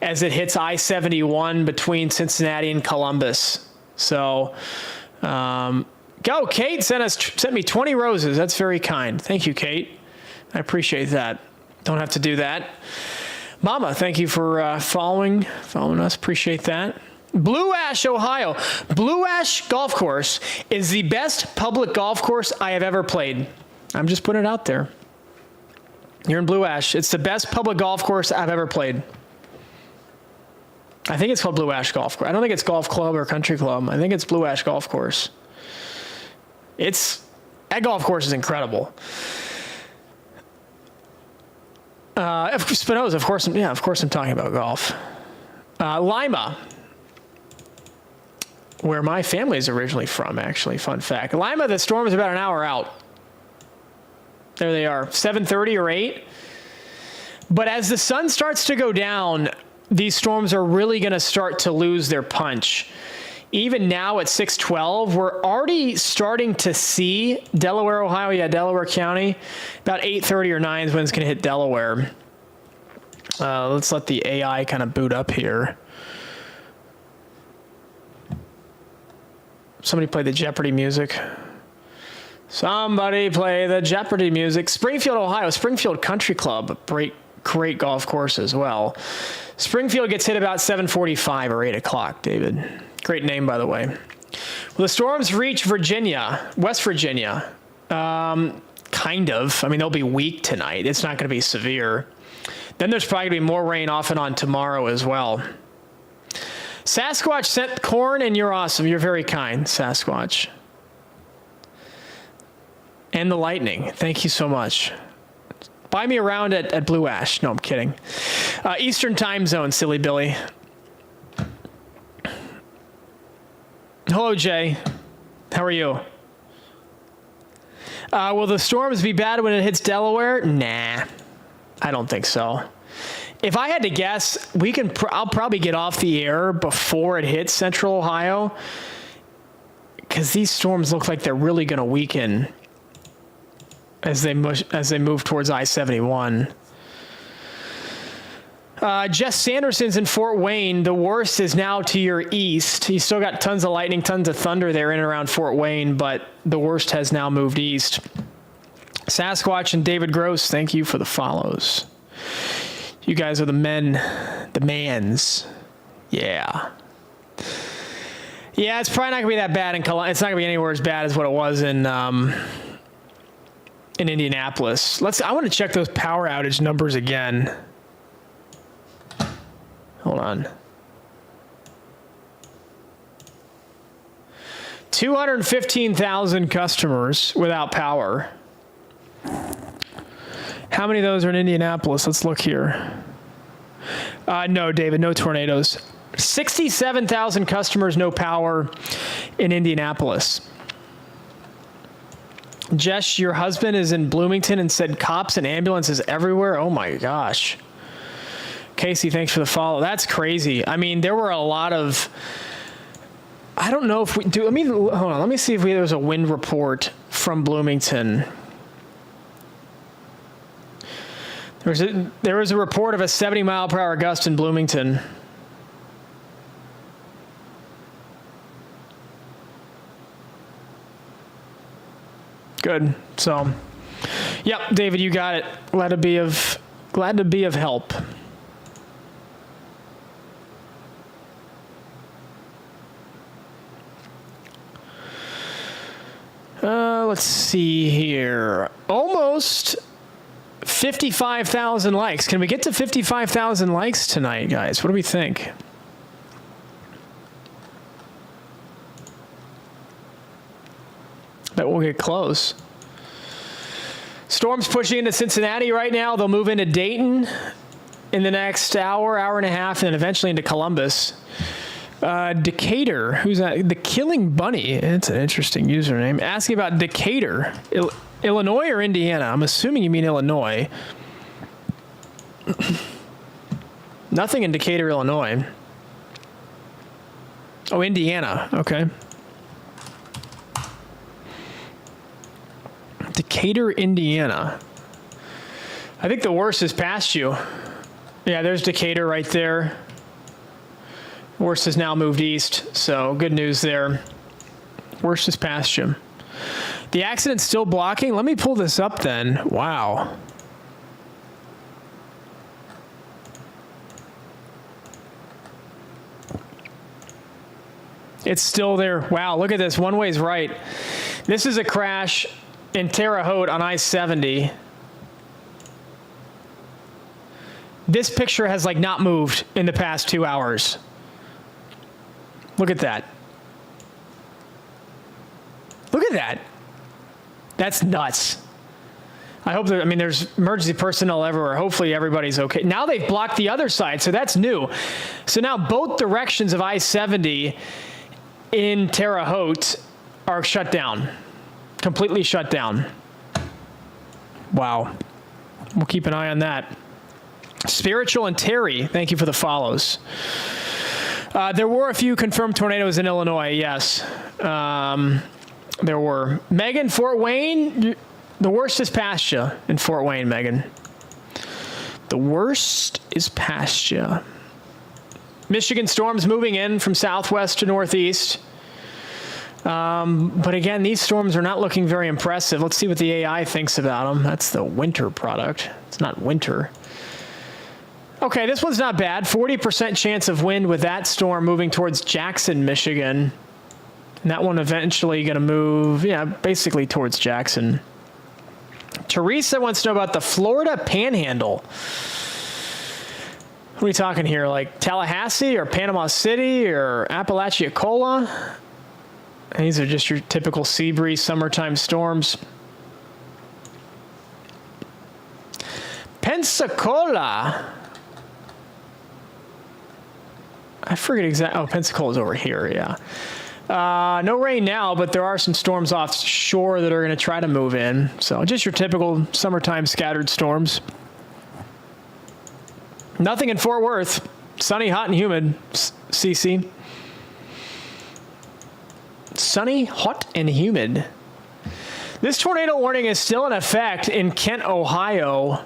as it hits I-71 between Cincinnati and Columbus. So, go, Kate sent me 20 roses. That's very kind. Thank you, Kate. I appreciate that. Don't have to do that. Mama, thank you for following us. Appreciate that. Blue Ash, Ohio. Blue Ash Golf Course is the best public golf course I have ever played. I'm just putting it out there. You're in Blue Ash. It's the best public golf course I've ever played. I think it's called Blue Ash Golf Course. I don't think it's Golf Club or Country Club. I think it's Blue Ash Golf Course. That golf course is incredible. Spinoza, of course I'm talking about golf. Lima, where my family is originally from, actually, fun fact. Lima, the storm is about an hour out. There they are, 7:30 or 8. But as the sun starts to go down, these storms are really going to start to lose their punch. Even now at 6:12, we're already starting to see Delaware, Ohio, Delaware County. About 8:30 or 9 is when it's going to hit Delaware. Let's let the AI kind of boot up here. Somebody play the Jeopardy music. Somebody play the Jeopardy music. Springfield, Ohio, Springfield Country Club, great golf course as well. Springfield gets hit about 7:45 or 8 o'clock, David. Great name, by the way. Will the storms reach Virginia, West Virginia? Kind of. I mean, they'll be weak tonight. It's not going to be severe. Then there's probably going to be more rain off and on tomorrow as well. Sasquatch sent corn, and you're awesome. You're very kind, Sasquatch. And the lightning. Thank you so much. Buy me around at Blue Ash. No, I'm kidding. Eastern time zone, silly Billy. Hello, Jay. How are you? Will the storms be bad when it hits Delaware? Nah, I don't think so. If I had to guess, I'll probably get off the air before it hits Central Ohio, because these storms look like they're really going to weaken as they move towards I-71. Jess Sanderson's in Fort Wayne. The worst is now to your east. You still got tons of lightning, tons of thunder there in and around Fort Wayne, but the worst has now moved east. Sasquatch and David Gross, thank you for the follows. You guys are the men, the mans. Yeah. Yeah, it's probably not going to be that bad in Columbus. It's not going to be anywhere as bad as what it was in Indianapolis. I want to check those power outage numbers again. Hold on. 215,000 customers without power. How many of those are in Indianapolis? Let's look here. No, David, no tornadoes. 67,000 customers, no power in Indianapolis. Jess, your husband is in Bloomington and said cops and ambulances everywhere. Oh my gosh. Casey, thanks for the follow. That's crazy. I mean, there were a lot of, I don't know if we do, hold on, let me see if there was a wind report from Bloomington. There was a report of a 70-mile-per-hour gust in Bloomington. Good. So, yep, David, you got it. Glad to be of help. Let's see here. Almost 55,000 likes. Can we get to 55,000 likes tonight, guys? What do we think? Bet we'll get close. Storm's pushing into Cincinnati right now. They'll move into Dayton in the next hour, hour and a half, and then eventually into Columbus. Decatur, who's that? The Killing Bunny. It's an interesting username. Asking about Decatur, Illinois or Indiana? I'm assuming you mean Illinois. Nothing in Decatur, Illinois. Oh, Indiana. Okay. Decatur, Indiana. I think the worst is past you. Yeah, there's Decatur right there. Worst has now moved east, so good news there. Worst is past you. The accident's still blocking? Let me pull this up then. Wow. It's still there. Wow, look at this. One way's right. This is a crash in Terre Haute on I-70. This picture has like not moved in the past 2 hours. Look at that. Look at that. That's nuts. I hope there's emergency personnel everywhere. Hopefully everybody's okay. Now they've blocked the other side, so that's new. So now both directions of I-70 in Terre Haute are shut down. Completely shut down. Wow. We'll keep an eye on that. Spiritual and Terry, thank you for the follows. There were a few confirmed tornadoes in Illinois, yes. There were. Megan, Fort Wayne, the worst is past you in Fort Wayne, Megan. The worst is past you. Michigan storms moving in from southwest to northeast. But again, these storms are not looking very impressive. Let's see what the AI thinks about them. That's the winter product. It's not winter. Okay, this one's not bad. 40% chance of wind with that storm moving towards Jackson, Michigan. And that one eventually going to move, basically towards Jackson. Teresa wants to know about the Florida Panhandle. What are we talking here? Like Tallahassee or Panama City or Apalachicola? These are just your typical sea breeze summertime storms. Pensacola. I forget exactly. Oh, Pensacola's over here, yeah. No rain now, but there are some storms offshore that are going to try to move in. So just your typical summertime scattered storms. Nothing in Fort Worth. Sunny, hot, and humid, CC. Sunny, hot, and humid. This tornado warning is still in effect in Kent, Ohio.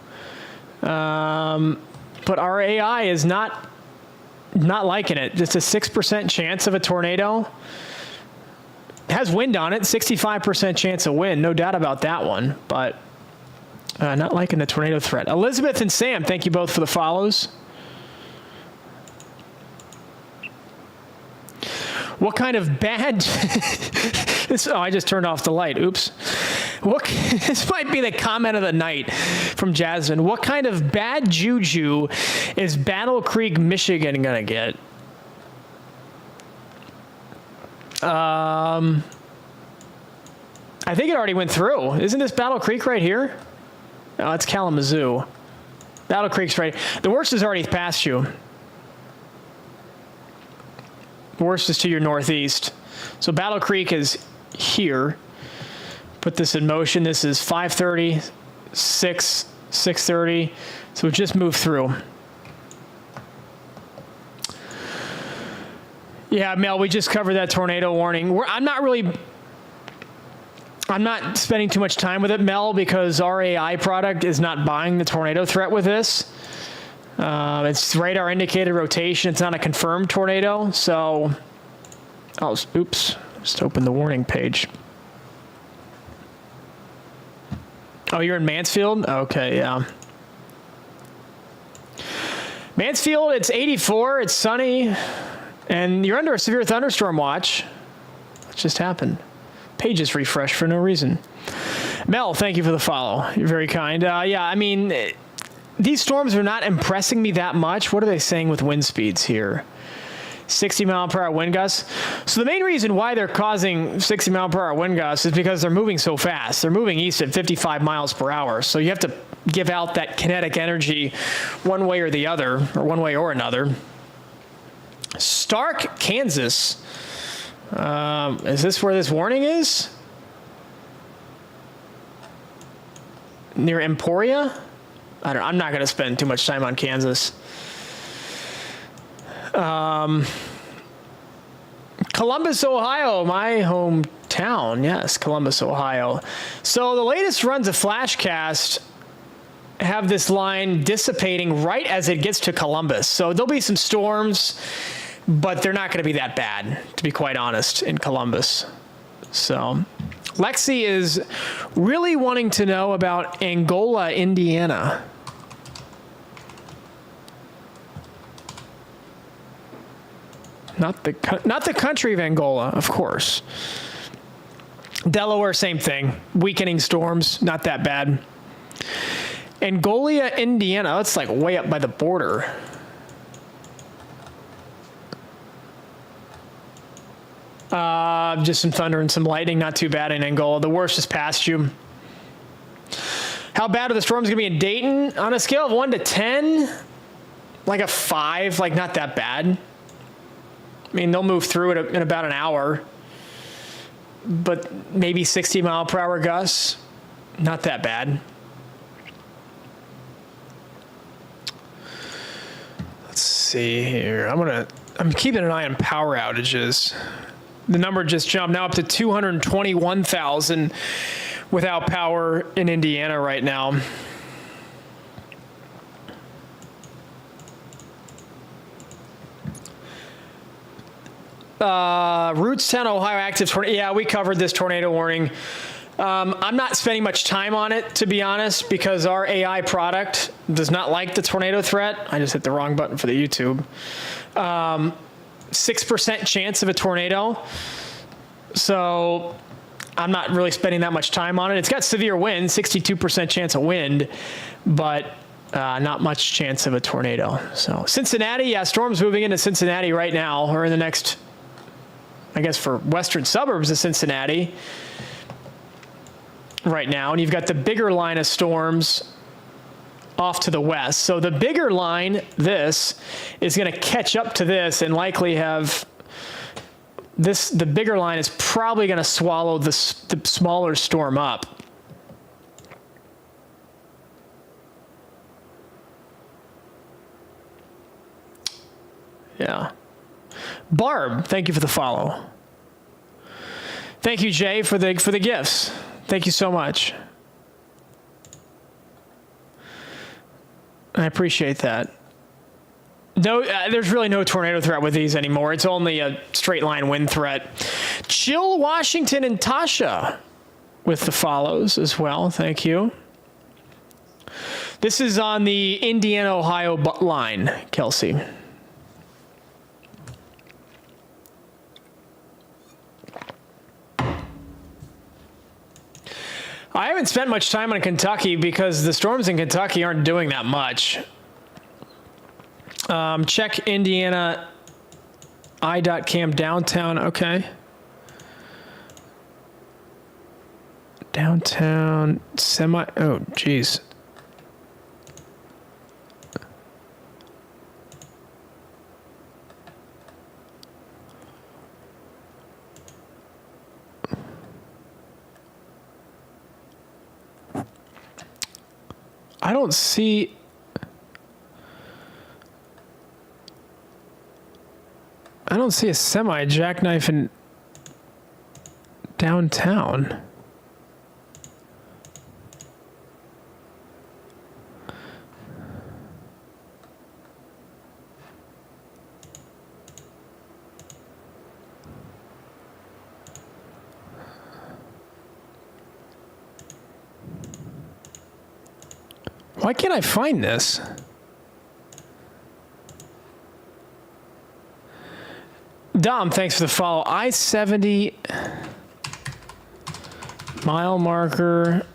but our AI is not liking it. Just a 6% chance of a tornado. It has wind on it, 65% chance of wind, no doubt about that one, but not liking the tornado threat. Elizabeth and Sam, thank you both for the follows. What kind of bad... I just turned off the light. Oops. This might be the comment of the night from Jasmine. What kind of bad juju is Battle Creek, Michigan going to get? I think it already went through. Isn't this Battle Creek right here? Oh, it's Kalamazoo. Battle Creek's right. The worst is already past you. The worst is to your northeast. So Battle Creek is here. Put this in motion. This is 5:30, 6:30. So it just moved through. Yeah, Mel, we just covered that tornado warning. I'm not spending too much time with it, Mel, because our AI product is not buying the tornado threat with this. It's radar indicated rotation. It's not a confirmed tornado. So, oops, just opened the warning page. Oh, you're in Mansfield? Okay, yeah. Mansfield, it's 84, it's sunny, and you're under a severe thunderstorm watch. What just happened? Page just refreshed for no reason. Mel, thank you for the follow. You're very kind. Yeah, I mean, these storms are not impressing me that much. What are they saying with wind speeds here? 60-mile-per-hour wind gusts. So the main reason why they're causing 60-mile-per-hour wind gusts is because they're moving so fast. They're moving east at 55 miles per hour. So you have to give out that kinetic energy one way or the other, or one way or another. Stark, Kansas. Is this where this warning is? Near Emporia? I'm not going to spend too much time on Kansas. Columbus, Ohio, my hometown. Yes, Columbus, Ohio. So the latest runs of Flashcast have this line dissipating right as it gets to Columbus. So there'll be some storms, but they're not going to be that bad, to be quite honest, in Columbus. So Lexi is really wanting to know about Angola, Indiana. Not the country of Angola, of course. Delaware, same thing. Weakening storms, not that bad. Angola, Indiana, that's like way up by the border. Just some thunder and some lightning, not too bad in Angola. The worst is past you. How bad are the storms going to be in Dayton? On a scale of 1 to 10, like a 5, like not that bad. I mean, they'll move through it in about an hour, but maybe 60-mile-per-hour gusts, not that bad. Let's see here. I'm keeping an eye on power outages. The number just jumped now up to 221,000 without power in Indiana right now. Rootstown, Ohio, active tornado. Yeah, we covered this tornado warning. I'm not spending much time on it, to be honest, because our AI product does not like the tornado threat. I just hit the wrong button for the YouTube. 6% chance of a tornado. So I'm not really spending that much time on it. It's got severe wind, 62% chance of wind, but not much chance of a tornado. So Cincinnati, yeah, storms moving into Cincinnati right now, or in the next, I guess, for western suburbs of Cincinnati right now. And you've got the bigger line of storms off to the west. So the bigger line, this, is going to catch up to this and likely have this. The bigger line is probably going to swallow the smaller storm up. Yeah. Barb, thank you for the follow. Thank you, Jay, for the gifts. Thank you so much. I appreciate that. No, there's really no tornado threat with these anymore. It's only a straight line wind threat. Chill Washington and Tasha with the follows as well. Thank you. This is on the Indiana-Ohio line, Kelsey. I haven't spent much time on Kentucky because the storms in Kentucky aren't doing that much. Check Indiana I.Cam downtown. Okay. Downtown semi. Oh, geez. I don't see. I don't see a semi jackknife in downtown. Why can't I find this? Dom, thanks for the follow. I-70 mile marker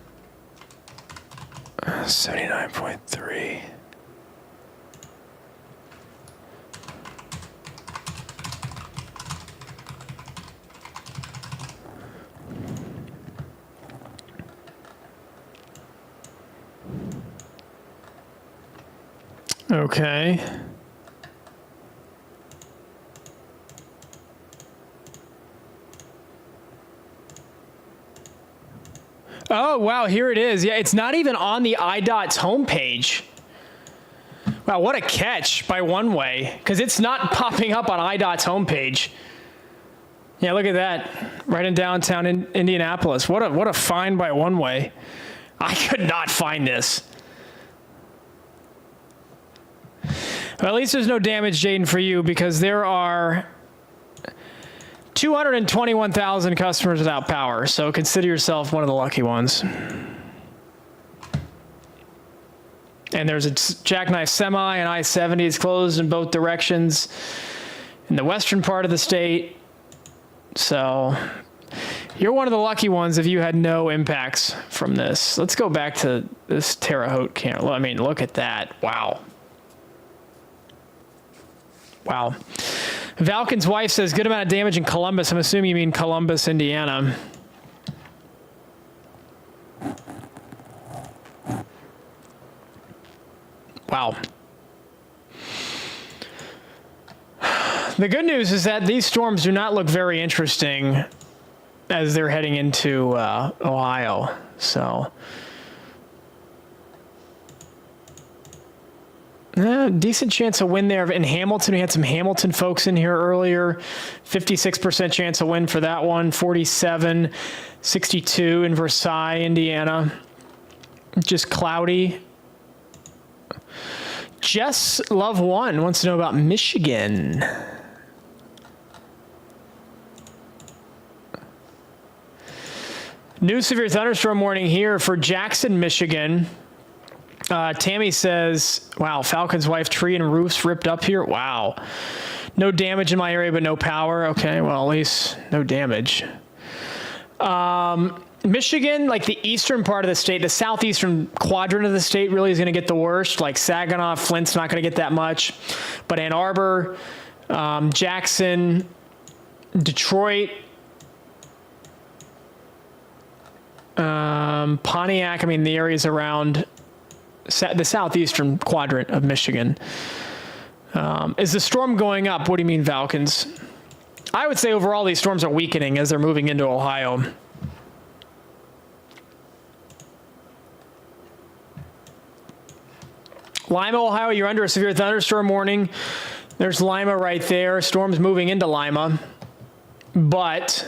79.3. Okay. Oh, wow, here it is. Yeah, it's not even on the IDOT's homepage. Wow, what a catch by One Way, because it's not popping up on IDOT's homepage. Yeah, look at that, right in downtown Indianapolis. What a find by One Way. I could not find this. Well, at least there's no damage, Jaden, for you, because there are 221,000 customers without power, so consider yourself one of the lucky ones. And there's a jackknife semi, and I-70 is closed in both directions in the western part of the state. So you're one of the lucky ones if you had no impacts from this. Let's go back to this Terre Haute camera. I mean, look at that. Wow. Wow. Valken's wife says, good amount of damage in Columbus. I'm assuming you mean Columbus, Indiana. Wow. The good news is that these storms do not look very interesting as they're heading into Ohio. So, decent chance of win there in Hamilton. We had some Hamilton folks in here earlier. 56% chance of win for that one. 47, 62 in Versailles, Indiana. Just cloudy. Jess Love One wants to know about Michigan. New severe thunderstorm warning here for Jackson, Michigan. Tammy says, wow, Falcon's wife, tree and roofs ripped up here. Wow. No damage in my area, but no power. Okay, well, at least no damage. Michigan, like the eastern part of the state, the southeastern quadrant of the state really is going to get the worst. Like Saginaw, Flint's not going to get that much. But Ann Arbor, Jackson, Detroit, Pontiac, I mean, the areas around the southeastern quadrant of Michigan. Is the storm going up? What do you mean, Valkens? I would say overall these storms are weakening as they're moving into Ohio. Lima, Ohio, you're under a severe thunderstorm warning. There's Lima right there. Storm's moving into Lima. But,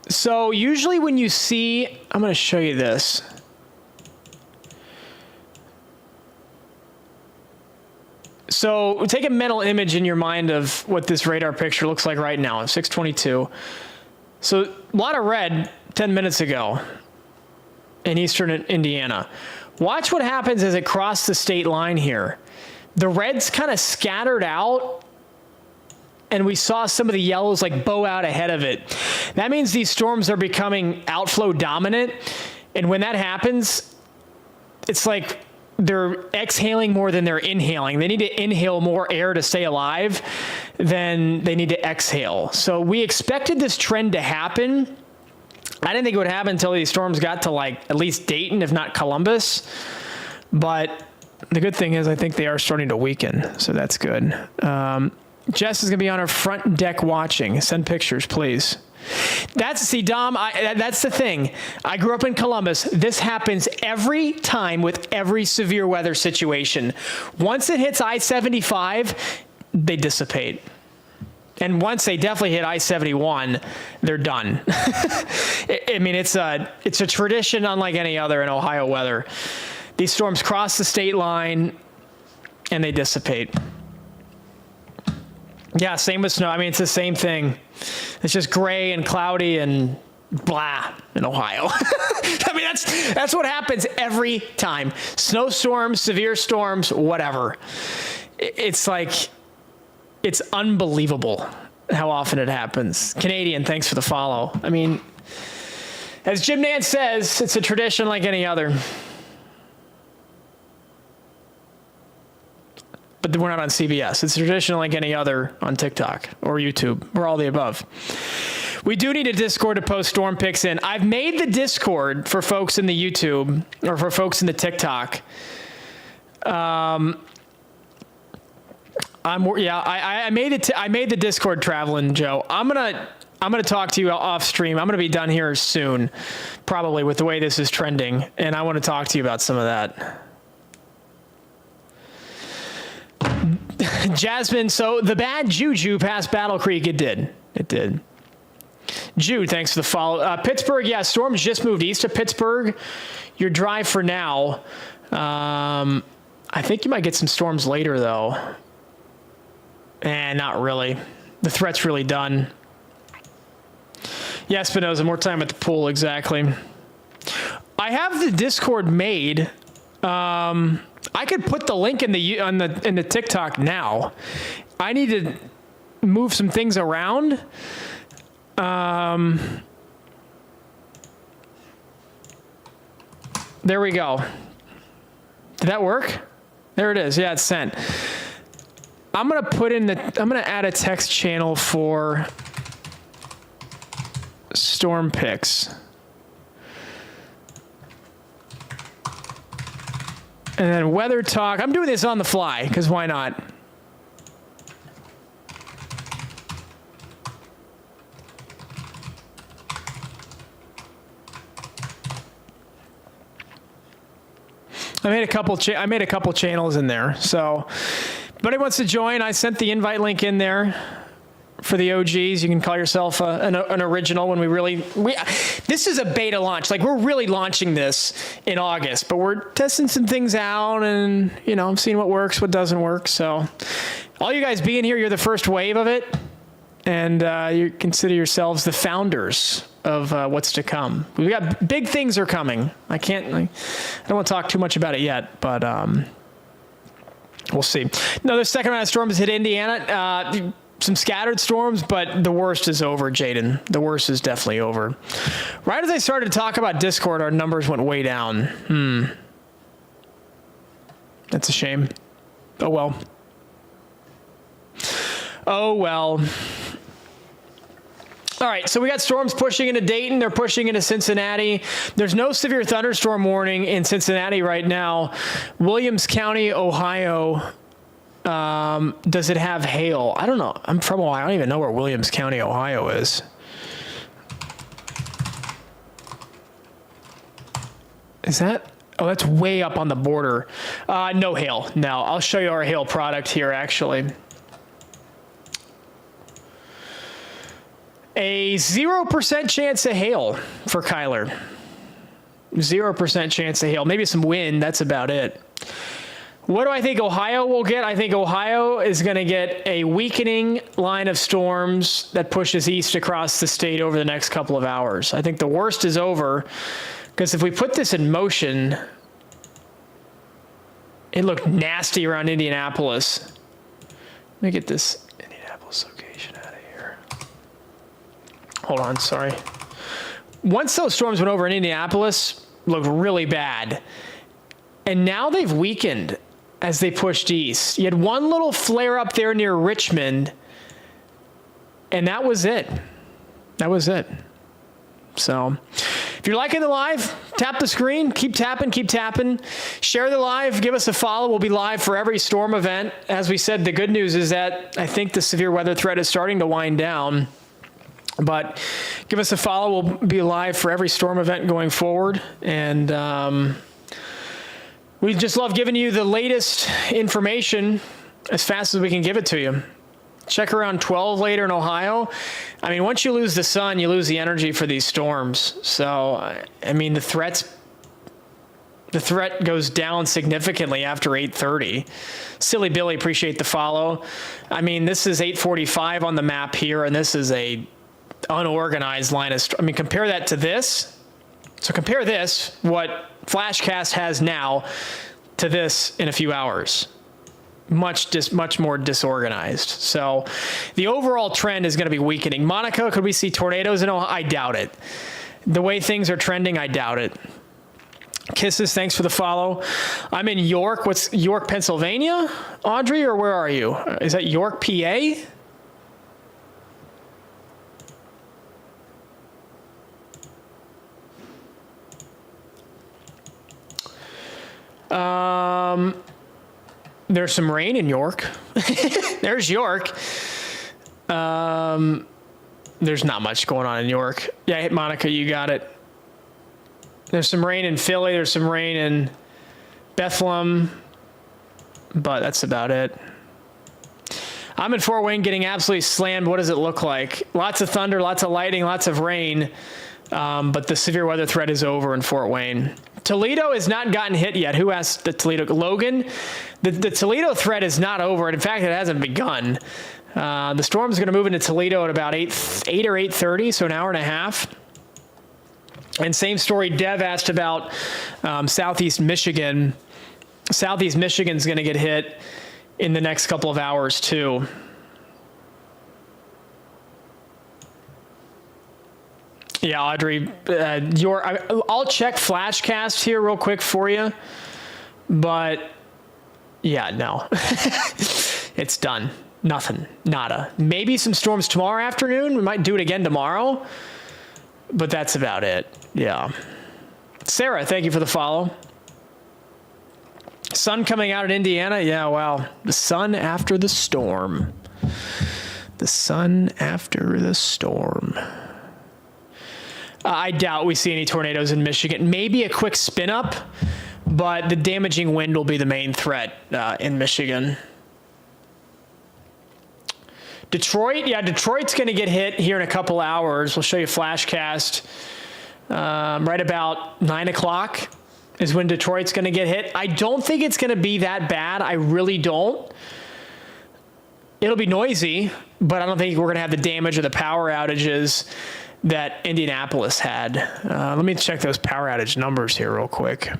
so usually when you see, I'm going to show you this. So take a mental image in your mind of what this radar picture looks like right now, 622. So a lot of red 10 minutes ago in eastern Indiana. Watch what happens as it crosses the state line here. The red's kind of scattered out, and we saw some of the yellows like bow out ahead of it. That means these storms are becoming outflow dominant, and when that happens, it's like they're exhaling more than they're inhaling. They need to inhale more air to stay alive than they need to exhale. So we expected this trend to happen. I didn't think it would happen until these storms got to like at least Dayton, if not Columbus. But the good thing is I think they are starting to weaken, so that's good. Jess is going to be on her front deck watching. Send pictures, please. That's the thing. I grew up in Columbus. This happens every time with every severe weather situation. Once it hits I-75, they dissipate. And once they definitely hit I-71, they're done. I mean, it's a tradition unlike any other in Ohio weather. These storms cross the state line and they dissipate. Yeah, same with snow. I mean, it's the same thing. It's just gray and cloudy and blah in Ohio. I mean, that's what happens every time. Snowstorms, severe storms, whatever. It's like, it's unbelievable how often it happens. Canadian, thanks for the follow. I mean, as Jim Nance says, it's a tradition like any other. But we're not on CBS. It's a tradition like any other on TikTok or YouTube or all the above. We do need a Discord to post storm pics in. I've made the Discord for folks in the YouTube or for folks in the TikTok. I made it. I made the Discord traveling, Joe. I'm gonna talk to you off stream. I'm gonna be done here soon, probably with the way this is trending, and I want to talk to you about some of that. Jasmine, so the bad juju past Battle Creek, it did. It did. Jude, thanks for the follow. Pittsburgh, yeah, storms just moved east of Pittsburgh. You're dry for now. I think you might get some storms later, though. Not really. The threat's really done. Yeah, Spinoza, more time at the pool, exactly. I have the Discord made. I could put the link in the TikTok now. I need to move some things around. There we go. Did that work? There it is. Yeah, it's sent. I'm gonna add a text channel for storm pics. And then weather talk. I'm doing this on the fly, because why not? I made a couple channels in there. So, if anybody wants to join, I sent the invite link in there for the OGs. You can call yourself an original when this is a beta launch. Like, we're really launching this in August, but we're testing some things out and, I'm seeing what works, what doesn't work. So all you guys being here, you're the first wave of it. And you consider yourselves the founders of what's to come. We got big things are coming. I don't want to talk too much about it yet, but we'll see. No, the second round of storms hit Indiana. Some scattered storms, but the worst is over, Jaden. The worst is definitely over. Right as I started to talk about Discord, our numbers went way down. That's a shame. Oh, well. Oh, well. All right, so we got storms pushing into Dayton. They're pushing into Cincinnati. There's no severe thunderstorm warning in Cincinnati right now. Williams County, Ohio. Does it have hail? I don't know. I'm from Ohio. I don't even know where Williams County, Ohio is. Is that? Oh, that's way up on the border. No hail. No, I'll show you our hail product here, actually. A 0% chance of hail for Kyler. 0% chance of hail. Maybe some wind. That's about it. What do I think Ohio will get? I think Ohio is going to get a weakening line of storms that pushes east across the state over the next couple of hours. I think the worst is over, because if we put this in motion, it looked nasty around Indianapolis. Let me get this Indianapolis location out of here. Hold on, sorry. Once those storms went over in Indianapolis, looked really bad. And now they've weakened as they pushed east. You had one little flare up there near Richmond, and that was it. That was it. So if you're liking the live, tap the screen, keep tapping, share the live, give us a follow. We'll be live for every storm event. As we said, the good news is that I think the severe weather threat is starting to wind down, but give us a follow. We'll be live for every storm event going forward. And, we just love giving you the latest information as fast as we can give it to you. Check around 12 later in Ohio. I mean, once you lose the sun, you lose the energy for these storms. So, I mean, the threat goes down significantly after 8:30. Silly Billy, appreciate the follow. I mean, this is 8:45 on the map here, and this is a unorganized line of, I mean, compare that to this. So compare this, what Flashcast has now, to this in a few hours. Much more disorganized. So the overall trend is going to be weakening. Monica, could we see tornadoes in Ohio? I doubt it. The way things are trending, I doubt it. Kisses, thanks for the follow. I'm in York. What's York, Pennsylvania? Audrey, or where are you? Is that York, PA? There's some rain in York. There's York. There's not much going on in York. Yeah, Monica, you got it. There's some rain in Philly. There's some rain in Bethlehem, but that's about it. I'm in Fort Wayne getting absolutely slammed. What does it look like? Lots of thunder, lots of lightning, lots of rain, but the severe weather threat is over in Fort Wayne. Toledo has not gotten hit yet. Who asked the Toledo? Logan? The Toledo threat is not over. In fact, it hasn't begun. The storm's going to move into Toledo at about 8 or 8:30, so an hour and a half. And same story, Dev asked about Southeast Michigan. Southeast Michigan's going to get hit in the next couple of hours, too. Yeah, Audrey, I'll check Flashcast here real quick for you, but yeah, no, it's done. Nothing, nada. Maybe some storms tomorrow afternoon. We might do it again tomorrow, but that's about it. Yeah. Sarah, thank you for the follow. Sun coming out in Indiana. Yeah, wow. The sun after the storm. The sun after the storm. I doubt we see any tornadoes in Michigan. Maybe a quick spin up, but the damaging wind will be the main threat in Michigan. Detroit, yeah, Detroit's going to get hit here in a couple hours. We'll show you Flashcast. Right about 9 o'clock is when Detroit's going to get hit. I don't think it's going to be that bad. I really don't. It'll be noisy, but I don't think we're going to have the damage or the power outages that Indianapolis had. Let me check those power outage numbers here real quick.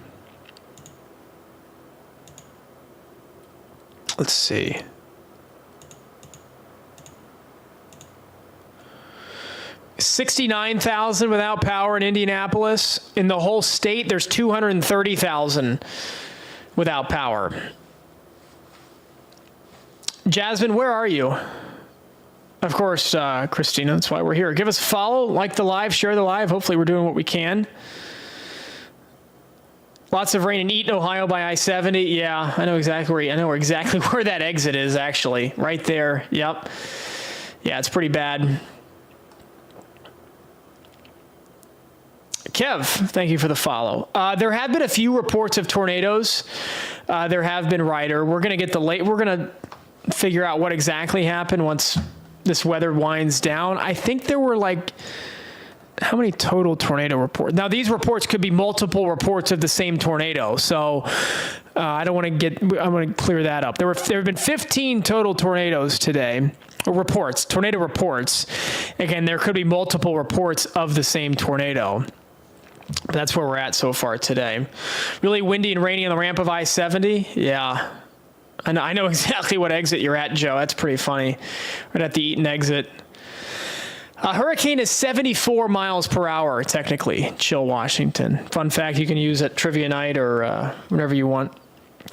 Let's see. $69,000 without power in Indianapolis. In the whole state, there's 230,000 without power. Jasmine, where are you? Of course, Christina, that's why we're here. Give us a follow, like the live, share the live. Hopefully we're doing what we can. Lots of rain in Eaton, Ohio by I-70. Yeah, I know exactly where that exit is, actually. Right there. Yep. Yeah, it's pretty bad. Kev, thank you for the follow. There have been a few reports of tornadoes. There have been, Ryder. We're going to figure out what exactly happened once this weather winds down. I think there were how many total tornado reports? Now, these reports could be multiple reports of the same tornado. So I don't want to get, I'm going to clear that up. There have been 15 total tornadoes today, or tornado reports. Again, there could be multiple reports of the same tornado. But that's where we're at so far today. Really windy and rainy on the ramp of I-70. Yeah. And I know exactly what exit you're at, Joe. That's pretty funny. Right at the Eaton exit. Hurricane is 74 miles per hour, technically, Chill, Washington. Fun fact you can use at trivia night or whenever you want.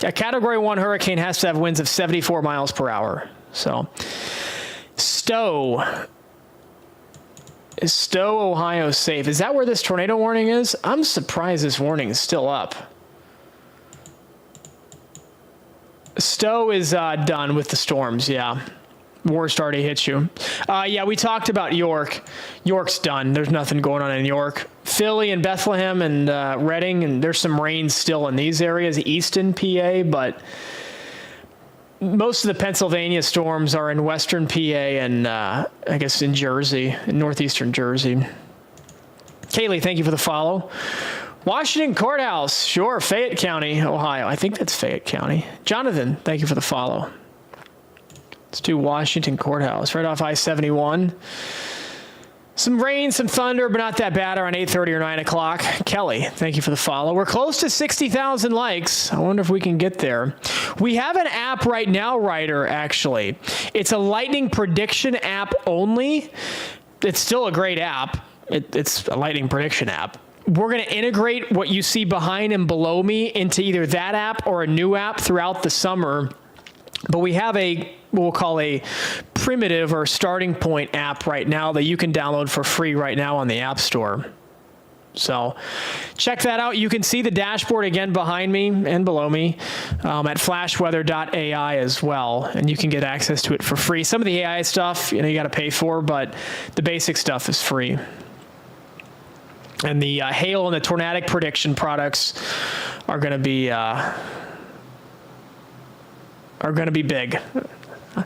A Category 1 hurricane has to have winds of 74 miles per hour. So, Stowe. Is Stowe, Ohio safe? Is that where this tornado warning is? I'm surprised this warning is still up. Stowe is done with the storms, yeah. Worst already hit you. Yeah, we talked about York. York's done. There's nothing going on in York. Philly and Bethlehem and Reading, and there's some rain still in these areas, Easton, PA, but most of the Pennsylvania storms are in western PA and I guess in Jersey, in northeastern Jersey. Kaylee, thank you for the follow. Washington Courthouse, sure, Fayette County, Ohio. I think that's Fayette County. Jonathan, thank you for the follow. Let's do Washington Courthouse, right off I-71. Some rain, some thunder, but not that bad around 8:30 or 9 o'clock. Kelly, thank you for the follow. We're close to 60,000 likes. I wonder if we can get there. We have an app right now, Ryder, actually. It's a lightning prediction app only. It's still a great app. It's a lightning prediction app. We're going to integrate what you see behind and below me into either that app or a new app throughout the summer. But we have what we'll call a primitive or starting point app right now that you can download for free right now on the App Store. So check that out. You can see the dashboard again behind me and below me at flashweather.ai as well. And you can get access to it for free. Some of the AI stuff, you got to pay for, but the basic stuff is free. And the hail and the tornadic prediction products are going to be big.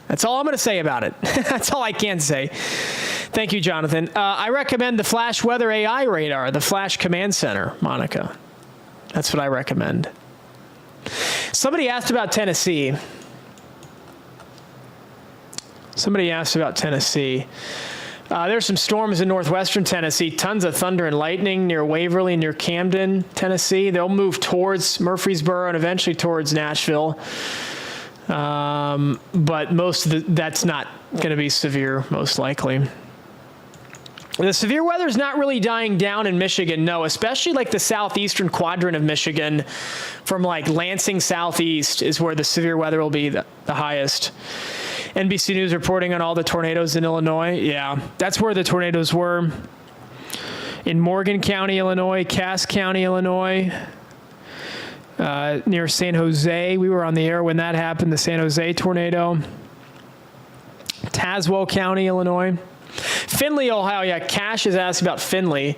That's all I'm going to say about it. That's all I can say. Thank you, Jonathan. I recommend the Flash Weather AI radar, the Flash Command Center, Monica. That's what I recommend. Somebody asked about Tennessee. There's some storms in northwestern Tennessee, tons of thunder and lightning near Waverly, near Camden, Tennessee. They'll move towards Murfreesboro and eventually towards Nashville. But that's not going to be severe, most likely. The severe weather is not really dying down in Michigan, no, especially like the southeastern quadrant of Michigan from like Lansing southeast is where the severe weather will be the highest. NBC News reporting on all the tornadoes in Illinois. Yeah, that's where the tornadoes were. In Morgan County, Illinois, Cass County, Illinois, near San Jose. We were on the air when that happened, the San Jose tornado. Tazewell County, Illinois. Findlay, Ohio. Yeah, Cash is asked about Findlay.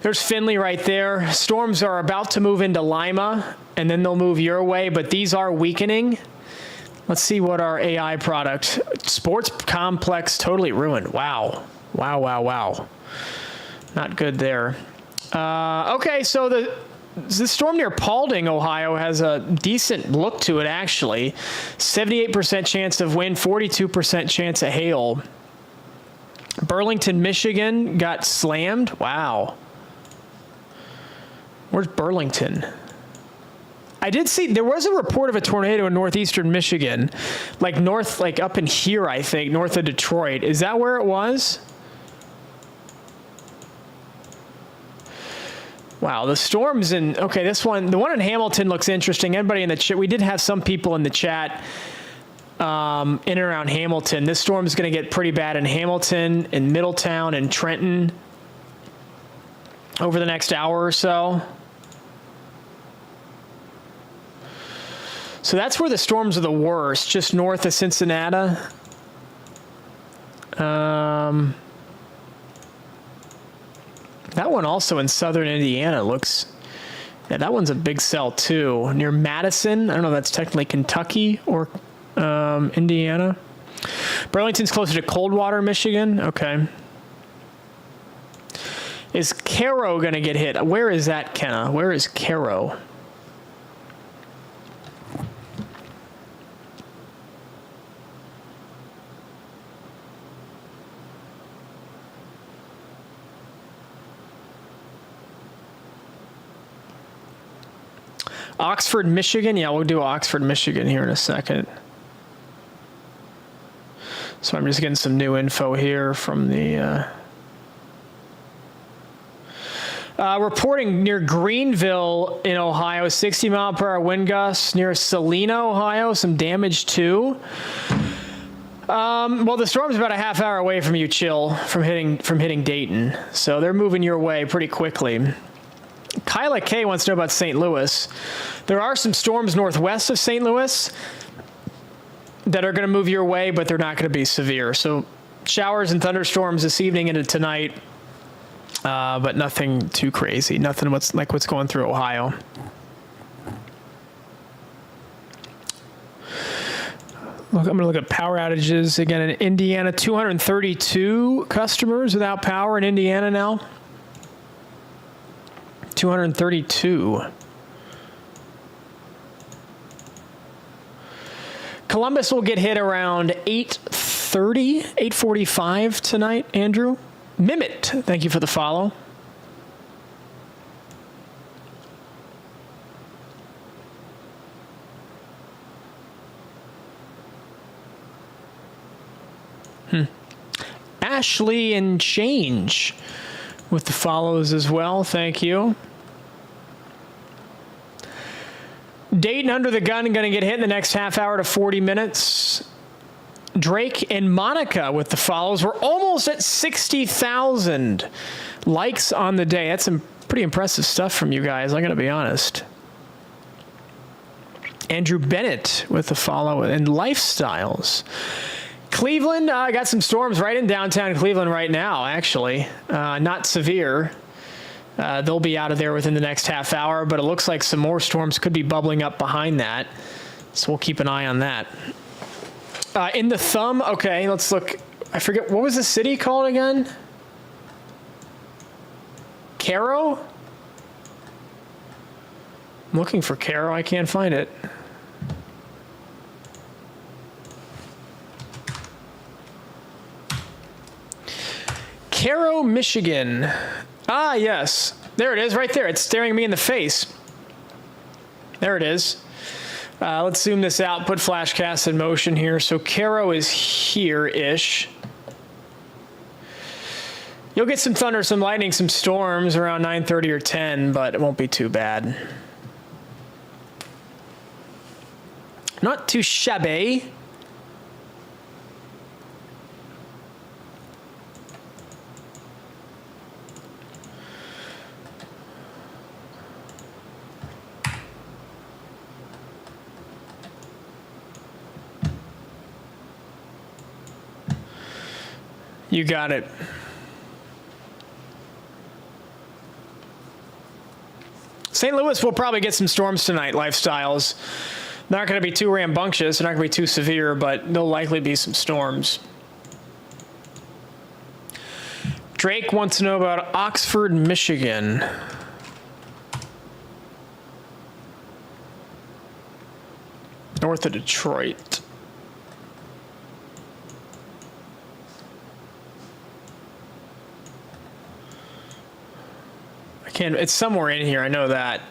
There's Findlay right there. Storms are about to move into Lima, and then they'll move your way, but these are weakening. Let's see what our AI product. Sports complex totally ruined. Wow. Not good there. Okay, so the storm near Paulding, Ohio has a decent look to it, actually. 78% chance of wind, 42% chance of hail. Burlington, Michigan got slammed. Wow. Where's Burlington? I did see, there was a report of a tornado in northeastern Michigan, like up in here, I think, north of Detroit. Is that where it was? Wow, the storms in, okay, the one in Hamilton looks interesting. Everybody in the chat, we did have some people in the chat in and around Hamilton. This storm is going to get pretty bad in Hamilton, in Middletown, and Trenton over the next hour or so. So that's where the storms are the worst, just north of Cincinnati. That one also in southern Indiana looks, yeah, that one's a big cell too. Near Madison, I don't know if that's technically Kentucky or Indiana. Burlington's closer to Coldwater, Michigan. Okay. Is Cairo going to get hit? Where is that, Kenna? Where is Cairo? Oxford, Michigan. Yeah, we'll do Oxford, Michigan here in a second. So I'm just getting some new info here from the reporting near Greenville in Ohio, 60 mile per hour wind gusts. Near Salina, Ohio, some damage too. Well, the storm's about a half hour away from you, Chill, from hitting Dayton. So they're moving your way pretty quickly. Kyla K wants to know about St. Louis. There are some storms northwest of St. Louis that are going to move your way, but they're not going to be severe. So showers and thunderstorms this evening into tonight, but nothing too crazy. Nothing like what's going through Ohio. I'm going to look at power outages again in Indiana. 232 customers without power in Indiana now. 232. Columbus will get hit around 8:30, 8:45 tonight, Andrew. Mimit, thank you for the follow. Ashley and Change with the follows as well. Thank you. Dayton under the gun going to get hit in the next half hour to 40 minutes. Drake and Monica with the follows. We're almost at 60,000 likes on the day. That's some pretty impressive stuff from you guys, I'm going to be honest. Andrew Bennett with the follow and Lifestyles. Cleveland, I got some storms right in downtown Cleveland right now, actually. Not severe. They'll be out of there within the next half hour, but it looks like some more storms could be bubbling up behind that. So we'll keep an eye on that. In the thumb, okay, let's look. I forget, what was the city called again? Cairo? I'm looking for Cairo. I can't find it. Cairo, Michigan. Ah, yes. There it is, right there. It's staring me in the face. There it is. Let's zoom this out, put Flashcast in motion here. So Cairo is here-ish. You'll get some thunder, some lightning, some storms around 9:30 or 10, but it won't be too bad. Not too shabby. You got it. St. Louis will probably get some storms tonight, Lifestyles. Not going to be too rambunctious. They're not going to be too severe, but there'll likely be some storms. Drake wants to know about Oxford, Michigan. North of Detroit. It's somewhere in here, I know that.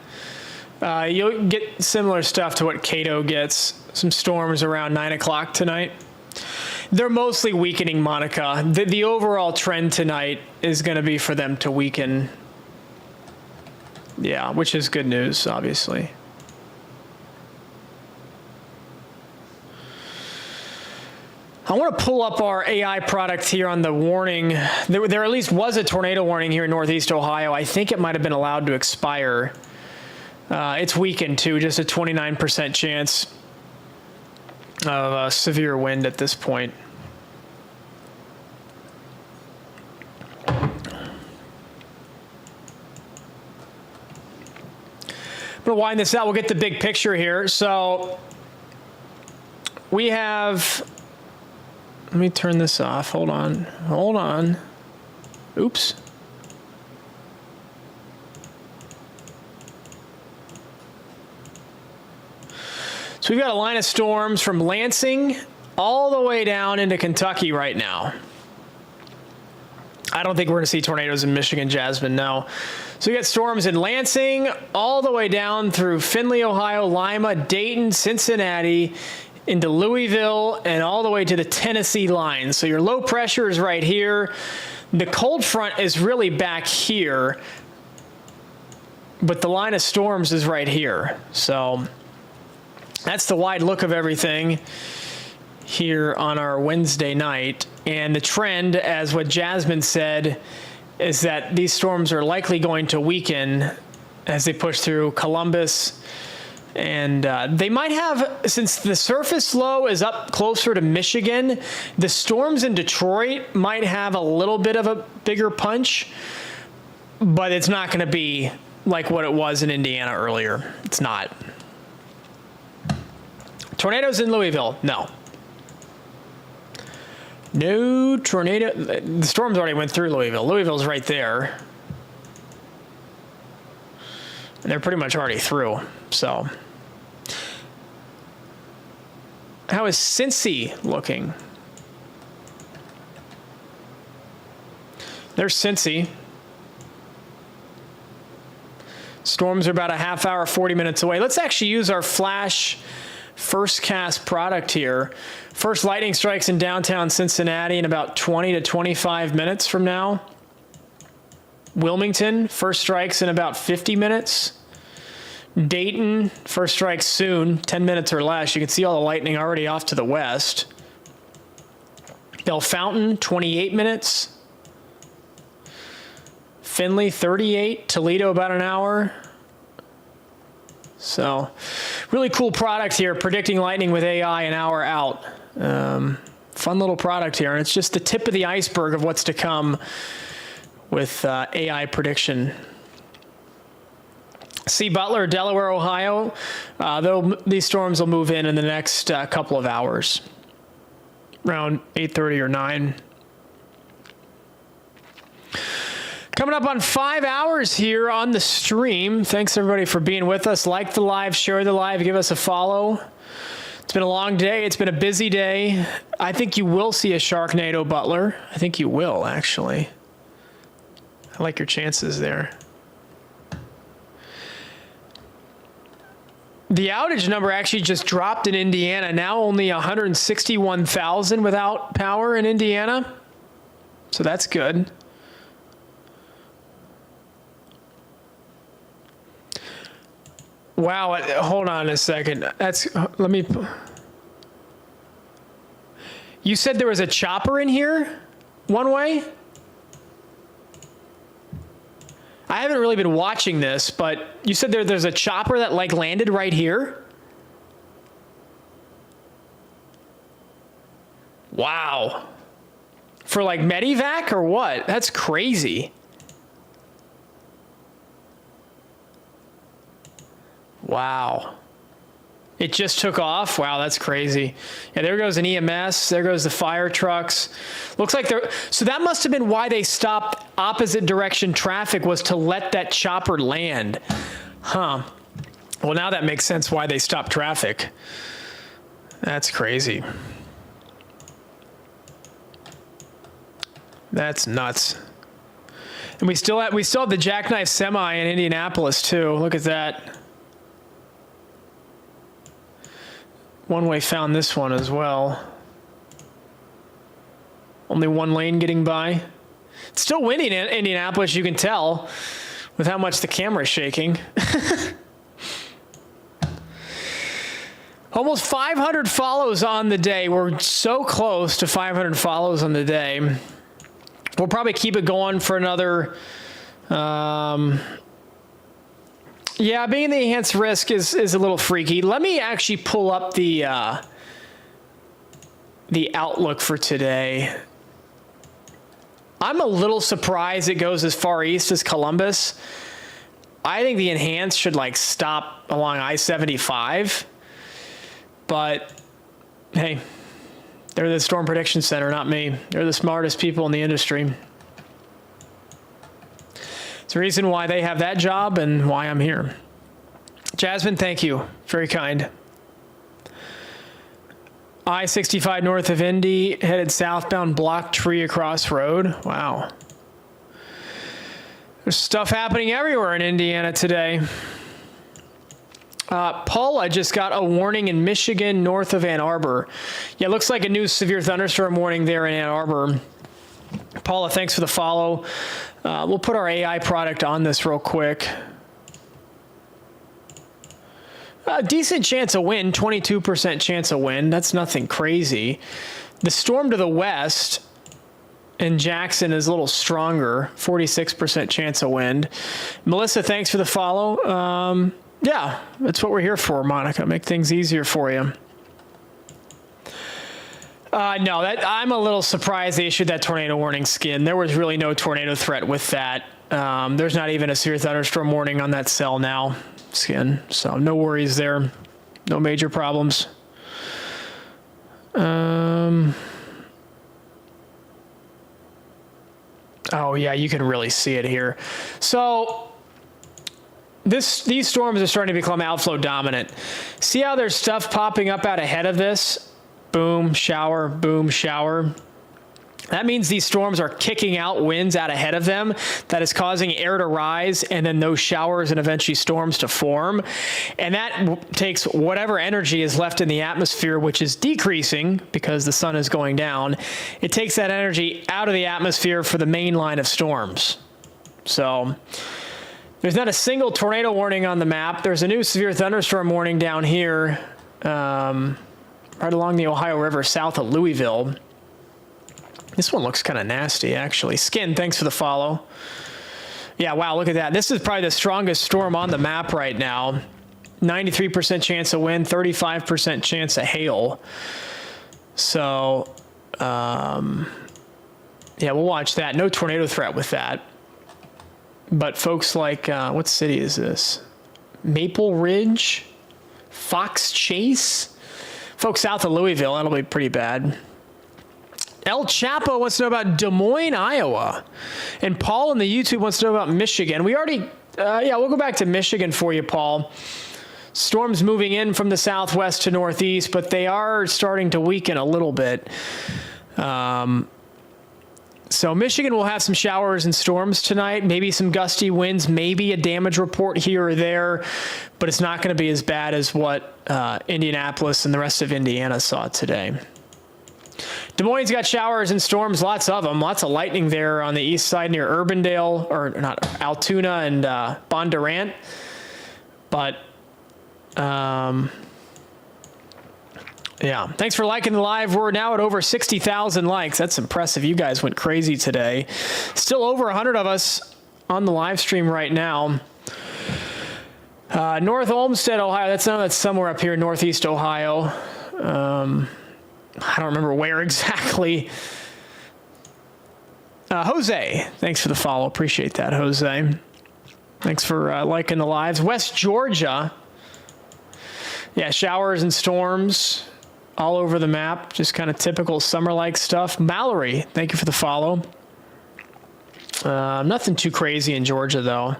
You'll get similar stuff to what Cato gets. Some storms around 9 o'clock tonight. They're mostly weakening, Monica. The overall trend tonight is going to be for them to weaken. Yeah, which is good news, obviously. I want to pull up our AI product here on the warning. There at least was a tornado warning here in Northeast Ohio. I think it might have been allowed to expire. It's weakened too, just a 29% chance of severe wind at this point. I'm going to wind this out. We'll get the big picture here. So we have... Let me turn this off. Hold on. Hold on. Oops. So we've got a line of storms from Lansing all the way down into Kentucky right now. I don't think we're going to see tornadoes in Michigan, Jasmine, no. So we got storms in Lansing, all the way down through Findlay, Ohio, Lima, Dayton, Cincinnati, into Louisville, and all the way to the Tennessee line. So your low pressure is right here. The cold front is really back here, but the line of storms is right here. So that's the wide look of everything here on our Wednesday night. And the trend, as what Jasmine said, is that these storms are likely going to weaken as they push through Columbus. And they might have, since the surface low is up closer to Michigan, the storms in Detroit might have a little bit of a bigger punch, but it's not going to be like what it was in Indiana earlier. It's not. Tornadoes in Louisville? No. No tornado. The storms already went through Louisville. Louisville's right there. And they're pretty much already through. So, how is Cincy looking? There's Cincy. Storms are about a half hour, 40 minutes away. Let's actually use our flash first cast product here. First lightning strikes in downtown Cincinnati in about 20 to 25 minutes from now. Wilmington, first strikes in about 50 minutes. Dayton, first strikes soon, 10 minutes or less. You can see all the lightning already off to the west. Bellefontaine, 28 minutes. Findlay, 38. Toledo, about an hour. So, really cool product here, predicting lightning with AI an hour out. Fun little product here, and it's just the tip of the iceberg of what's to come with AI prediction. See Butler, Delaware, Ohio. These storms will move in the next couple of hours, around 8:30 or 9. Coming up on 5 hours here on the stream. Thanks everybody for being with us. Like the live, share the live, give us a follow. It's been a long day. It's been a busy day. I think you will see a Sharknado, Butler. I think you will, actually. I like your chances there. The outage number actually just dropped in Indiana. Now only 161,000 without power in Indiana. So that's good. Wow, hold on a second. You said there was a chopper in here? One way? I haven't really been watching this, but you said there's a chopper that like landed right here? Wow. For like Medivac or what? That's crazy. Wow. It just took off? Wow, that's crazy. Yeah, there goes an EMS. There goes the fire trucks. Looks like so that must have been why they stopped opposite direction traffic, was to let that chopper land. Huh. Well, now that makes sense why they stopped traffic. That's crazy. That's nuts. And we still have the jackknife semi in Indianapolis too. Look at that. One Way found this one as well. Only one lane getting by. It's still windy in Indianapolis, you can tell, with how much the camera's shaking. Almost 500 follows on the day. We're so close to 500 follows on the day. We'll probably keep it going for another... Yeah, being the enhanced risk is a little freaky. Let me actually pull up the outlook for today. I'm a little surprised it goes as far east as Columbus. I think the enhanced should like stop along I-75. But hey, they're the Storm Prediction Center, not me. They're the smartest people in the industry. It's the reason why they have that job and why I'm here. Jasmine, thank you. Very kind. I-65 north of Indy, headed southbound, blocked tree across road. Wow. There's stuff happening everywhere in Indiana today. Paula just got a warning in Michigan north of Ann Arbor. Yeah, it looks like a new severe thunderstorm warning there in Ann Arbor. Paula, thanks for the follow. We'll put our AI product on this real quick. Decent chance of wind, 22% chance of wind. That's nothing crazy. The storm to the west in Jackson is a little stronger, 46% chance of wind. Melissa, thanks for the follow. Yeah, that's what we're here for, Monica. Make things easier for you. No, I'm a little surprised they issued that tornado warning, Skin. There was really no tornado threat with that. There's not even a severe thunderstorm warning on that cell now, Skin. So no worries there. No major problems. Oh, yeah, you can really see it here. So these storms are starting to become outflow dominant. See how there's stuff popping up out ahead of this? Boom, shower, boom, shower. That means these storms are kicking out winds out ahead of them that is causing air to rise and then those showers and eventually storms to form. And that takes whatever energy is left in the atmosphere, which is decreasing because the sun is going down. It takes that energy out of the atmosphere for the main line of storms. So there's not a single tornado warning on the map. There's a new severe thunderstorm warning down here, right along the Ohio River south of Louisville. This one looks kind of nasty, actually. Skin, thanks for the follow. Yeah, wow, look at that. This is probably the strongest storm on the map right now. 93% chance of wind, 35% chance of hail. So, yeah, we'll watch that. No tornado threat with that. But folks like, what city is this? Maple Ridge? Fox Chase? Folks south of Louisville, that'll be pretty bad. El Chapo wants to know about Des Moines, Iowa. And Paul in the YouTube wants to know about Michigan. We already, yeah, we'll go back to Michigan for you, Paul. Storms moving in from the southwest to northeast, but they are starting to weaken a little bit. So Michigan will have some showers and storms tonight, maybe some gusty winds, maybe a damage report here or there, but it's not going to be as bad as what Indianapolis and the rest of Indiana saw today. Des Moines got showers and storms, lots of them. Lots of lightning there on the east side near Urbandale, or not, Altoona and Bondurant. But, yeah, thanks for liking the live. We're now at over 60,000 likes. That's impressive. You guys went crazy today. Still over 100 of us on the live stream right now. North Olmsted, Ohio. That's somewhere up here, northeast Ohio. I don't remember where exactly. Jose, thanks for the follow. Appreciate that, Jose. Thanks for liking the lives. West Georgia. Yeah, showers and storms all over the map. Just kind of typical summer-like stuff. Mallory, thank you for the follow. Nothing too crazy in Georgia, though.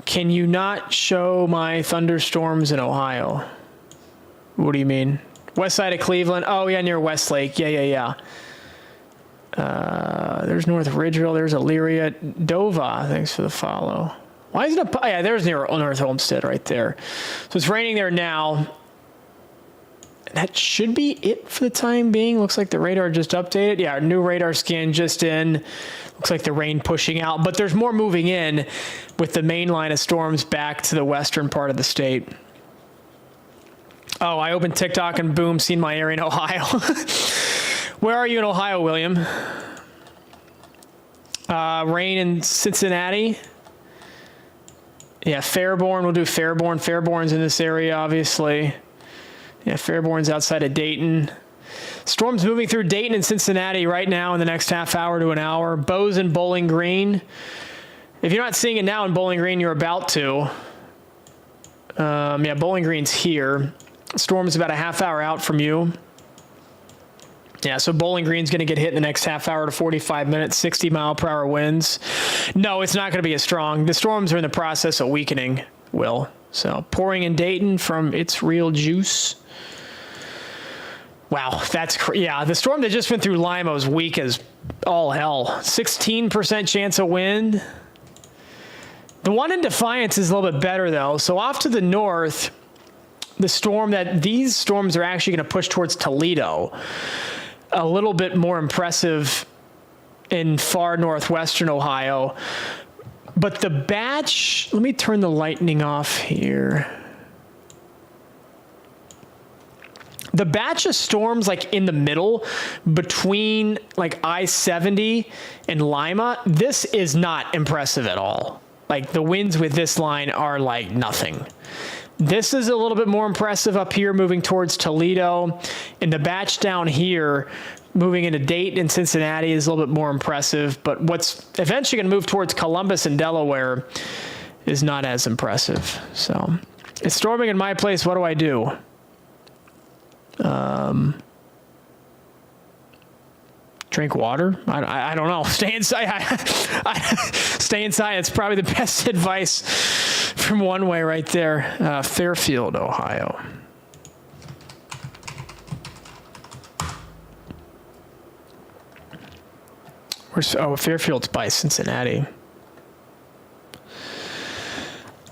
Can you not show my thunderstorms in Ohio? What do you mean? West side of Cleveland. Oh, yeah, near Westlake. Yeah. There's North Ridgeville. There's Elyria. Dova, thanks for the follow. Why isn't it? Oh, yeah, there's near North Olmsted right there. So it's raining there now. That should be it for the time being. Looks like the radar just updated. Yeah, our new radar scan just in. Looks like the rain pushing out, but there's more moving in with the main line of storms back to the western part of the state. Oh, I opened TikTok and boom, seen my area in Ohio. Where are you in Ohio, William? Rain in Cincinnati. Yeah, Fairborn. We'll do Fairborn. Fairborn's in this area, obviously. Yeah, Fairborn's outside of Dayton. Storms moving through Dayton and Cincinnati right now in the next half hour to an hour. Bose and Bowling Green. If you're not seeing it now in Bowling Green, you're about to. Yeah, Bowling Green's here. Storm's about a half hour out from you. Yeah, so Bowling Green's going to get hit in the next half hour to 45 minutes, 60 mile per hour winds. No, it's not going to be as strong. The storms are in the process of weakening, Will. So pouring in Dayton from It's Real Juice. Wow, yeah. The storm that just went through Lima was weak as all hell. 16% chance of wind. The one in Defiance is a little bit better though. So off to the north, these storms are actually going to push towards Toledo. A little bit more impressive in far northwestern Ohio. But the batch, let me turn the lightning off here. The batch of storms like in the middle between like I-70 and Lima, this is not impressive at all. Like the winds with this line are like nothing. This is a little bit more impressive up here moving towards Toledo. And the batch down here moving into Dayton and Cincinnati is a little bit more impressive. But what's eventually going to move towards Columbus and Delaware is not as impressive. So it's storming in my place. What do I do? Drink water? I don't know. Stay inside. Stay inside. It's probably the best advice from one way right there. Fairfield, Ohio. Fairfield's by Cincinnati.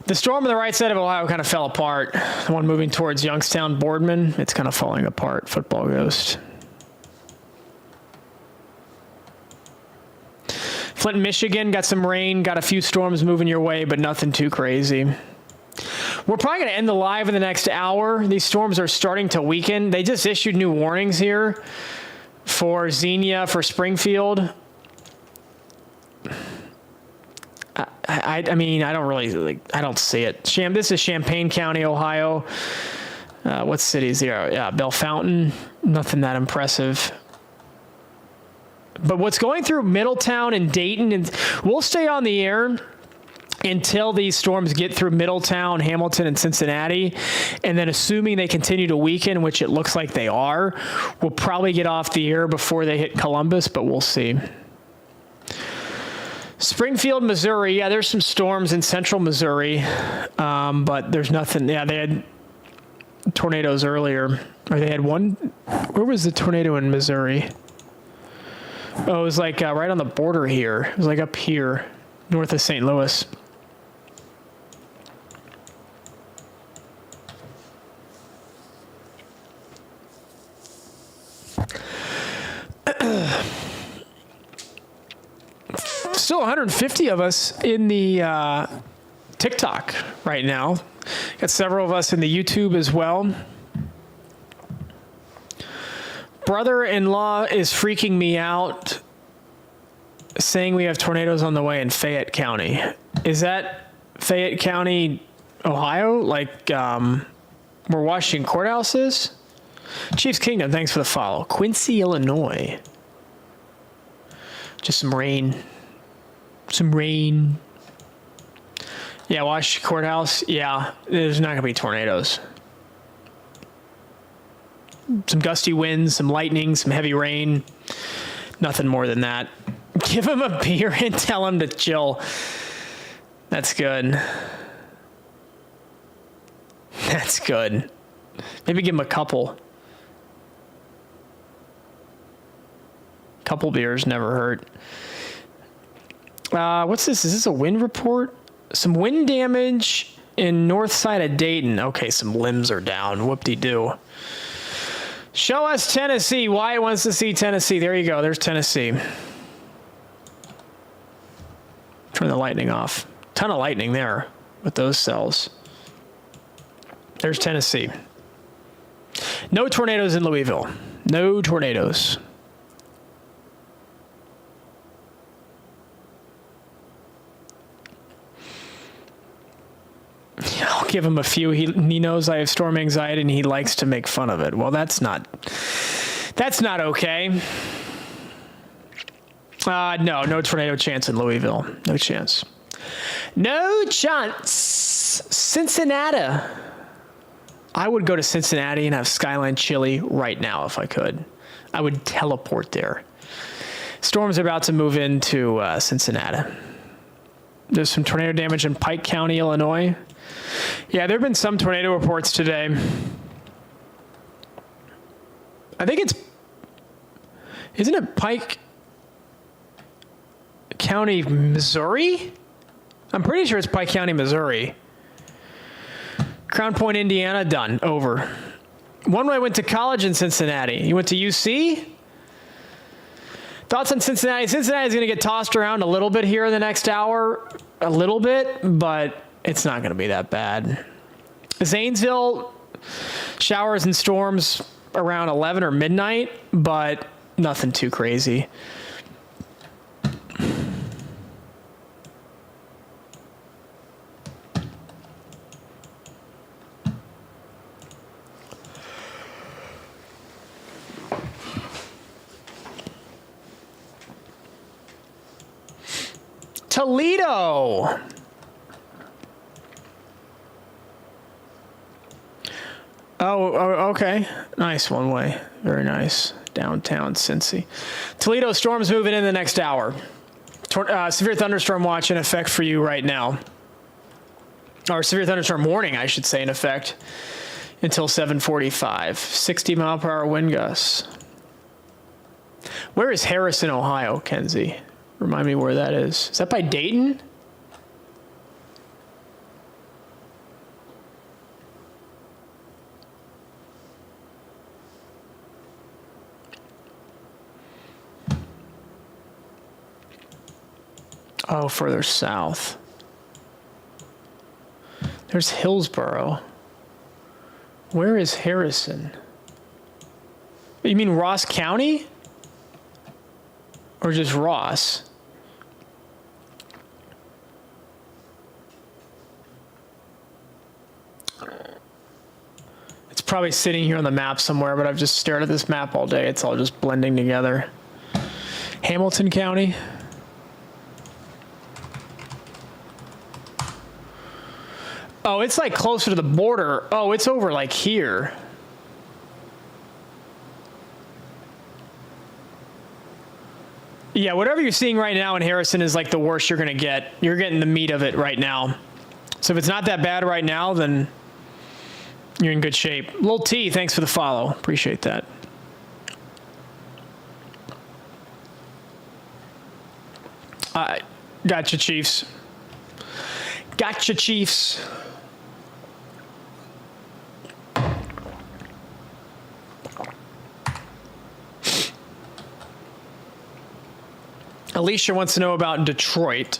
The storm on the right side of Ohio kind of fell apart. The one moving towards Youngstown, Boardman, it's kind of falling apart. Football Ghost. Flint, Michigan, got some rain, got a few storms moving your way, but nothing too crazy. We're probably going to end the live in the next hour. These storms are starting to weaken. They just issued new warnings here for Xenia, for Springfield. I mean, I don't really, I don't see it. This is Champaign County, Ohio. What cities here? Yeah, Bellefontaine. Nothing that impressive. But what's going through Middletown and Dayton, and we'll stay on the air until these storms get through Middletown, Hamilton, and Cincinnati. And then assuming they continue to weaken, which it looks like they are, we'll probably get off the air before they hit Columbus, but we'll see. Springfield, Missouri. Yeah, there's some storms in central Missouri, but there's nothing. Yeah, they had tornadoes earlier. Or they had one. Where was the tornado in Missouri? Oh, it was like right on the border here. It was like up here, north of St. Louis. Still 150 of us in the TikTok right now. Got several of us in the YouTube as well. Brother-in-law is freaking me out, saying we have tornadoes on the way in Fayette County. Is that Fayette County, Ohio? Like where Washington Courthouse is? Chiefs Kingdom, thanks for the follow. Quincy, Illinois. Just some rain. Some rain. Yeah, Washington Courthouse. Yeah, there's not going to be tornadoes. Some gusty winds, some lightning, some heavy rain. Nothing more than that. Give him a beer and tell him to chill. That's good. That's good. Maybe give him a couple. Couple beers never hurt. What's this? Is this a wind report? Some wind damage in north side of Dayton. Okay, some limbs are down. Whoop-de-doo. Show us Tennessee. Wyatt wants to see Tennessee. There you go. There's Tennessee. Turn the lightning off. Ton of lightning there with those cells. There's Tennessee. No tornadoes in Louisville. No tornadoes. I'll give him a few. He knows I have storm anxiety and he likes to make fun of it. Well, that's not okay. No tornado chance in Louisville. No chance. No chance. Cincinnati. I would go to Cincinnati and have Skyline chili right now if I could. I would teleport there. Storm's about to move into Cincinnati. There's some tornado damage in Pike County, Illinois. Yeah, there have been some tornado reports today. I think isn't it Pike County, Missouri? I'm pretty sure it's Pike County, Missouri. Crown Point, Indiana, done, over. One way went to college in Cincinnati. You went to UC? Thoughts on Cincinnati? Cincinnati's going to get tossed around a little bit here in the next hour, a little bit, but it's not going to be that bad. Zanesville, showers and storms around 11 or midnight, but nothing too crazy. Toledo. Oh, okay. Nice one way. Very nice. Downtown Cincy. Toledo storms moving in the next hour. Severe thunderstorm watch in effect for you right now. Or severe thunderstorm warning, I should say, in effect until 7:45. 60 mile per hour wind gusts. Where is Harrison, Ohio, Kenzie? Remind me where that is. Is that by Dayton? Oh, further south. There's Hillsboro. Where is Harrison? You mean Ross County? Or just Ross? It's probably sitting here on the map somewhere, but I've just stared at this map all day. It's all just blending together. Hamilton County. Oh, it's like closer to the border. Oh, it's over like here. Yeah, whatever you're seeing right now in Harrison is like the worst you're going to get. You're getting the meat of it right now. So if it's not that bad right now, then you're in good shape. Lil T, thanks for the follow. Appreciate that. Gotcha, Chiefs. Gotcha, Chiefs. Alicia wants to know about Detroit.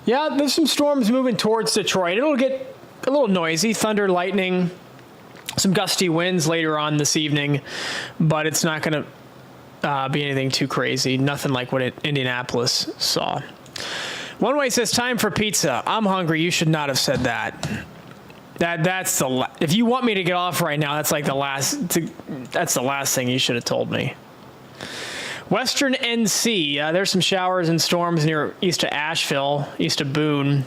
Yeah, there's some storms moving towards Detroit. It'll get a little noisy, thunder, lightning, some gusty winds later on this evening, but it's not going to be anything too crazy. Nothing like what Indianapolis saw. One way says, time for pizza. I'm hungry. You should not have said that. That's the if you want me to get off right now, that's like the last thing you should have told me. Western NC, there's some showers and storms near east of Asheville, east of Boone,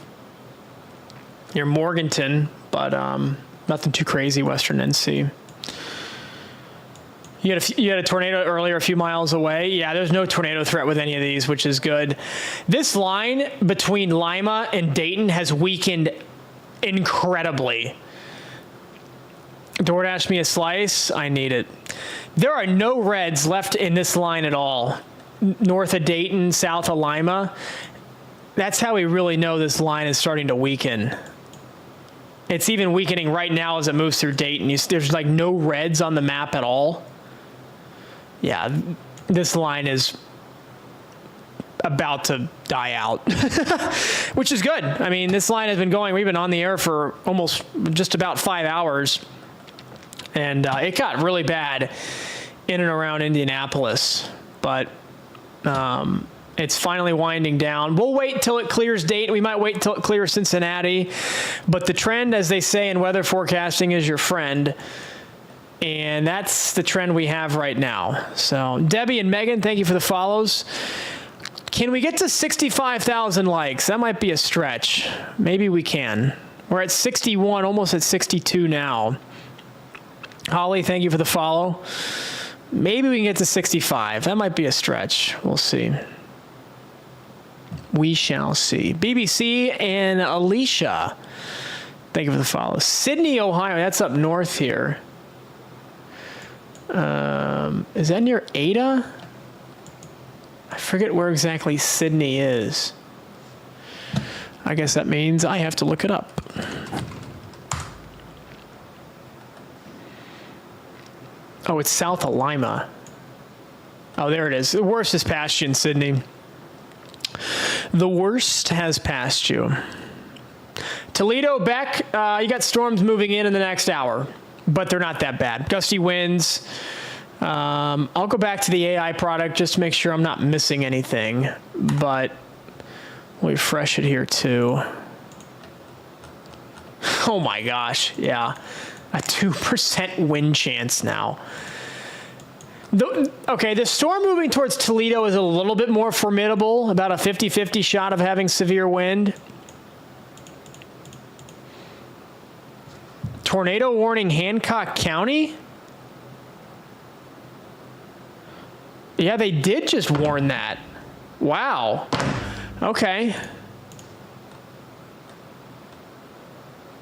near Morganton, but nothing too crazy. Western NC. You had a tornado earlier a few miles away. Yeah, there's no tornado threat with any of these, which is good. This line between Lima and Dayton has weakened incredibly. DoorDash me a slice. I need it. There are no reds left in this line at all. North of Dayton, south of Lima. That's how we really know this line is starting to weaken. It's even weakening right now as it moves through Dayton. There's like no reds on the map at all. Yeah, this line is about to die out, which is good. I mean, this line has been going. We've been on the air for almost just about 5 hours, and it got really bad in and around Indianapolis, but it's finally winding down. We'll wait till it clears Dayton. We might wait till it clears Cincinnati, but the trend, as they say in weather forecasting, is your friend. And that's the trend we have right now. So Debbie and Megan, thank you for the follows. Can we get to 65,000 likes? That might be a stretch. Maybe we can. We're at 61, almost at 62 now. Holly, thank you for the follow. Maybe we can get to 65. That might be a stretch. We'll see. We shall see. BBC and Alicia. Thank you for the follow. Sydney, Ohio. That's up north here. Is that near Ada? I forget where exactly Sydney is. I guess that means I have to look it up. Oh, it's south of Lima. Oh, there it is. The worst has passed you in Sydney. The worst has passed you. Toledo, Beck, you got storms moving in the next hour, but they're not that bad. Gusty winds. I'll go back to the AI product just to make sure I'm not missing anything, but we'll refresh it here too. Oh my gosh, yeah. A 2% wind chance now. Okay, the storm moving towards Toledo is a little bit more formidable, about a 50-50 shot of having severe wind. Tornado warning Hancock County? Yeah, they did just warn that. Wow. Okay.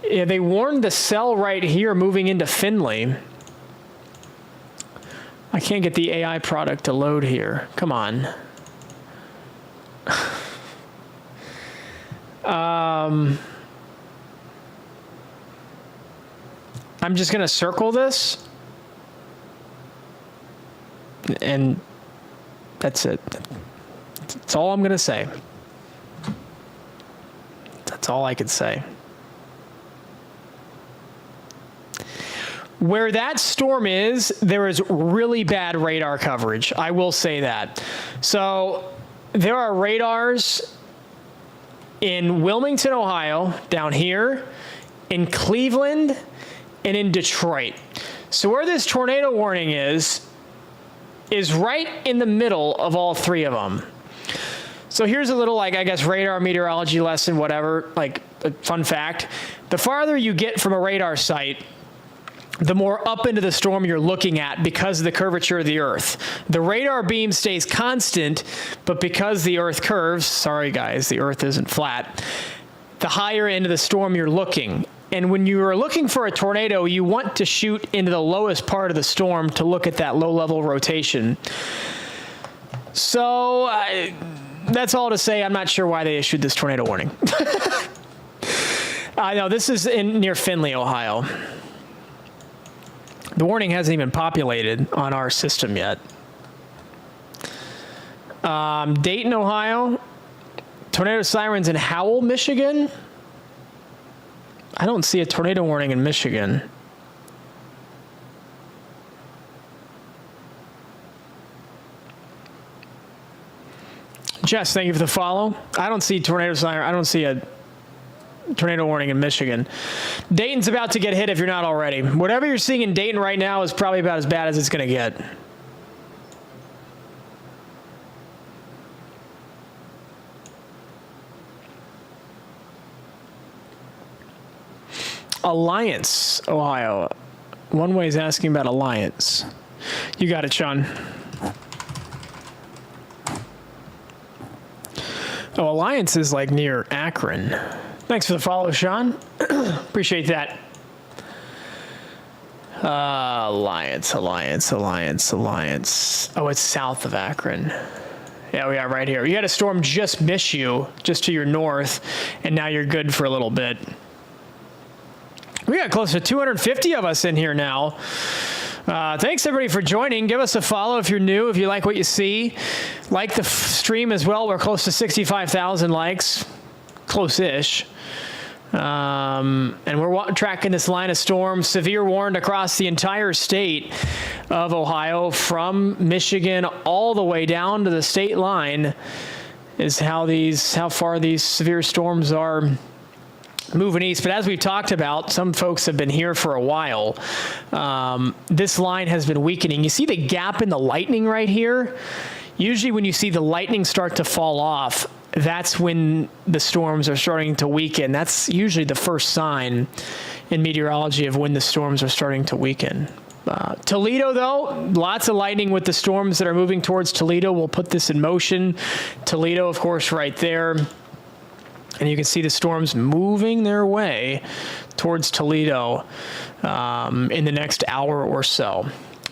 Yeah, they warned the cell right here moving into Findlay. I can't get the AI product to load here. Come on. I'm just going to circle this. And that's it. That's all I'm going to say. That's all I can say. Where that storm is, there is really bad radar coverage. I will say that. So there are radars in Wilmington, Ohio, down here, in Cleveland, and in Detroit. So where this tornado warning is right in the middle of all three of them. So here's a little, like, I guess, radar meteorology lesson, whatever, like a fun fact. The farther you get from a radar site, the more up into the storm you're looking at because of the curvature of the Earth. The radar beam stays constant, but because the Earth curves, sorry guys, the Earth isn't flat, the higher into the storm you're looking. And when you are looking for a tornado, you want to shoot into the lowest part of the storm to look at that low-level rotation. So that's all to say. I'm not sure why they issued this tornado warning. No, this is near Findlay, Ohio. The warning hasn't even populated on our system yet. Dayton, Ohio. Tornado sirens in Howell, Michigan. I don't see a tornado warning in Michigan. Jess, thank you for the follow. I don't see tornado siren. I don't see a tornado warning in Michigan. Dayton's about to get hit if you're not already. Whatever you're seeing in Dayton right now is probably about as bad as it's going to get. Alliance, Ohio. One way is asking about Alliance. You got it, Sean. Oh, Alliance is like near Akron. Thanks for the follow, Sean. Appreciate that. Alliance. Oh, it's south of Akron. Yeah, we are right here. You had a storm just miss you, just to your north, and now you're good for a little bit. We got close to 250 of us in here now. Thanks, everybody, for joining. Give us a follow if you're new, if you like what you see. Like the stream as well. We're close to 65,000 likes. Close-ish. And we're tracking this line of storms, severe warned across the entire state of Ohio, from Michigan all the way down to the state line, is how far these severe storms are moving east. But as we've talked about, some folks have been here for a while. This line has been weakening. You see the gap in the lightning right here? Usually when you see the lightning start to fall off, that's when the storms are starting to weaken. That's usually the first sign in meteorology of when the storms are starting to weaken. Toledo, though, lots of lightning with the storms that are moving towards Toledo. We'll put this in motion. Toledo, of course, right there. And you can see the storms moving their way towards Toledo in the next hour or so.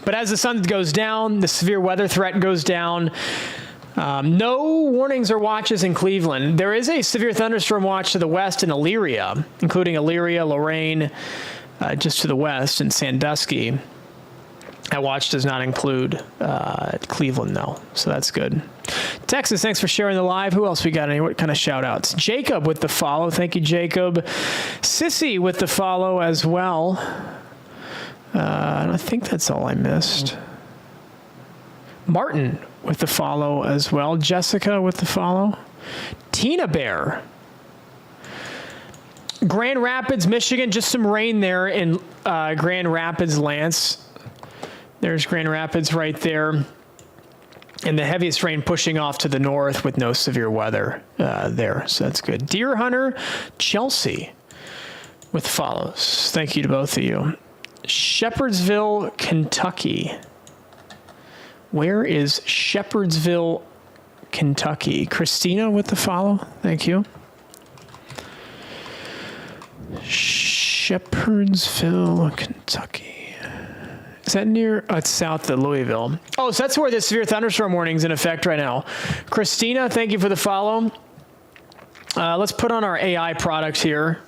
But as the sun goes down, the severe weather threat goes down. No warnings or watches in Cleveland. There is a severe thunderstorm watch to the west in Elyria, including Elyria, Lorain, just to the west, and Sandusky. That watch does not include Cleveland, though, so that's good. Texas, thanks for sharing the live. Who else we got? What kind of shout-outs? Jacob with the follow. Thank you, Jacob. Sissy with the follow as well. I think that's all I missed. Martin with the follow as well. Jessica with the follow. Tina Bear. Grand Rapids, Michigan. Just some rain there in Grand Rapids, Lance. There's Grand Rapids right there. And the heaviest rain pushing off to the north with no severe weather there. So that's good. Deer Hunter, Chelsea with follows. Thank you to both of you. Shepherdsville, Kentucky. Where is Shepherdsville, Kentucky? Christina with the follow. Thank you. Shepherdsville, Kentucky. Is that near? Oh, it's south of Louisville. Oh, so that's where the severe thunderstorm warning is in effect right now. Christina, thank you for the follow. Let's put on our AI product here.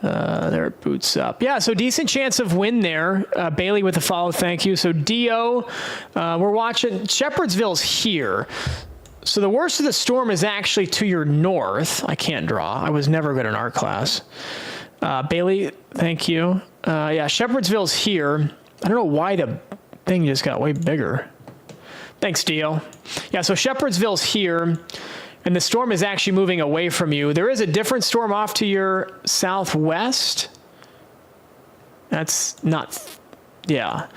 There it boots up. Yeah, so decent chance of win there. Bailey with the follow, thank you. So Dio, we're watching. Shepherdsville's here. So the worst of the storm is actually to your north. I can't draw. I was never good in art class. Bailey, thank you. Yeah, Shepherdsville's here. I don't know why the thing just got way bigger. Thanks, Dio. Yeah, so Shepherdsville's here, and the storm is actually moving away from you. There is a different storm off to your southwest. That's not, yeah.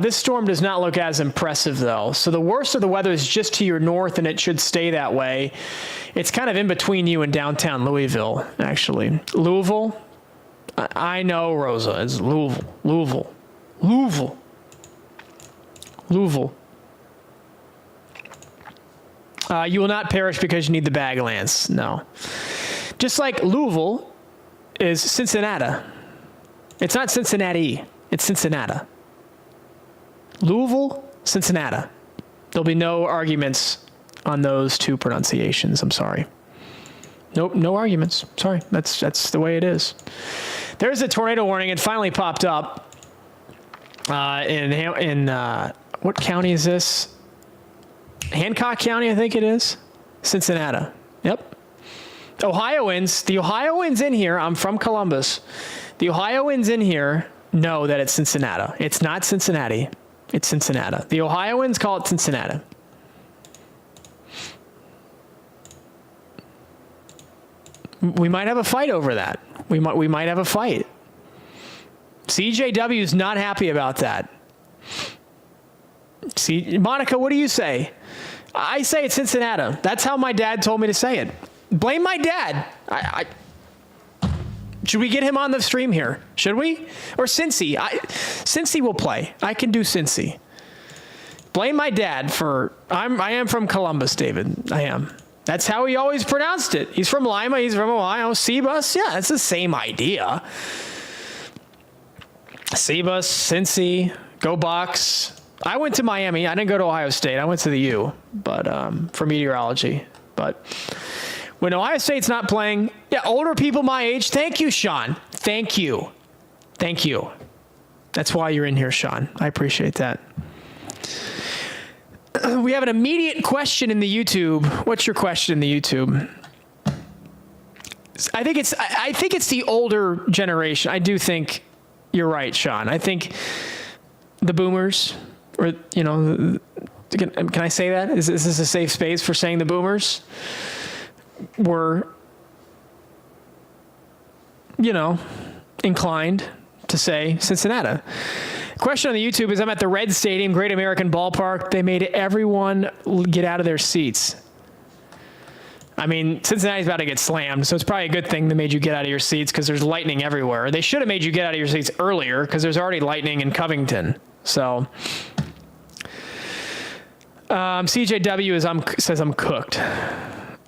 This storm does not look as impressive, though. So the worst of the weather is just to your north, and it should stay that way. It's kind of in between you and downtown Louisville, actually. Louisville? I know, Rosa. It's Louisville. Louisville. Louisville. Louisville. You will not perish because you need the bag, Lance. No. Just like Louisville is Cincinnati. It's not Cincinnati. It's Cincinnati. Louisville, Cincinnati. There'll be no arguments on those two pronunciations. I'm sorry. Nope, no arguments. Sorry, that's the way it is. There's a tornado warning. It finally popped up in what county is this? Hancock County, I think it is. Cincinnati. Yep. Ohioans. The Ohioans in here. I'm from Columbus. The Ohioans in here know that it's Cincinnati. It's not Cincinnati. It's Cincinnati. The Ohioans call it Cincinnati. We might have a fight over that. We might have a fight. CJW is not happy about that. See, Monica, what do you say? I say it's Cincinnati. That's how my dad told me to say it. Blame my dad. Should we get him on the stream here? Should we? Or Cincy? Cincy will play. I can do Cincy. Blame my dad for... I am from Columbus, David. I am. That's how he always pronounced it. He's from Lima. He's from Ohio. Cebus. Yeah, it's the same idea. Cebus, Cincy, go Bucks. I went to Miami. I didn't go to Ohio State. I went to the U, but for meteorology. But when Ohio State's not playing, yeah, older people my age. Thank you, Sean. Thank you. Thank you. That's why you're in here, Sean. I appreciate that. We have an immediate question in the YouTube. What's your question in the YouTube? I think it's the older generation. I do think you're right, Sean. I think the boomers, or can I say that? Is this a safe space for saying the boomers were, inclined to say Cincinnati? Question on the YouTube is, I'm at the Red Stadium, Great American Ballpark. They made everyone get out of their seats. I mean, Cincinnati's about to get slammed, so it's probably a good thing they made you get out of your seats because there's lightning everywhere. They should have made you get out of your seats earlier because there's already lightning in Covington. So, CJW says I'm cooked.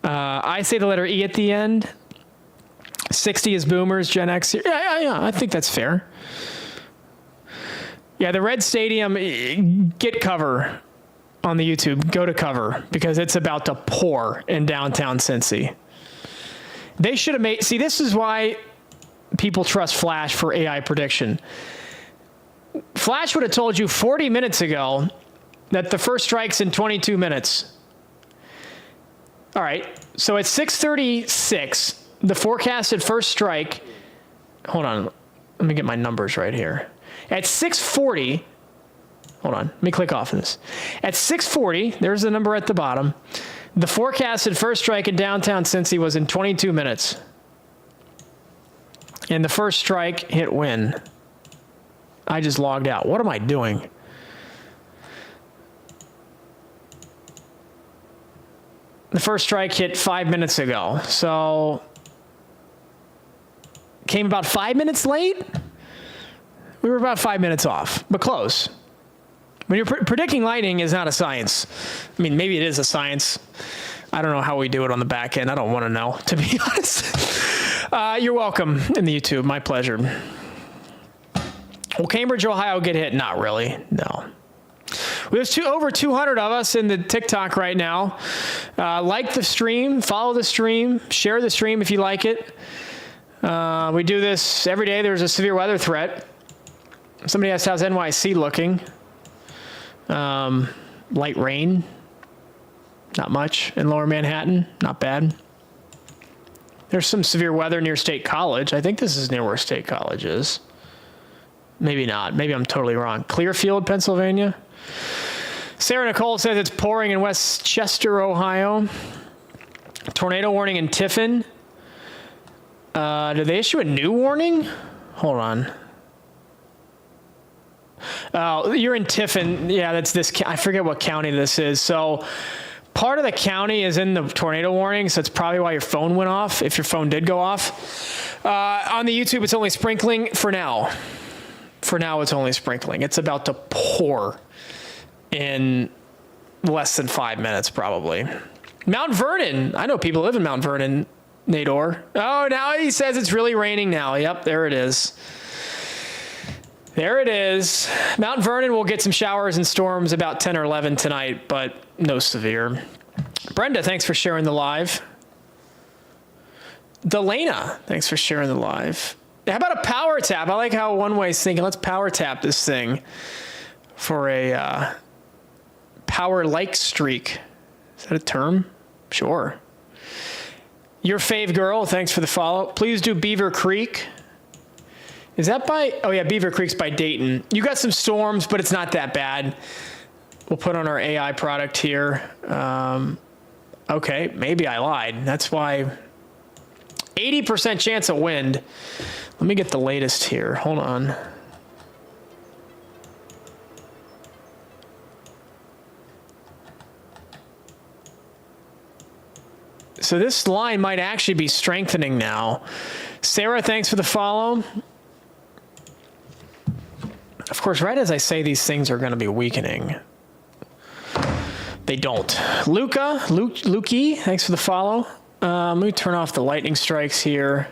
I say the letter E at the end. 60 is boomers, Gen X. Yeah, I think that's fair. Yeah, the Red Stadium, get cover on the YouTube. Go to cover because it's about to pour in downtown Cincy. They should have made, see, this is why people trust Flash for AI prediction. Flash would have told you 40 minutes ago that the first strike's in 22 minutes. All right, so at 6:36, the forecasted first strike, hold on, let me get my numbers right here. At 6:40, hold on, let me click off of this. At 6:40, there's the number at the bottom. The forecasted first strike in downtown Cincy was in 22 minutes. And the first strike hit when? I just logged out. What am I doing? The first strike hit 5 minutes ago. So, came about 5 minutes late? We were about 5 minutes off, but close. When you're predicting lightning is not a science. I mean, maybe it is a science. I don't know how we do it on the back end. I don't want to know, to be honest. You're welcome in the YouTube. My pleasure. Will Cambridge, Ohio get hit? Not really. No. There's over 200 of us in the TikTok right now. Like the stream, follow the stream, share the stream if you like it. We do this every day. There's a severe weather threat. Somebody asked, how's NYC looking? Light rain. Not much in lower Manhattan. Not bad. There's some severe weather near State College. I think this is near where State College is. Maybe not. Maybe I'm totally wrong. Clearfield, Pennsylvania. Sarah Nicole says it's pouring in Westchester, Ohio. Tornado warning in Tiffin. Did they issue a new warning? Hold on. You're in Tiffin. Yeah, that's this. I forget what county this is. So part of the county is in the tornado warning, so it's probably why your phone went off, if your phone did go off. On the YouTube, it's only sprinkling for now. For now, it's only sprinkling. It's about to pour in less than 5 minutes, probably. Mount Vernon. I know people live in Mount Vernon, Nador. Oh, now he says it's really raining now. Yep, there it is. There it is. Mount Vernon will get some showers and storms about 10 or 11 tonight, but no severe. Brenda, thanks for sharing the live. Delana, thanks for sharing the live. How about a power tap? I like how One Way's thinking, let's power tap this thing for a power like streak. Is that a term? Sure. Your fave girl, thanks for the follow. Please do Beaver Creek. Is that by, oh yeah, Beaver Creek's by Dayton. You got some storms, but it's not that bad. We'll put on our AI product here. Okay, maybe I lied. That's why 80% chance of wind. Let me get the latest here. Hold on. So this line might actually be strengthening now. Sarah, thanks for the follow. Of course, right as I say these things are going to be weakening, they don't. Lukey, thanks for the follow. Let me turn off the lightning strikes here.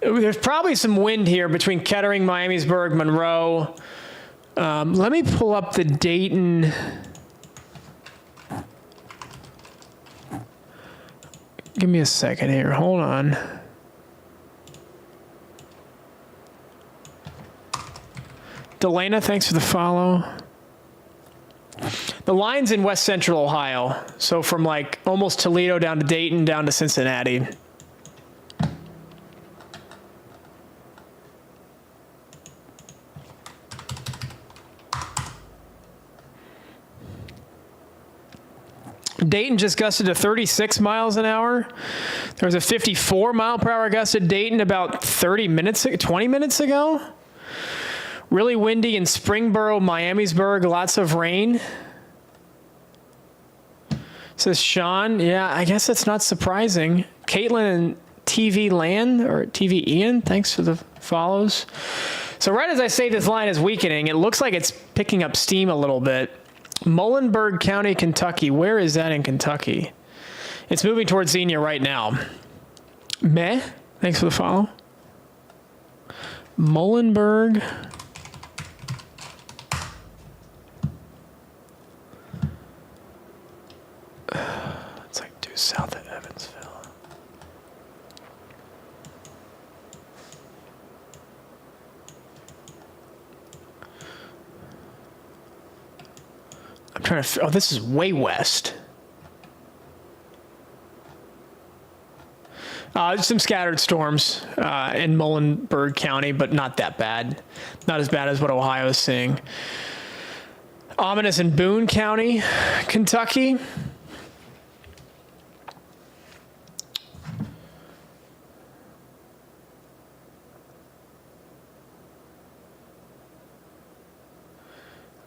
There's probably some wind here between Kettering, Miamisburg, Monroe. Let me pull up the Dayton. Give me a second here. Hold on. Delana, thanks for the follow. The line's in West Central Ohio. So from like almost Toledo down to Dayton, down to Cincinnati. Dayton just gusted to 36 miles an hour. There was a 54 mile per hour gust at Dayton about 20 minutes ago. Really windy in Springboro, Miamisburg, lots of rain. Says Sean, yeah, I guess that's not surprising. Caitlin and TV Land, or TV Ian, thanks for the follows. So right as I say this line is weakening, it looks like it's picking up steam a little bit. Muhlenberg County, Kentucky. Where is that in Kentucky? It's moving towards Xenia right now. Meh. Thanks for the follow. Muhlenberg. It's like due south of Evansville. I'm trying to, oh, this is way west. Some scattered storms in Muhlenberg County, but not that bad. Not as bad as what Ohio is seeing. Ominous in Boone County, Kentucky.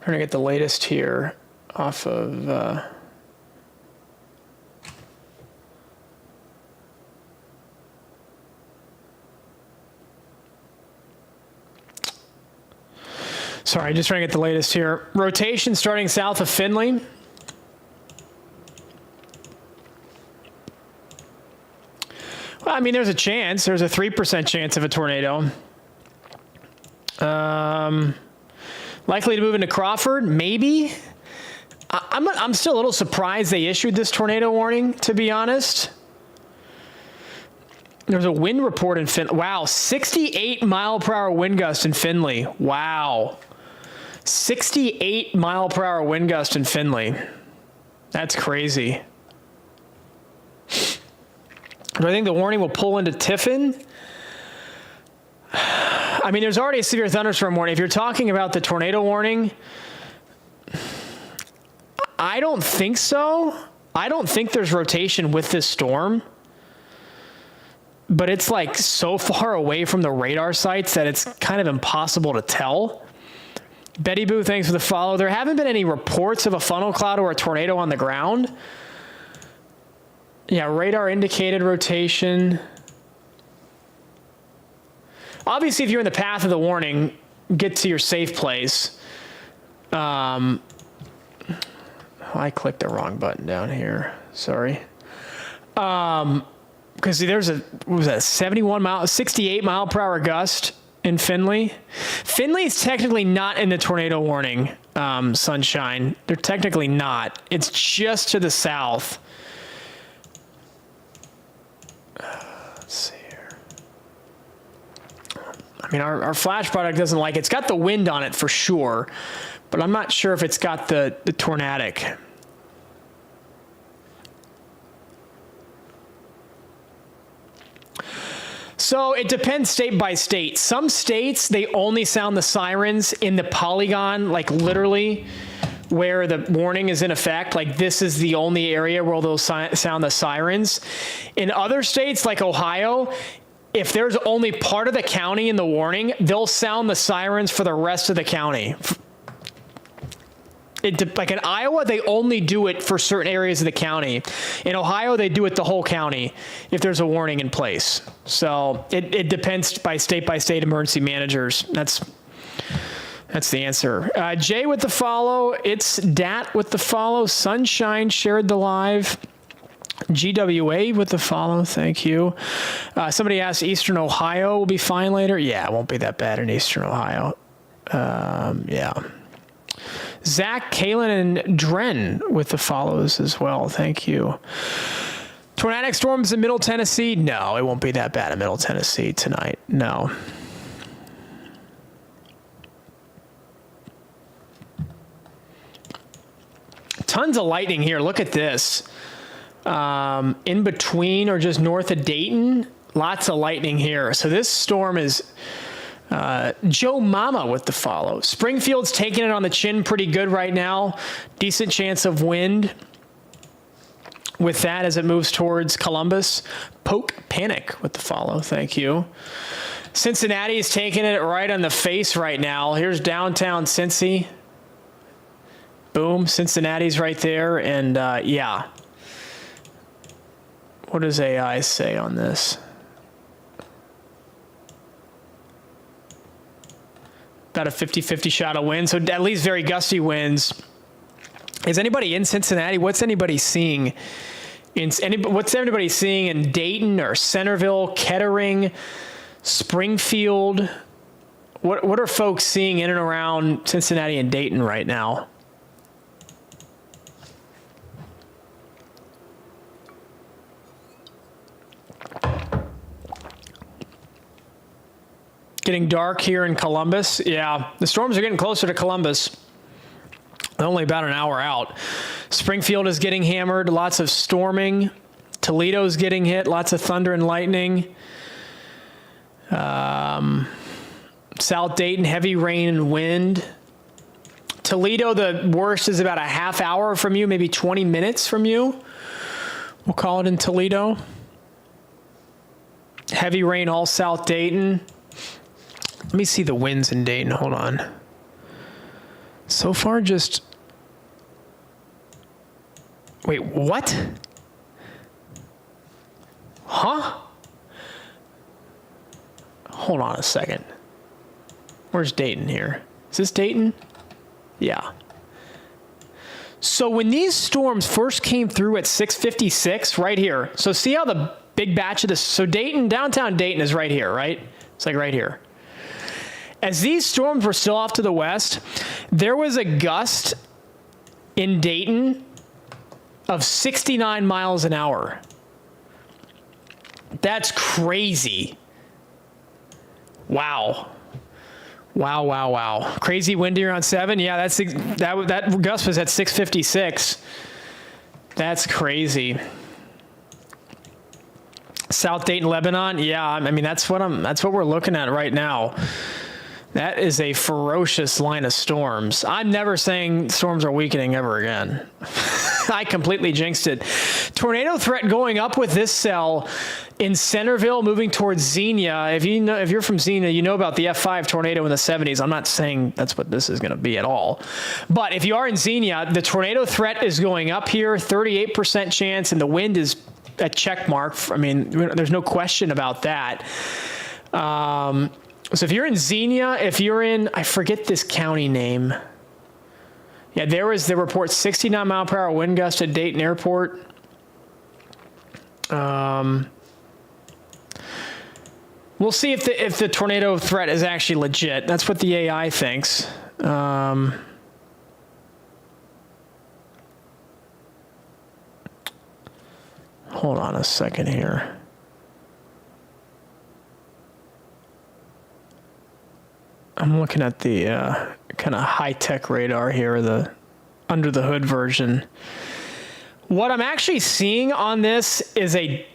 Trying to get the latest here off of sorry, just trying to get the latest here. Rotation starting south of Findlay. Well, I mean, there's a chance. There's a 3% chance of a tornado. Likely to move into Crawford, maybe. I'm still a little surprised they issued this tornado warning, to be honest. There's a wind report in Findlay. Wow, 68 mile per hour wind gust in Findlay. Wow. 68 mile per hour wind gust in Findlay. That's crazy. Do I think the warning will pull into Tiffin? I mean, there's already a severe thunderstorm warning. If you're talking about the tornado warning, I don't think so. I don't think there's rotation with this storm. But it's like so far away from the radar sites that it's kind of impossible to tell. Betty Boo, thanks for the follow. There haven't been any reports of a funnel cloud or a tornado on the ground. Yeah, radar indicated rotation. Obviously, if you're in the path of the warning, get to your safe place. I clicked the wrong button down here. Sorry. Because there's a, what was that, 68 mile per hour gust in Findlay. Findlay is technically not in the tornado warning, Sunshine. They're technically not. It's just to the south. Let's see here. I mean, our flash product doesn't like it. It's got the wind on it for sure, but I'm not sure if it's got the tornadic. So it depends state by state. Some states, they only sound the sirens in the polygon, like literally where the warning is in effect. Like this is the only area where they'll sound the sirens. In other states like Ohio, if there's only part of the county in the warning, they'll sound the sirens for the rest of the county. Like in Iowa, they only do it for certain areas of the county. In Ohio, they do it the whole county if there's a warning in place. So it depends by state emergency managers. That's the answer. Jay with the follow. It's Dat with the follow. Sunshine shared the live. GWA with the follow. Thank you. Somebody asked, Eastern Ohio will be fine later. Yeah, it won't be that bad in Eastern Ohio. Yeah. Zach, Kalen, and Dren with the follows as well. Thank you. Tornadic storms in Middle Tennessee? No, it won't be that bad in Middle Tennessee tonight. No. Tons of lightning here. Look at this. In between or just north of Dayton, lots of lightning here. So this storm is... Joe Mama with the follow. Springfield's taking it on the chin pretty good right now. Decent chance of wind with that as it moves towards Columbus. Poke Panic with the follow. Thank you. Cincinnati is taking it right on the face right now. Here's downtown Cincy. Boom. Cincinnati's right there. And yeah. What does AI say on this? about a 50-50 shot of wind. So at least very gusty winds. Is anybody in Cincinnati? What's anybody seeing? What's everybody seeing in Dayton or Centerville, Kettering, Springfield? What are folks seeing in and around Cincinnati and Dayton right now? Getting dark here in Columbus. Yeah, the storms are getting closer to Columbus. Only about an hour out. Springfield is getting hammered. Lots of storming. Toledo's getting hit. Lots of thunder and lightning. South Dayton, heavy rain and wind. Toledo, the worst is about a half hour from you, maybe 20 minutes from you. We'll call it in Toledo. Heavy rain all South Dayton. Let me see the winds in Dayton. Hold on. So far, just... Wait, what? Huh? Hold on a second. Where's Dayton here? Is this Dayton? Yeah. So when these storms first came through at 6:56, right here. So see how the big batch of this... So Dayton, downtown Dayton is right here, right? It's like right here. As these storms were still off to the west, there was a gust in Dayton of 69 miles an hour. That's crazy. Wow. Wow, wow, wow. Crazy windy around 7. Yeah, that gust was at 6:56. That's crazy. South Dayton, Lebanon. Yeah, I mean that's what we're looking at right now. That is a ferocious line of storms. I'm never saying storms are weakening ever again. I completely jinxed it. Tornado threat going up with this cell in Centerville, moving towards Xenia. If you're from Xenia, you know about the F5 tornado in the 70s. I'm not saying that's what this is going to be at all. But if you are in Xenia, the tornado threat is going up here, 38% chance, and the wind is a check mark. I mean, there's no question about that. So if you're in Xenia, if you're in, I forget this county name. Yeah, there was the report 69 mile per hour wind gust at Dayton Airport. We'll see if the tornado threat is actually legit. That's what the AI thinks. Hold on a second here. I'm looking at the kind of high-tech radar here, the under-the-hood version. What I'm actually seeing on this is a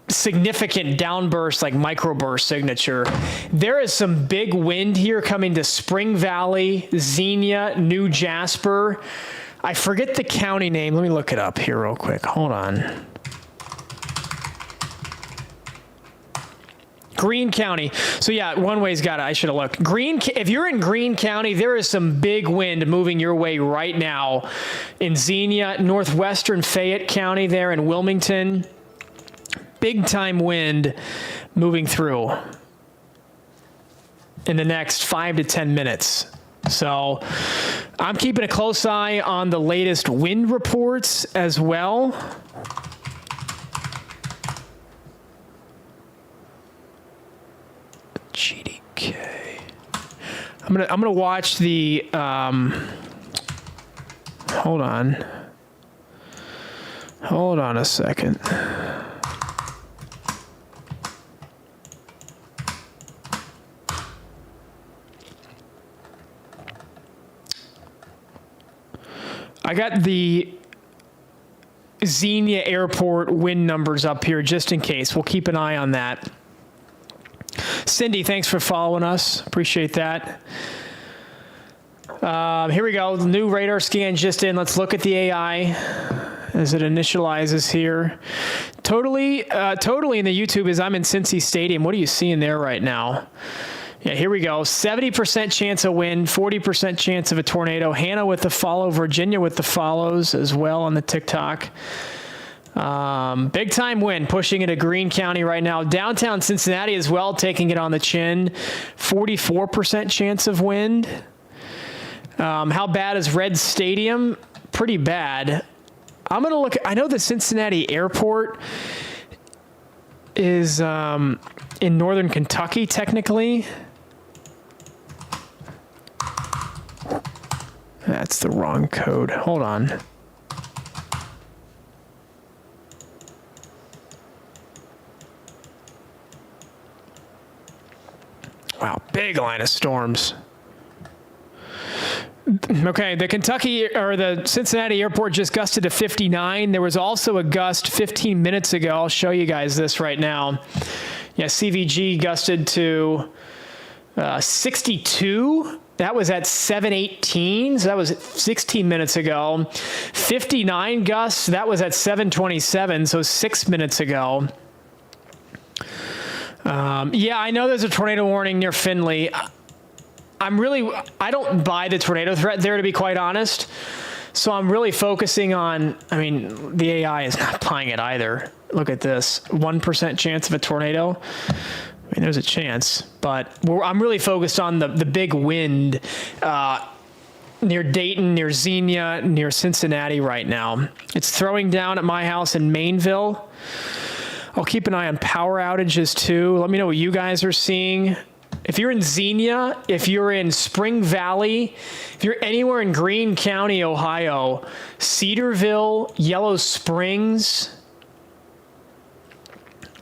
significant downburst, like microburst signature. There is some big wind here coming to Spring Valley, Xenia, New Jasper. I forget the county name. Let me look it up here real quick. Hold on. Greene County. So yeah, one way's got it. I should have looked. If you're in Greene County, there is some big wind moving your way right now in Xenia, northwestern Fayette County there in Wilmington. Big time wind moving through in the next 5 to 10 minutes. So I'm keeping a close eye on the latest wind reports as well. GDK. I'm gonna watch the hold on a second. I got the Xenia Airport wind numbers up here just in case. We'll keep an eye on that. Cindy, thanks for following us. Appreciate that. Here we go. The new radar scan just in. Let's look at the AI as it initializes here. Totally in the YouTube is I'm in Cincy Stadium. What are you seeing there right now? Yeah, here we go. 70% chance of wind, 40% chance of a tornado. Hannah with the follow, Virginia with the follows as well on the TikTok. Big time wind pushing into Greene County right now. Downtown Cincinnati as well, taking it on the chin. 44% chance of wind. How bad is Red Stadium? Pretty bad. I'm going to look. I know the Cincinnati airport is in northern Kentucky, technically. That's the wrong code. Hold on. Wow, big line of storms. Okay, the Cincinnati airport just gusted to 59. There was also a gust 15 minutes ago. I'll show you guys this right now. Yeah, CVG gusted to 62. That was at 7:18, so that was 16 minutes ago. 59 gusts, that was at 7:27, so 6 minutes ago. Yeah, I know there's a tornado warning near Findlay. I don't buy the tornado threat there, to be quite honest. So I'm really focusing on, the AI is not buying it either. Look at this, 1% chance of a tornado. There's a chance, but I'm really focused on the big wind near Dayton, near Xenia, near Cincinnati right now. It's throwing down at my house in Mainville. I'll keep an eye on power outages too. Let me know what you guys are seeing. If you're in Xenia, if you're in Spring Valley, if you're anywhere in Greene County, Ohio, Cedarville, Yellow Springs,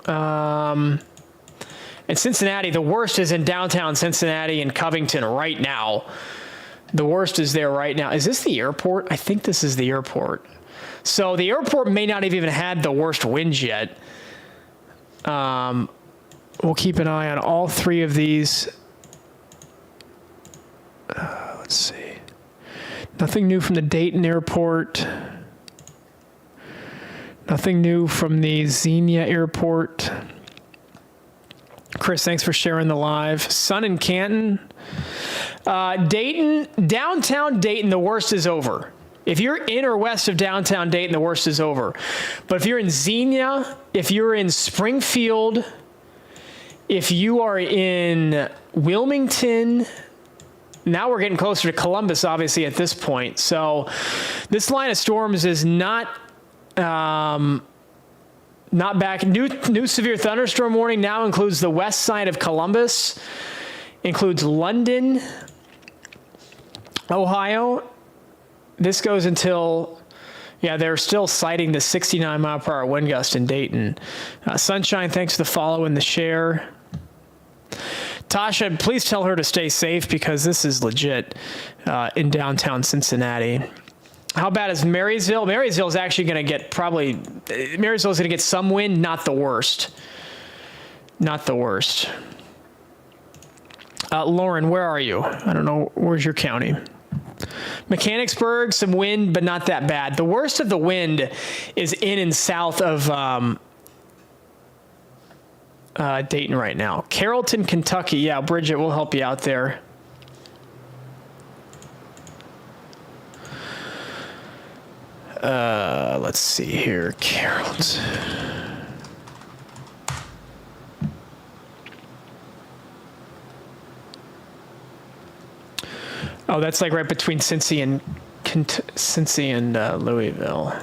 and Cincinnati, the worst is in downtown Cincinnati and Covington right now. The worst is there right now. Is this the airport? I think this is the airport. So the airport may not have even had the worst winds yet. We'll keep an eye on all three of these. Let's see. Nothing new from the Dayton airport. Nothing new from the Xenia airport. Chris, thanks for sharing the live. Sun in Canton. Dayton, downtown Dayton, the worst is over. If you're in or west of downtown Dayton, the worst is over. But if you're in Xenia, if you're in Springfield, if you are in Wilmington, now we're getting closer to Columbus, obviously, at this point. So this line of storms is not back. New severe thunderstorm warning now includes the west side of Columbus, includes London, Ohio. This goes until, they're still citing the 69 mile per hour wind gust in Dayton. Sunshine, thanks for the follow and the share. Tasha, please tell her to stay safe because this is legit in downtown Cincinnati. How bad is Marysville? Marysville is actually going to get Marysville is going to get some wind, not the worst. Not the worst. Lauren, where are you? I don't know. Where's your county? Mechanicsburg, some wind, but not that bad. The worst of the wind is in and south of Dayton right now. Carrollton, Kentucky. Yeah, Bridget, we'll help you out there. Let's see here. Carrollton. Oh, that's like right between Cincy and Louisville.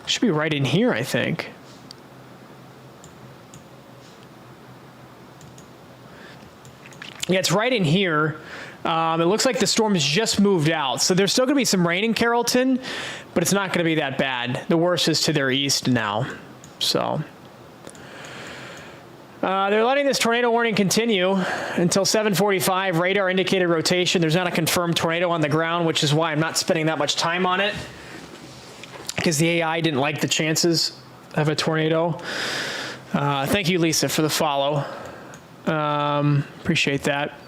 Should be right in here, I think. Yeah, it's right in here. It looks like the storm has just moved out. So there's still going to be some rain in Carrollton, but it's not going to be that bad. The worst is to their east now. So they're letting this tornado warning continue until 7:45. Radar indicated rotation. There's not a confirmed tornado on the ground, which is why I'm not spending that much time on it, because the AI didn't like the chances of a tornado. Thank you, Lisa, for the follow. Appreciate that.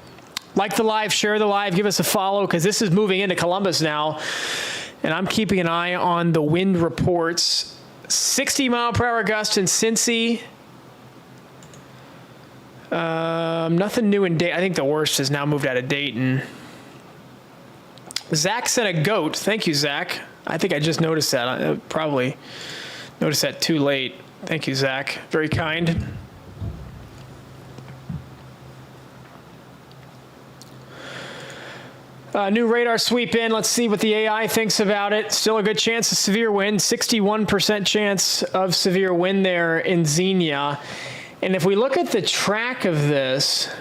Like the live, share the live, give us a follow, because this is moving into Columbus now, and I'm keeping an eye on the wind reports 60-mile-per-hour gust in Cincy. Nothing new in Dayton. I think the worst has now moved out of Dayton. Zach sent a goat. Thank you, Zach. I think I just noticed that. I probably noticed that too late. Thank you, Zach. Very kind. New radar sweep in. Let's see what the AI thinks about it. Still a good chance of severe wind. 61% chance of severe wind there in Xenia. And if we look at the track of this,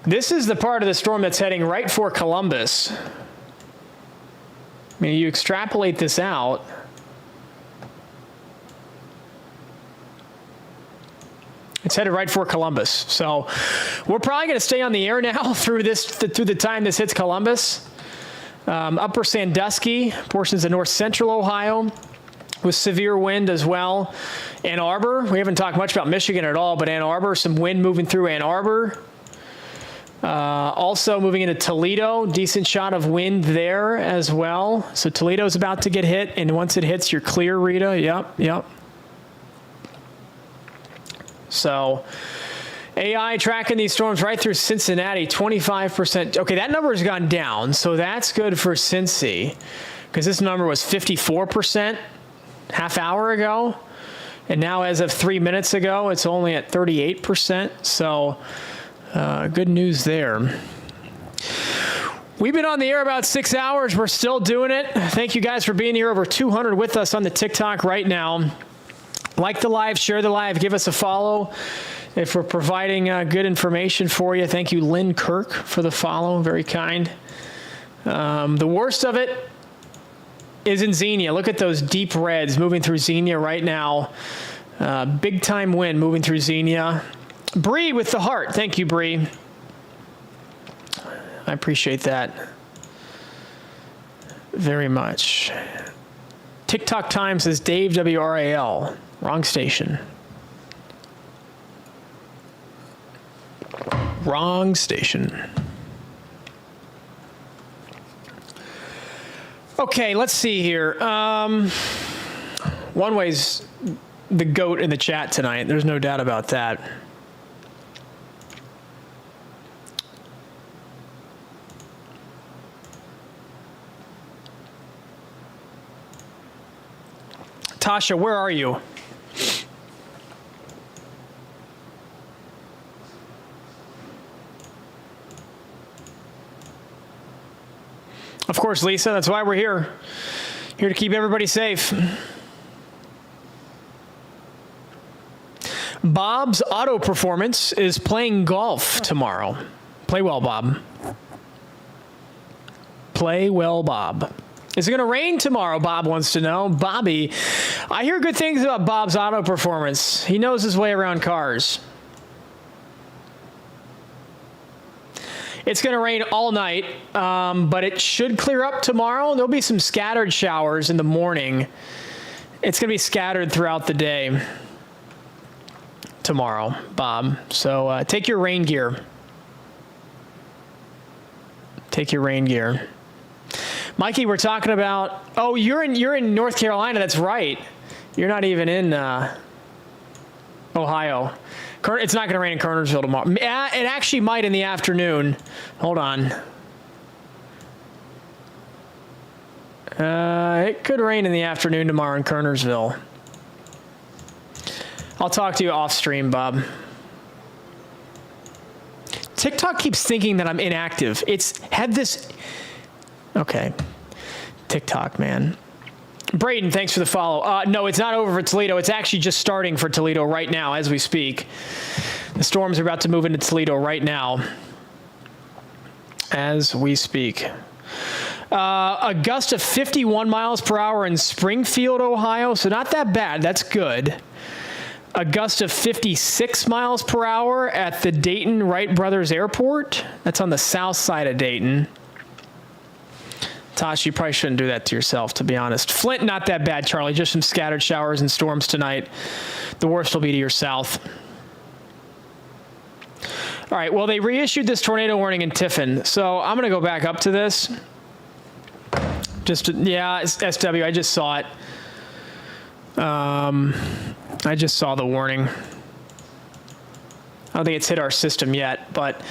this is the part of the storm that's heading right for Columbus. I mean, you extrapolate this out. It's headed right for Columbus. So we're probably going to stay on the air now through the time this hits Columbus. Upper Sandusky, portions of north central Ohio with severe wind as well. Ann Arbor, we haven't talked much about Michigan at all, but Ann Arbor, some wind moving through Ann Arbor. Also moving into Toledo, decent shot of wind there as well. So Toledo's about to get hit, and once it hits, you're clear, Rita. Yep. So AI tracking these storms right through Cincinnati, 25%. Okay, that number has gone down, so that's good for Cincy, because this number was 54% half hour ago, and now as of 3 minutes ago, it's only at 38%. So good news there. We've been on the air about 6 hours. We're still doing it. Thank you guys for being here. Over 200 with us on the TikTok right now. Like the live, share the live, give us a follow if we're providing good information for you. Thank you, Lynn Kirk, for the follow. Very kind. The worst of it is in Xenia. Look at those deep reds moving through Xenia right now. Big time wind moving through Xenia. Bree with the heart. Thank you, Bree. I appreciate that very much. TikTok time says Dave WRAL. Wrong station. Wrong station. Okay, let's see here. One way's the GOAT in the chat tonight. There's no doubt about that. Tasha, where are you? Of course, Lisa, that's why we're here. Here to keep everybody safe. Bob's Auto Performance is playing golf tomorrow. Play well, Bob. Play well, Bob. Is it going to rain tomorrow? Bob wants to know. Bobby, I hear good things about Bob's Auto Performance. He knows his way around cars. It's going to rain all night, but it should clear up tomorrow. There'll be some scattered showers in the morning. It's going to be scattered throughout the day tomorrow, Bob. So take your rain gear. Take your rain gear. Mikey, we're talking about, oh, you're in North Carolina. That's right. You're not even in Ohio. It's not going to rain in Kernersville tomorrow. It actually might in the afternoon. Hold on. It could rain in the afternoon tomorrow in Kernersville. I'll talk to you off stream, Bob. TikTok keeps thinking that I'm inactive. It's had this... Okay. TikTok, man. Braden, thanks for the follow. No, it's not over for Toledo. It's actually just starting for Toledo right now as we speak. The storms are about to move into Toledo right now as we speak. A gust of 51 miles per hour in Springfield, Ohio, so not that bad. That's good. A gust of 56 miles per hour at the Dayton Wright Brothers Airport. That's on the south side of Dayton. Tosh, you probably shouldn't do that to yourself, to be honest. Flint, not that bad, Charlie. Just some scattered showers and storms tonight. The worst will be to your south. All right, well, they reissued this tornado warning in Tiffin. So I'm going to go back up to this. Yeah, it's SW. I just saw it. I just saw the warning. I don't think it's hit our system yet, but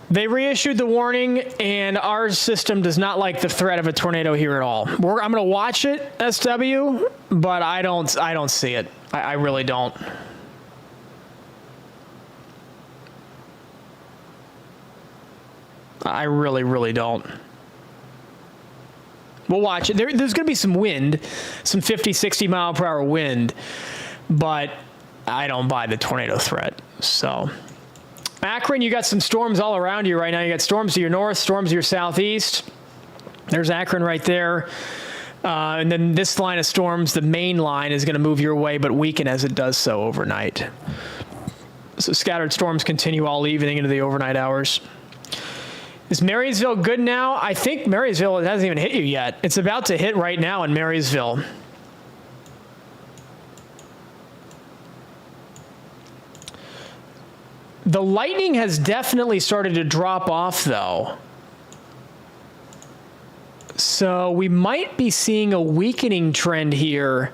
they reissued the warning, and our system does not like the threat of a tornado here at all. I'm going to watch it, SW, but I don't see it. I really don't. I really, really don't. We'll watch it. There's going to be some wind, some 50, 60 mile per hour wind, but I don't buy the tornado threat. So, Akron, you got some storms all around you right now. You got storms to your north, storms to your southeast. There's Akron right there. And then this line of storms, the main line, is going to move your way, but weaken as it does so overnight. So scattered storms continue all evening into the overnight hours. Is Marysville good now? I think Marysville hasn't even hit you yet. It's about to hit right now in Marysville. The lightning has definitely started to drop off, though. So we might be seeing a weakening trend here.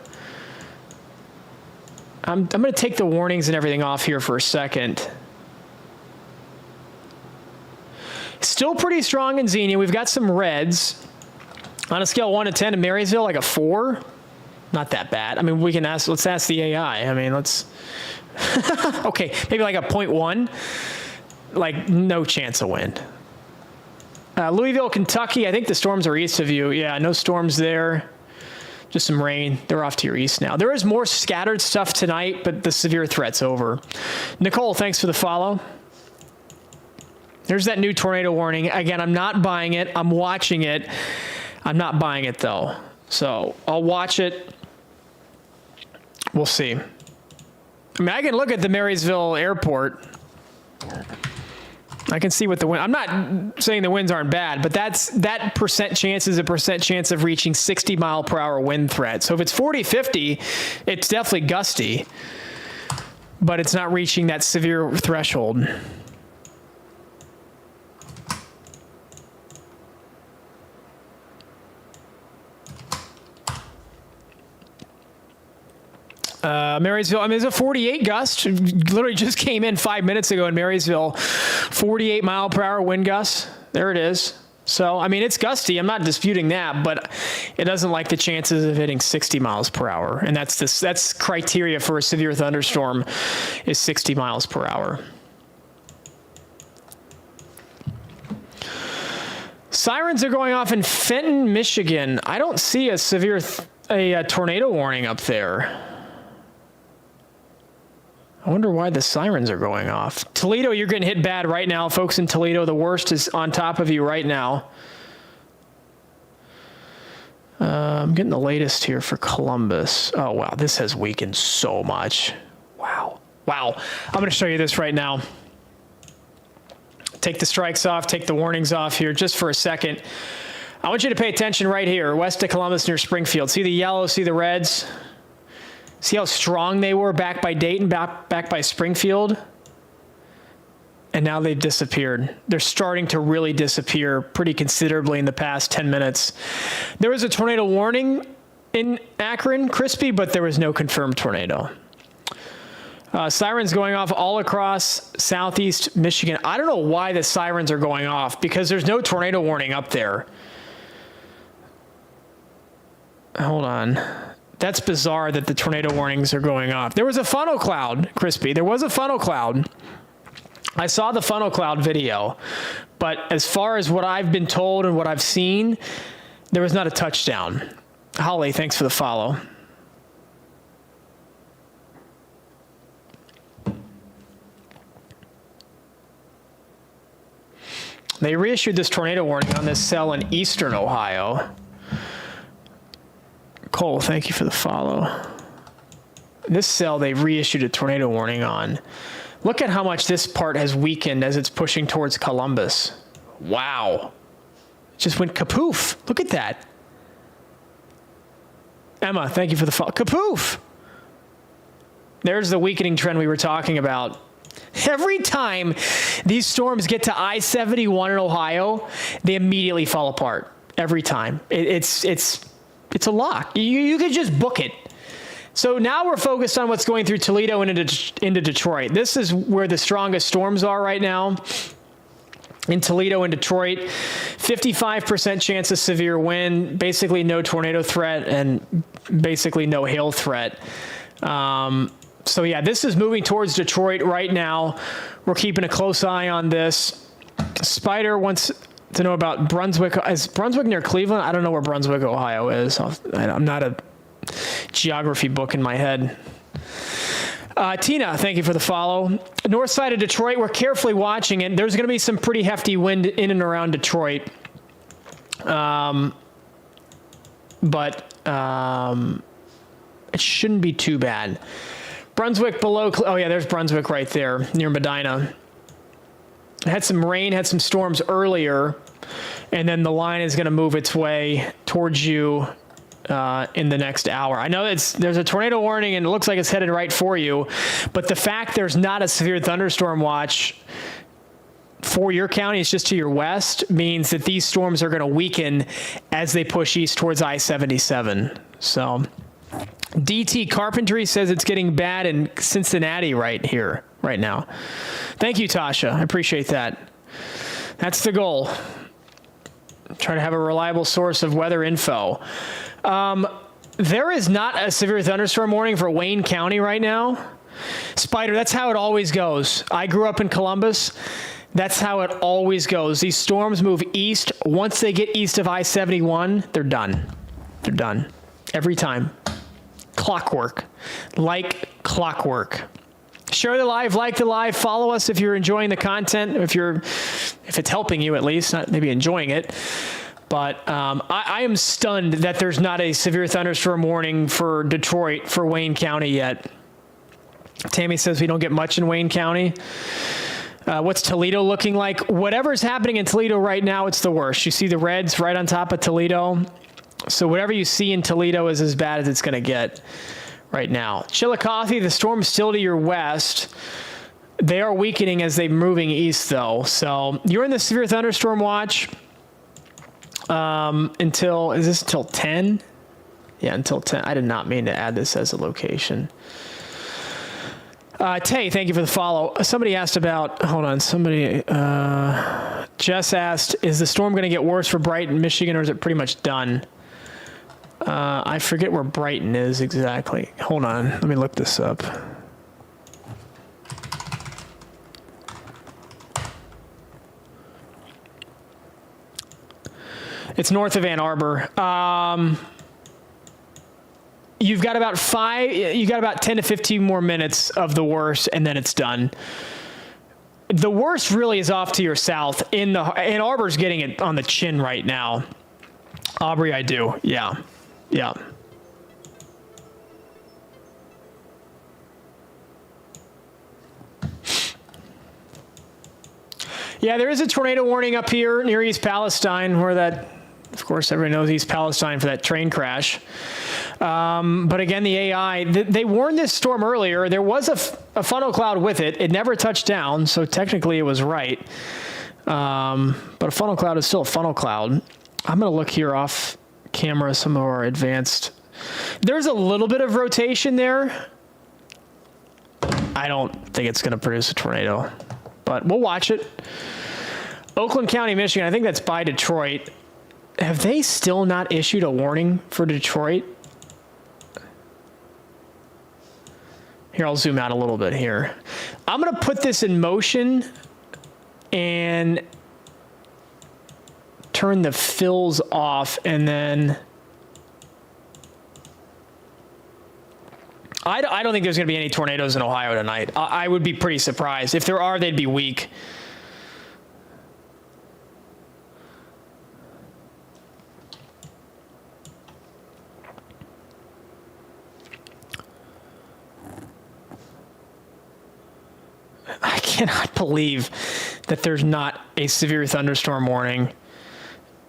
I'm going to take the warnings and everything off here for a second. Still pretty strong in Xenia. We've got some reds. On a scale of 1 to 10 in Marysville, like a 4. Not that bad. I mean, let's ask the AI. I mean, let's... okay, maybe like a 0.1. Like, no chance of wind. Louisville, Kentucky, I think the storms are east of you. Yeah, no storms there. Just some rain. They're off to your east now. There is more scattered stuff tonight, but the severe threat's over. Nicole, thanks for the follow. There's that new tornado warning. Again, I'm not buying it. I'm watching it. I'm not buying it, though. So I'll watch it. We'll see. I mean, I can look at the Marysville airport. I can see what the wind... I'm not saying the winds aren't bad, but that percent chance is a percent chance of reaching 60 mile per hour wind threat. So if it's 40, 50, it's definitely gusty, but it's not reaching that severe threshold. Marysville, I mean, there's a 48 gust. Literally just came in 5 minutes ago in Marysville. 48 mile per hour wind gust. There it is. So, I mean, it's gusty. I'm not disputing that, but it doesn't like the chances of hitting 60 miles per hour. And that's criteria for a severe thunderstorm is 60 miles per hour. Sirens are going off in Fenton, Michigan. I don't see a severe tornado warning up there. I wonder why the sirens are going off. Toledo, you're getting hit bad right now. Folks in Toledo, the worst is on top of you right now. I'm getting the latest here for Columbus. Oh, wow. This has weakened so much. Wow. Wow. I'm going to show you this right now. Take the strikes off, take the warnings off here just for a second. I want you to pay attention right here, west of Columbus near Springfield. See the yellow, see the reds? See how strong they were back by Dayton, back by Springfield? And now they've disappeared. They're starting to really disappear pretty considerably in the past 10 minutes. There was a tornado warning in Akron, Crispy, but there was no confirmed tornado. Sirens going off all across southeast Michigan. I don't know why the sirens are going off because there's no tornado warning up there. Hold on. That's bizarre that the tornado warnings are going off. There was a funnel cloud, Crispy. There was a funnel cloud. I saw the funnel cloud video, but as far as what I've been told and what I've seen, there was not a touchdown. Holly, thanks for the follow. They reissued this tornado warning on this cell in eastern Ohio. Cole, thank you for the follow. This cell they reissued a tornado warning on. Look at how much this part has weakened as it's pushing towards Columbus. Wow. It just went kapoof. Look at that. Emma, thank you for the follow. Kapoof. There's the weakening trend we were talking about. Every time these storms get to I-71 in Ohio, they immediately fall apart. every time. It's a lock. You could just book it. So now we're focused on what's going through Toledo and into Detroit. This is where the strongest storms are right now. In Toledo and Detroit, 55% chance of severe wind, basically no tornado threat, and basically no hail threat. So yeah, this is moving towards Detroit right now. We're keeping a close eye on this. Spider wants to know about Brunswick. Is Brunswick near Cleveland? I don't know where Brunswick, Ohio is. I'm not a geography book in my head. Tina, thank you for the follow. North side of Detroit, we're carefully watching it. There's going to be some pretty hefty wind in and around Detroit. But it shouldn't be too bad. Brunswick below, oh yeah, there's Brunswick right there near Medina. Had some rain, had some storms earlier, and then the line is going to move its way towards you in the next hour. I know there's a tornado warning and it looks like it's headed right for you, but the fact there's not a severe thunderstorm watch for your county, it's just to your west, means that these storms are going to weaken as they push east towards I-77. So DT Carpentry says it's getting bad in Cincinnati right now. Thank you, Tasha. I appreciate that. That's the goal. Try to have a reliable source of weather info. There is not a severe thunderstorm warning for Wayne County right now. Spider, that's how it always goes. I grew up in Columbus. That's how it always goes. These storms move east. Once they get east of I-71, they're done. They're done. Every time. Clockwork. Like clockwork. Share the live, like the live, follow us if you're enjoying the content, if it's helping you at least, not maybe enjoying it. But I am stunned that there's not a severe thunderstorm warning for Detroit, for Wayne County yet. Tammy says we don't get much in Wayne County. What's Toledo looking like? Whatever's happening in Toledo right now, it's the worst. You see the reds right on top of Toledo. So whatever you see in Toledo is as bad as it's going to get right now. Chillicothe, the storm's still to your west. They are weakening as they're moving east, though. So you're in the severe thunderstorm watch until 10? Yeah, until 10. I did not mean to add this as a location. Tay, thank you for the follow. Somebody asked about, hold on, Jess asked, is the storm going to get worse for Brighton, Michigan, or is it pretty much done? I forget where Brighton is exactly. Hold on, let me look this up. It's north of Ann Arbor. You've got about 10 to 15 more minutes of the worst, and then it's done. The worst really is off to your south. Ann Arbor's getting it on the chin right now. Aubrey, I do. Yeah. Yeah. Yeah, there is a tornado warning up here near East Palestine, where that, of course, everybody knows East Palestine for that train crash. But again, the AI, they warned this storm earlier. There was a funnel cloud with it. It never touched down, so technically it was right. But a funnel cloud is still a funnel cloud. I'm going to look here off camera, some of our advanced. There's a little bit of rotation there. I don't think it's going to produce a tornado, but we'll watch it. Oakland County, Michigan, I think that's by Detroit. Have they still not issued a warning for Detroit? Here, I'll zoom out a little bit here. I'm going to put this in motion and turn the fills off, and then I don't think there's going to be any tornadoes in Ohio tonight. I would be pretty surprised. If there are, they'd be weak. I cannot believe that there's not a severe thunderstorm warning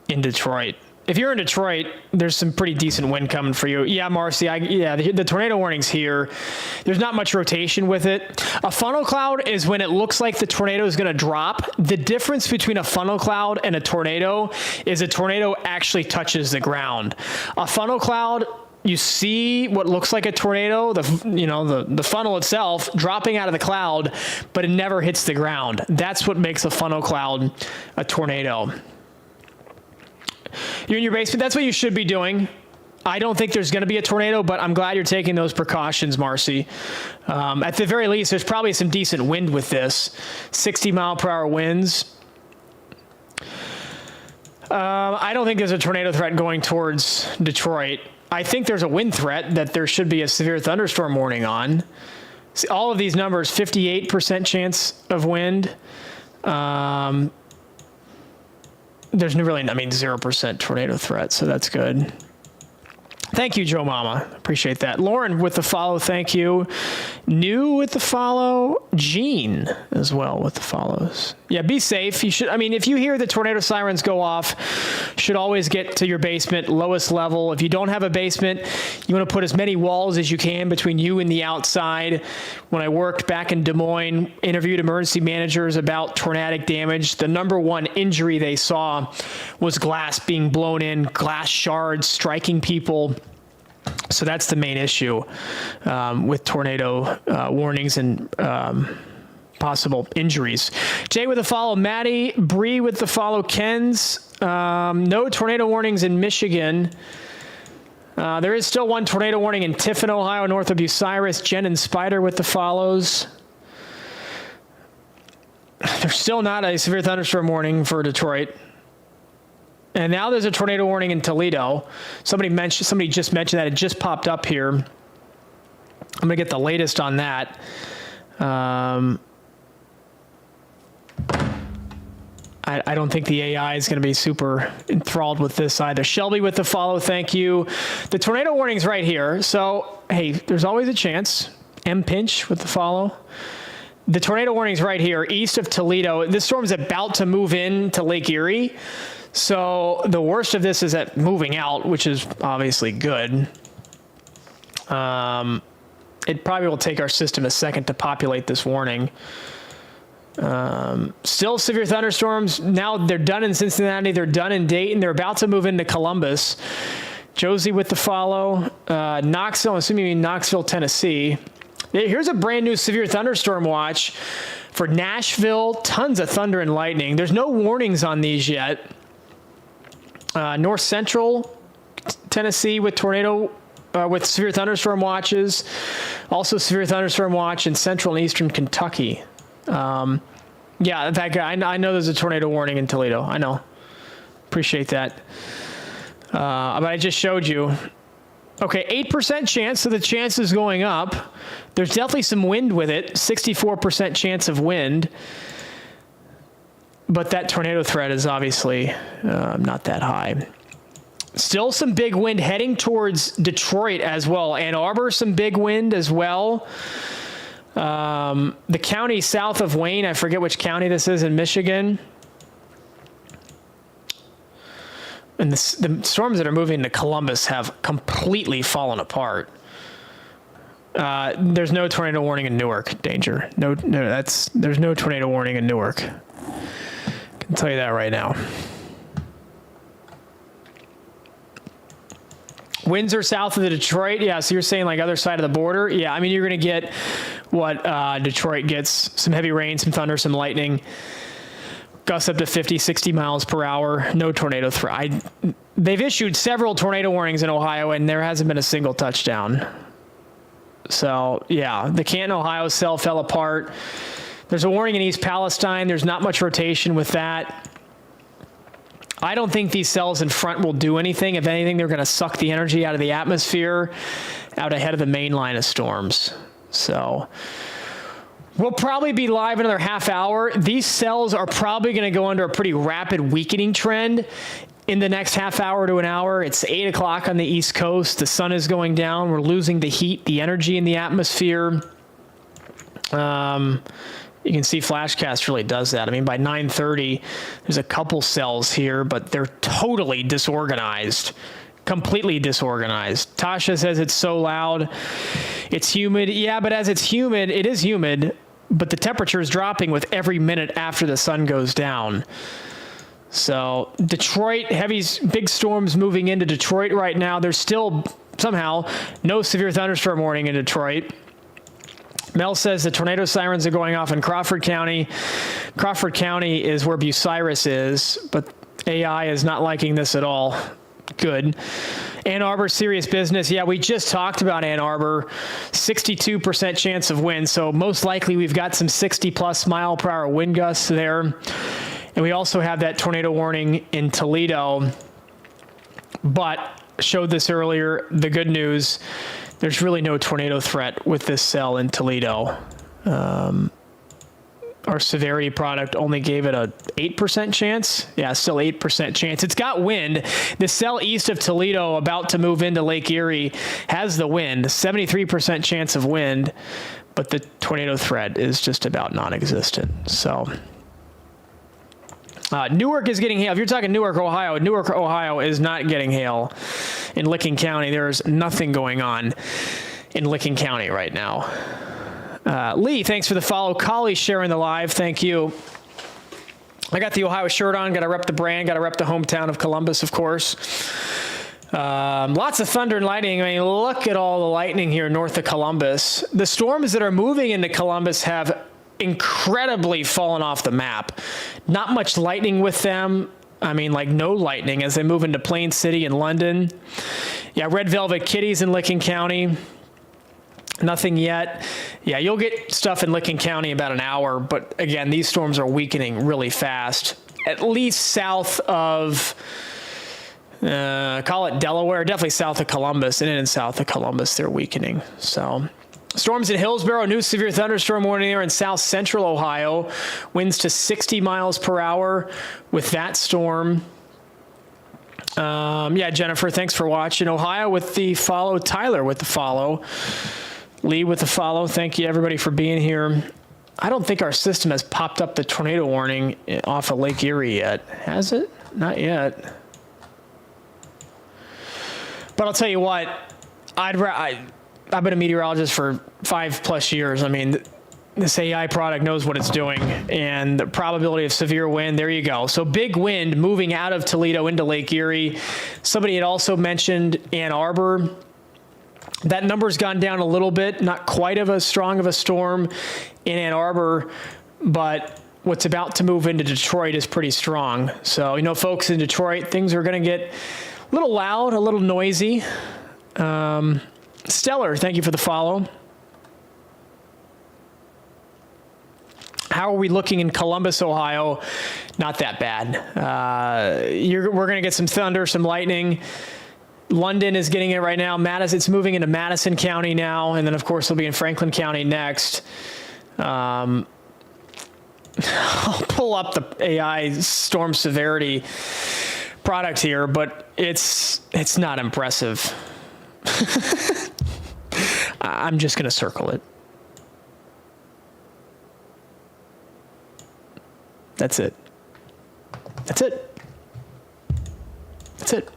in Detroit. if you're in Detroit, there's some pretty decent wind coming for you. Yeah, Marcy, the tornado warning's here. There's not much rotation with it. A funnel cloud is when it looks like the tornado is going to drop. The difference between a funnel cloud and a tornado is a tornado actually touches the ground. A funnel cloud, you see what looks like a tornado, the funnel itself dropping out of the cloud, but it never hits the ground. That's what makes a funnel cloud a tornado. You're in your basement. That's what you should be doing. I don't think there's going to be a tornado, but I'm glad you're taking those precautions, Marcy. At the very least, there's probably some decent wind with this. 60-mile-per-hour winds. I don't think there's a tornado threat going towards Detroit. I think there's a wind threat that there should be a severe thunderstorm warning on. See, all of these numbers, 58% chance of wind. There's really, 0% tornado threat, so that's good. Thank you, Joe Mama. Appreciate that. Lauren with the follow, thank you. New with the follow. Gene as well with the follows. Yeah, be safe. You should, if you hear the tornado sirens go off, should always get to your basement, lowest level. If you don't have a basement, you want to put as many walls as you can between you and the outside. When I worked back in Des Moines, interviewed emergency managers about tornadic damage, the number one injury they saw was glass being blown in, glass shards striking people. So that's the main issue with tornado warnings and possible injuries. Jay with the follow. Maddie. Bree with the follow. Ken's. No tornado warnings in Michigan. There is still one tornado warning in Tiffin, Ohio, north of Bucyrus. Jen and Spider with the follows. There's still not a severe thunderstorm warning for Detroit. And now there's a tornado warning in Toledo. Somebody just mentioned that. It just popped up here. I'm going to get the latest on that. I don't think the AI is going to be super enthralled with this either. Shelby with the follow, thank you. The tornado warning's right here. So, hey, there's always a chance. M. Pinch with the follow. The tornado warning's right here, east of Toledo. This storm's about to move in to Lake Erie. So the worst of this is at moving out, which is obviously good. It probably will take our system a second to populate this warning. Still severe thunderstorms. Now they're done in Cincinnati. They're done in Dayton. They're about to move into Columbus. Josie with the follow. Knoxville, I'm assuming you mean Knoxville, Tennessee. Here's a brand new severe thunderstorm watch for Nashville. Tons of thunder and lightning. There's no warnings on these yet. North Central Tennessee with tornado, with severe thunderstorm watches. Also severe thunderstorm watch in central and eastern Kentucky. Yeah, in fact, I know there's a tornado warning in Toledo. I know. Appreciate that. But I just showed you. Okay, 8% chance, so the chance is going up. There's definitely some wind with it, 64% chance of wind. But that tornado threat is obviously not that high. Still some big wind heading towards Detroit as well. Ann Arbor, some big wind as well. The county south of Wayne, I forget which county this is in Michigan. And the storms that are moving to Columbus have completely fallen apart. There's no tornado warning in Newark. Danger. There's no tornado warning in Newark. I'll tell you that right now. Winds are south of the Detroit. Yeah, so you're saying like other side of the border? Yeah, you're going to get what Detroit gets. Some heavy rain, some thunder, some lightning. Gusts up to 50, 60 miles per hour. No tornado threat. They've issued several tornado warnings in Ohio, and there hasn't been a single touchdown. So, yeah, the Canton, Ohio cell fell apart. There's a warning in East Palestine. There's not much rotation with that. I don't think these cells in front will do anything. If anything, they're going to suck the energy out of the atmosphere out ahead of the main line of storms. So we'll probably be live another half hour. These cells are probably going to go under a pretty rapid weakening trend in the next half hour to an hour. It's 8 o'clock on the East Coast. The sun is going down. We're losing the heat, the energy in the atmosphere. You can see Flashcast really does that. I mean, by 9:30, there's a couple cells here, but they're totally disorganized, completely disorganized. Tasha says it's so loud. It's humid. Yeah, but as it's humid, it is humid, but the temperature is dropping with every minute after the sun goes down. So Detroit, big storms moving into Detroit right now. There's still somehow no severe thunderstorm warning in Detroit. Mel says the tornado sirens are going off in Crawford County. Crawford County is where Bucyrus is, but AI is not liking this at all. Good. Ann Arbor, serious business. Yeah, we just talked about Ann Arbor. 62% chance of wind, so most likely we've got some 60-plus mile-per-hour wind gusts there. And we also have that tornado warning in Toledo. But showed this earlier, the good news, there's really no tornado threat with this cell in Toledo. Our severity product only gave it a 8% chance. Yeah, still 8% chance. It's got wind. The cell east of Toledo, about to move into Lake Erie, has the wind, 73% chance of wind, but the tornado threat is just about non-existent. So Newark is getting hail. If you're talking Newark, Ohio is not getting hail in Licking County. There's nothing going on in Licking County right now. Lee, thanks for the follow. Collie sharing the live. Thank you. I got the Ohio shirt on. Got to rep the brand. Got to rep the hometown of Columbus, of course. Lots of thunder and lightning. I mean, look at all the lightning here north of Columbus. The storms that are moving into Columbus have incredibly fallen off the map. Not much lightning with them. I mean, like no lightning as they move into Plain City and London. Yeah, red velvet kitties in Licking County. Nothing yet. Yeah, you'll get stuff in Licking County in about an hour, but again, these storms are weakening really fast. At least south of, call it Delaware, definitely south of Columbus, and then in south of Columbus, they're weakening. So storms in Hillsborough, new severe thunderstorm warning there in south central Ohio. Winds to 60 miles per hour with that storm. Yeah, Jennifer, thanks for watching. Ohio with the follow. Tyler with the follow. Lee with the follow. Thank you, everybody, for being here. I don't think our system has popped up the tornado warning off of Lake Erie yet. Has it? Not yet. But I'll tell you what, I've been a meteorologist for 5+ years. I mean, this AI product knows what it's doing, and the probability of severe wind, there you go. So big wind moving out of Toledo into Lake Erie. Somebody had also mentioned Ann Arbor. That number's gone down a little bit, not quite of as strong of a storm in Ann Arbor, but what's about to move into Detroit is pretty strong. So, you know, folks in Detroit, things are going to get a little loud, a little noisy. Stellar, thank you for the follow. How are we looking in Columbus, Ohio? Not that bad. We're going to get some thunder, some lightning. London is getting it right now. It's moving into Madison County now, and then, of course, it'll be in Franklin County next. I'll pull up the AI storm severity product here, but it's not impressive. I'm just going to circle it. That's it. That's it. That's it.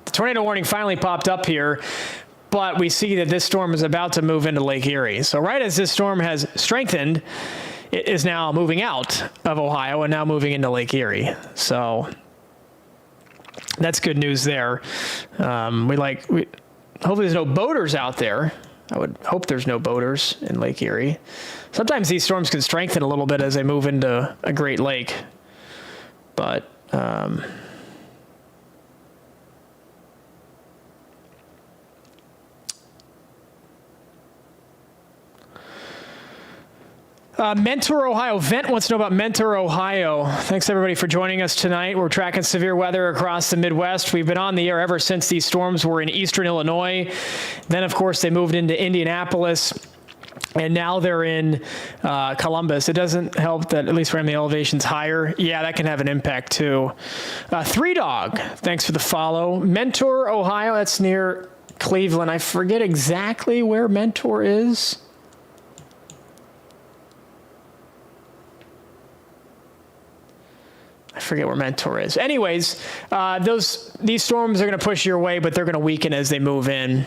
The tornado warning finally popped up here, but we see that this storm is about to move into Lake Erie. So right as this storm has strengthened, it is now moving out of Ohio and now moving into Lake Erie. So that's good news there. Hopefully there's no boaters out there. I would hope there's no boaters in Lake Erie. Sometimes these storms can strengthen a little bit as they move into a Great Lake. But Mentor, Ohio. Vent wants to know about Mentor, Ohio. Thanks, everybody, for joining us tonight. We're tracking severe weather across the Midwest. We've been on the air ever since these storms were in eastern Illinois. Then, of course, they moved into Indianapolis, and now they're in Columbus. It doesn't help that at least we're in the elevations higher. Yeah, that can have an impact, too. Three Dog, thanks for the follow. Mentor, Ohio, that's near Cleveland. I forget exactly where Mentor is. forget where Mentor is. Anyways, these storms are going to push your way, but they're going to weaken as they move in.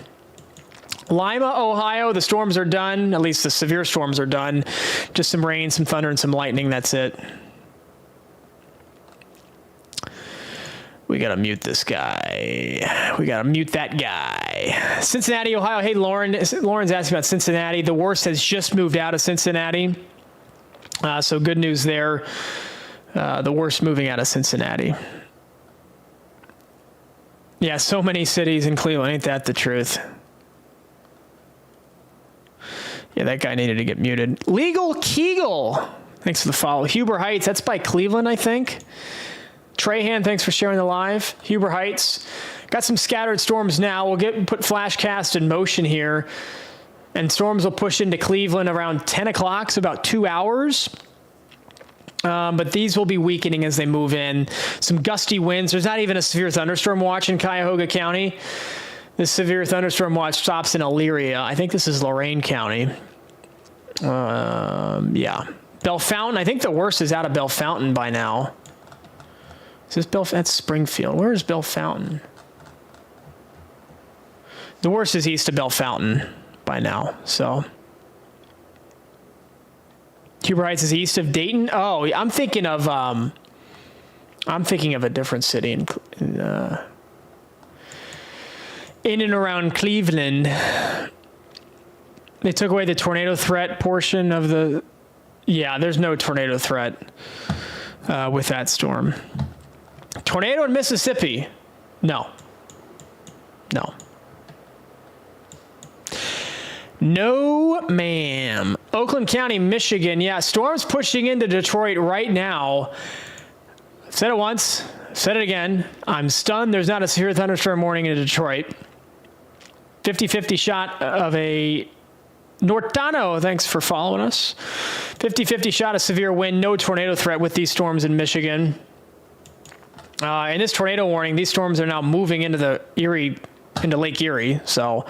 Lima, Ohio, the storms are done. At least the severe storms are done. Just some rain, some thunder, and some lightning. That's it. We got to mute this guy. We got to mute that guy. Cincinnati, Ohio. Hey, Lauren's asking about Cincinnati. The worst has just moved out of Cincinnati. So good news there. The worst moving out of Cincinnati. Yeah, so many cities in Cleveland. Ain't that the truth? Yeah, that guy needed to get muted. Legal Kegel. Thanks for the follow. Huber Heights. That's by Cleveland, I think. Trahan, thanks for sharing the live. Huber Heights. Got some scattered storms now. We'll put Flashcast in motion here. And storms will push into Cleveland around 10 o'clock, so about 2 hours. But these will be weakening as they move in. Some gusty winds. There's not even a severe thunderstorm watch in Cuyahoga County. The severe thunderstorm watch stops in Elyria. I think this is Lorain County. Yeah. Bellefontaine. I think the worst is out of Bellefontaine by now. Is this that's Springfield. Where is Bellefontaine? The worst is east of Bellefontaine by now. So Huber Heights is east of Dayton. Oh, I'm thinking of a different city in and around Cleveland. They took away the tornado threat portion of the. Yeah, there's no tornado threat with that storm. Tornado in Mississippi? No. No. No, ma'am. Oakland County, Michigan. Yeah, storms pushing into Detroit right now. I've said it once. I've said it again. I'm stunned there's not a severe thunderstorm warning in Detroit. 50-50 shot of a Nortano. Thanks for following us. 50-50 shot of severe wind. No tornado threat with these storms in Michigan. In this tornado warning, these storms are now moving into Lake Erie. So,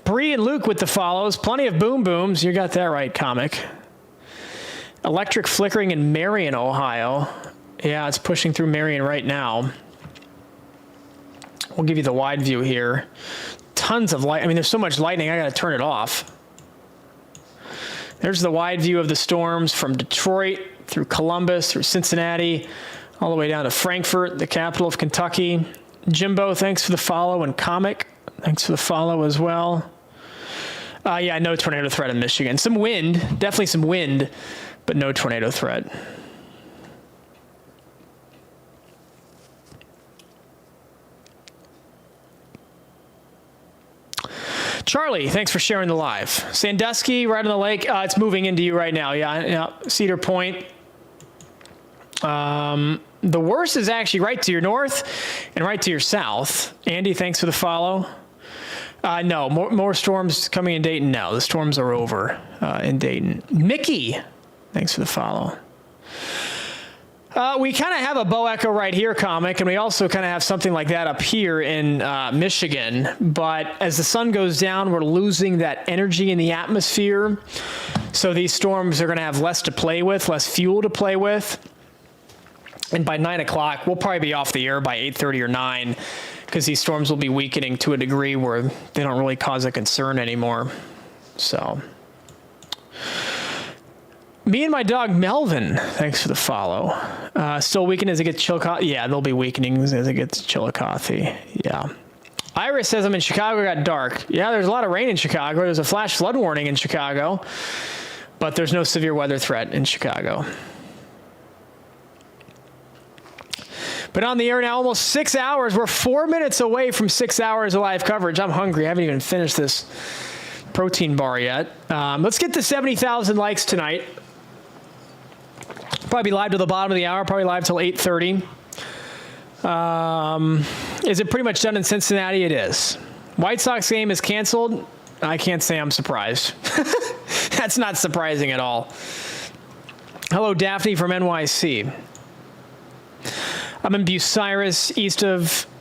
Bree and Luke with the follows. Plenty of boom booms. You got that right, comic. Electric flickering in Marion, Ohio. Yeah, it's pushing through Marion right now. We'll give you the wide view here. Tons of light. I mean, there's so much lightning, I got to turn it off. There's the wide view of the storms from Detroit through Columbus, through Cincinnati, all the way down to Frankfort, the capital of Kentucky. Jimbo, thanks for the follow, and Comic, thanks for the follow as well. Yeah, no tornado threat in Michigan. Some wind, definitely some wind, but no tornado threat. Charlie, thanks for sharing the live. Sandusky, right on the lake. It's moving into you right now. Yeah. Cedar Point. The worst is actually right to your north and right to your south. Andy, thanks for the follow. No, more storms coming in Dayton. No, the storms are over in Dayton. Mickey, thanks for the follow. We kind of have a bow echo right here, comic, and we also kind of have something like that up here in Michigan. But as the sun goes down, we're losing that energy in the atmosphere. So these storms are going to have less to play with, less fuel to play with. And by 9 o'clock, we'll probably be off the air by 8:30 or 9, because these storms will be weakening to a degree where they don't really cause a concern anymore. So, me and my dog Melvin, thanks for the follow. Still weakening as it gets Chillicothe. Yeah, they'll be weakening as it gets Chillicothe. Yeah. Iris says I'm in Chicago, got dark. Yeah, there's a lot of rain in Chicago. There's a flash flood warning in Chicago, but there's no severe weather threat in Chicago. But on the air now, almost 6 hours. We're 4 minutes away from 6 hours of live coverage. I'm hungry. I haven't even finished this protein bar yet. Let's get to 70,000 likes tonight. Probably live to the bottom of the hour. Probably live till 8:30. Is it pretty much done in Cincinnati? It is. White Sox game is canceled. I can't say I'm surprised. That's not surprising at all. Hello, Daphne from NYC. I'm in Bucyrus,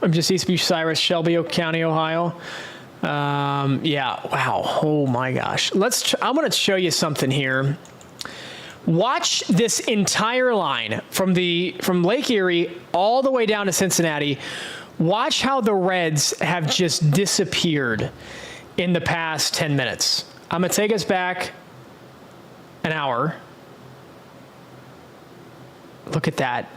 I'm just east of Bucyrus, Shelby County, Ohio. Yeah, wow, oh my gosh. I'm going to show you something here. Watch this entire line from Lake Erie all the way down to Cincinnati. Watch how the reds have just disappeared in the past 10 minutes. I'm going to take us back an hour. Look at that.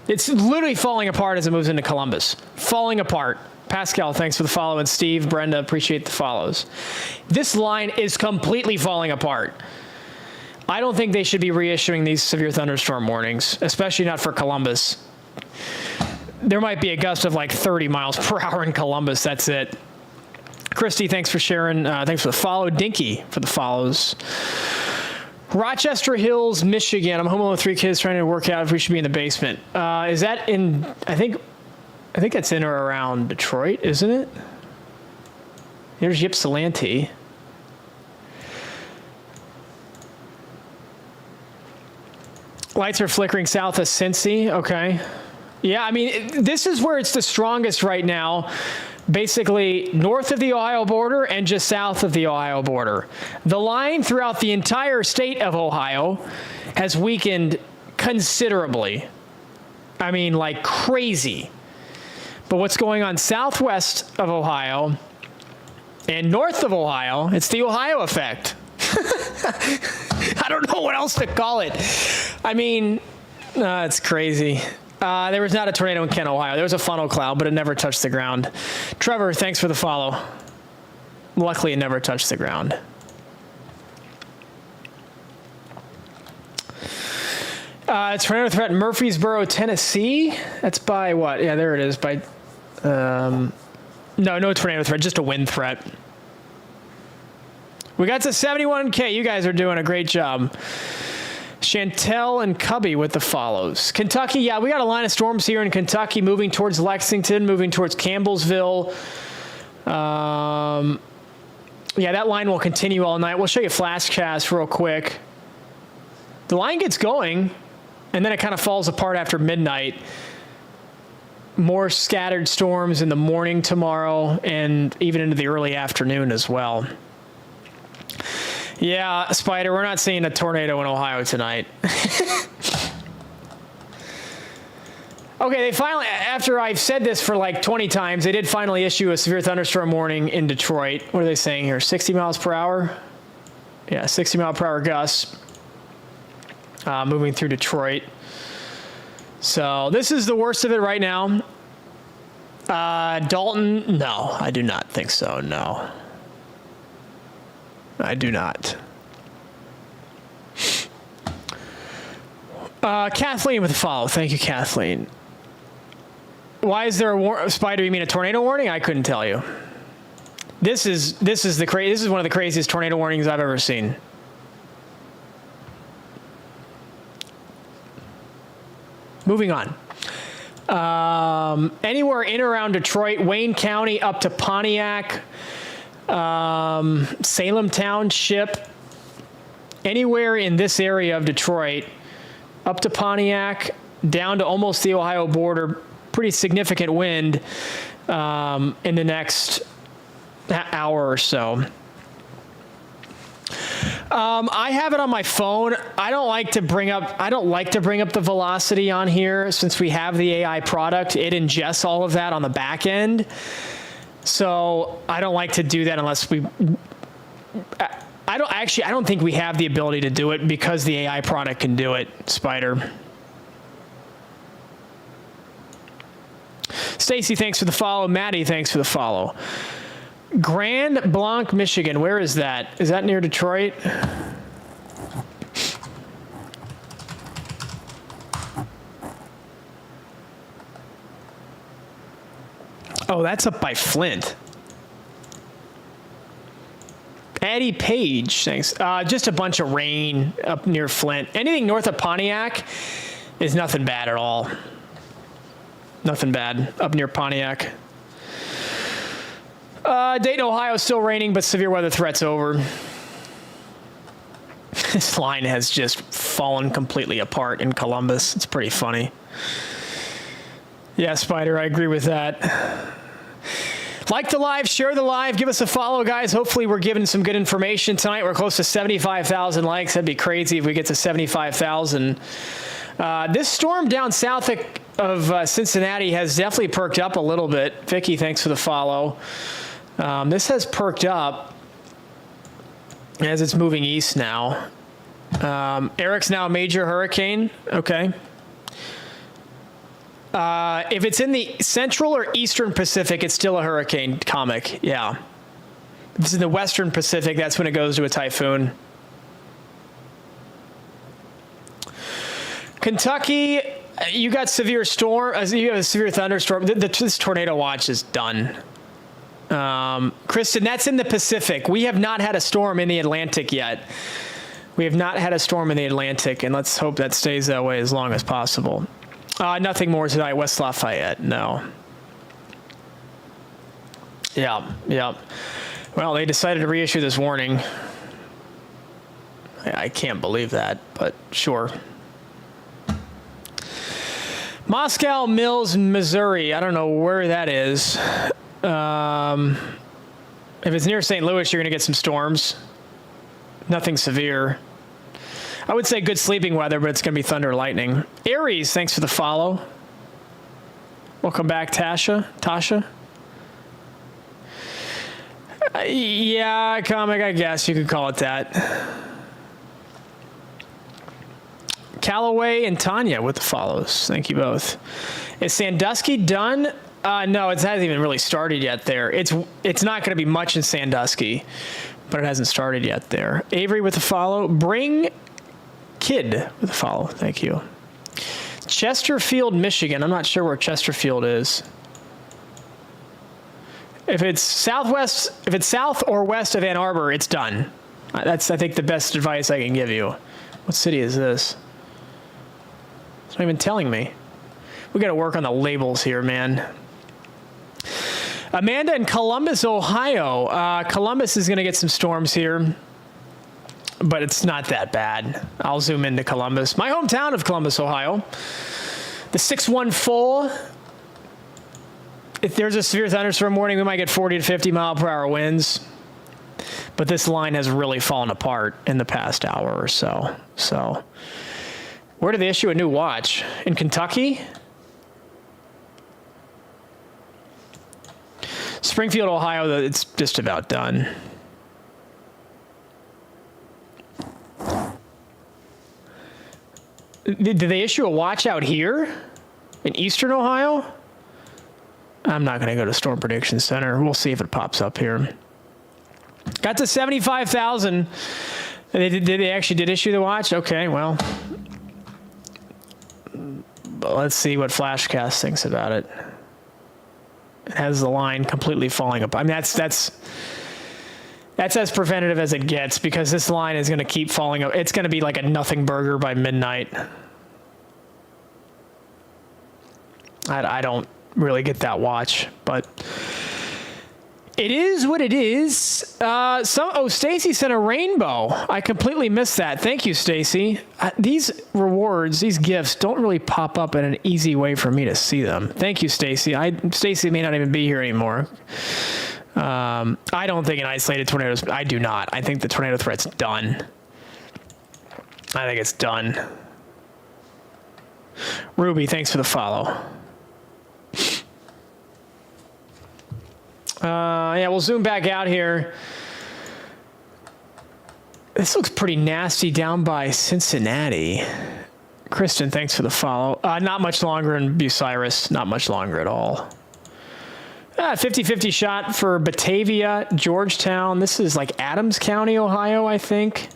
It's literally falling apart as it moves into Columbus. Falling apart. Pascal, thanks for the follow. And Steve, Brenda, appreciate the follows. This line is completely falling apart. I don't think they should be reissuing these severe thunderstorm warnings, especially not for Columbus. There might be a gust of like 30 miles per hour in Columbus. That's it. Christy, thanks for sharing. Thanks for the follow. Dinky for the follows. Rochester Hills, Michigan. I'm home alone with 3 kids trying to work out if we should be in the basement. Is that in, I think that's in or around Detroit, isn't it? Here's Ypsilanti. Lights are flickering south of Cincy. Okay. Yeah, I mean, this is where it's the strongest right now. Basically north of the Ohio border and just south of the Ohio border. The line throughout the entire state of Ohio has weakened considerably. I mean, like crazy. But what's going on southwest of Ohio and north of Ohio, it's the Ohio effect. I don't know what else to call it. I mean, it's crazy. There was not a tornado in Kent, Ohio. There was a funnel cloud, but it never touched the ground. Trevor, thanks for the follow. Luckily, it never touched the ground. Tornado threat in Murfreesboro, Tennessee. That's by what? Yeah, there it is. By no tornado threat, just a wind threat. We got to 71K. You guys are doing a great job. Chantel and Cubby with the follows. Kentucky, yeah, we got a line of storms here in Kentucky moving towards Lexington, moving towards Campbellsville. Yeah, that line will continue all night. We'll show you Flashcast real quick. The line gets going, and then it kind of falls apart after midnight. More scattered storms in the morning tomorrow and even into the early afternoon as well. Yeah, Spider, we're not seeing a tornado in Ohio tonight. Okay, they finally, after I've said this for like 20 times, they did finally issue a severe thunderstorm warning in Detroit. What are they saying here? 60 miles per hour? Yeah, 60 mile per hour gusts moving through Detroit. So this is the worst of it right now. Dalton, no, I do not think so, no. I do not. Kathleen with a follow. Thank you, Kathleen. Why is there a Spider? You mean a tornado warning? I couldn't tell you. This is one of the craziest tornado warnings I've ever seen. Moving on. Anywhere in or around Detroit, Wayne County up to Pontiac. Salem Township, anywhere in this area of Detroit, up to Pontiac, down to almost the Ohio border, pretty significant wind in the next hour or so. I have it on my phone. I don't like to bring up the velocity on here since we have the AI product. It ingests all of that on the back end. So I don't like to do that unless I don't think we have the ability to do it because the AI product can do it, Spider. Stacy, thanks for the follow. Maddie, thanks for the follow. Grand Blanc, Michigan. Where is that? Is that near Detroit? Oh, that's up by Flint. Addie Page, thanks. Just a bunch of rain up near Flint. Anything north of Pontiac is nothing bad at all. Nothing bad up near Pontiac. Dayton, Ohio, still raining, but severe weather threat's over. This line has just fallen completely apart in Columbus. It's pretty funny. Yeah, Spider, I agree with that. Like the live, share the live, give us a follow, guys. Hopefully we're giving some good information tonight. We're close to 75,000 likes. That'd be crazy if we get to 75,000. This storm down south of Cincinnati has definitely perked up a little bit. Vicky, thanks for the follow. This has perked up as it's moving east now. Eric's now a major hurricane. Okay. If it's in the central or eastern Pacific, it's still a hurricane comic. Yeah. If it's in the western Pacific, that's when it goes to a typhoon. Kentucky, you got severe storm. You have a severe thunderstorm. This tornado watch is done. Kristen, that's in the Pacific. We have not had a storm in the Atlantic yet. We have not had a storm in the Atlantic, and let's hope that stays that way as long as possible. Nothing more tonight. West Lafayette, no. Yeah. Well, they decided to reissue this warning. I can't believe that, but sure. Moscow Mills, Missouri. I don't know where that is. If it's near St. Louis, you're going to get some storms. Nothing severe. I would say good sleeping weather, but it's going to be thunder and lightning. Aries, thanks for the follow. Welcome back, Tasha. Yeah, comic, I guess you could call it that. Callaway and Tanya with the follows. Thank you both. Is Sandusky done? No, it hasn't even really started yet there. It's not going to be much in Sandusky, but it hasn't started yet there. Avery with the follow. Bring Kid with the follow. Thank you. Chesterfield, Michigan. I'm not sure where Chesterfield is. If it's south or west of Ann Arbor, it's done. That's, I think, the best advice I can give you. What city is this? It's not even telling me. We got to work on the labels here, man. Amanda in Columbus, Ohio. Columbus is going to get some storms here, but it's not that bad. I'll zoom into Columbus. My hometown of Columbus, Ohio. The 614. If there's a severe thunderstorm warning, we might get 40 to 50 mile per hour winds. But this line has really fallen apart in the past hour or so. So, where did they issue a new watch? In Kentucky? Springfield, Ohio, it's just about done. Did they issue a watch out here in eastern Ohio? I'm not going to go to Storm Prediction Center. We'll see if it pops up here. Got to 75,000. They actually did issue the watch? Okay, well. But let's see what Flashcast thinks about it. It has the line completely falling apart. I mean, that's as preventative as it gets, because this line is going to keep falling apart. It's going to be like a nothing burger by midnight. I don't really get that watch, but it is what it is. Stacy sent a rainbow. I completely missed that. Thank you, Stacy. These rewards, these gifts don't really pop up in an easy way for me to see them. Thank you, Stacy. Stacy may not even be here anymore. I don't think an isolated tornado. I do not. I think the tornado threat's done. I think it's done. Ruby, thanks for the follow. Yeah, we'll zoom back out here. This looks pretty nasty down by Cincinnati. Kristen, thanks for the follow. Not much longer in Bucyrus. Not much longer at all. 50-50 shot for Batavia, Georgetown. This is like Adams County, Ohio, I think.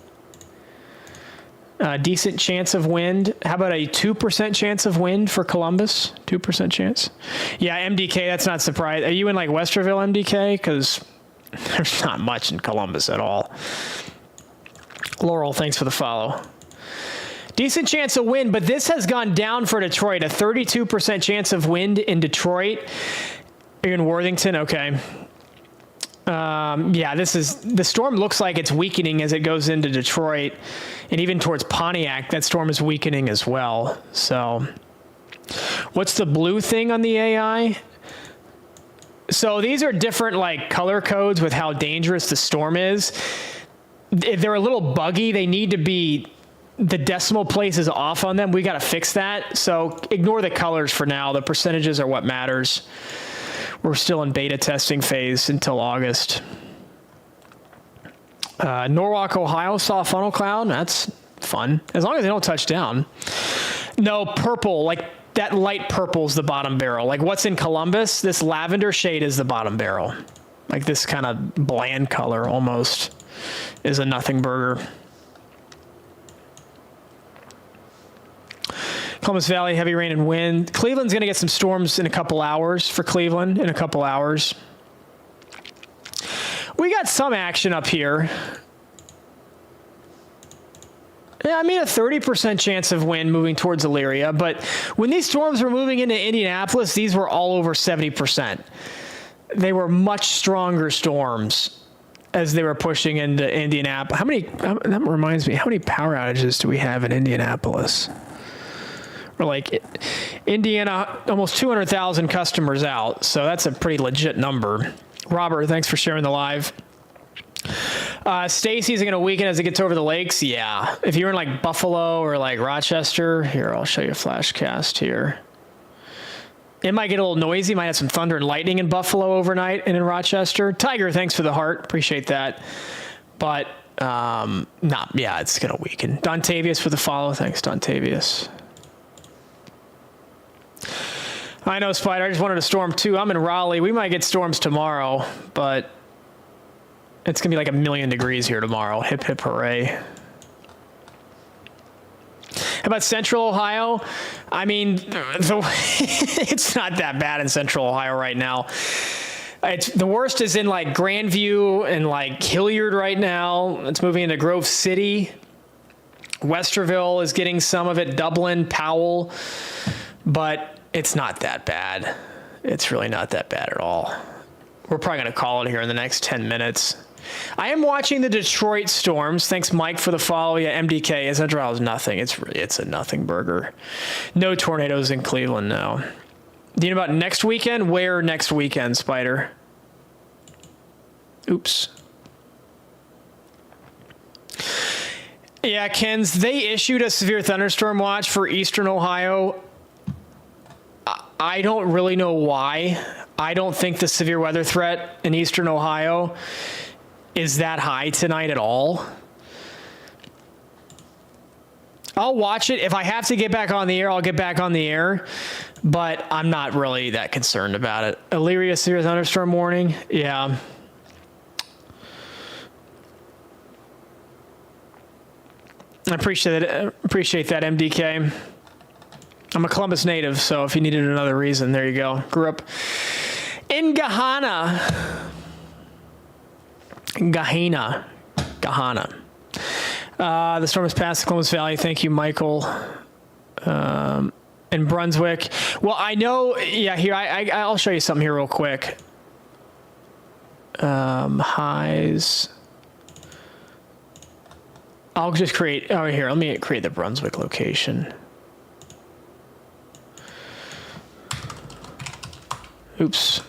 Decent chance of wind. How about a 2% chance of wind for Columbus? 2% chance. Yeah, MDK, that's not surprising. Are you in like Westerville, MDK? Because there's not much in Columbus at all. Laurel, thanks for the follow. Decent chance of wind, but this has gone down for Detroit. A 32% chance of wind in Detroit. You're in Worthington? Okay. Yeah, the storm looks like it's weakening as it goes into Detroit, and even towards Pontiac, that storm is weakening as well. So what's the blue thing on the AI? So these are different like color codes with how dangerous the storm is. If they're a little buggy, they need to be, the decimal place is off on them. We got to fix that. So ignore the colors for now. The percentages are what matters. We're still in beta testing phase until August. Norwalk, Ohio saw a funnel cloud. That's fun. As long as they don't touch down. No, purple, like that light purple is the bottom barrel. Like what's in Columbus, this lavender shade is the bottom barrel. Like this kind of bland color almost is a nothing burger. Columbus Valley, heavy rain and wind. Cleveland's going to get some storms in a couple hours for Cleveland in a couple hours. We got some action up here. Yeah, I mean a 30% chance of wind moving towards Elyria, but when these storms were moving into Indianapolis, these were all over 70%. They were much stronger storms as they were pushing into Indianapolis. That reminds me, how many power outages do we have in Indianapolis? We're like, Indiana, almost 200,000 customers out, so that's a pretty legit number. Robert, thanks for sharing the live. Stacy's going to weaken as it gets over the lakes. Yeah. If you're in like Buffalo or like Rochester, here, I'll show you a flash cast here. It might get a little noisy. Might have some thunder and lightning in Buffalo overnight and in Rochester. Tiger, thanks for the heart. Appreciate that. But, yeah, it's going to weaken. Dontavius for the follow. Thanks, Dontavius. I know, Spider. I just wanted a storm too. I'm in Raleigh. We might get storms tomorrow, but it's going to be like 1,000,000 degrees here tomorrow. Hip, hip, hooray. How about Central Ohio? I mean, it's not that bad in Central Ohio right now. The worst is in like Grandview and like Hilliard right now. It's moving into Grove City. Westerville is getting some of it. Dublin, Powell. But it's not that bad. It's really not that bad at all. We're probably going to call it here in the next 10 minutes. I am watching the Detroit storms. Thanks, Mike, for the follow. Yeah, MDK. Central is nothing. It's a nothing burger. No tornadoes in Cleveland, no. Do you know about next weekend? Where next weekend, Spider? Oops. Yeah, Ken's, they issued a severe thunderstorm watch for eastern Ohio. I don't really know why. I don't think the severe weather threat in eastern Ohio is that high tonight at all. I'll watch it. If I have to get back on the air, I'll get back on the air. But I'm not really that concerned about it. Elyria severe thunderstorm warning. Yeah. I appreciate that, MDK. I'm a Columbus native, so if you needed another reason, there you go. Grew up in Gahanna. The storm has passed the Columbus Valley. Thank you, Michael. In Brunswick. Well, I know, yeah, here, I'll show you something here real quick. Highs. I'll just create, here, let me create the Brunswick location. Oops.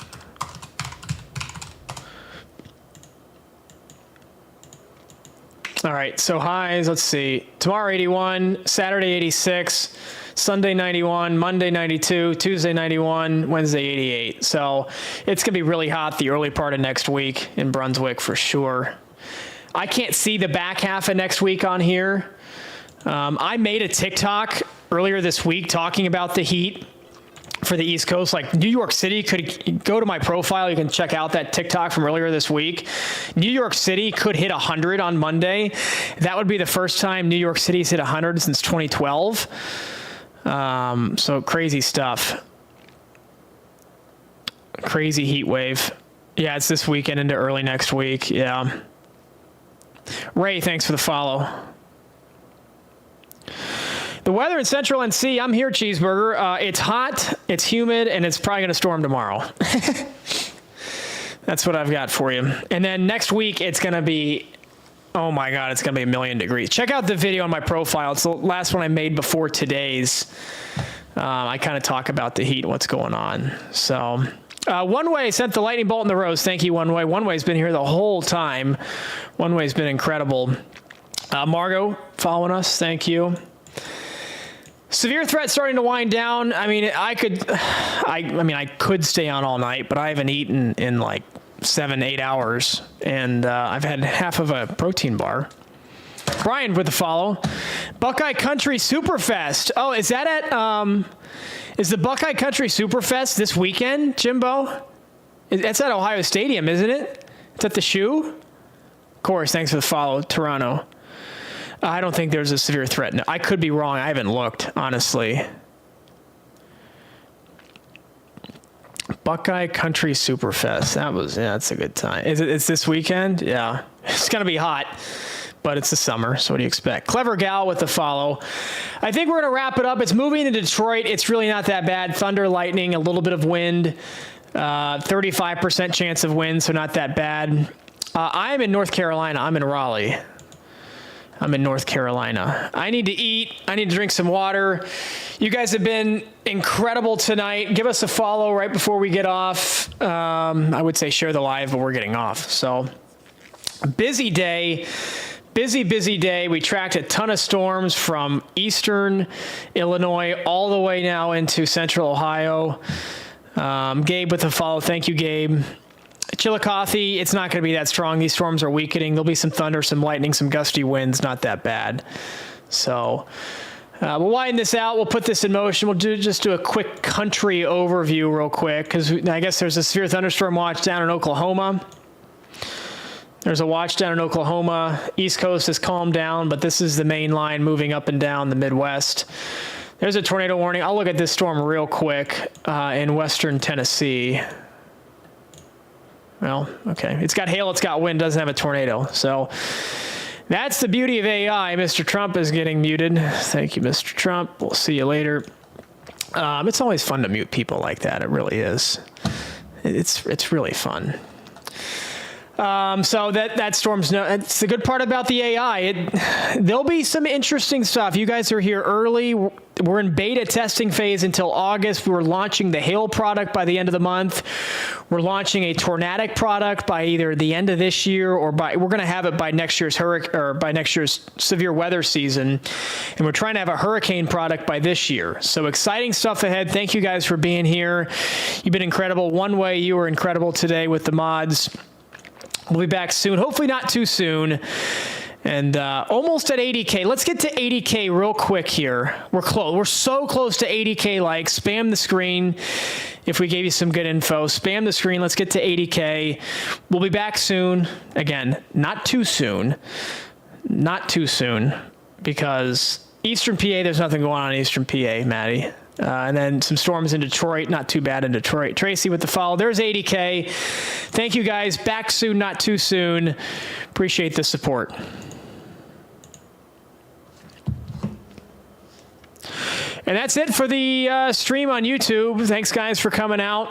All right, so highs, let's see. Tomorrow 81, Saturday 86, Sunday 91, Monday 92, Tuesday 91, Wednesday 88. So it's going to be really hot the early part of next week in Brunswick for sure. I can't see the back half of next week on here. I made a TikTok earlier this week talking about the heat for the East Coast. Like New York City could go to my profile. You can check out that TikTok from earlier this week. New York City could hit 100 on Monday. That would be the first time New York City's hit 100 since 2012. So crazy stuff. Crazy heat wave. Yeah, it's this weekend into early next week. Yeah. Ray, thanks for the follow. The weather in Central NC, I'm here, Cheeseburger. It's hot, it's humid, and it's probably going to storm tomorrow. That's what I've got for you. And then next week, it's going to be, oh my God, it's going to be 1,000,000 degrees. Check out the video on my profile. It's the last one I made before today's. I kind of talk about the heat and what's going on. So One Way sent the lightning bolt in the rose. Thank you, One Way. One Way's been here the whole time. One Way's been incredible. Margot following us. Thank you. Severe threat starting to wind down. I mean, I could stay on all night, but I haven't eaten in like 7-8 hours, and I've had half of a protein bar. Brian with the follow. Buckeye Country Superfest. Oh, is that at, is the Buckeye Country Superfest this weekend, Jimbo? That's at Ohio Stadium, isn't it? It's at the Shoe? Of course, thanks for the follow, Toronto. I don't think there's a severe threat. No, I could be wrong. I haven't looked, honestly. Buckeye Country Superfest. That's a good time. It's this weekend? Yeah. It's going to be hot, but it's the summer, so what do you expect? Clever Gal with the follow. I think we're going to wrap it up. It's moving to Detroit. It's really not that bad. Thunder, lightning, a little bit of wind, 35% chance of wind, so not that bad. I am in North Carolina. I'm in Raleigh. I'm in North Carolina. I need to eat. I need to drink some water. You guys have been incredible tonight. Give us a follow right before we get off. I would say share the live, but we're getting off. So busy day. Busy day. We tracked a ton of storms from eastern Illinois all the way now into central Ohio. Gabe with the follow. Thank you, Gabe. Chillicothe, it's not going to be that strong. These storms are weakening. There'll be some thunder, some lightning, some gusty winds. Not that bad. So we'll widen this out. We'll put this in motion. We'll just do a quick country overview real quick, because I guess there's a severe thunderstorm watch down in Oklahoma. There's a watch down in Oklahoma. East Coast has calmed down, but this is the main line moving up and down the Midwest. There's a tornado warning. I'll look at this storm real quick in western Tennessee. Well, okay. It's got hail, it's got wind, doesn't have a tornado. So that's the beauty of AI. Mr. Trump is getting muted. Thank you, Mr. Trump. We'll see you later. It's always fun to mute people like that. It really is. It's really fun. So that storm's it's the good part about the AI. There'll be some interesting stuff. You guys are here early. We're in beta testing phase until August. We're launching the hail product by the end of the month. We're launching a tornadic product by either the end of this year or we're going to have it by next year's by next year's severe weather season. And we're trying to have a hurricane product by this year. So exciting stuff ahead. Thank you guys for being here. You've been incredible. One Way, you were incredible today with the mods. We'll be back soon. Hopefully not too soon. And almost at 80K. Let's get to 80K real quick here. We're close. We're so close to 80K likes. Spam the screen if we gave you some good info. Spam the screen. Let's get to 80K. We'll be back soon. Again, not too soon. Not too soon. Because Eastern PA, there's nothing going on in Eastern PA, Maddie. And then some storms in Detroit. Not too bad in Detroit. Tracy with the follow. There's 80K. Thank you, guys. Back soon, not too soon. Appreciate the support. And that's it for the stream on YouTube. Thanks, guys, for coming out.